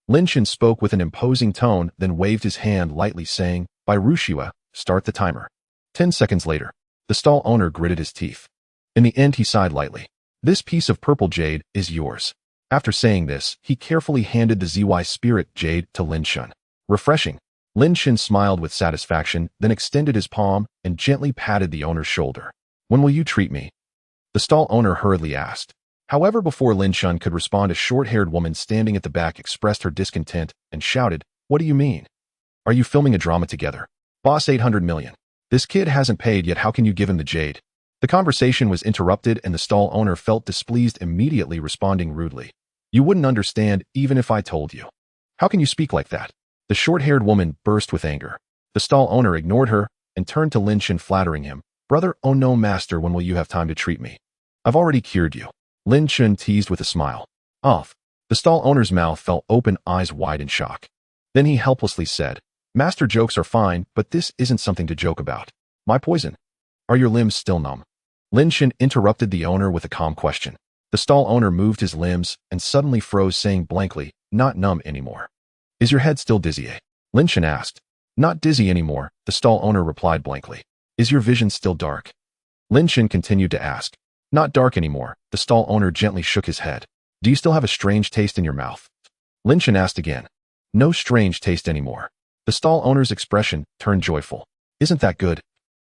Lin Chen spoke with an imposing tone, then waved his hand lightly, saying, Rushua, start the timer. 10 seconds later, the stall owner gritted his teeth. In the end, he sighed lightly. This piece of purple jade is yours. After saying this, he carefully handed the ZY spirit jade to Lin Chen. Refreshing. Lin Chen smiled with satisfaction, then extended his palm and gently patted the owner's shoulder. When will you treat me? The stall owner hurriedly asked. However, before Lin Chen could respond, a short-haired woman standing at the back expressed her discontent and shouted, What do you mean? Are you filming a drama together? Boss, 800 million. This kid hasn't paid yet, how can you give him the jade? The conversation was interrupted and the stall owner felt displeased, immediately responding rudely. You wouldn't understand even if I told you. How can you speak like that? The short-haired woman burst with anger. The stall owner ignored her and turned to Lin Chen, flattering him. Brother, oh no, master, when will you have time to treat me? I've already cured you. Lin Chen teased with a smile. Off. The stall owner's mouth fell open, eyes wide in shock. Then he helplessly said, Master, jokes are fine, but this isn't something to joke about. My poison. Are your limbs still numb? Lin Chen interrupted the owner with a calm question. The stall owner moved his limbs and suddenly froze, saying blankly, Not numb anymore. Is your head still dizzy? Lin Chen asked. Not dizzy anymore, the stall owner replied blankly. Is your vision still dark? Lin Chen continued to ask. Not dark anymore, the stall owner gently shook his head. Do you still have a strange taste in your mouth? Lin Chen asked again. No strange taste anymore. The stall owner's expression turned joyful. Isn't that good?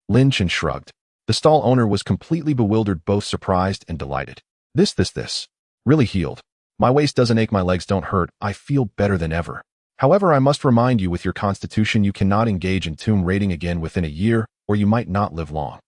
Lin Chen shrugged. The stall owner was completely bewildered, both surprised and delighted. This. Really healed. My waist doesn't ache, my legs don't hurt, I feel better than ever. However, I must remind you, with your constitution, you cannot engage in tomb raiding again within a year, or you might not live long.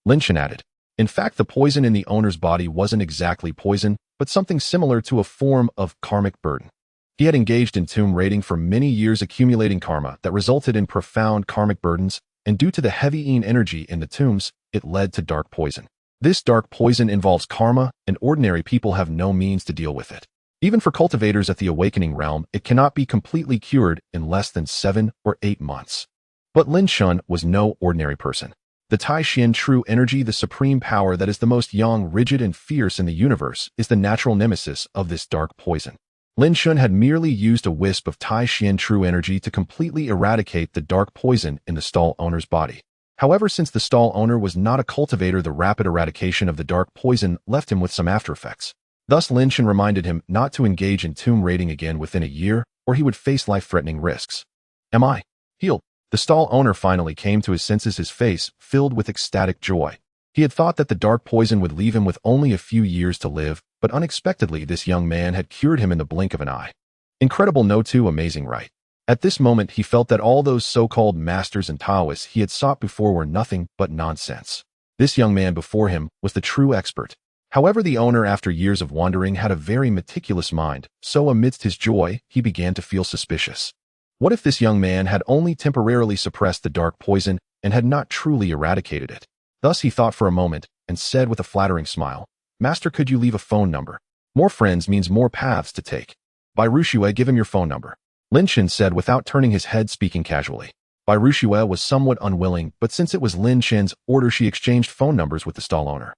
Lin Chen added. In fact, the poison in the owner's body wasn't exactly poison, but something similar to a form of karmic burden. He had engaged in tomb raiding for many years, accumulating karma that resulted in profound karmic burdens, and due to the heavy yin energy in the tombs, it led to dark poison. This dark poison involves karma, and ordinary people have no means to deal with it. Even for cultivators at the awakening realm, it cannot be completely cured in less than 7 or 8 months. But Lin Chen was no ordinary person. The Tai Xuan true energy, the supreme power that is the most young, rigid, and fierce in the universe, is the natural nemesis of this dark poison. Lin Chen had merely used a wisp of Tai Xuan true energy to completely eradicate the dark poison in the stall owner's body. However, since the stall owner was not a cultivator, the rapid eradication of the dark poison left him with some aftereffects. Thus, Lin Chen reminded him not to engage in tomb raiding again within a year, or he would face life-threatening risks. Am I healed? The stall owner finally came to his senses, his face filled with ecstatic joy. He had thought that the dark poison would leave him with only a few years to live, but unexpectedly this young man had cured him in the blink of an eye. Incredible, no? Too amazing, right? At this moment, he felt that all those so-called masters and Taoists he had sought before were nothing but nonsense. This young man before him was the true expert. However, the owner, after years of wandering, had a very meticulous mind, so amidst his joy, he began to feel suspicious. What if this young man had only temporarily suppressed the dark poison and had not truly eradicated it? Thus he thought for a moment and said with a flattering smile, "Master, could you leave a phone number? More friends means more paths to take. Bai Ruxue, give him your phone number." Lin Chen said without turning his head, speaking casually. Bai Ruxue was somewhat unwilling, but since it was Lin Chen's order, she exchanged phone numbers with the stall owner.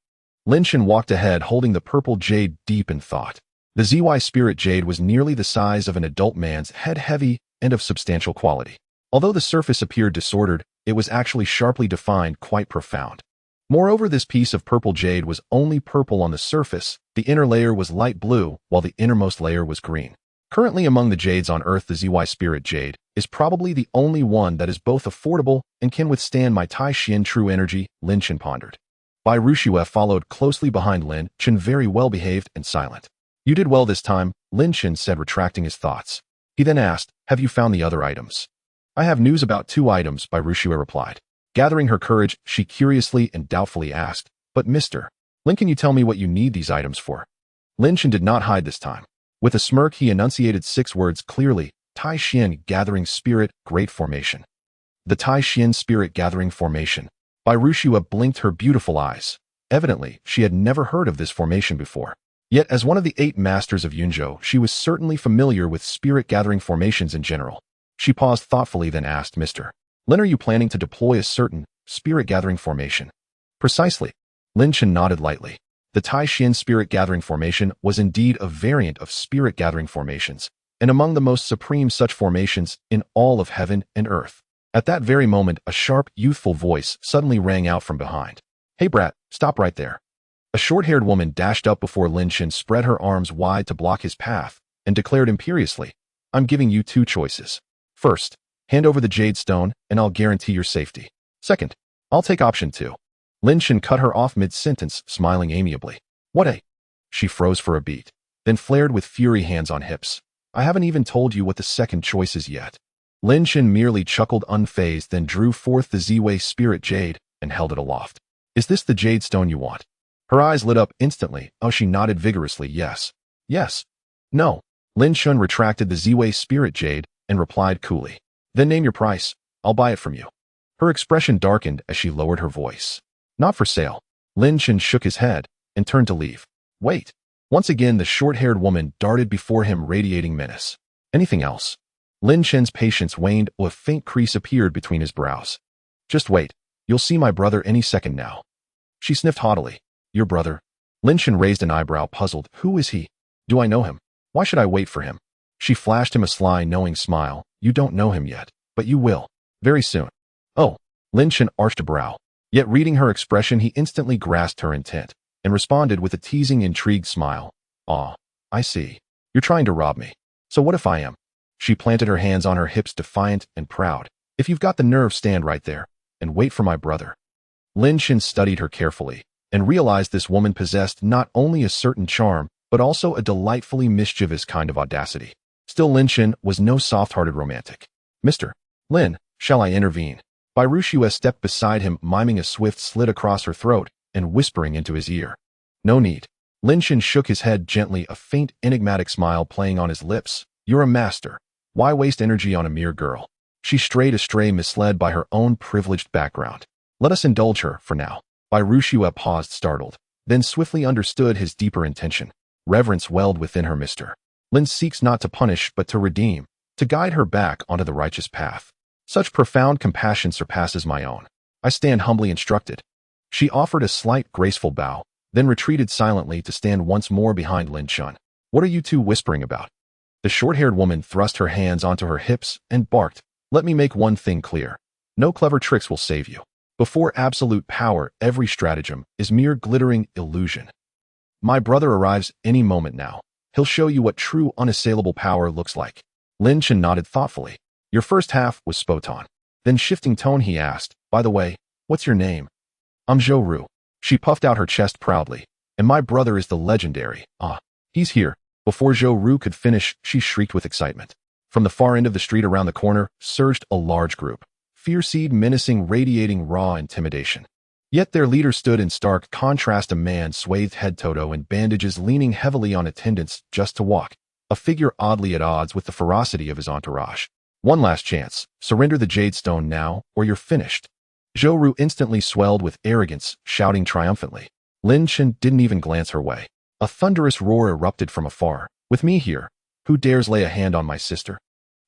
Lin Chen walked ahead holding the purple jade, deep in thought. The ZY spirit jade was nearly the size of an adult man's head, heavy and of substantial quality. Although the surface appeared disordered, it was actually sharply defined, quite profound. Moreover, this piece of purple jade was only purple on the surface, the inner layer was light blue, while the innermost layer was green. Currently among the jades on Earth, the ZY spirit jade is probably the only one that is both affordable and can withstand my Tai Xuan true energy, Lin Chen pondered. Bai Ruxue followed closely behind Lin Chen, very well behaved and silent. You did well this time, Lin Chen said, retracting his thoughts. He then asked, have you found the other items? I have news about 2 items, Bai Ruxue replied. Gathering her courage, she curiously and doubtfully asked, but Mr. Lin, can you tell me what you need these items for? Lin Chen did not hide this time. With a smirk, he enunciated 6 words clearly, Tai Xuan Gathering Spirit, Great Formation. The Tai Xuan Spirit Gathering Formation. Bai Ruxue blinked her beautiful eyes. Evidently, she had never heard of this formation before. Yet, as one of the 8 masters of Yunzhou, she was certainly familiar with spirit-gathering formations in general. She paused thoughtfully, then asked, Mr. Lin, are you planning to deploy a certain spirit-gathering formation? Precisely. Lin Chen nodded lightly. The Tai Xuan spirit-gathering formation was indeed a variant of spirit-gathering formations, and among the most supreme such formations in all of heaven and earth. At that very moment, a sharp, youthful voice suddenly rang out from behind. Hey brat, stop right there. A short-haired woman dashed up before Lin Chen, spread her arms wide to block his path, and declared imperiously, I'm giving you 2 choices. First, hand over the jade stone, and I'll guarantee your safety. Second, I'll take option 2. Lin Chen cut her off mid-sentence, smiling amiably. What a... She froze for a beat, then flared with fury, hands on hips. I haven't even told you what the second choice is yet. Lin Chen merely chuckled unfazed, then drew forth the Z-Way spirit jade and held it aloft. Is this the jade stone you want? Her eyes lit up instantly. Oh, she nodded vigorously. Yes. Yes. No. Lin Chen retracted the Z-Way spirit jade and replied coolly. Then name your price. I'll buy it from you. Her expression darkened as she lowered her voice. Not for sale. Lin Chen shook his head and turned to leave. Wait. Once again, the short-haired woman darted before him, radiating menace. Anything else? Lin Chen's patience waned, while a faint crease appeared between his brows. Just wait. You'll see my brother any second now. She sniffed haughtily. Your brother? Lin Chen raised an eyebrow, puzzled. Who is he? Do I know him? Why should I wait for him? She flashed him a sly, knowing smile. You don't know him yet, but you will. Very soon. Oh. Lin Chen arched a brow. Yet reading her expression, he instantly grasped her intent and responded with a teasing, intrigued smile. Aw, I see. You're trying to rob me. So what if I am? She planted her hands on her hips, defiant and proud. If you've got the nerve, stand right there and wait for my brother. Lin Chen studied her carefully and realized this woman possessed not only a certain charm, but also a delightfully mischievous kind of audacity. Still, Lin Chen was no soft-hearted romantic. Mr. Lin, shall I intervene? Bai Ruxue stepped beside him, miming a swift slit across her throat and whispering into his ear. No need. Lin Chen shook his head gently, a faint, enigmatic smile playing on his lips. You're a master. Why waste energy on a mere girl? She strayed astray, misled by her own privileged background. Let us indulge her, for now. Bai Ruxue paused, startled, then swiftly understood his deeper intention. Reverence welled within her. Mr. Lin seeks not to punish, but to redeem, to guide her back onto the righteous path. Such profound compassion surpasses my own. I stand humbly instructed. She offered a slight, graceful bow, then retreated silently to stand once more behind Lin Chen. What are you two whispering about? The short-haired woman thrust her hands onto her hips and barked. Let me make one thing clear. No clever tricks will save you. Before absolute power, every stratagem is mere glittering illusion. My brother arrives any moment now. He'll show you what true unassailable power looks like. Lin Chen nodded thoughtfully. Your first half was spot on. Then shifting tone he asked, by the way, what's your name? I'm Zhou Ru. She puffed out her chest proudly. And my brother is the legendary. He's here. Before Zhou Ru could finish, she shrieked with excitement. From the far end of the street around the corner surged a large group. Fear-seed, menacing, radiating raw intimidation. Yet their leader stood in stark contrast, a man swathed head to toe in bandages, leaning heavily on attendants just to walk, a figure oddly at odds with the ferocity of his entourage. One last chance. Surrender the Jade Stone now, or you're finished. Zhou Ru instantly swelled with arrogance, shouting triumphantly. Lin Chen didn't even glance her way. A thunderous roar erupted from afar. With me here, who dares lay a hand on my sister?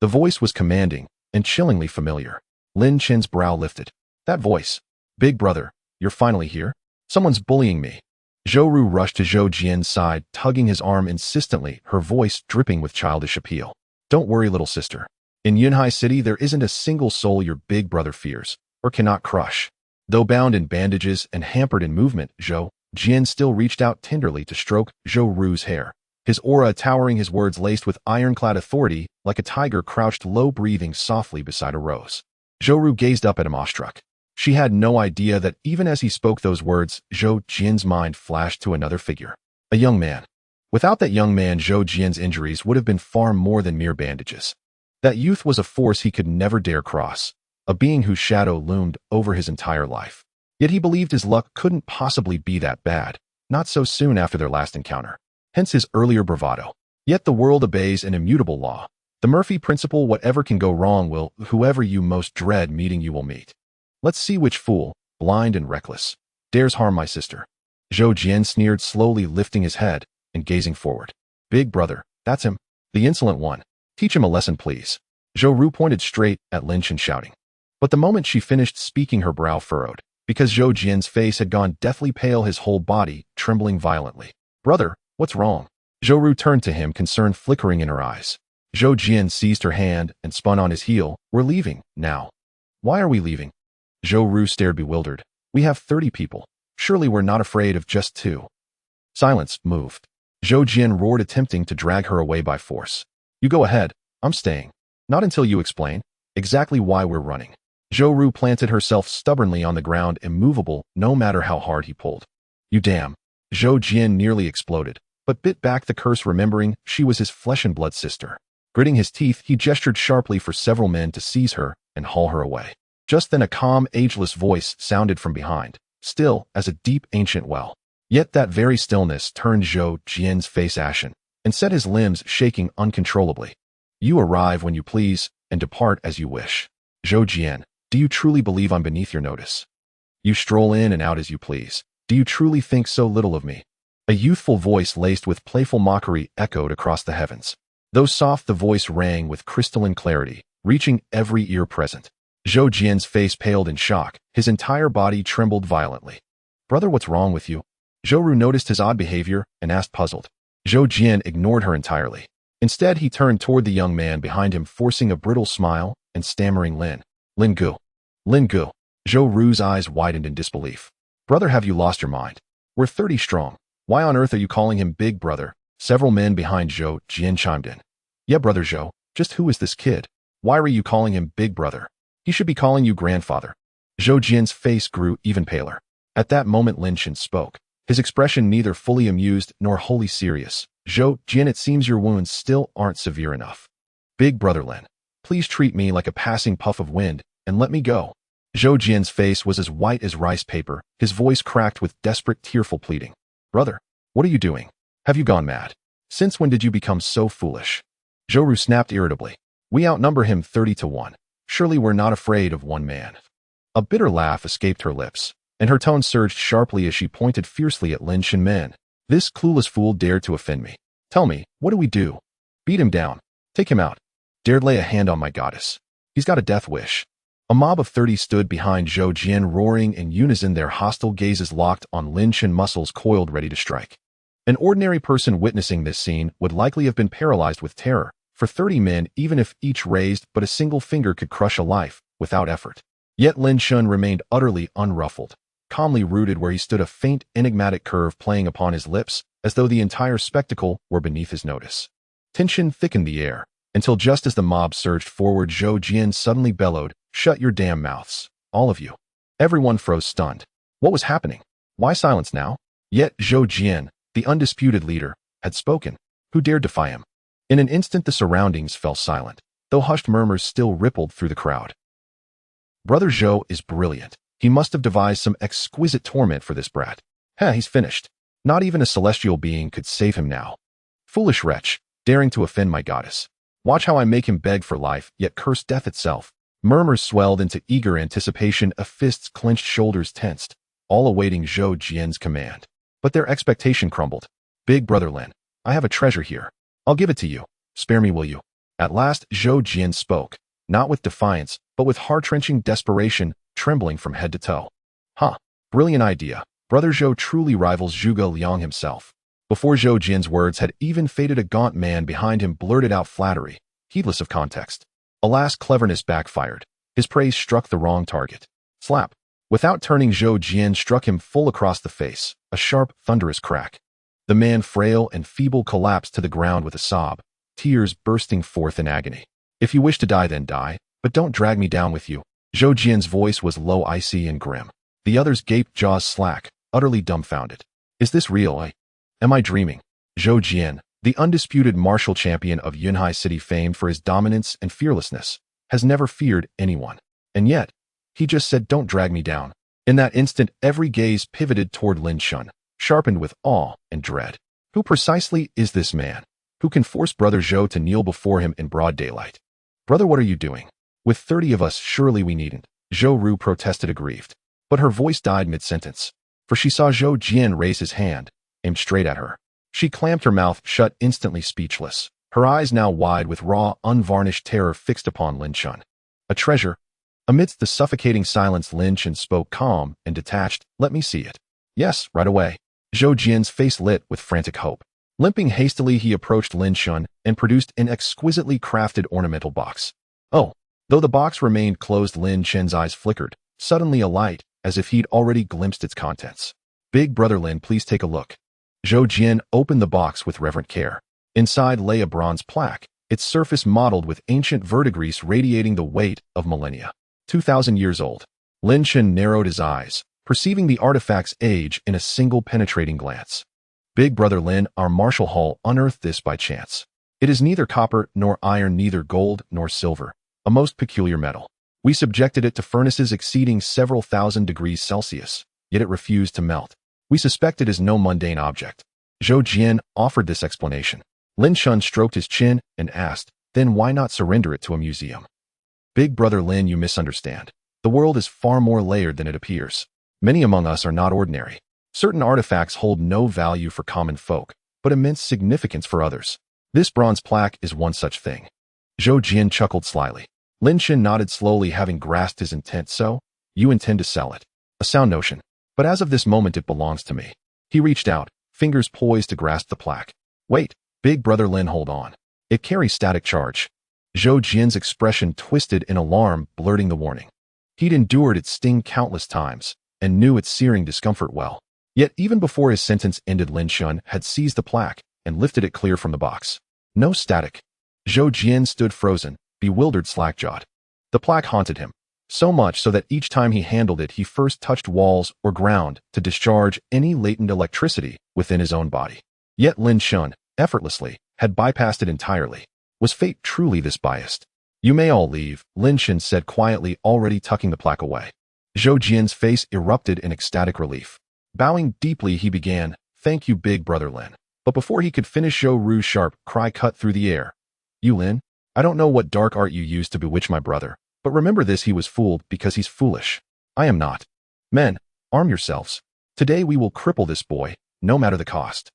The voice was commanding and chillingly familiar. Lin Chen's brow lifted. That voice. Big brother, you're finally here? Someone's bullying me. Zhou Ru rushed to Zhou Jian's side, tugging his arm insistently, her voice dripping with childish appeal. Don't worry, little sister. In Yunhai City, there isn't a single soul your big brother fears or cannot crush. Though bound in bandages and hampered in movement, Zhou Jian still reached out tenderly to stroke Zhou Ru's hair, his aura towering, his words laced with ironclad authority, like a tiger crouched low, breathing softly beside a rose. Zhou Ru gazed up at him awestruck. She had no idea that even as he spoke those words, Zhou Jian's mind flashed to another figure. A young man. Without that young man, Zhou Jian's injuries would have been far more than mere bandages. That youth was a force he could never dare cross, a being whose shadow loomed over his entire life. Yet he believed his luck couldn't possibly be that bad, not so soon after their last encounter. Hence his earlier bravado. Yet the world obeys an immutable law. The Murphy principle: whatever can go wrong will, whoever you most dread meeting you will meet. Let's see which fool, blind and reckless, dares harm my sister. Zhou Jian sneered, slowly lifting his head and gazing forward. Big brother, that's him. The insolent one. Teach him a lesson, please. Zhou Ru pointed straight at Lin Chen, shouting. But the moment she finished speaking, her brow furrowed, because Zhou Jian's face had gone deathly pale, his whole body trembling violently. Brother, what's wrong? Zhou Ru turned to him, concern flickering in her eyes. Zhou Jian seized her hand and spun on his heel. We're leaving, now. Why are we leaving? Zhou Ru stared, bewildered. We have 30 people. Surely we're not afraid of just 2. Silence, moved. Zhou Jian roared, attempting to drag her away by force. You go ahead, I'm staying. Not until you explain exactly why we're running. Zhou Ru planted herself stubbornly on the ground, immovable, no matter how hard he pulled. You damn. Zhou Jian nearly exploded, but bit back the curse, remembering she was his flesh and blood sister. Gritting his teeth, he gestured sharply for several men to seize her and haul her away. Just then a calm, ageless voice sounded from behind, still as a deep, ancient well. Yet that very stillness turned Zhou Jian's face ashen and set his limbs shaking uncontrollably. You arrive when you please and depart as you wish. Zhou Jian, do you truly believe I'm beneath your notice? You stroll in and out as you please. Do you truly think so little of me? A youthful voice laced with playful mockery echoed across the heavens. Though soft, the voice rang with crystalline clarity, reaching every ear present. Zhou Jian's face paled in shock, his entire body trembled violently. Brother, what's wrong with you? Zhou Ru noticed his odd behavior and asked, puzzled. Zhou Jian ignored her entirely. Instead, he turned toward the young man behind him, forcing a brittle smile and stammering, Lin Gu. Lin Gu. Zhou Ru's eyes widened in disbelief. Brother, have you lost your mind? We're 30 strong. Why on earth are you calling him big brother? Several men behind Zhou Jian chimed in. Yeah, brother Zhou, just who is this kid? Why are you calling him big brother? He should be calling you grandfather. Zhou Jian's face grew even paler. At that moment, Lin Chen spoke, his expression neither fully amused nor wholly serious. Zhou Jian, it seems your wounds still aren't severe enough. Big brother Lin, please treat me like a passing puff of wind and let me go. Zhou Jian's face was as white as rice paper, his voice cracked with desperate, tearful pleading. Brother, What are you doing? Have you gone mad? Since when did you become so foolish? Zhou snapped irritably. We outnumber him 30-1. Surely we're not afraid of one man. A bitter laugh escaped her lips, and her tone surged sharply as she pointed fiercely at Lin Chen. This clueless fool dared to offend me. Tell me, what do we do? Beat him down. Take him out. Dared lay a hand on my goddess. He's got a death wish. A mob of 30 stood behind Zhou Jian, roaring in unison, their hostile gazes locked on Lin Chen, muscles coiled ready to strike. An ordinary person witnessing this scene would likely have been paralyzed with terror. For 30 men, even if each raised but a single finger, could crush a life without effort. Yet Lin Chen remained utterly unruffled, calmly rooted where he stood, a faint, enigmatic curve playing upon his lips, as though the entire spectacle were beneath his notice. Tension thickened the air, until just as the mob surged forward, Zhou Jian suddenly bellowed, "Shut your damn mouths, all of you." Everyone froze stunned. What was happening? Why silence now? Yet Zhou Jian, the undisputed leader, had spoken. Who dared defy him? In an instant the surroundings fell silent, though hushed murmurs still rippled through the crowd. Brother Zhou is brilliant. He must have devised some exquisite torment for this brat. He's finished. Not even a celestial being could save him now. Foolish wretch, daring to offend my goddess. Watch how I make him beg for life, yet curse death itself. Murmurs swelled into eager anticipation, of fists clenched, shoulders tensed, all awaiting Zhou Jian's command. But their expectation crumbled. Big brother Lin, I have a treasure here. I'll give it to you. Spare me, will you? At last Zhou Jian spoke, not with defiance, but with heart-wrenching desperation, trembling from head to toe. Brilliant idea. Brother Zhou truly rivals Zhuge Liang himself. Before Zhou Jian's words had even faded, a gaunt man behind him blurted out flattery, heedless of context. Alas, cleverness backfired. His praise struck the wrong target. Slap. Without turning, Zhou Jian struck him full across the face, a sharp, thunderous crack. The man, frail and feeble, collapsed to the ground with a sob, tears bursting forth in agony. If you wish to die, then die, but don't drag me down with you. Zhou Jian's voice was low, icy, and grim. The others gaped, jaws slack, utterly dumbfounded. Is this real? Am I dreaming? Zhou Jian, the undisputed martial champion of Yunhai City, famed for his dominance and fearlessness, has never feared anyone. And yet, he just said, don't drag me down. In that instant, every gaze pivoted toward Lin Chen, sharpened with awe and dread. Who precisely is this man, who can force Brother Zhou to kneel before him in broad daylight? Brother, what are you doing? With 30 of us, surely we needn't. Zhou Ru protested, aggrieved. But her voice died mid-sentence, for she saw Zhou Jian raise his hand, aimed straight at her. She clamped her mouth shut, instantly speechless, her eyes now wide with raw, unvarnished terror fixed upon Lin Chen. A treasure? Amidst the suffocating silence, Lin Chen spoke, calm and detached. Let me see it. Yes, right away. Zhou Jian's face lit with frantic hope. Limping hastily, he approached Lin Chen and produced an exquisitely crafted ornamental box. Though the box remained closed, Lin Chen's eyes flickered, suddenly alight, as if he'd already glimpsed its contents. Big brother Lin, please take a look. Zhou Jian opened the box with reverent care. Inside lay a bronze plaque, its surface mottled with ancient verdigris radiating the weight of millennia. 2,000 years old. Lin Chen narrowed his eyes, perceiving the artifact's age in a single penetrating glance. Big brother Lin, our martial hall unearthed this by chance. It is neither copper nor iron, neither gold nor silver, a most peculiar metal. We subjected it to furnaces exceeding several thousand degrees Celsius, yet it refused to melt. We suspect it is no mundane object. Zhou Jian offered this explanation. Lin Chen stroked his chin and asked, then why not surrender it to a museum? Big brother Lin, you misunderstand. The world is far more layered than it appears. Many among us are not ordinary. Certain artifacts hold no value for common folk, but immense significance for others. This bronze plaque is one such thing. Zhou Jian chuckled slyly. Lin Chen nodded slowly, having grasped his intent. So, you intend to sell it. A sound notion. But as of this moment it belongs to me. He reached out, fingers poised to grasp the plaque. Wait, big brother Lin, hold on. It carries static charge. Zhou Jian's expression twisted in alarm, blurting the warning. He'd endured its sting countless times, and knew its searing discomfort well. Yet even before his sentence ended, Lin Chen had seized the plaque and lifted it clear from the box. No static. Zhou Jian stood frozen, bewildered, slack-jawed. The plaque haunted him, so much so that each time he handled it, he first touched walls or ground to discharge any latent electricity within his own body. Yet Lin Chen, effortlessly, had bypassed it entirely. Was fate truly this biased? You may all leave, Lin Chen said quietly, already tucking the plaque away. Zhou Jian's face erupted in ecstatic relief. Bowing deeply, he began, Thank you, big brother Lin. But before he could finish, Zhou Ru's sharp cry cut through the air. You, Lin? I don't know what dark art you used to bewitch my brother, but remember this: he was fooled because he's foolish. I am not. Men, arm yourselves. Today we will cripple this boy, no matter the cost.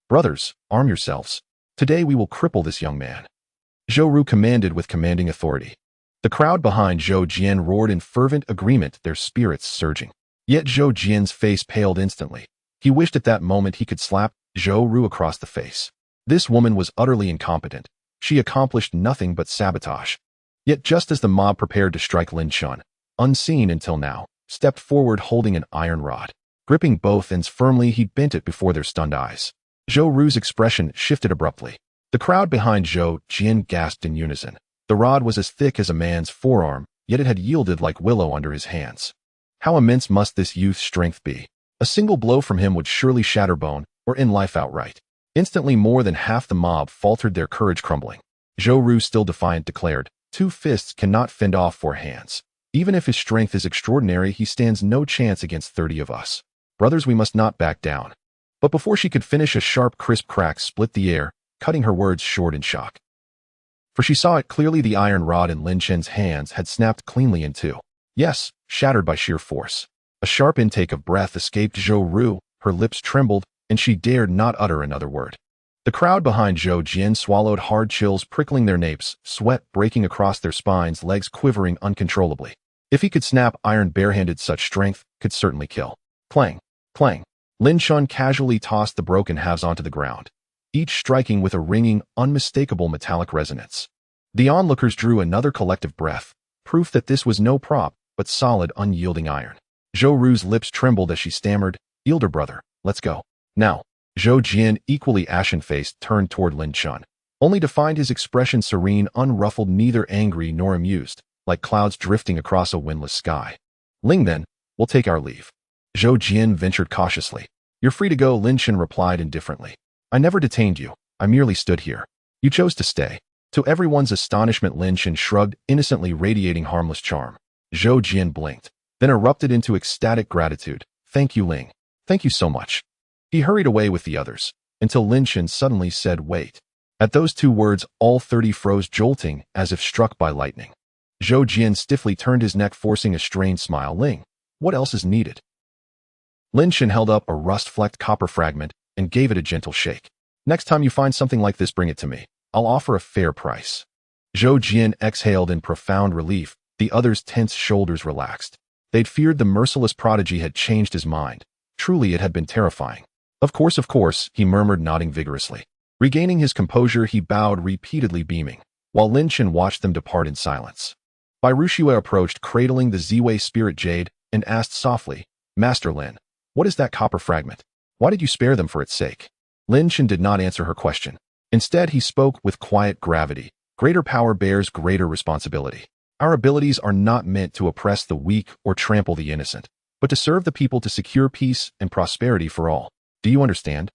Brothers, arm yourselves. Today we will cripple this young man. Zhou Ru commanded with commanding authority. The crowd behind Zhou Jian roared in fervent agreement, their spirits surging. Yet Zhou Jian's face paled instantly. He wished at that moment he could slap Zhou Ru across the face. This woman was utterly incompetent. She accomplished nothing but sabotage. Yet just as the mob prepared to strike, Lin Chen, unseen until now, stepped forward holding an iron rod. Gripping both ends firmly, he bent it before their stunned eyes. Zhou Ru's expression shifted abruptly. The crowd behind Zhou Jian gasped in unison. The rod was as thick as a man's forearm, yet it had yielded like willow under his hands. How immense must this youth's strength be? A single blow from him would surely shatter bone, or end life outright. Instantly more than half the mob faltered, their courage crumbling. Zhou Ru, still defiant, declared, 2 fists cannot fend off 4 hands. Even if his strength is extraordinary, he stands no chance against 30 of us. Brothers, we must not back down. But before she could finish, a sharp, crisp crack split the air, cutting her words short in shock. For she saw it clearly: the iron rod in Lin Chen's hands had snapped cleanly in 2. Yes, shattered by sheer force. A sharp intake of breath escaped Zhou Ru, her lips trembled, and she dared not utter another word. The crowd behind Zhou Jian swallowed hard, chills prickling their napes, sweat breaking across their spines, legs quivering uncontrollably. If he could snap iron barehanded, such strength could certainly kill. Clang, clang. Lin Chen casually tossed the broken halves onto the ground, each striking with a ringing, unmistakable metallic resonance. The onlookers drew another collective breath, proof that this was no prop, but solid, unyielding iron. Zhou Ru's lips trembled as she stammered, "Elder brother, let's go. Now." Zhou Jian, equally ashen-faced, turned toward Lin Chen, only to find his expression serene, unruffled, neither angry nor amused, like clouds drifting across a windless sky. "Ling, then, we'll take our leave." Zhou Jian ventured cautiously. "You're free to go," Lin Chen replied indifferently. "I never detained you. I merely stood here. You chose to stay." To everyone's astonishment, Lin Chen shrugged, innocently radiating harmless charm. Zhou Jian blinked, then erupted into ecstatic gratitude. "Thank you, Ling. Thank you so much." He hurried away with the others, until Lin Chen suddenly said, "Wait." At those 2 words, all 30 froze, jolting, as if struck by lightning. Zhou Jian stiffly turned his neck, forcing a strained smile. "Ling, what else is needed?" Lin Chen held up a rust-flecked copper fragment and gave it a gentle shake. "Next time you find something like this, bring it to me. I'll offer a fair price." Zhou Jian exhaled in profound relief. The others' tense shoulders relaxed. They'd feared the merciless prodigy had changed his mind. Truly, it had been terrifying. Of course, he murmured, nodding vigorously. Regaining his composure, he bowed repeatedly, beaming, while Lin Chen watched them depart in silence. Bai Ruxue approached, cradling the Ziwei spirit jade, and asked softly, "Master Lin, what is that copper fragment? Why did you spare them for its sake?" Lin Chen did not answer her question. Instead, he spoke with quiet gravity. "Greater power bears greater responsibility. Our abilities are not meant to oppress the weak or trample the innocent, but to serve the people, to secure peace and prosperity for all. Do you understand?"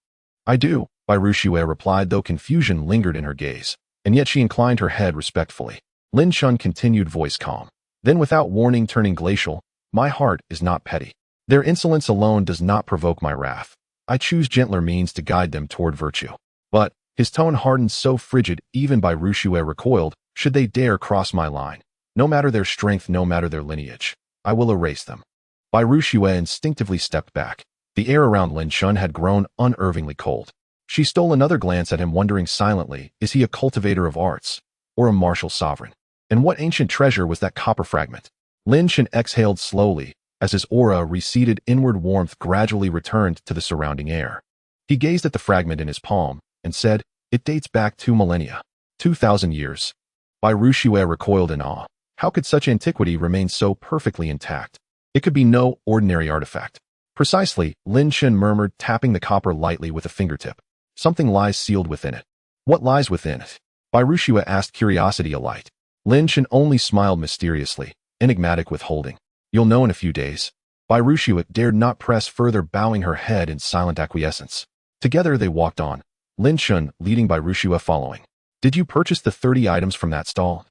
"I do," Bai Ruxue replied, though confusion lingered in her gaze, and yet she inclined her head respectfully. Lin Chen continued, voice calm. Then, without warning, turning glacial, "My heart is not petty. Their insolence alone does not provoke my wrath. I choose gentler means to guide them toward virtue." But his tone hardened, so frigid even Bai Ruxue recoiled. "Should they dare cross my line, no matter their strength, no matter their lineage, I will erase them." Bai Ruxue instinctively stepped back. The air around Lin Chen had grown unnervingly cold. She stole another glance at him, wondering silently, is he a cultivator of arts, or a martial sovereign? And what ancient treasure was that copper fragment? Lin Chen exhaled slowly, as his aura receded, inward warmth gradually returned to the surrounding air. He gazed at the fragment in his palm, and said, "It dates back 2 millennia. 2,000 years. Bai Ruxue recoiled in awe. How could such antiquity remain so perfectly intact? It could be no ordinary artifact. "Precisely," Lin Chen murmured, tapping the copper lightly with a fingertip. "Something lies sealed within it." "What lies within it?" Bai Ruxue asked, curiosity alight. Lin Chen only smiled mysteriously, enigmatic withholding. "You'll know in a few days." Bai Ruxue dared not press further, bowing her head in silent acquiescence. Together they walked on, Lin Chen leading, Bai Ruxue following. "Did you purchase the 30 items from that stall?"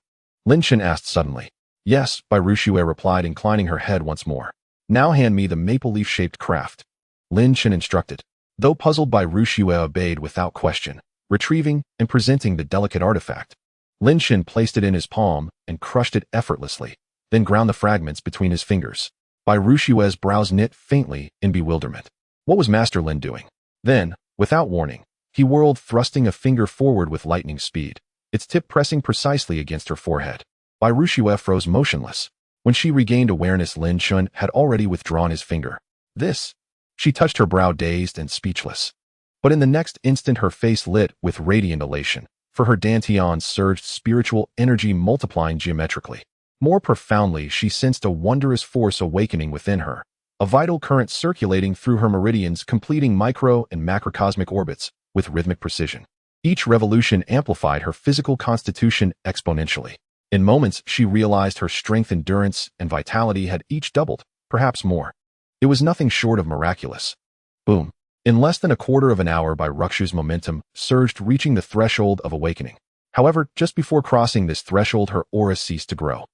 Lin Chen asked suddenly. "Yes," Bai Ruxue replied, inclining her head once more. "Now hand me the maple leaf-shaped craft." Lin Chen instructed. Though puzzled by Rushue obeyed without question, retrieving and presenting the delicate artifact. Lin Chen placed it in his palm and crushed it effortlessly, then ground the fragments between his fingers. Bai Rushue's brows knit faintly in bewilderment. What was Master Lin doing? Then, without warning, he whirled, thrusting a finger forward with lightning speed, its tip pressing precisely against her forehead. Bai Rushue froze motionless. When she regained awareness, Lin Chen had already withdrawn his finger. This? She touched her brow, dazed and speechless. But in the next instant her face lit with radiant elation, for her dantian surged spiritual energy multiplying geometrically. More profoundly, she sensed a wondrous force awakening within her, a vital current circulating through her meridians, completing micro and macrocosmic orbits with rhythmic precision. Each revolution amplified her physical constitution exponentially. In moments, she realized her strength, endurance, and vitality had each doubled, perhaps more. It was nothing short of miraculous. Boom. In less than a quarter of an hour, Bai Ruxu's momentum surged, reaching the threshold of awakening. However, just before crossing this threshold, her aura ceased to grow.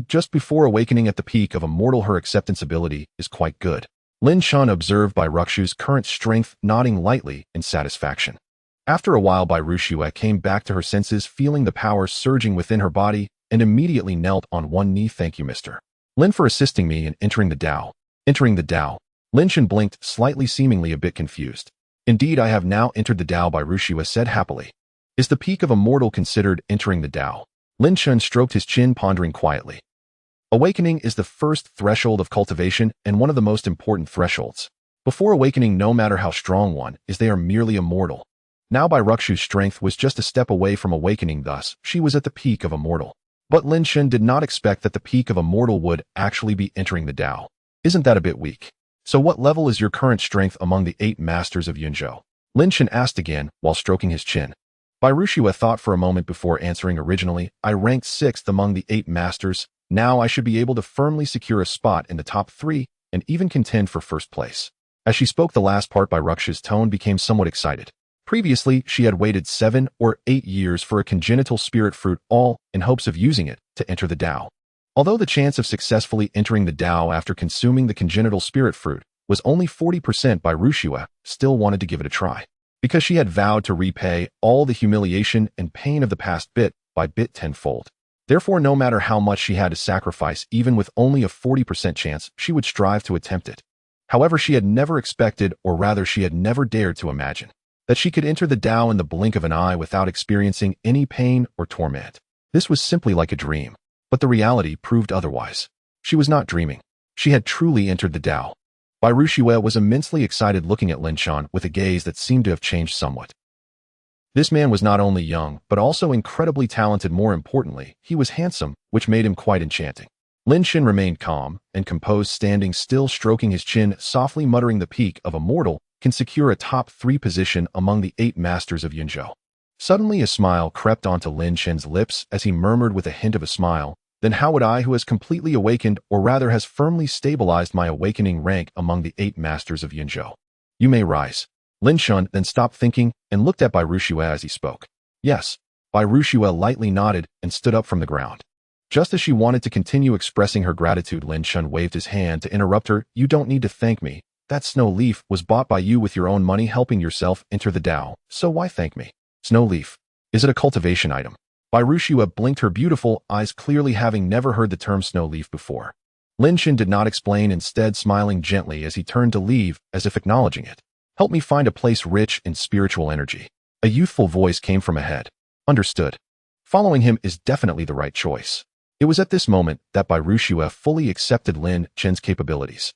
Just before awakening at the peak of immortal, her acceptance ability is quite good. Lin Chen observed Bai Ruxu's current strength, nodding lightly in satisfaction. After a while, Bai Ruxue came back to her senses, feeling the power surging within her body, and immediately knelt on one knee. Thank you, Mr. Lin, for assisting me in entering the Tao. Entering the Tao. Lin Chen blinked, slightly, seemingly a bit confused. Indeed, I have now entered the Tao, Bai Ruxue said happily. Is the peak of immortal considered entering the Tao? Lin Chen stroked his chin, pondering quietly. Awakening is the first threshold of cultivation and one of the most important thresholds. Before awakening, no matter how strong one is, they are merely immortal. Now Bai Ruxu's strength was just a step away from awakening, thus she was at the peak of immortal. But Lin Chen did not expect that the peak of immortal would actually be entering the Tao. Isn't that a bit weak? So what level is your current strength among the 8 masters of Yunzhou? Lin Chen asked again, while stroking his chin. Bai Ruxue thought for a moment before answering. Originally, I ranked 6th among the 8 masters. Now I should be able to firmly secure a spot in the top 3 and even contend for first place. As she spoke the last part, Bai Ruxue's tone became somewhat excited. Previously, she had waited 7 or 8 years for a congenital spirit fruit, all in hopes of using it to enter the Tao. Although the chance of successfully entering the Tao after consuming the congenital spirit fruit was only 40%, Bai Ruxue still wanted to give it a try, because she had vowed to repay all the humiliation and pain of the past bit by bit tenfold. Therefore, no matter how much she had to sacrifice, even with only a 40% chance, she would strive to attempt it. However, she had never expected, or rather she had never dared to imagine, that she could enter the Tao in the blink of an eye without experiencing any pain or torment. This was simply like a dream. But the reality proved otherwise. She was not dreaming. She had truly entered the Tao. Bai Ruxue was immensely excited, looking at Lin Chen with a gaze that seemed to have changed somewhat. This man was not only young, but also incredibly talented. More importantly, he was handsome, which made him quite enchanting. Lin Chen remained calm and composed, standing still, stroking his chin, softly muttering, the peak of immortal can secure a top 3 position among the 8 masters of Yunzhou. Suddenly a smile crept onto Lin Chen's lips as he murmured with a hint of a smile, then how would I, who has completely awakened, or rather has firmly stabilized my awakening, rank among the 8 masters of Yunzhou? You may rise. Lin Chen then stopped thinking and looked at Bai Ruxue as he spoke. Yes. Bai Ruxue lightly nodded and stood up from the ground. Just as she wanted to continue expressing her gratitude, Lin Chen waved his hand to interrupt her. You don't need to thank me. That snow leaf was bought by you with your own money, helping yourself enter the Tao, so why thank me? Snow leaf. Is it a cultivation item? Bai Ruxue blinked her beautiful eyes, clearly having never heard the term snow leaf before. Lin Chen did not explain, instead smiling gently as he turned to leave, as if acknowledging it. Help me find a place rich in spiritual energy. A youthful voice came from ahead. Understood. Following him is definitely the right choice. It was at this moment that Bai Ruxue fully accepted Lin Chen's capabilities.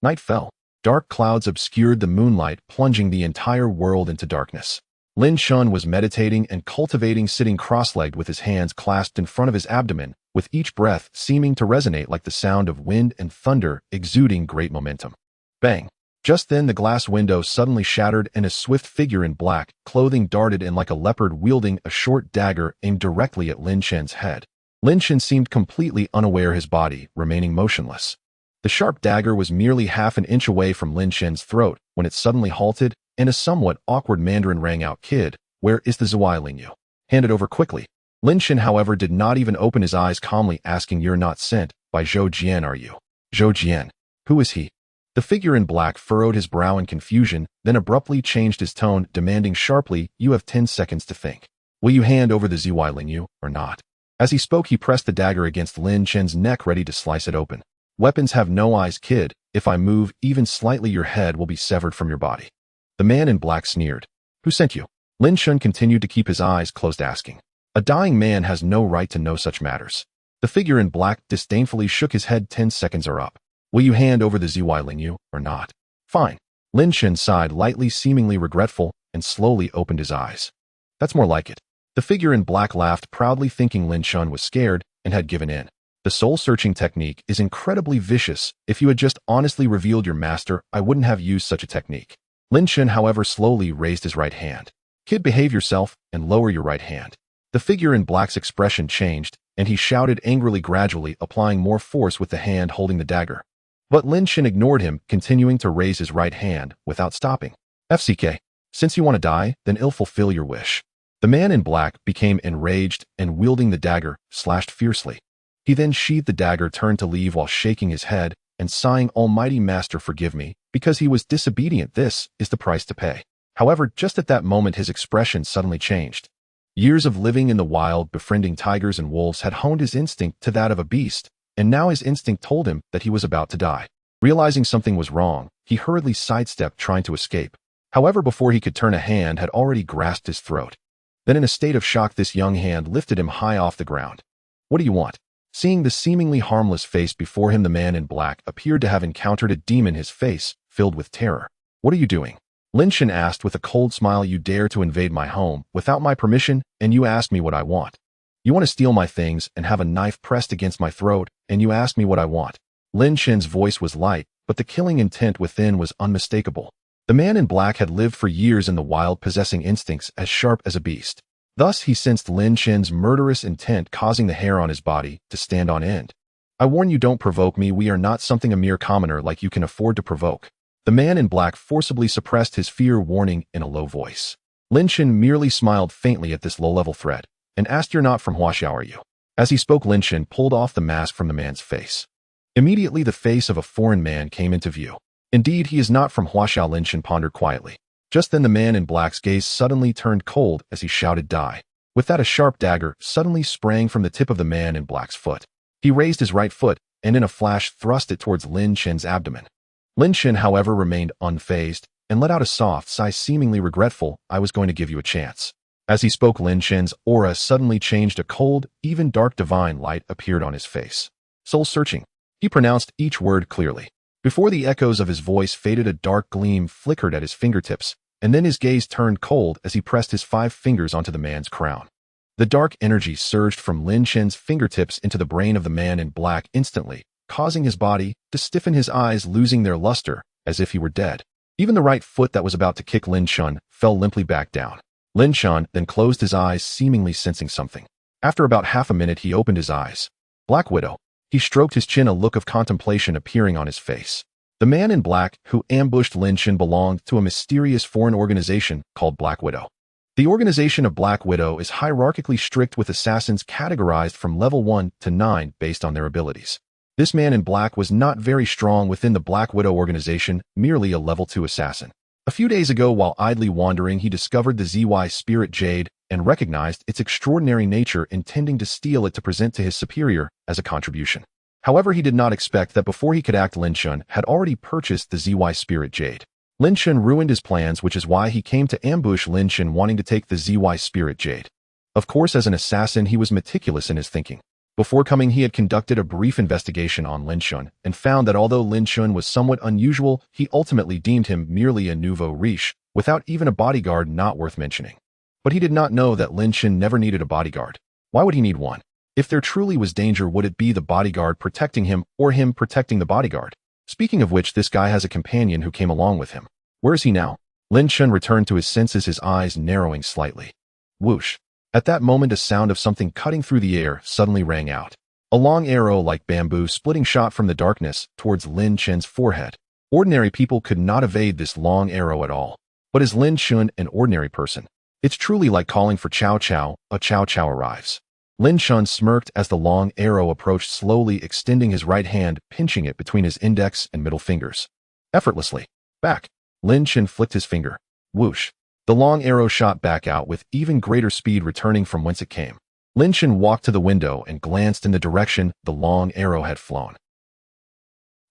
Night fell. Dark clouds obscured the moonlight, plunging the entire world into darkness. Lin Chen was meditating and cultivating, sitting cross-legged with his hands clasped in front of his abdomen, with each breath seeming to resonate like the sound of wind and thunder, exuding great momentum. Bang! Just then the glass window suddenly shattered and a swift figure in black clothing darted in like a leopard, wielding a short dagger aimed directly at Lin Chen's head. Lin Chen seemed completely unaware, his body remaining motionless. The sharp dagger was merely half an inch away from Lin Chen's throat when it suddenly halted, and a somewhat awkward Mandarin rang out, "Kid, where is the Zuai Lingyu? Hand it over quickly." Lin Chen, however, did not even open his eyes, calmly asking, "You're not sent by Zhou Jian, are you?" Zhou Jian? Who is he? The figure in black furrowed his brow in confusion, then abruptly changed his tone, demanding sharply, "You have 10 seconds to think. Will you hand over the ZY Lingyu, or not?" As he spoke, he pressed the dagger against Lin Chen's neck, ready to slice it open. "Weapons have no eyes, kid. If I move even slightly, your head will be severed from your body." The man in black sneered. "Who sent you?" Lin Chen continued to keep his eyes closed, asking. "A dying man has no right to know such matters." The figure in black disdainfully shook his head. 10 seconds are up. Will you hand over the ZY Lingyu, or not?" "Fine." Lin Chen sighed lightly, seemingly regretful, and slowly opened his eyes. "That's more like it." The figure in black laughed proudly, thinking Lin Chen was scared and had given in. "The soul-searching technique is incredibly vicious. If you had just honestly revealed your master, I wouldn't have used such a technique." Lin Chen, however, slowly raised his right hand. "Kid, behave yourself and lower your right hand." The figure in black's expression changed, and he shouted angrily, gradually applying more force with the hand holding the dagger. But Lin Chen ignored him, continuing to raise his right hand without stopping. "FCK, since you want to die, then I'll fulfill your wish." The man in black became enraged and, wielding the dagger, slashed fiercely. He then sheathed the dagger, turned to leave while shaking his head and sighing, "Almighty Master, forgive me, because he was disobedient. This is the price to pay." However, just at that moment, his expression suddenly changed. Years of living in the wild, befriending tigers and wolves, had honed his instinct to that of a beast, and now his instinct told him that he was about to die. Realizing something was wrong, he hurriedly sidestepped, trying to escape. However, before he could turn, a hand had already grasped his throat. Then, in a state of shock, this young hand lifted him high off the ground. "What do you want?" Seeing the seemingly harmless face before him, the man in black appeared to have encountered a demon, his face filled with terror. "What are you doing?" Lin Chen asked with a cold smile. "You dare to invade my home without my permission, and you ask me what I want. You want to steal my things and have a knife pressed against my throat, and you ask me what I want." Lin Chen's voice was light, but the killing intent within was unmistakable. The man in black had lived for years in the wild, possessing instincts as sharp as a beast. Thus, he sensed Lin Chen's murderous intent, causing the hair on his body to stand on end. "I warn you, don't provoke me. We are not something a mere commoner like you can afford to provoke." The man in black forcibly suppressed his fear, warning in a low voice. Lin Chen merely smiled faintly at this low-level threat and asked, "You're not from Huaxiao, are you?" As he spoke, Lin Chen pulled off the mask from the man's face. Immediately, the face of a foreign man came into view. "Indeed, he is not from Huaxiao," Lin Chen pondered quietly. Just then, the man in black's gaze suddenly turned cold as he shouted, "Die!" With that, a sharp dagger suddenly sprang from the tip of the man in black's foot. He raised his right foot and in a flash thrust it towards Lin Chen's abdomen. Lin Chen, however, remained unfazed and let out a soft sigh, seemingly regretful. "I was going to give you a chance." As he spoke, Lin Chen's aura suddenly changed. A cold, even dark divine light appeared on his face. "Soul-searching." He pronounced each word clearly. Before the echoes of his voice faded, a dark gleam flickered at his fingertips, and then his gaze turned cold as he pressed his 5 fingers onto the man's crown. The dark energy surged from Lin Chen's fingertips into the brain of the man in black instantly, causing his body to stiffen, his eyes losing their luster as if he were dead. Even the right foot that was about to kick Lin Chen fell limply back down. Lin Chen then closed his eyes, seemingly sensing something. After about half a minute, he opened his eyes. "Black Widow." He stroked his chin, a look of contemplation appearing on his face. The man in black who ambushed Lin Chen belonged to a mysterious foreign organization called Black Widow. The organization of Black Widow is hierarchically strict, with assassins categorized from level 1 to 9 based on their abilities. This man in black was not very strong within the Black Widow organization, merely a level 2 assassin. A few days ago, while idly wandering, he discovered the ZY Spirit Jade and recognized its extraordinary nature, intending to steal it to present to his superior as a contribution. However, he did not expect that before he could act, Lin Chen had already purchased the ZY Spirit Jade. Lin Chen ruined his plans, which is why he came to ambush Lin Chen, wanting to take the ZY Spirit Jade. Of course, as an assassin, he was meticulous in his thinking. Before coming, he had conducted a brief investigation on Lin Chen and found that although Lin Chen was somewhat unusual, he ultimately deemed him merely a nouveau riche, without even a bodyguard, not worth mentioning. But he did not know that Lin Chen never needed a bodyguard. Why would he need one? If there truly was danger, would it be the bodyguard protecting him or him protecting the bodyguard? Speaking of which, this guy has a companion who came along with him. Where is he now? Lin Chen returned to his senses, his eyes narrowing slightly. Whoosh. At that moment, a sound of something cutting through the air suddenly rang out. A long arrow like bamboo splitting shot from the darkness towards Lin Chen's forehead. Ordinary people could not evade this long arrow at all. But is Lin Chen an ordinary person? It's truly like calling for Chow Chow. A Chow Chow arrives. Lin Chen smirked as the long arrow approached, slowly extending his right hand, pinching it between his index and middle fingers. Effortlessly. Back. Lin Chen flicked his finger. Whoosh. The long arrow shot back out with even greater speed returning from whence it came. Lin Chen walked to the window and glanced in the direction the long arrow had flown.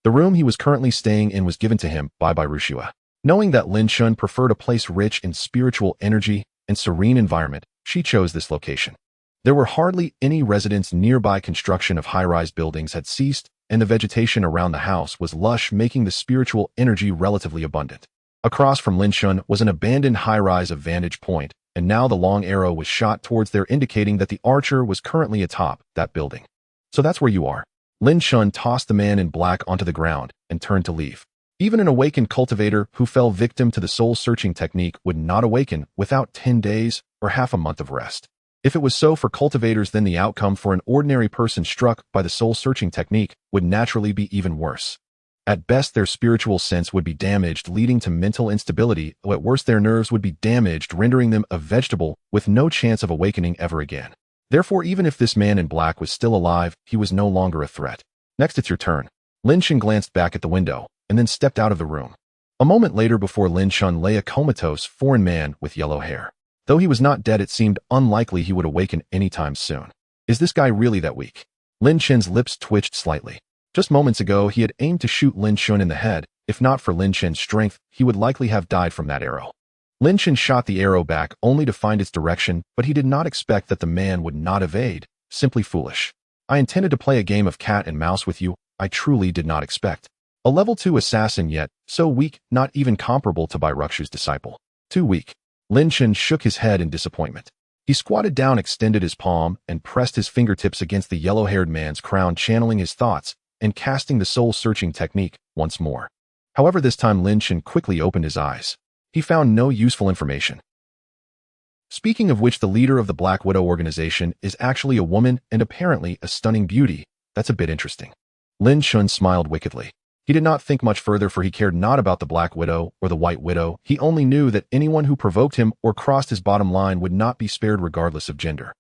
The room he was currently staying in was given to him by Rushua. Knowing that Lin Chen preferred a place rich in spiritual energy and serene environment, she chose this location. There were hardly any residents nearby. Construction of high-rise buildings had ceased, and the vegetation around the house was lush, making the spiritual energy relatively abundant. Across from Lin Chen was an abandoned high-rise of vantage point, and now the long arrow was shot towards there, indicating that the archer was currently atop that building. So that's where you are. Lin Chen tossed the man in black onto the ground and turned to leave. Even an awakened cultivator who fell victim to the soul-searching technique would not awaken without 10 days or half a month of rest. If it was so for cultivators, then the outcome for an ordinary person struck by the soul-searching technique would naturally be even worse. At best, their spiritual sense would be damaged, leading to mental instability, or at worst, their nerves would be damaged, rendering them a vegetable with no chance of awakening ever again. Therefore, even if this man in black was still alive, he was no longer a threat. Next, it's your turn. Lin Chen glanced back at the window and then stepped out of the room. A moment later, before Lin Chen lay a comatose foreign man with yellow hair. Though he was not dead, it seemed unlikely he would awaken anytime soon. Is this guy really that weak? Lin Chen's lips twitched slightly. Just moments ago, he had aimed to shoot Lin Chen in the head. If not for Lin Chen's strength, he would likely have died from that arrow. Lin Chen shot the arrow back only to find its direction, but he did not expect that the man would not evade. Simply foolish. I intended to play a game of cat and mouse with you. I truly did not expect. A level 2 assassin, yet so weak, not even comparable to Bairukshu's disciple. Too weak. Lin Chen shook his head in disappointment. He squatted down, extended his palm, and pressed his fingertips against the yellow-haired man's crown, channeling his thoughts and casting the soul-searching technique once more. However, this time Lin Chen quickly opened his eyes. He found no useful information. Speaking of which, the leader of the Black Widow organization is actually a woman and apparently a stunning beauty. That's a bit interesting. Lin Chen smiled wickedly. He did not think much further, for he cared not about the Black Widow or the White Widow. He only knew that anyone who provoked him or crossed his bottom line would not be spared regardless of gender.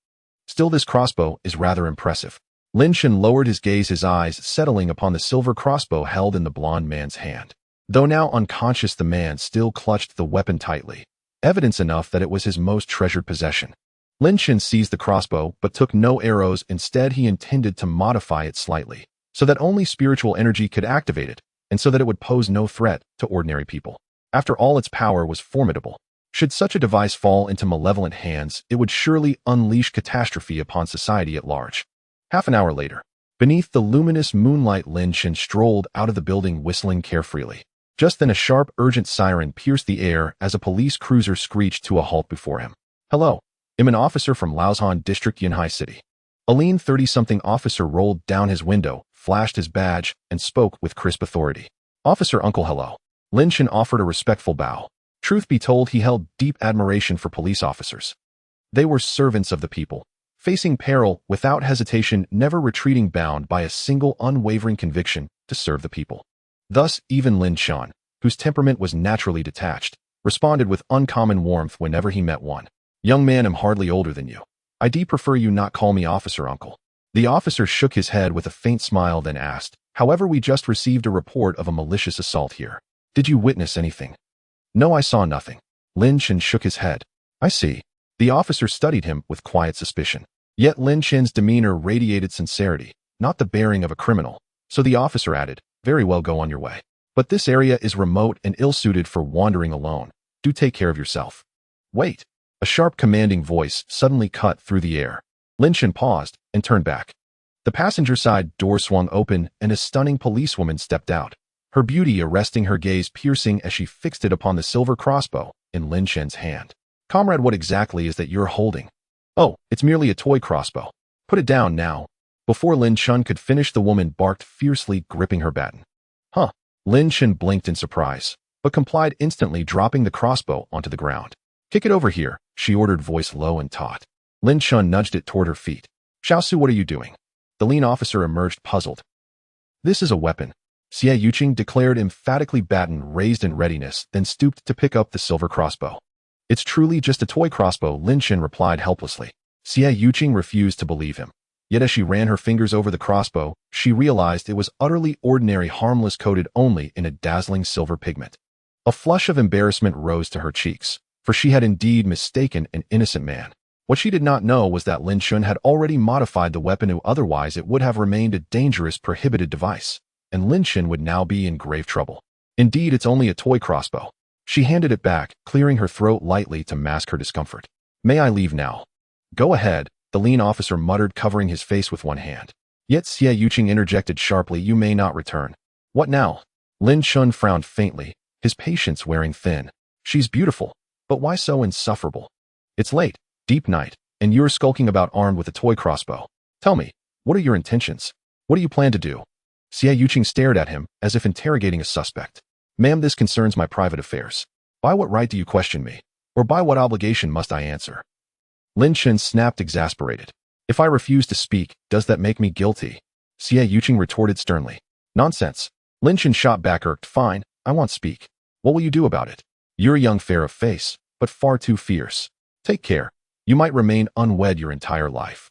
Still, this crossbow is rather impressive. Lin Chen lowered his gaze, his eyes settling upon the silver crossbow held in the blond man's hand. Though now unconscious, the man still clutched the weapon tightly, evidence enough that it was his most treasured possession. Lin Chen seized the crossbow but took no arrows. Instead, he intended to modify it slightly, so that only spiritual energy could activate it, and so that it would pose no threat to ordinary people. After all, its power was formidable. Should such a device fall into malevolent hands, it would surely unleash catastrophe upon society at large. Half an hour later, beneath the luminous moonlight, Lin Chen strolled out of the building, whistling carefreely. Just then, a sharp, urgent siren pierced the air as a police cruiser screeched to a halt before him. Hello, I'm an officer from Laozi District, Yunhai City. A lean 30-something officer rolled down his window, flashed his badge, and spoke with crisp authority. Officer Uncle, hello. Lin Chen offered a respectful bow. Truth be told, he held deep admiration for police officers. They were servants of the people, facing peril without hesitation, never retreating, bound by a single unwavering conviction to serve the people. Thus, even Lin Chen, whose temperament was naturally detached, responded with uncommon warmth whenever he met one. Young man, I'm hardly older than you. I'd prefer you not call me Officer Uncle. The officer shook his head with a faint smile, then asked, however, we just received a report of a malicious assault here. Did you witness anything? No, I saw nothing. Lin Chen shook his head. I see. The officer studied him with quiet suspicion. Yet Lin Chen's demeanor radiated sincerity, not the bearing of a criminal. So the officer added, very well, go on your way. But this area is remote and ill-suited for wandering alone. Do take care of yourself. Wait. A sharp, commanding voice suddenly cut through the air. Lin Chen paused and turned back. The passenger side door swung open and a stunning policewoman stepped out, her beauty arresting her gaze, piercing as she fixed it upon the silver crossbow in Lin Chen's hand. Comrade, what exactly is that you're holding? Oh, it's merely a toy crossbow. Put it down now. Before Lin Chen could finish, the woman barked fiercely, gripping her baton. Huh. Lin Chen blinked in surprise, but complied instantly, dropping the crossbow onto the ground. Kick it over here, she ordered, voice low and taut. Lin Chen nudged it toward her feet. Xiaosu, what are you doing? The lean officer emerged, puzzled. This is a weapon, Xie Yuqing declared emphatically, baton raised in readiness, then stooped to pick up the silver crossbow. It's truly just a toy crossbow, Lin Chen replied helplessly. Xie Yuqing refused to believe him. Yet as she ran her fingers over the crossbow, she realized it was utterly ordinary, harmless, coated only in a dazzling silver pigment. A flush of embarrassment rose to her cheeks, for she had indeed mistaken an innocent man. What she did not know was that Lin Chen had already modified the weapon, who otherwise it would have remained a dangerous, prohibited device, and Lin Chen would now be in grave trouble. Indeed, it's only a toy crossbow. She handed it back, clearing her throat lightly to mask her discomfort. May I leave now? Go ahead, the lean officer muttered, covering his face with one hand. Yet Xie Yuqing interjected sharply, you may not return. What now? Lin Chen frowned faintly, his patience wearing thin. She's beautiful, but why so insufferable? It's late, deep night, and you're skulking about armed with a toy crossbow. Tell me, what are your intentions? What do you plan to do? Xie Yuqing stared at him, as if interrogating a suspect. Ma'am, this concerns my private affairs. By what right do you question me? Or by what obligation must I answer? Lin Chen snapped, exasperated. If I refuse to speak, does that make me guilty? Xie Yuqing retorted sternly. Nonsense. Lin Chen shot back, irked. Fine, I won't speak. What will you do about it? You're a young fair of face, but far too fierce. Take care. You might remain unwed your entire life.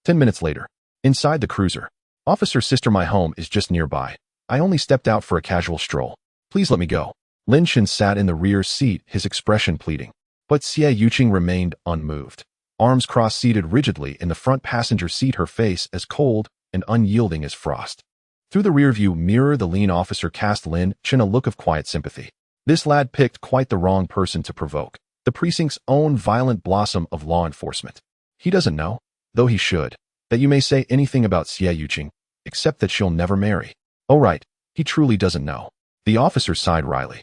10 minutes later. Inside the cruiser. Officer, sister, my home is just nearby. I only stepped out for a casual stroll. Please let me go. Lin Chen sat in the rear seat, his expression pleading. But Xie Yuqing remained unmoved. Arms crossed, seated rigidly in the front passenger seat, her face as cold and unyielding as frost. Through the rearview mirror, the lean officer cast Lin Chen a look of quiet sympathy. This lad picked quite the wrong person to provoke. The precinct's own violent blossom of law enforcement. He doesn't know, though he should, that you may say anything about Xie Yuqing, except that she'll never marry. Oh right, he truly doesn't know. The officer sighed wryly.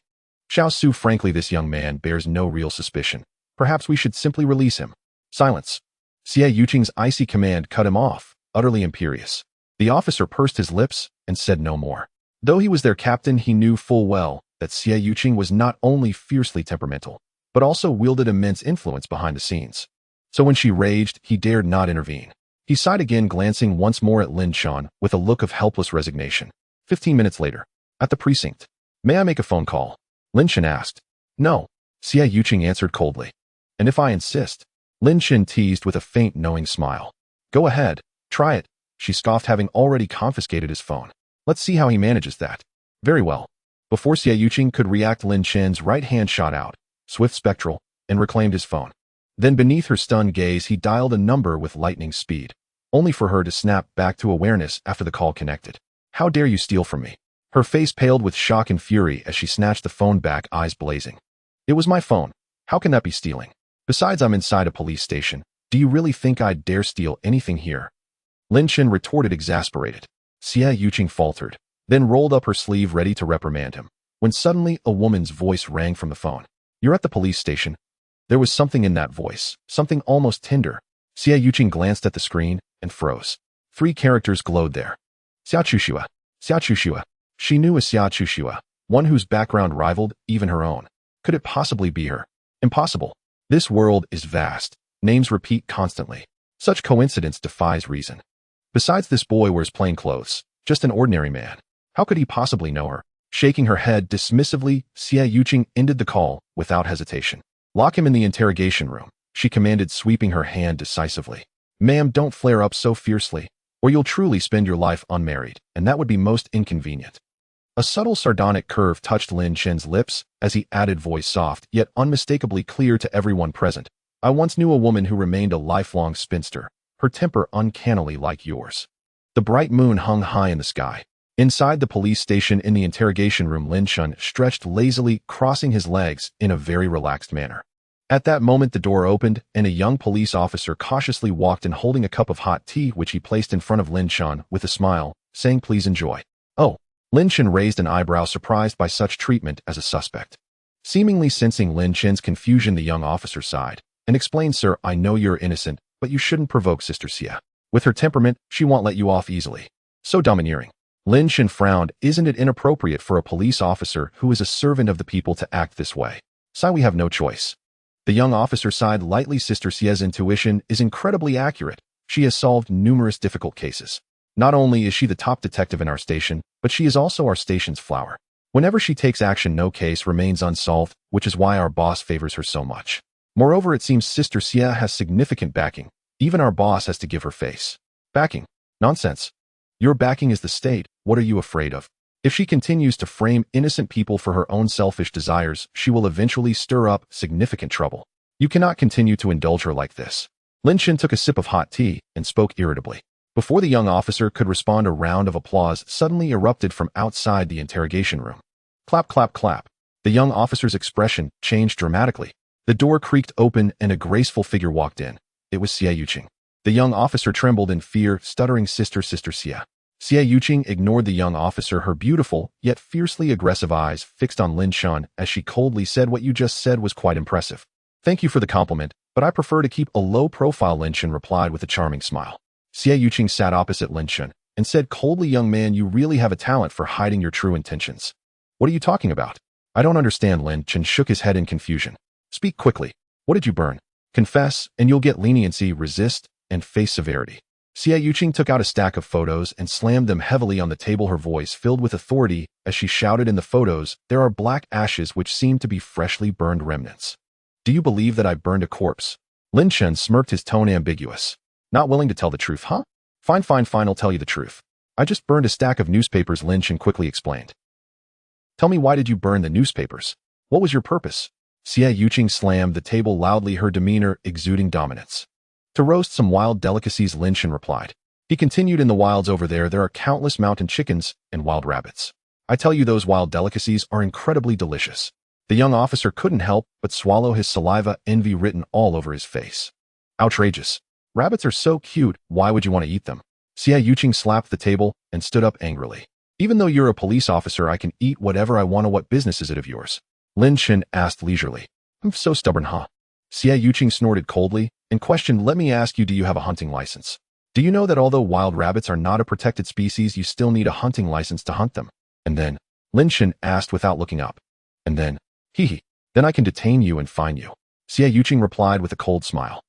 Xiao Su, frankly, this young man bears no real suspicion. Perhaps we should simply release him. Silence. Xie Yuqing's icy command cut him off, utterly imperious. The officer pursed his lips and said no more. Though he was their captain, he knew full well that Xie Yuqing was not only fiercely temperamental, but also wielded immense influence behind the scenes. So when she raged, he dared not intervene. He sighed again, glancing once more at Lin Chen with a look of helpless resignation. 15 minutes later. At the precinct. May I make a phone call? Lin Chen asked. No. Xie Yuqing answered coldly. And if I insist? Lin Chen teased with a faint, knowing smile. Go ahead. Try it. She scoffed, having already confiscated his phone. Let's see how he manages that. Very well. Before Xie Yuqing could react, Lin Chen's right hand shot out, swift, spectral, and reclaimed his phone. Then beneath her stunned gaze, he dialed a number with lightning speed, only for her to snap back to awareness after the call connected. How dare you steal from me? Her face paled with shock and fury as she snatched the phone back, eyes blazing. It was my phone. How can that be stealing? Besides, I'm inside a police station. Do you really think I'd dare steal anything here? Lin Chen retorted, exasperated. Xie Yuqing faltered, then rolled up her sleeve, ready to reprimand him, when suddenly a woman's voice rang from the phone. You're at the police station. There was something in that voice, something almost tender. Xie Yuqing glanced at the screen and froze. 3 characters glowed there. Xia Chuxua. Xia Chuxua. She knew a Xia Chuxua, one whose background rivaled even her own. Could it possibly be her? Impossible. This world is vast. Names repeat constantly. Such coincidence defies reason. Besides, this boy wears plain clothes, just an ordinary man. How could he possibly know her? Shaking her head dismissively, Xie Yuqing ended the call without hesitation. Lock him in the interrogation room, she commanded, sweeping her hand decisively. Ma'am, don't flare up so fiercely, or you'll truly spend your life unmarried, and that would be most inconvenient. A subtle sardonic curve touched Lin Chen's lips as he added, voice soft yet unmistakably clear to everyone present. I once knew a woman who remained a lifelong spinster, her temper uncannily like yours. The bright moon hung high in the sky. Inside the police station, in the interrogation room, Lin Chen stretched lazily, crossing his legs in a very relaxed manner. At that moment, the door opened, and a young police officer cautiously walked in, holding a cup of hot tea, which he placed in front of Lin Chen with a smile, saying, Please enjoy. Oh. Lin Chen raised an eyebrow, surprised by such treatment as a suspect. Seemingly sensing Lin Chen's confusion, the young officer sighed and explained, Sir, I know you're innocent, but you shouldn't provoke Sister Xia. With her temperament, she won't let you off easily. So domineering. Lin Chen frowned. Isn't it inappropriate for a police officer who is a servant of the people to act this way? Sire, we have no choice. The young officer sighed lightly. Sister Xia's intuition is incredibly accurate. She has solved numerous difficult cases. Not only is she the top detective in our station, but she is also our station's flower. Whenever she takes action, no case remains unsolved, which is why our boss favors her so much. Moreover, it seems Sister Xia has significant backing. Even our boss has to give her face. Backing. Nonsense. Your backing is the state. What are you afraid of? If she continues to frame innocent people for her own selfish desires, she will eventually stir up significant trouble. You cannot continue to indulge her like this. Lin Chen took a sip of hot tea and spoke irritably. Before the young officer could respond, a round of applause suddenly erupted from outside the interrogation room. Clap, clap, clap. The young officer's expression changed dramatically. The door creaked open and a graceful figure walked in. It was Xie Yuqing. The young officer trembled in fear, stuttering, "Sister, Sister Xie." Xie Yuqing ignored the young officer, her beautiful, yet fiercely aggressive eyes fixed on Lin Chen as she coldly said, "What you just said was quite impressive. Thank you for the compliment, but I prefer to keep a low profile," Lin Chen replied with a charming smile. Xie Yuqing sat opposite Lin Chen and said coldly, "Young man, you really have a talent for hiding your true intentions." "What are you talking about?" "I don't understand." Lin Chen shook his head in confusion. "Speak quickly. What did you burn? Confess, and you'll get leniency. Resist, and face severity." Xie Yuqing took out a stack of photos and slammed them heavily on the table, her voice filled with authority as she shouted, "In the photos, there are black ashes which seem to be freshly burned remnants. Do you believe that I burned a corpse?" Lin Chen smirked, his tone ambiguous. "Not willing to tell the truth, huh? Fine, fine, fine, I'll tell you the truth. I just burned a stack of newspapers," Lin Chen quickly explained. "Tell me, why did you burn the newspapers? What was your purpose?" Xie Yuqing slammed the table loudly, her demeanor exuding dominance. "To roast some wild delicacies," Lin Chen replied. He continued, "In the wilds over there are countless mountain chickens and wild rabbits. I tell you, those wild delicacies are incredibly delicious." The young officer couldn't help but swallow his saliva, envy written all over his face. "Outrageous. Rabbits are so cute, why would you want to eat them?" Xie Yuqing slapped the table and stood up angrily. "Even though you're a police officer, I can eat whatever I want. What business is it of yours?" Lin Chen asked leisurely. "I'm so stubborn, huh?" Xie Yuqing snorted coldly and questioned, "Let me ask you, do you have a hunting license? Do you know that although wild rabbits are not a protected species, you still need a hunting license to hunt them?" "And then?" Lin Chen asked without looking up. "And then? Then I can detain you and fine you." Xie Yuqing replied with a cold smile.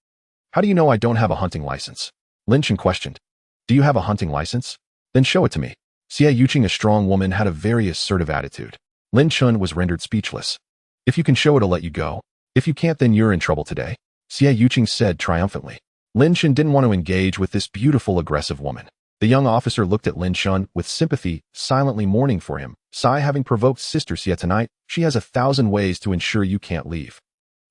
"How do you know I don't have a hunting license?" Lin Chen questioned. "Do you have a hunting license? Then show it to me." Xie Yuqing, a strong woman, had a very assertive attitude. Lin Chen was rendered speechless. "If you can show it, I'll let you go. If you can't, then you're in trouble today," Xie Yuqing said triumphantly. Lin Chen didn't want to engage with this beautiful, aggressive woman. The young officer looked at Lin Chen with sympathy, silently mourning for him. "Sigh, having provoked Sister Xie tonight, she has 1,000 ways to ensure you can't leave."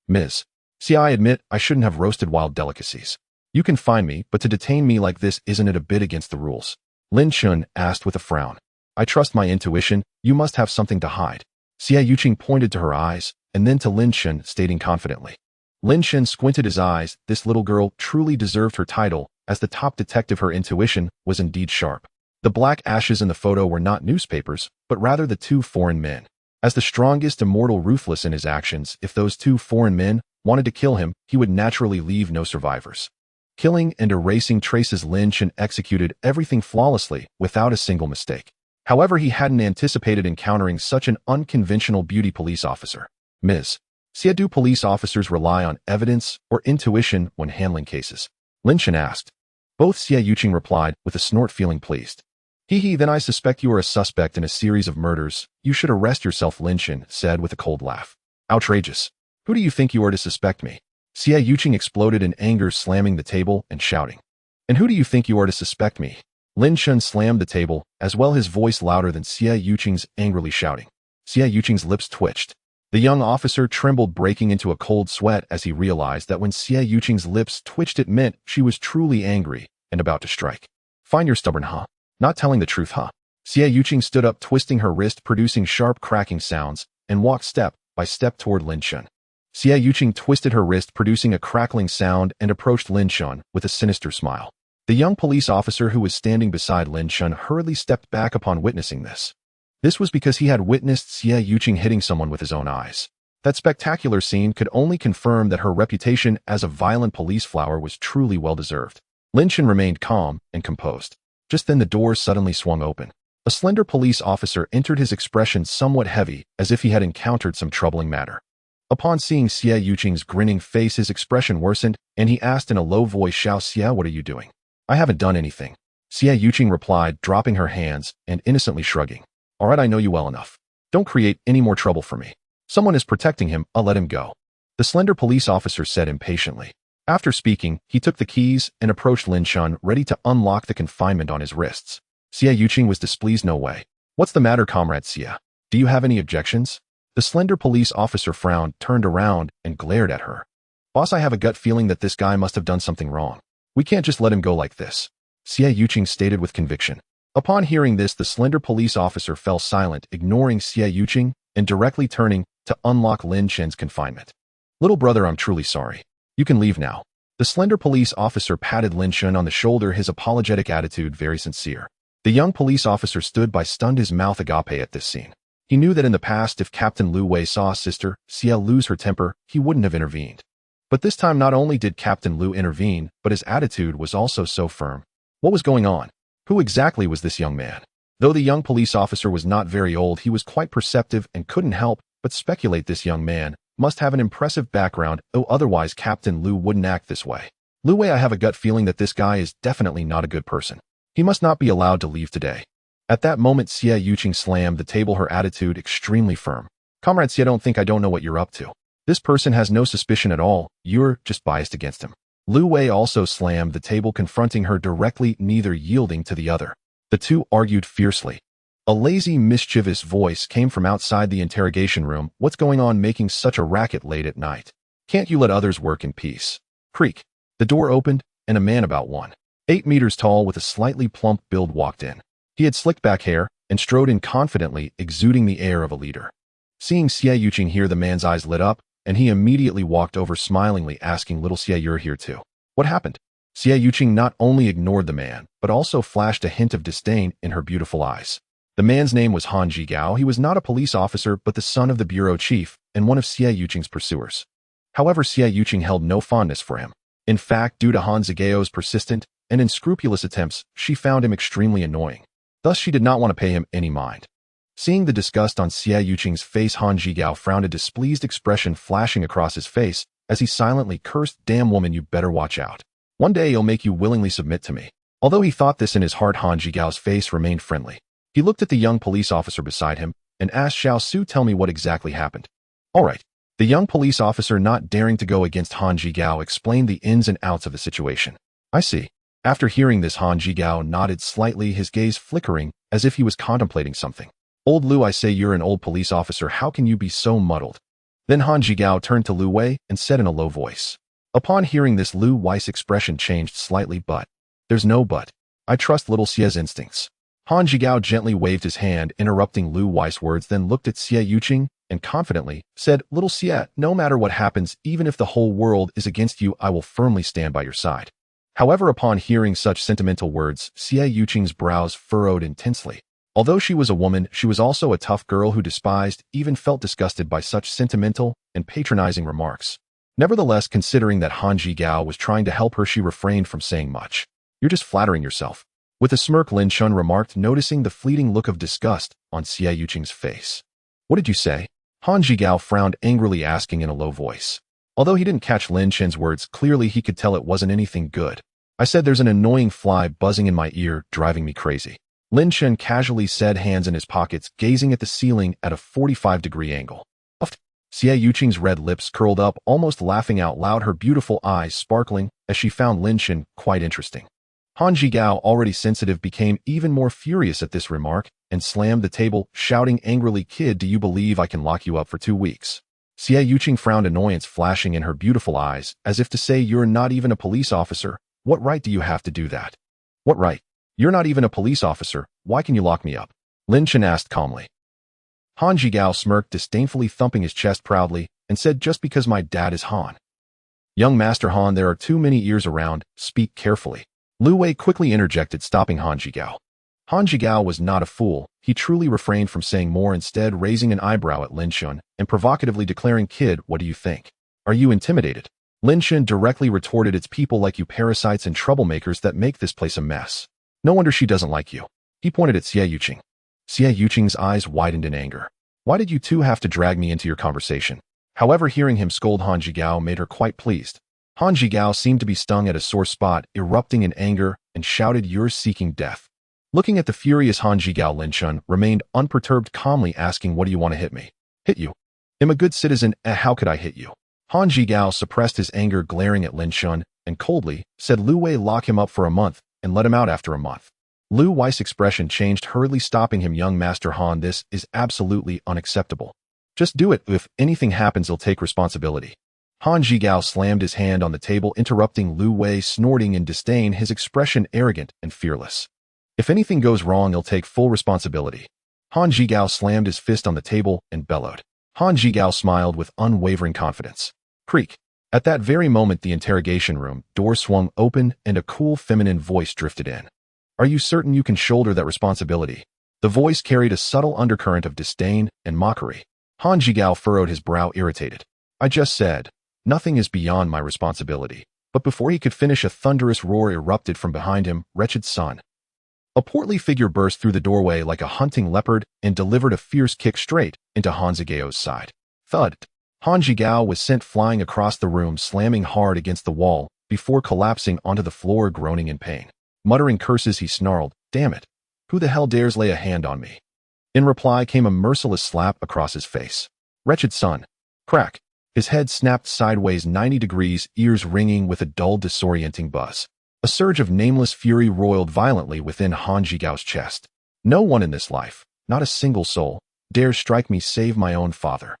"Ms. Xie, I admit I shouldn't have roasted wild delicacies. You can fine me, but to detain me like this, isn't it a bit against the rules?" Lin Chen asked with a frown. "I trust my intuition. You must have something to hide." Xie Yuqing pointed to her eyes, and then to Lin Chen, stating confidently. Lin Chen squinted his eyes. This little girl truly deserved her title. As the top detective, her intuition was indeed sharp. The black ashes in the photo were not newspapers, but rather the two foreign men. As the strongest immortal, ruthless in his actions, if those two foreign men wanted to kill him, he would naturally leave no survivors. Killing and erasing traces, Lin Chen executed everything flawlessly, without a single mistake. However, he hadn't anticipated encountering such an unconventional beauty police officer. "Ms. Xie, do police officers rely on evidence or intuition when handling cases?" Lin Chen asked. Both Xie Yuqing replied with a snort, feeling pleased. Then I suspect you are a suspect in a series of murders. You should arrest yourself," Lin Chen said with a cold laugh. "Outrageous. Who do you think you are to suspect me?" Xie Yuqing exploded in anger, slamming the table and shouting. "And who do you think you are to suspect me?" Lin Chen slammed the table, as well, his voice louder than Xie Yuqing's, angrily shouting. Xie Yuqing's lips twitched. The young officer trembled, breaking into a cold sweat as he realized that when Xie Yuqing's lips twitched, it meant she was truly angry and about to strike. "Find you're stubborn, huh? Not telling the truth, huh?" Xie Yuqing stood up, twisting her wrist, producing sharp cracking sounds, and walked step by step toward Lin Chen. Xie Yuqing twisted her wrist, producing a crackling sound, and approached Lin Chen with a sinister smile. The young police officer who was standing beside Lin Chen hurriedly stepped back upon witnessing this. This was because he had witnessed Xie Yuqing hitting someone with his own eyes. That spectacular scene could only confirm that her reputation as a violent police flower was truly well-deserved. Lin Chen remained calm and composed. Just then the door suddenly swung open. A slender police officer entered, his expression somewhat heavy, as if he had encountered some troubling matter. Upon seeing Xie Yuqing's grinning face, his expression worsened, and he asked in a low voice, "Xiao Xie, what are you doing?" "I haven't done anything," Xie Yuqing replied, dropping her hands and innocently shrugging. "All right, I know you well enough. Don't create any more trouble for me. Someone is protecting him, I'll let him go," the slender police officer said impatiently. After speaking, he took the keys and approached Lin Chen, ready to unlock the confinement on his wrists. Xie Yuqing was displeased. No way. What's the matter, Comrade Xie? Do you have any objections? The slender police officer frowned, turned around, and glared at her. Boss, I have a gut feeling that this guy must have done something wrong. We can't just let him go like this, Xie Yuqing stated with conviction. Upon hearing this, the slender police officer fell silent, ignoring Xie Yuqing and directly turning to unlock Lin Chen's confinement. Little brother, I'm truly sorry. You can leave now. The slender police officer patted Lin Chen on the shoulder, his apologetic attitude very sincere. The young police officer stood by, stunned, his mouth agape at this scene. He knew that in the past, if Captain Lu Wei saw Sister Xie lose her temper, he wouldn't have intervened. But this time, not only did Captain Lu intervene, but his attitude was also so firm. What was going on? Who exactly was this young man? Though the young police officer was not very old, he was quite perceptive and couldn't help but speculate this young man must have an impressive background, though otherwise Captain Lu wouldn't act this way. Lu Wei, I have a gut feeling that this guy is definitely not a good person. He must not be allowed to leave today. At that moment, Xie Yuqing slammed the table, her attitude extremely firm. Comrade Xie, don't think I don't know what you're up to. This person has no suspicion at all, you're just biased against him. Lu Wei also slammed the table, confronting her directly, neither yielding to the other. The two argued fiercely. A lazy, mischievous voice came from outside the interrogation room. What's going on making such a racket late at night? Can't you let others work in peace? Creak. The door opened, and a man about 1.8 meters tall with a slightly plump build walked in. He had slicked back hair and strode in confidently, exuding the air of a leader. Seeing Xie Yuqing here, the man's eyes lit up, and he immediately walked over smilingly, asking, Little Xie, you're here too. What happened? Xie Yuqing not only ignored the man, but also flashed a hint of disdain in her beautiful eyes. The man's name was Han Zhigao. He was not a police officer, but the son of the bureau chief and one of Xie Yuqing's pursuers. However, Xie Yuqing held no fondness for him. In fact, due to Han Zigao's persistent and unscrupulous attempts, she found him extremely annoying. Thus, she did not want to pay him any mind. Seeing the disgust on Xie Yuqing's face, Han Zhigao frowned, a displeased expression flashing across his face as he silently cursed, Damn woman, you better watch out. One day he'll make you willingly submit to me. Although he thought this in his heart, Han Zhigao's face remained friendly. He looked at the young police officer beside him and asked, Xiao Su, tell me what exactly happened. All right. The young police officer, not daring to go against Han Zhigao, explained the ins and outs of the situation. I see. After hearing this, Han Zhigao nodded slightly, his gaze flickering as if he was contemplating something. Old Lu, I say you're an old police officer. How can you be so muddled? Then Han Zhigao turned to Lu Wei and said in a low voice. Upon hearing this, Lu Wei's expression changed slightly, but there's no but. I trust little Xie's instincts. Han Zhigao gently waved his hand, interrupting Lu Wei's words, then looked at Xie Yuqing and confidently said, Little Xie, no matter what happens, even if the whole world is against you, I will firmly stand by your side. However, upon hearing such sentimental words, Xie Yuqing's brows furrowed intensely. Although she was a woman, she was also a tough girl who despised, even felt disgusted by such sentimental and patronizing remarks. Nevertheless, considering that Han Zhigao was trying to help her, she refrained from saying much. You're just flattering yourself. With a smirk, Lin Chen remarked, noticing the fleeting look of disgust on Xie Yuqing's face. What did you say? Han Zhigao frowned angrily, asking in a low voice. Although he didn't catch Lin Chen's words, clearly he could tell it wasn't anything good. I said there's an annoying fly buzzing in my ear, driving me crazy. Lin Chen casually said, hands in his pockets, gazing at the ceiling at a 45-degree angle. Uffed. Xie Yuqing's red lips curled up, almost laughing out loud, her beautiful eyes sparkling as she found Lin Chen quite interesting. Han Zhigao, already sensitive, became even more furious at this remark and slammed the table, shouting angrily, Kid, do you believe I can lock you up for 2 weeks? Xie Yuqing frowned, annoyance flashing in her beautiful eyes, as if to say, you're not even a police officer. What right do you have to do that? What right? You're not even a police officer. Why can you lock me up? Lin Chen asked calmly. Han Zhigao smirked, disdainfully thumping his chest proudly, and said, just because my dad is Han. Young Master Han, there are too many ears around. Speak carefully. Lu Wei quickly interjected, stopping Han Zhigao. Han Zhigao was not a fool. He truly refrained from saying more, instead raising an eyebrow at Lin Chen and provocatively declaring, Kid, what do you think? Are you intimidated? Lin Chen directly retorted, it's people like you parasites and troublemakers that make this place a mess. No wonder she doesn't like you. He pointed at Xie Yuqing. Xie Yuqing's eyes widened in anger. Why did you two have to drag me into your conversation? However, hearing him scold Han Zhigao made her quite pleased. Han Zhigao seemed to be stung at a sore spot, erupting in anger, and shouted, you're seeking death. Looking at the furious Han Zhigao, Lin Chen remained unperturbed, calmly asking, what do you want to hit me? Hit you? I'm a good citizen, how could I hit you? Han Zhigao suppressed his anger, glaring at Lin Chen, and coldly said, Lu Wei, lock him up for a month and let him out after a month. Lu Wei's expression changed, hurriedly stopping him. Young Master Han, this is absolutely unacceptable. Just do it. If anything happens, he'll take responsibility. Han Zhigao slammed his hand on the table, interrupting Lu Wei, snorting in disdain, his expression arrogant and fearless. If anything goes wrong, he'll take full responsibility. Han Zhigao slammed his fist on the table and bellowed. Han Zhigao smiled with unwavering confidence. Creak. At that very moment, the interrogation room door swung open and a cool feminine voice drifted in. Are you certain you can shoulder that responsibility? The voice carried a subtle undercurrent of disdain and mockery. Han Zhigao furrowed his brow, irritated. I just said, nothing is beyond my responsibility. But before he could finish, a thunderous roar erupted from behind him. Wretched son. A portly figure burst through the doorway like a hunting leopard and delivered a fierce kick straight into Han Zhigao's side. Thud. Han Zhigao was sent flying across the room, slamming hard against the wall before collapsing onto the floor, groaning in pain. Muttering curses, he snarled, Damn it! Who the hell dares lay a hand on me? In reply came a merciless slap across his face. Wretched son. Crack. His head snapped sideways 90 degrees, ears ringing with a dull, disorienting buzz. A surge of nameless fury roiled violently within Han Zhigao's chest. No one in this life, not a single soul, dares strike me save my own father.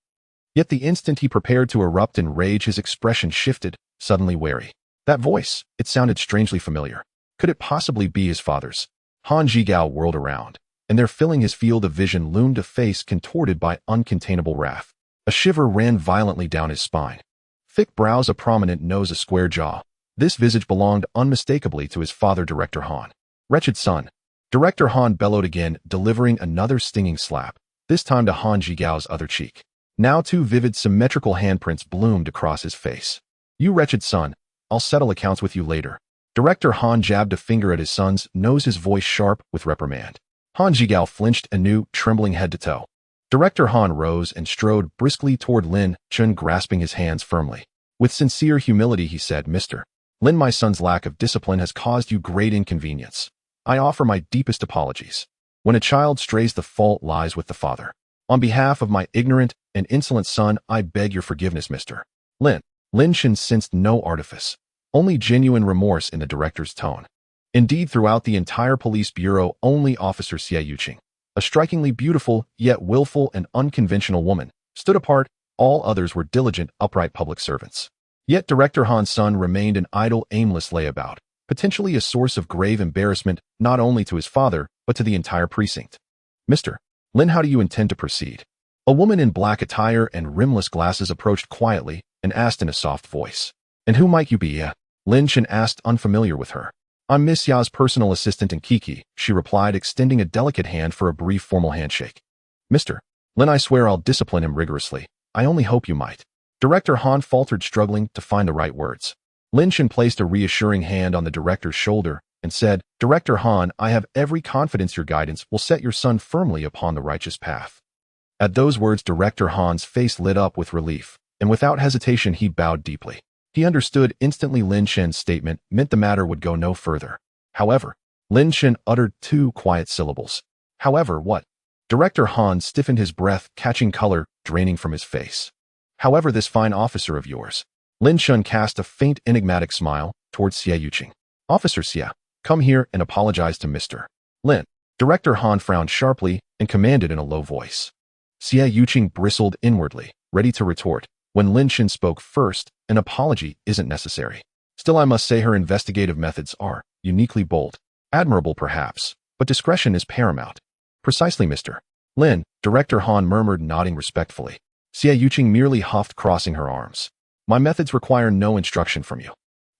Yet the instant he prepared to erupt in rage, his expression shifted, suddenly wary. That voice, it sounded strangely familiar. Could it possibly be his father's? Han Zhigao whirled around, and there, filling his field of vision, loomed a face contorted by uncontainable wrath. A shiver ran violently down his spine. Thick brows, a prominent nose, a square jaw. This visage belonged unmistakably to his father, Director Han. Wretched son. Director Han bellowed again, delivering another stinging slap, this time to Han Zhigao's other cheek. Now 2 vivid, symmetrical handprints bloomed across his face. You wretched son, I'll settle accounts with you later. Director Han jabbed a finger at his son's nose, his voice sharp with reprimand. Han Zhigao flinched anew, trembling head to toe. Director Han rose and strode briskly toward Lin Chen, grasping his hands firmly. With sincere humility, he said, Mr. Lin, my son's lack of discipline has caused you great inconvenience. I offer my deepest apologies. When a child strays, the fault lies with the father. On behalf of my ignorant and insolent son, I beg your forgiveness, Mr. Lin. Lin Chen sensed no artifice, only genuine remorse in the director's tone. Indeed, throughout the entire police bureau, only Officer Xie Yuqing, a strikingly beautiful yet willful and unconventional woman, stood apart. All others were diligent, upright public servants. Yet Director Han's son remained an idle, aimless layabout, potentially a source of grave embarrassment not only to his father, but to the entire precinct. Mr. Lin, how do you intend to proceed? A woman in black attire and rimless glasses approached quietly and asked in a soft voice. And who might you be? Lin Chen asked, unfamiliar with her. I'm Miss Ya's personal assistant and Kiki, she replied, extending a delicate hand for a brief formal handshake. Mr. Lin, I swear I'll discipline him rigorously. I only hope you might. Director Han faltered, struggling to find the right words. Lin Chen placed a reassuring hand on the director's shoulder and said, Director Han, I have every confidence your guidance will set your son firmly upon the righteous path. At those words, Director Han's face lit up with relief, and without hesitation he bowed deeply. He understood instantly Lin Chen's statement meant the matter would go no further. However, Lin Chen uttered 2 quiet syllables. However, what? Director Han stiffened, his breath catching color draining from his face. However, this fine officer of yours. Lin Chen cast a faint, enigmatic smile towards Xie Yuqing. Officer Xie, come here and apologize to Mr. Lin. Director Han frowned sharply and commanded in a low voice. Xie Yuqing bristled inwardly, ready to retort. When Lin Chen spoke first, an apology isn't necessary. Still, I must say her investigative methods are uniquely bold. Admirable, perhaps, but discretion is paramount. Precisely, Mr. Lin, Director Han murmured, nodding respectfully. Xie Yuqing merely huffed, crossing her arms. My methods require no instruction from you.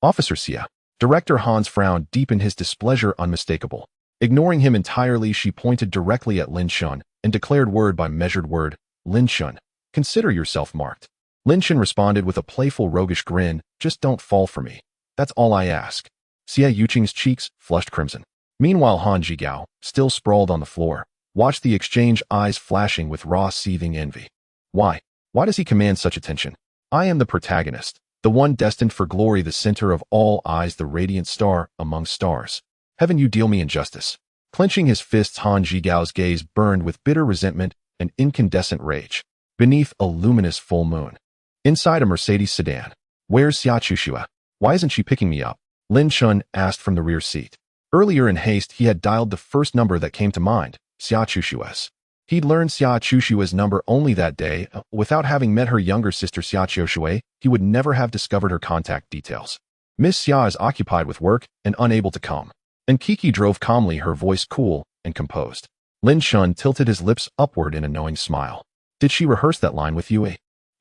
Officer Xie. Director Han's frown deepened, his displeasure unmistakable. Ignoring him entirely, she pointed directly at Lin Chen and declared word by measured word, Lin Chen, consider yourself marked. Lin Chen responded with a playful, roguish grin, just don't fall for me. That's all I ask. Xie Yuqing's cheeks flushed crimson. Meanwhile, Han Zhigao, still sprawled on the floor, watched the exchange, eyes flashing with raw, seething envy. Why? Why does he command such attention? I am the protagonist, the one destined for glory, the center of all eyes, the radiant star among stars. Heaven, you deal me injustice. Clenching his fists, Han Zhigao's gaze burned with bitter resentment and incandescent rage. Beneath a luminous full moon, Inside a Mercedes sedan. Where's Xia Chuxue? Why isn't she picking me up? Lin Chen asked from the rear seat. Earlier in haste, he had dialed the first number that came to mind, Xia Chuxue's. He'd learned Xia Chuxue's number only that day. Without having met her younger sister Xia Chuxue, he would never have discovered her contact details. Miss Xia is occupied with work and unable to come. And Kiki drove calmly, her voice cool and composed. Lin Chen tilted his lips upward in a knowing smile. Did she rehearse that line with you?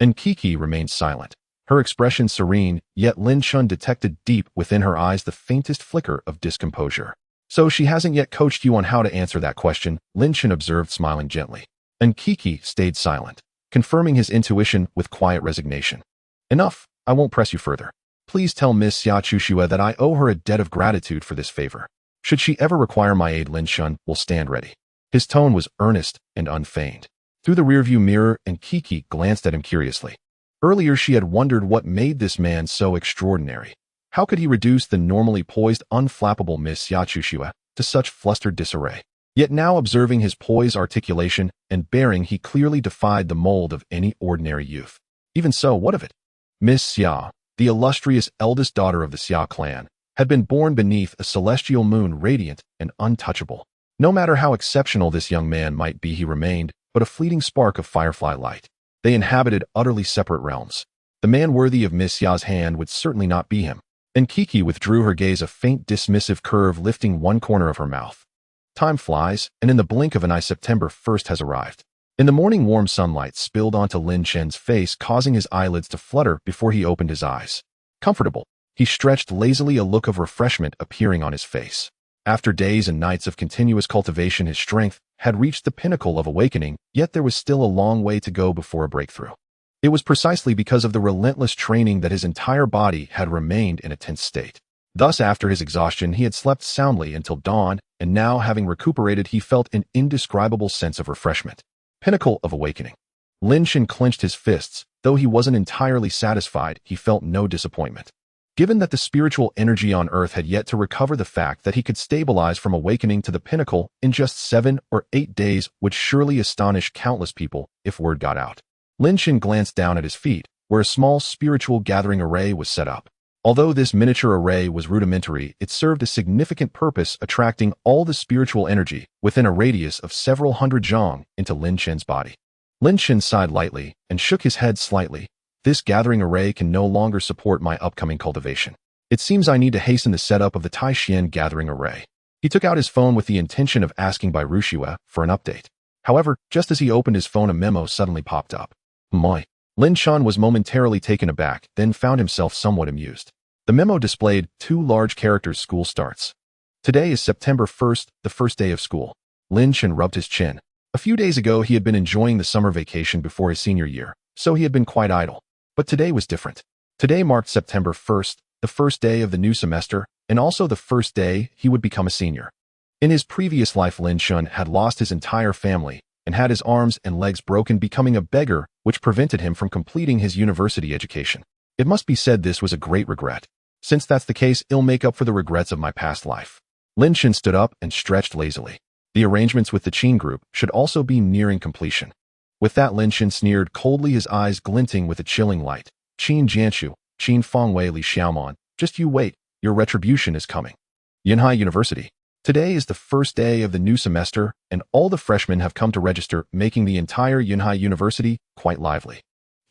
And Kiki remained silent. Her expression serene, yet Lin Chen detected deep within her eyes the faintest flicker of discomposure. So she hasn't yet coached you on how to answer that question, Lin Chen observed, smiling gently. And Kiki stayed silent, confirming his intuition with quiet resignation. Enough, I won't press you further. Please tell Miss Xia Chuxue that I owe her a debt of gratitude for this favor. Should she ever require my aid, Lin Chen will stand ready. His tone was earnest and unfeigned. Through the rearview mirror, and Kiki glanced at him curiously. Earlier she had wondered what made this man so extraordinary. How could he reduce the normally poised, unflappable Miss Xia Chuxue to such flustered disarray? Yet now, observing his poise, articulation, and bearing, he clearly defied the mold of any ordinary youth. Even so, what of it? Miss Xia, the illustrious eldest daughter of the Xia clan, had been born beneath a celestial moon, radiant and untouchable. No matter how exceptional this young man might be, he remained but a fleeting spark of firefly light. They inhabited utterly separate realms. The man worthy of Miss Xia's hand would certainly not be him. And Kiki withdrew her gaze, a faint dismissive curve lifting one corner of her mouth. Time flies, and in the blink of an eye September 1st has arrived. In the morning, warm sunlight spilled onto Lin Chen's face, causing his eyelids to flutter before he opened his eyes. Comfortable, he stretched lazily, a look of refreshment appearing on his face. After days and nights of continuous cultivation, his strength had reached the pinnacle of awakening, yet there was still a long way to go before a breakthrough. It was precisely because of the relentless training that his entire body had remained in a tense state. Thus, after his exhaustion, he had slept soundly until dawn, and now, having recuperated, he felt an indescribable sense of refreshment. Pinnacle of awakening. Lin Chen clenched his fists. Though he wasn't entirely satisfied, he felt no disappointment. Given that the spiritual energy on Earth had yet to recover, the fact that he could stabilize from awakening to the pinnacle in just 7 or 8 days would surely astonish countless people if word got out. Lin Chen glanced down at his feet, where a small spiritual gathering array was set up. Although this miniature array was rudimentary, it served a significant purpose, attracting all the spiritual energy within a radius of several hundred zhang into Lin Chen's body. Lin Chen sighed lightly and shook his head slightly. This gathering array can no longer support my upcoming cultivation. It seems I need to hasten the setup of the Tai Xuan gathering array. He took out his phone with the intention of asking Bai Ruxue for an update. However, just as he opened his phone, a memo suddenly popped up. My. Lin Chen was momentarily taken aback, then found himself somewhat amused. The memo displayed 2 large characters: school starts. Today is September 1st, the first day of school. Lin Chen rubbed his chin. A few days ago, he had been enjoying the summer vacation before his senior year, so he had been quite idle. But today was different. Today marked September 1st, the first day of the new semester, and also the first day he would become a senior. In his previous life, Lin Chen had lost his entire family and had his arms and legs broken, becoming a beggar, which prevented him from completing his university education. It must be said this was a great regret. Since that's the case, it'll make up for the regrets of my past life. Lin Chen stood up and stretched lazily. The arrangements with the Qin group should also be nearing completion. With that, Lin Chen sneered coldly, his eyes glinting with a chilling light. Qin Jianshu, Qin Fengwei Li Xiaomon, just you wait, your retribution is coming. Yunhai University. Today is the first day of the new semester, and all the freshmen have come to register, making the entire Yunhai University quite lively.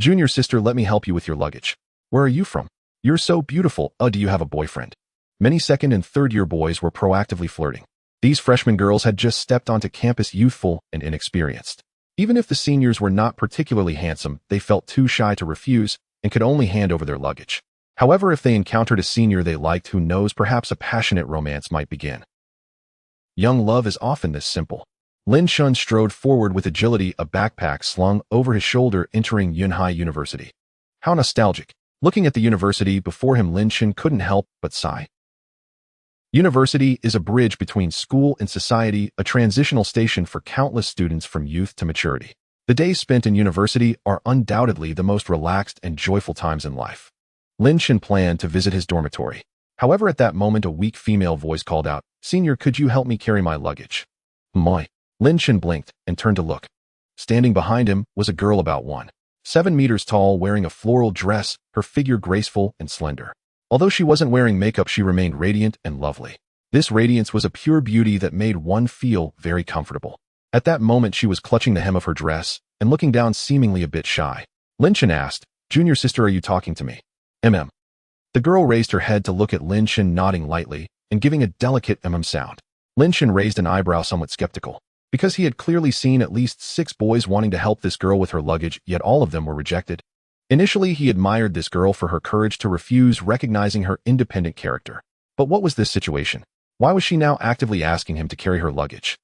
Junior sister, let me help you with your luggage. Where are you from? You're so beautiful. Do you have a boyfriend? Many second and third year boys were proactively flirting. These freshman girls had just stepped onto campus, youthful and inexperienced. Even if the seniors were not particularly handsome, they felt too shy to refuse and could only hand over their luggage. However, if they encountered a senior they liked, who knows, perhaps a passionate romance might begin. Young love is often this simple. Lin Chen strode forward with agility, a backpack slung over his shoulder, entering Yunhai University. How nostalgic. Looking at the university before him, Lin Chen couldn't help but sigh. University is a bridge between school and society, a transitional station for countless students from youth to maturity. The days spent in university are undoubtedly the most relaxed and joyful times in life. Lin Chen planned to visit his dormitory. However, at that moment, a weak female voice called out, "Senior, could you help me carry my luggage?" My. Lin Chen blinked and turned to look. Standing behind him was a girl about 1. 7 meters tall, wearing a floral dress, her figure graceful and slender. Although she wasn't wearing makeup, she remained radiant and lovely. This radiance was a pure beauty that made one feel very comfortable. At that moment, she was clutching the hem of her dress and looking down, seemingly a bit shy. Lin Chen asked, "Junior sister, are you talking to me?" The girl raised her head to look at Lin Chen, nodding lightly and giving a delicate sound. Lin Chen raised an eyebrow, somewhat skeptical, because he had clearly seen at least 6 boys wanting to help this girl with her luggage, yet all of them were rejected. Initially, he admired this girl for her courage to refuse, recognizing her independent character. But what was this situation? Why was she now actively asking him to carry her luggage?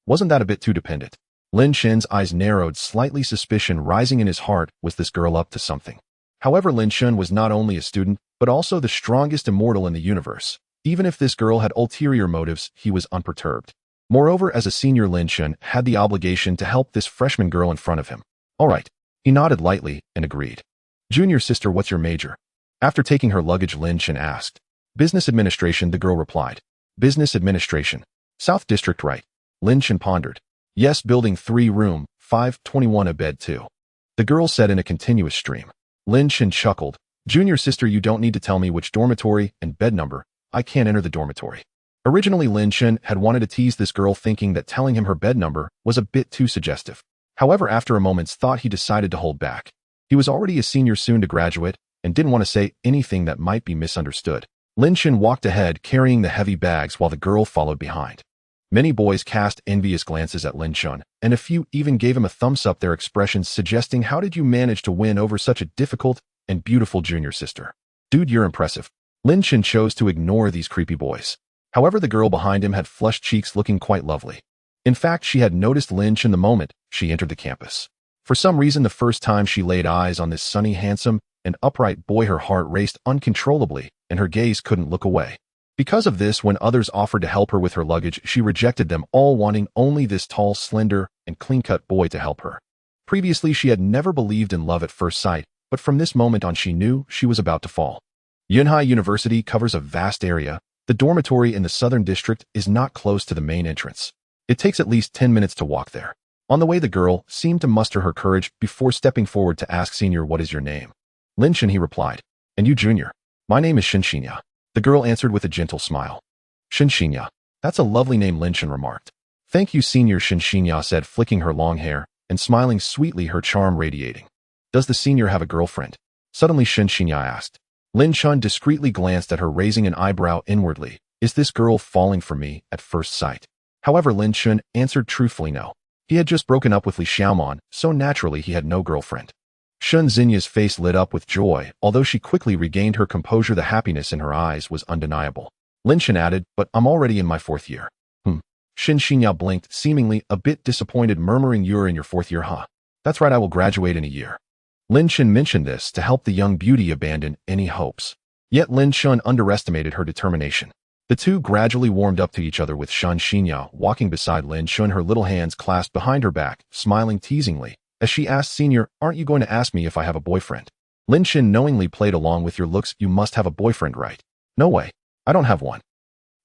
Wasn't that a bit too dependent? Lin Chen's eyes narrowed slightly, suspicion rising in his heart. Was this girl up to something? However, Lin Chen was not only a student, but also the strongest immortal in the universe. Even if this girl had ulterior motives, he was unperturbed. Moreover, as a senior, Lin Chen had the obligation to help this freshman girl in front of him. All right. He nodded lightly and agreed. Junior sister, what's your major? After taking her luggage, Lin Chen asked. Business administration, the girl replied. Business administration. South District, right? Lin Chen pondered. Yes, building 3, room 521, a bed 2. The girl said in a continuous stream. Lin Chen chuckled. Junior sister, you don't need to tell me which dormitory and bed number. I can't enter the dormitory. Originally, Lin Chen had wanted to tease this girl, thinking that telling him her bed number was a bit too suggestive. However, after a moment's thought, he decided to hold back. He was already a senior, soon to graduate, and didn't want to say anything that might be misunderstood. Lin Chen walked ahead, carrying the heavy bags, while the girl followed behind. Many boys cast envious glances at Lin Chen, and a few even gave him a thumbs up, their expressions suggesting, how did you manage to win over such a difficult and beautiful junior sister? Dude, you're impressive. Lin Chen chose to ignore these creepy boys. However, the girl behind him had flushed cheeks, looking quite lovely. In fact, she had noticed Lin Chen the moment she entered the campus. For some reason, the first time she laid eyes on this sunny, handsome, and upright boy, her heart raced uncontrollably, and her gaze couldn't look away. Because of this, when others offered to help her with her luggage, she rejected them all, wanting only this tall, slender, and clean-cut boy to help her. Previously, she had never believed in love at first sight, but from this moment on, she knew she was about to fall. Yunhai University covers a vast area. The dormitory in the southern district is not close to the main entrance. It takes at least 10 minutes to walk there. On the way, the girl seemed to muster her courage before stepping forward to ask, Senior, what is your name? Lin Chen, he replied. And you, Junior? My name is Shinxinya. The girl answered with a gentle smile. Shinxinya. That's a lovely name, Lin Chen remarked. Thank you, Senior, Shinxinya said, flicking her long hair and smiling sweetly, her charm radiating. Does the senior have a girlfriend? Suddenly, Shinxinya asked. Lin Chen discreetly glanced at her, raising an eyebrow inwardly. Is this girl falling for me at first sight? However, Lin Chen answered truthfully, no. He had just broken up with Li Xiaomon, so naturally he had no girlfriend. Shun Xinya's face lit up with joy, although she quickly regained her composure. The happiness in her eyes was undeniable. Lin Chen added, but I'm already in my 4th year. Shinxinya blinked, seemingly a bit disappointed, murmuring, you're in your 4th year, huh? That's right, I will graduate in a year. Lin Chen mentioned this to help the young beauty abandon any hopes. Yet Lin Chen underestimated her determination. The two gradually warmed up to each other, with Shun Xinya walking beside Lin Chen, her little hands clasped behind her back, smiling teasingly, as she asked, Senior, aren't you going to ask me if I have a boyfriend? Lin Chen knowingly played along with, your looks, you must have a boyfriend, right? No way. I don't have one.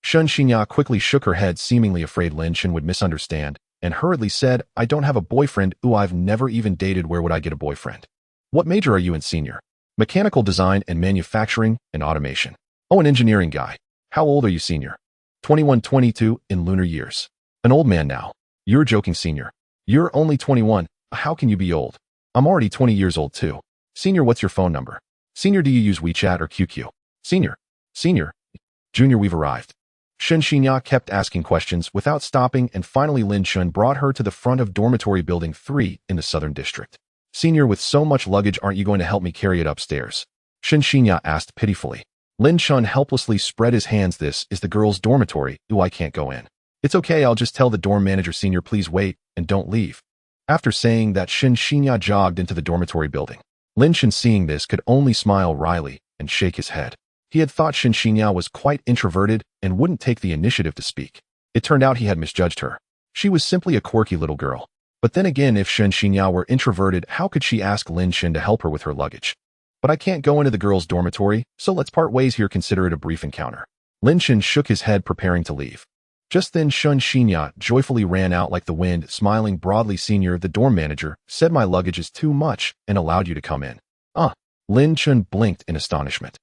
Shun Xinya quickly shook her head, seemingly afraid Lin Chen would misunderstand, and hurriedly said, I don't have a boyfriend. Ooh, I've never even dated. Where would I get a boyfriend? What major are you in, Senior? Mechanical design and manufacturing and automation. Oh, an engineering guy. How old are you, Senior? 21, 22 in lunar years. An old man now. You're joking, Senior. You're only 21. How can you be old? I'm already 20 years old too. Senior, what's your phone number? Senior, do you use WeChat or QQ? Senior. Junior, we've arrived. Shun Xinya kept asking questions without stopping, and finally Lin Chen brought her to the front of dormitory building 3 in the southern district. Senior, with so much luggage, aren't you going to help me carry it upstairs? Shun Xinya asked pitifully. Lin Chen helplessly spread his hands. This is the girls' dormitory. Ooh, I can't go in. It's okay, I'll just tell the dorm manager. Senior, please wait and don't leave. After saying that, Shun Xinya jogged into the dormitory building. Lin Chen, seeing this, could only smile wryly and shake his head. He had thought Shun Xinya was quite introverted and wouldn't take the initiative to speak. It turned out he had misjudged her. She was simply a quirky little girl. But then again, if Shun Xinya were introverted, how could she ask Lin Chen to help her with her luggage? But I can't go into the girls' dormitory, so let's part ways here. Consider it a brief encounter. Lin Chen shook his head, preparing to leave. Just then Shun Xinya joyfully ran out like the wind, smiling broadly. Senior, the dorm manager, said my luggage is too much and allowed you to come in. Lin Chen blinked in astonishment.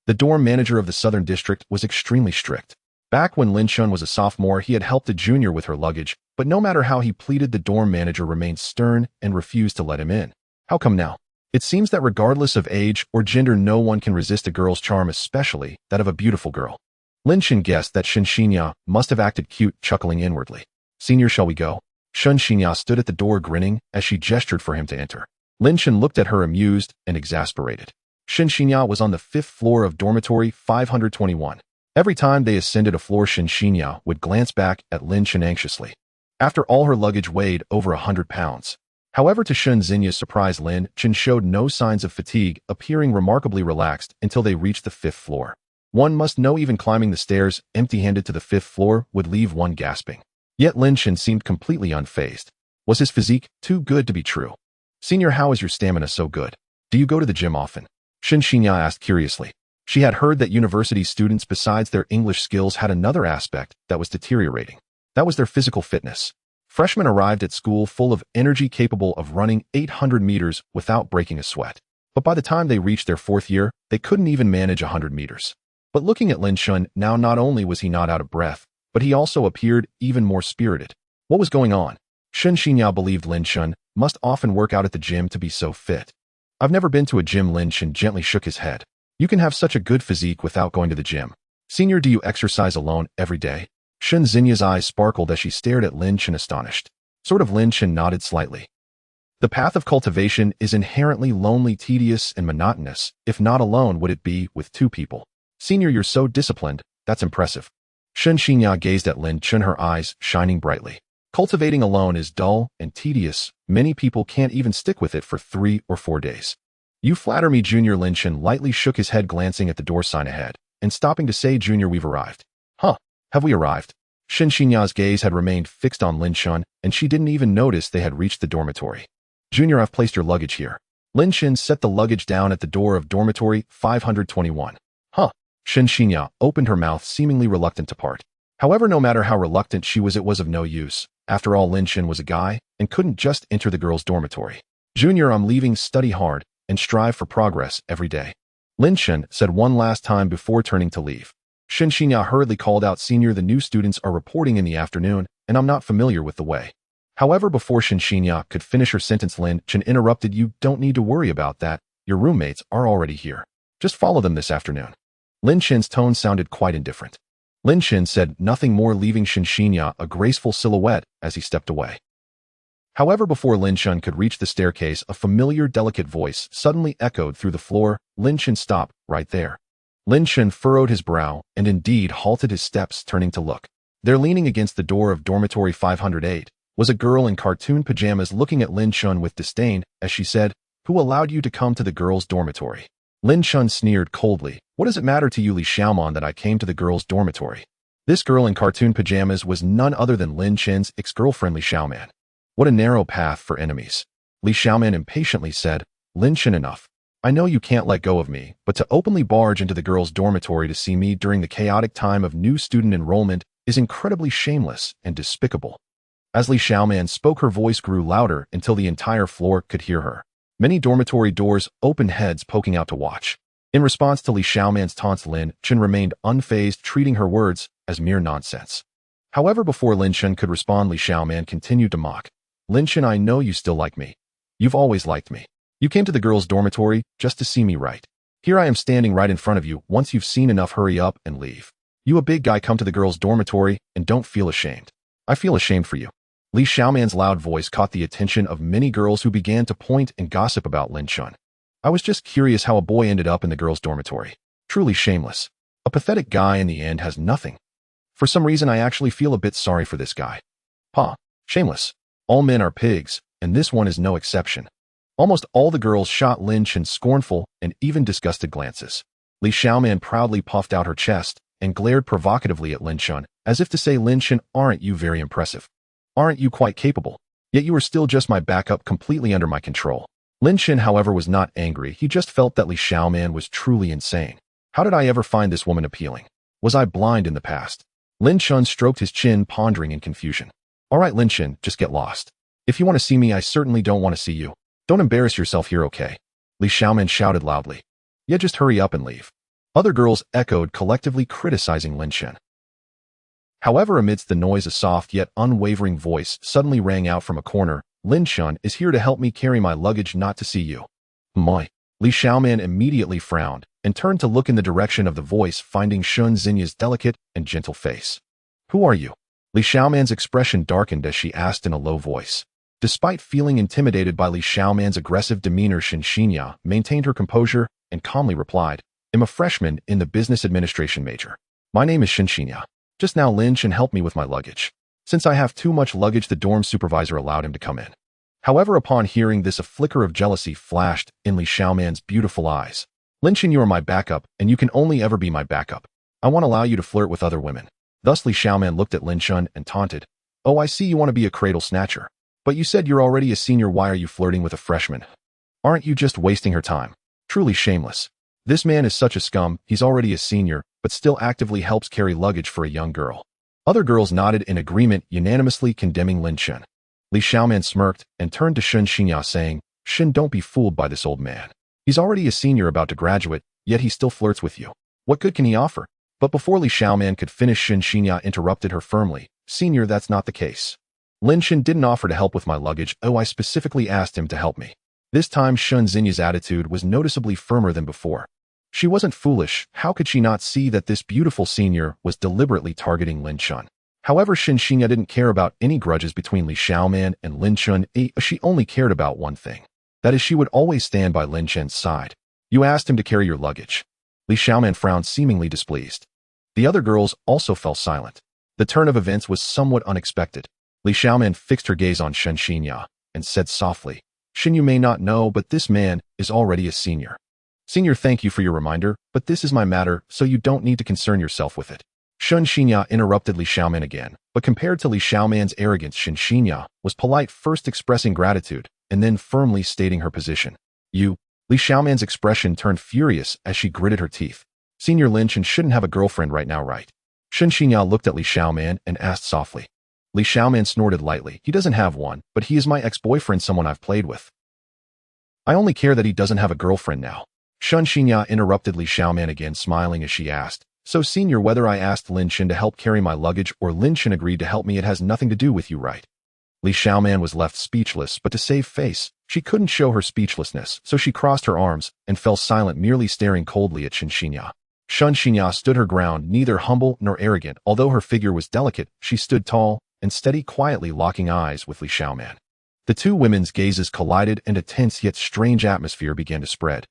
The dorm manager of the Southern District was extremely strict. Back when Lin Chen was a sophomore, he had helped a junior with her luggage, but no matter how he pleaded, the dorm manager remained stern and refused to let him in. How come now? It seems that regardless of age or gender, no one can resist a girl's charm, especially that of a beautiful girl. Lin Chen guessed that Shun Xinya must have acted cute, chuckling inwardly. Senior, shall we go? Shun Xinya stood at the door grinning as she gestured for him to enter. Lin Chen looked at her amused and exasperated. Shun Xinya was on the 5th floor of dormitory 521. Every time they ascended a floor, Shun Xinya would glance back at Lin Chen anxiously. After all, her luggage weighed over 100 pounds. However, to Shun Xinya's surprise, Lin Chen showed no signs of fatigue, appearing remarkably relaxed until they reached the 5th floor. One must know even climbing the stairs empty-handed to the 5th floor would leave one gasping. Yet Lin Chen seemed completely unfazed. Was his physique too good to be true? Senior, how is your stamina so good? Do you go to the gym often? Shun Xinya asked curiously. She had heard that university students, besides their English skills, had another aspect that was deteriorating. That was their physical fitness. Freshmen arrived at school full of energy, capable of running 800 meters without breaking a sweat. But by the time they reached their 4th year, they couldn't even manage 100 meters. But looking at Lin Chen now, not only was he not out of breath, but he also appeared even more spirited. What was going on? Shun Xinya believed Lin Chen must often work out at the gym to be so fit. I've never been to a gym. Lin Chen gently shook his head. You can have such a good physique without going to the gym. Senior, do you exercise alone every day? Shun Xinya's eyes sparkled as she stared at Lin Chen, astonished. Lin Chen nodded slightly. The path of cultivation is inherently lonely, tedious, and monotonous. If not alone, would it be with 2 people? Senior, you're so disciplined. That's impressive. Shun Xinya gazed at Lin Chen, her eyes shining brightly. Cultivating alone is dull and tedious. Many people can't even stick with it for 3 or 4 days. You flatter me, Junior. Lin Chen lightly shook his head, glancing at the door sign ahead and stopping to say, Junior, we've arrived. Have we arrived? Shun Xinya's gaze had remained fixed on Lin Chen, and she didn't even notice they had reached the dormitory. Junior, I've placed your luggage here. Lin Chen set the luggage down at the door of dormitory 521. Shun Xinya opened her mouth, seemingly reluctant to part. However, no matter how reluctant she was, it was of no use. After all, Lin Chen was a guy and couldn't just enter the girls' dormitory. Junior, I'm leaving. Study hard and strive for progress every day. Lin Chen said one last time before turning to leave. Shun Xinya hurriedly called out, Senior, the new students are reporting in the afternoon, and I'm not familiar with the way. However, before Shun Xinya could finish her sentence, Lin Chen interrupted. You don't need to worry about that. Your roommates are already here. Just follow them this afternoon. Lin Chen's tone sounded quite indifferent. Lin Chen said nothing more, leaving Shun Xinya a graceful silhouette as he stepped away. However, before Lin Chen could reach the staircase, a familiar, delicate voice suddenly echoed through the floor. Lin Chen, stop right there. Lin Chen furrowed his brow and indeed halted his steps, turning to look. There, leaning against the door of dormitory 508, was a girl in cartoon pajamas, looking at Lin Chen with disdain as she said, Who allowed you to come to the girls' dormitory? Lin Chen sneered coldly. What does it matter to you, Li Xiaoman, that I came to the girls' dormitory? This girl in cartoon pajamas was none other than Lin Chen's ex-girlfriend, Li Xiaoman. What a narrow path for enemies. Li Xiaoman impatiently said, Lin Chen, enough. I know you can't let go of me, but to openly barge into the girls' dormitory to see me during the chaotic time of new student enrollment is incredibly shameless and despicable. As Li Xiaoman spoke, her voice grew louder until the entire floor could hear her. Many dormitory doors opened, heads poking out to watch. In response to Li Xiaoman's taunts, Lin Chen remained unfazed, treating her words as mere nonsense. However, before Lin Chen could respond, Li Xiaoman continued to mock. Lin Chen, I know you still like me. You've always liked me. You came to the girls' dormitory just to see me, right? Here I am standing right in front of you. Once you've seen enough, hurry up and leave. You, a big guy, come to the girls' dormitory and don't feel ashamed. I feel ashamed for you. Li Xiaoman's loud voice caught the attention of many girls who began to point and gossip about Lin Chen. I was just curious how a boy ended up in the girls' dormitory. Truly shameless. A pathetic guy in the end has nothing. For some reason, I actually feel a bit sorry for this guy. Shameless. All men are pigs, and this one is no exception. Almost all the girls shot Lin Chen scornful and even disgusted glances. Li Xiaoman proudly puffed out her chest and glared provocatively at Lin Chen, as if to say, Lin Chen, aren't you very impressive? Aren't you quite capable? Yet you are still just my backup, completely under my control. Lin Chen, however, was not angry. He just felt that Li Xiaoman was truly insane. How did I ever find this woman appealing? Was I blind in the past? Lin Chen stroked his chin, pondering in confusion. All right, Lin Chen, just get lost. If you want to see me, I certainly don't want to see you. Don't embarrass yourself here, okay? Li Xiaoman shouted loudly. Yeah, just hurry up and leave. Other girls echoed, collectively criticizing Lin Chen. However, amidst the noise, a soft yet unwavering voice suddenly rang out from a corner. Lin Chen is here to help me carry my luggage, not to see you. Moi. Li Xiaoman immediately frowned and turned to look in the direction of the voice, finding Shun Xinya's delicate and gentle face. Who are you? Li Xiaoman's expression darkened as she asked in a low voice. Despite feeling intimidated by Li Xiaoman's aggressive demeanor, Shen Xinya maintained her composure and calmly replied, I'm a freshman in the business administration major. My name is Shen Xinya. Just now Lin Chen helped me with my luggage. Since I have too much luggage, the dorm supervisor allowed him to come in. However, upon hearing this, a flicker of jealousy flashed in Li Xiaoman's beautiful eyes. Lin Chen, you are my backup, and you can only ever be my backup. I won't allow you to flirt with other women. Thus Li Xiaoman looked at Lin Chen and taunted, Oh, I see you want to be a cradle snatcher. But you said you're already a senior, why are you flirting with a freshman? Aren't you just wasting her time? Truly shameless. This man is such a scum, he's already a senior, but still actively helps carry luggage for a young girl. Other girls nodded in agreement, unanimously condemning Lin Chen. Li Xiaoman smirked and turned to Shen Xinya, saying, Shen, don't be fooled by this old man. He's already a senior about to graduate, yet he still flirts with you. What good can he offer? But before Li Xiaoman could finish, Shen Xinya interrupted her firmly. Senior, that's not the case. Lin Chen didn't offer to help with my luggage. Oh, I specifically asked him to help me. This time Shun Xinya's attitude was noticeably firmer than before. She wasn't foolish. How could she not see that this beautiful senior was deliberately targeting Lin Chen? However, Shen Xinya didn't care about any grudges between Li Xiaoman and Lin Chen. She only cared about one thing. That is, she would always stand by Lin Chen's side. You asked him to carry your luggage. Li Xiaoman frowned, seemingly displeased. The other girls also fell silent. The turn of events was somewhat unexpected. Li Xiaoman fixed her gaze on Shen Xinya and said softly, Shen, you may not know, but this man is already a senior. Senior, thank you for your reminder, but this is my matter, so you don't need to concern yourself with it. Shen Xinya interrupted Li Xiaoman again, but compared to Li Xiaoman's arrogance, Shen Xinya was polite, first expressing gratitude and then firmly stating her position. You. Li Xiaoman's expression turned furious as she gritted her teeth. Senior, Lin Chen shouldn't have a girlfriend right now, right? Shen Xinya looked at Li Xiaoman and asked softly. Li Xiaoman snorted lightly. He doesn't have one, but he is my ex-boyfriend, someone I've played with. I only care that he doesn't have a girlfriend now. Shen Xinya interrupted Li Xiaoman again, smiling as she asked, So senior, whether I asked Lin Chen to help carry my luggage or Lin Chen agreed to help me, it has nothing to do with you, right? Li Xiaoman was left speechless, but to save face, she couldn't show her speechlessness, so she crossed her arms and fell silent, merely staring coldly at Shen Xinya. Shen Xinya stood her ground, neither humble nor arrogant. Although her figure was delicate, she stood tall and steady, quietly locking eyes with Li Xiaoman. The two women's gazes collided and a tense yet strange atmosphere began to spread.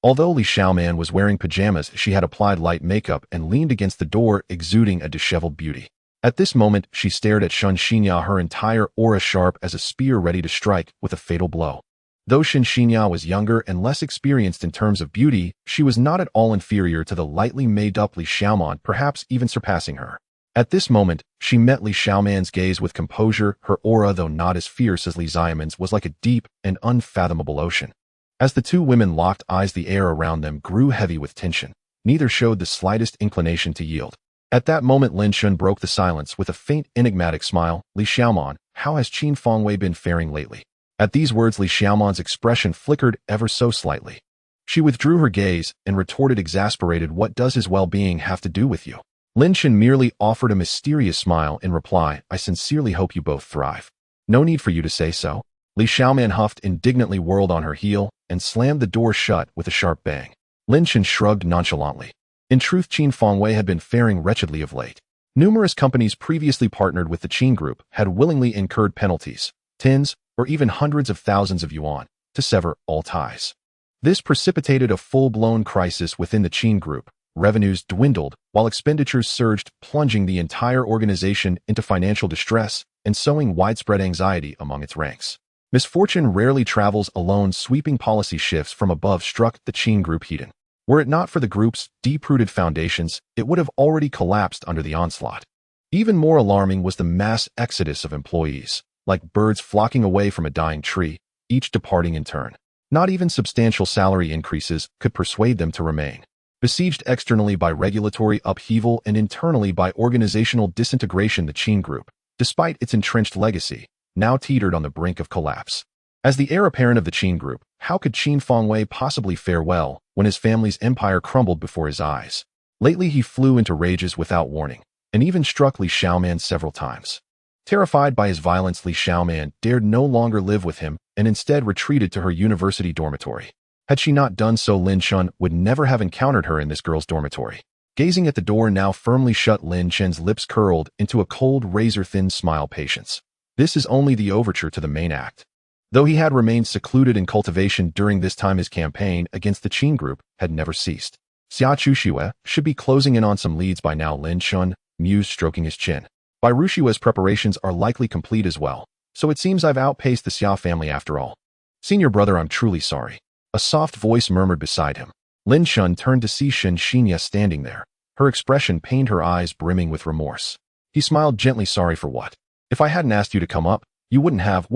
Although Li Xiaoman was wearing pajamas, she had applied light makeup and leaned against the door, exuding a disheveled beauty. At this moment, she stared at Shen Xinya, her entire aura sharp as a spear ready to strike with a fatal blow. Though Shen Xinya was younger and less experienced in terms of beauty, she was not at all inferior to the lightly made-up Li Xiaoman, perhaps even surpassing her. At this moment, she met Li Xiaoman's gaze with composure. Her aura, though not as fierce as Li Xiaoman's, was like a deep and unfathomable ocean. As the two women locked eyes, the air around them grew heavy with tension. Neither showed the slightest inclination to yield. At that moment, Lin Chen broke the silence with a faint, enigmatic smile. Li Xiaoman, how has Qin Fengwei been faring lately? At these words, Li Xiaoman's expression flickered ever so slightly. She withdrew her gaze and retorted, exasperated, What does his well-being have to do with you? Lin Chen merely offered a mysterious smile in reply. I sincerely hope you both thrive. No need for you to say so. Li Xiaoman huffed, indignantly whirled on her heel and slammed the door shut with a sharp bang. Lin Chen shrugged nonchalantly. In truth, Qin Fengwei had been faring wretchedly of late. Numerous companies previously partnered with the Qin Group had willingly incurred penalties, tens or even hundreds of thousands of yuan, to sever all ties. This precipitated a full-blown crisis within the Qin Group. Revenues dwindled, while expenditures surged, plunging the entire organization into financial distress and sowing widespread anxiety among its ranks. Misfortune rarely travels alone. Sweeping policy shifts from above struck the Qin Group heated. Were it not for the group's deep-rooted foundations, it would have already collapsed under the onslaught. Even more alarming was the mass exodus of employees, like birds flocking away from a dying tree, each departing in turn. Not even substantial salary increases could persuade them to remain. Besieged externally by regulatory upheaval and internally by organizational disintegration, the Qin Group, despite its entrenched legacy, now teetered on the brink of collapse. As the heir apparent of the Qin Group, how could Qin Fengwei possibly fare well when his family's empire crumbled before his eyes? Lately he flew into rages without warning, and even struck Li Xiaoman several times. Terrified by his violence, Li Xiaoman dared no longer live with him and instead retreated to her university dormitory. Had she not done so, Lin Chen would never have encountered her in this girl's dormitory. Gazing at the door now firmly shut, Lin Chen's lips curled into a cold, razor-thin smile. Patience. This is only the overture to the main act. Though he had remained secluded in cultivation during this time, his campaign against the Qin Group had never ceased. Xia Chushiwe should be closing in on some leads by now, Lin Chen mused, stroking his chin. Bai Rushiwe's preparations are likely complete as well, so it seems I've outpaced the Xia family after all. Senior brother, I'm truly sorry. A soft voice murmured beside him. Lin Chen turned to see Shen Xinya standing there. Her expression pained, her eyes brimming with remorse. He smiled gently. Sorry for what? If I hadn't asked you to come up, you wouldn't have.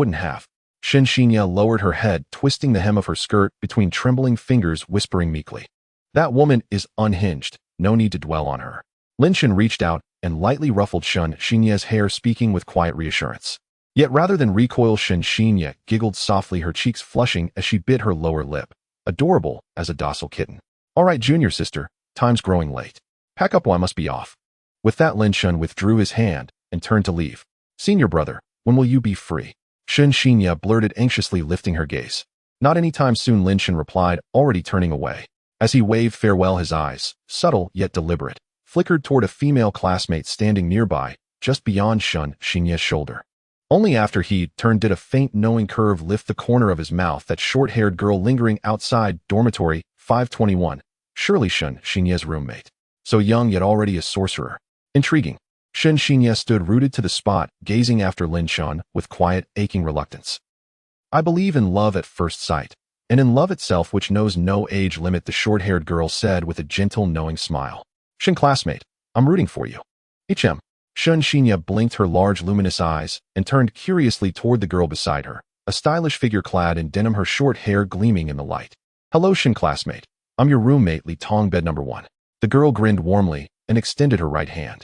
Shen Xinya lowered her head, twisting the hem of her skirt between trembling fingers, whispering meekly. That woman is unhinged. No need to dwell on her. Lin Chen reached out and lightly ruffled Shen Xinya's hair, speaking with quiet reassurance. Yet rather than recoil, Shen Xinya giggled softly, her cheeks flushing as she bit her lower lip. Adorable as a docile kitten. All right, junior sister, time's growing late. Pack up, I must be off. With that, Lin Chen withdrew his hand and turned to leave. Senior brother, when will you be free? Shen Xinya blurted anxiously, lifting her gaze. Not any time soon, Lin Chen replied, already turning away. As he waved farewell, his eyes, subtle yet deliberate, flickered toward a female classmate standing nearby, just beyond Shen Xinya's shoulder. Only after he turned did a faint knowing curve lift the corner of his mouth. That short-haired girl lingering outside dormitory 521. Surely Shen Xinya's roommate. So young yet already a sorcerer. Intriguing. Shen Xinya stood rooted to the spot, gazing after Lin Chen with quiet, aching reluctance. I believe in love at first sight, and in love itself which knows no age limit, the short-haired girl said with a gentle, knowing smile. Shen classmate, I'm rooting for you. HM. Shen Xinya blinked her large, luminous eyes and turned curiously toward the girl beside her, a stylish figure clad in denim, her short hair gleaming in the light. Hello, Shen classmate. I'm your roommate, Li Tong, bed number 1. The girl grinned warmly and extended her right hand.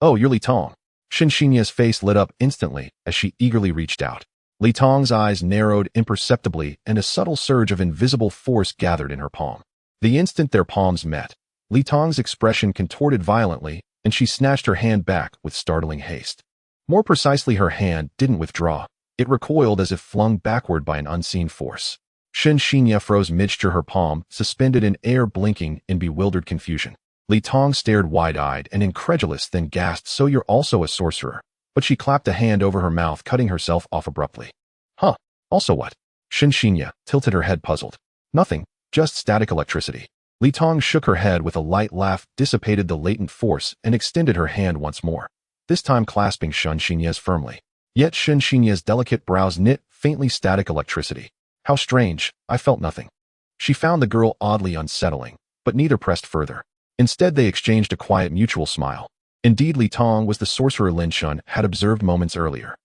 Oh, you're Li Tong. Shen Xinya's face lit up instantly as she eagerly reached out. Li Tong's eyes narrowed imperceptibly and a subtle surge of invisible force gathered in her palm. The instant their palms met, Li Tong's expression contorted violently and she snatched her hand back with startling haste. More precisely, her hand didn't withdraw. It recoiled as if flung backward by an unseen force. Shen Xinya froze mid-gesture, her palm suspended in air, blinking in bewildered confusion. Li Tong stared wide-eyed and incredulous, then gasped, so you're also a sorcerer? But she clapped a hand over her mouth, cutting herself off abruptly. Huh, also what? Shen Xinya tilted her head, puzzled. Nothing, just static electricity. Li Tong shook her head with a light laugh, dissipated the latent force, and extended her hand once more, this time clasping Shen Xinya's firmly. Yet Shen Xinya's delicate brows knit, faintly. Static electricity. How strange, I felt nothing. She found the girl oddly unsettling, but neither pressed further. Instead, they exchanged a quiet mutual smile. Indeed, Li Tong was the sorcerer Lin Chen had observed moments earlier.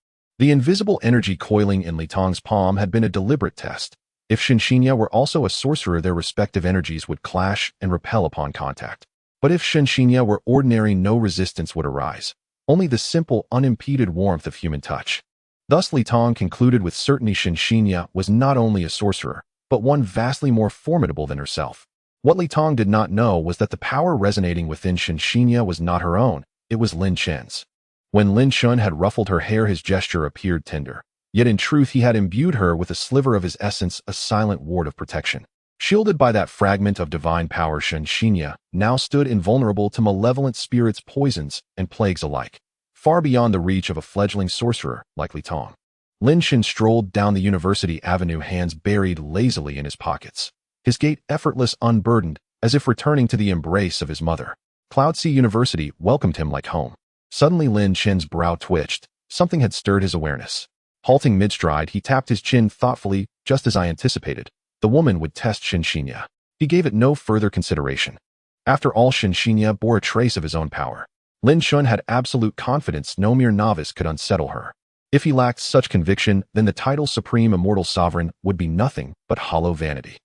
The invisible energy coiling in Li Tong's palm had been a deliberate test. If Shen Xinya were also a sorcerer, their respective energies would clash and repel upon contact. But if Shen Xinya were ordinary, no resistance would arise, only the simple, unimpeded warmth of human touch. Thus Li Tong concluded with certainty Shen Xinya was not only a sorcerer, but one vastly more formidable than herself. What Li Tong did not know was that the power resonating within Shen Xinya was not her own, it was Lin Chen's. When Lin Chen had ruffled her hair, his gesture appeared tender. Yet in truth he had imbued her with a sliver of his essence, a silent ward of protection. Shielded by that fragment of divine power, Shen Xinya now stood invulnerable to malevolent spirits, poisons, and plagues alike, far beyond the reach of a fledgling sorcerer like Li Tong. Lin Chen strolled down the University Avenue, hands buried lazily in his pockets, his gait effortless, unburdened, as if returning to the embrace of his mother. Cloudsea University welcomed him like home. Suddenly Lin Chen's brow twitched. Something had stirred his awareness. Halting mid-stride, he tapped his chin thoughtfully. Just as I anticipated, the woman would test Shen Xinya. He gave it no further consideration. After all, Shen Xinya bore a trace of his own power. Lin Chen had absolute confidence no mere novice could unsettle her. If he lacked such conviction, then the title Supreme Immortal Sovereign would be nothing but hollow vanity.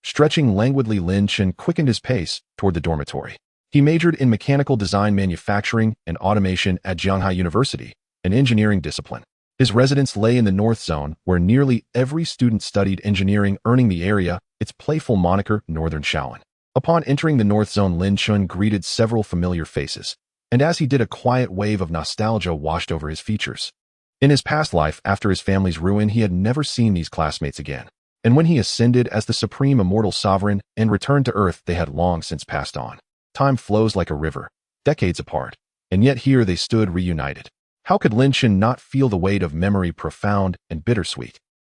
Stretching languidly, Lin Chen quickened his pace toward the dormitory. He majored in mechanical design, manufacturing, and automation at Jianghai University, an engineering discipline. His residence lay in the North Zone, where nearly every student studied engineering, earning the area its playful moniker Northern Shaolin. Upon entering the North Zone, Lin Chen greeted several familiar faces, and as he did, a quiet wave of nostalgia washed over his features. In his past life, after his family's ruin, he had never seen these classmates again. And when he ascended as the supreme immortal sovereign and returned to Earth, they had long since passed on. Time flows like a river, decades apart, and yet here they stood reunited. How could Lin Chen not feel the weight of memory, profound and bittersweet?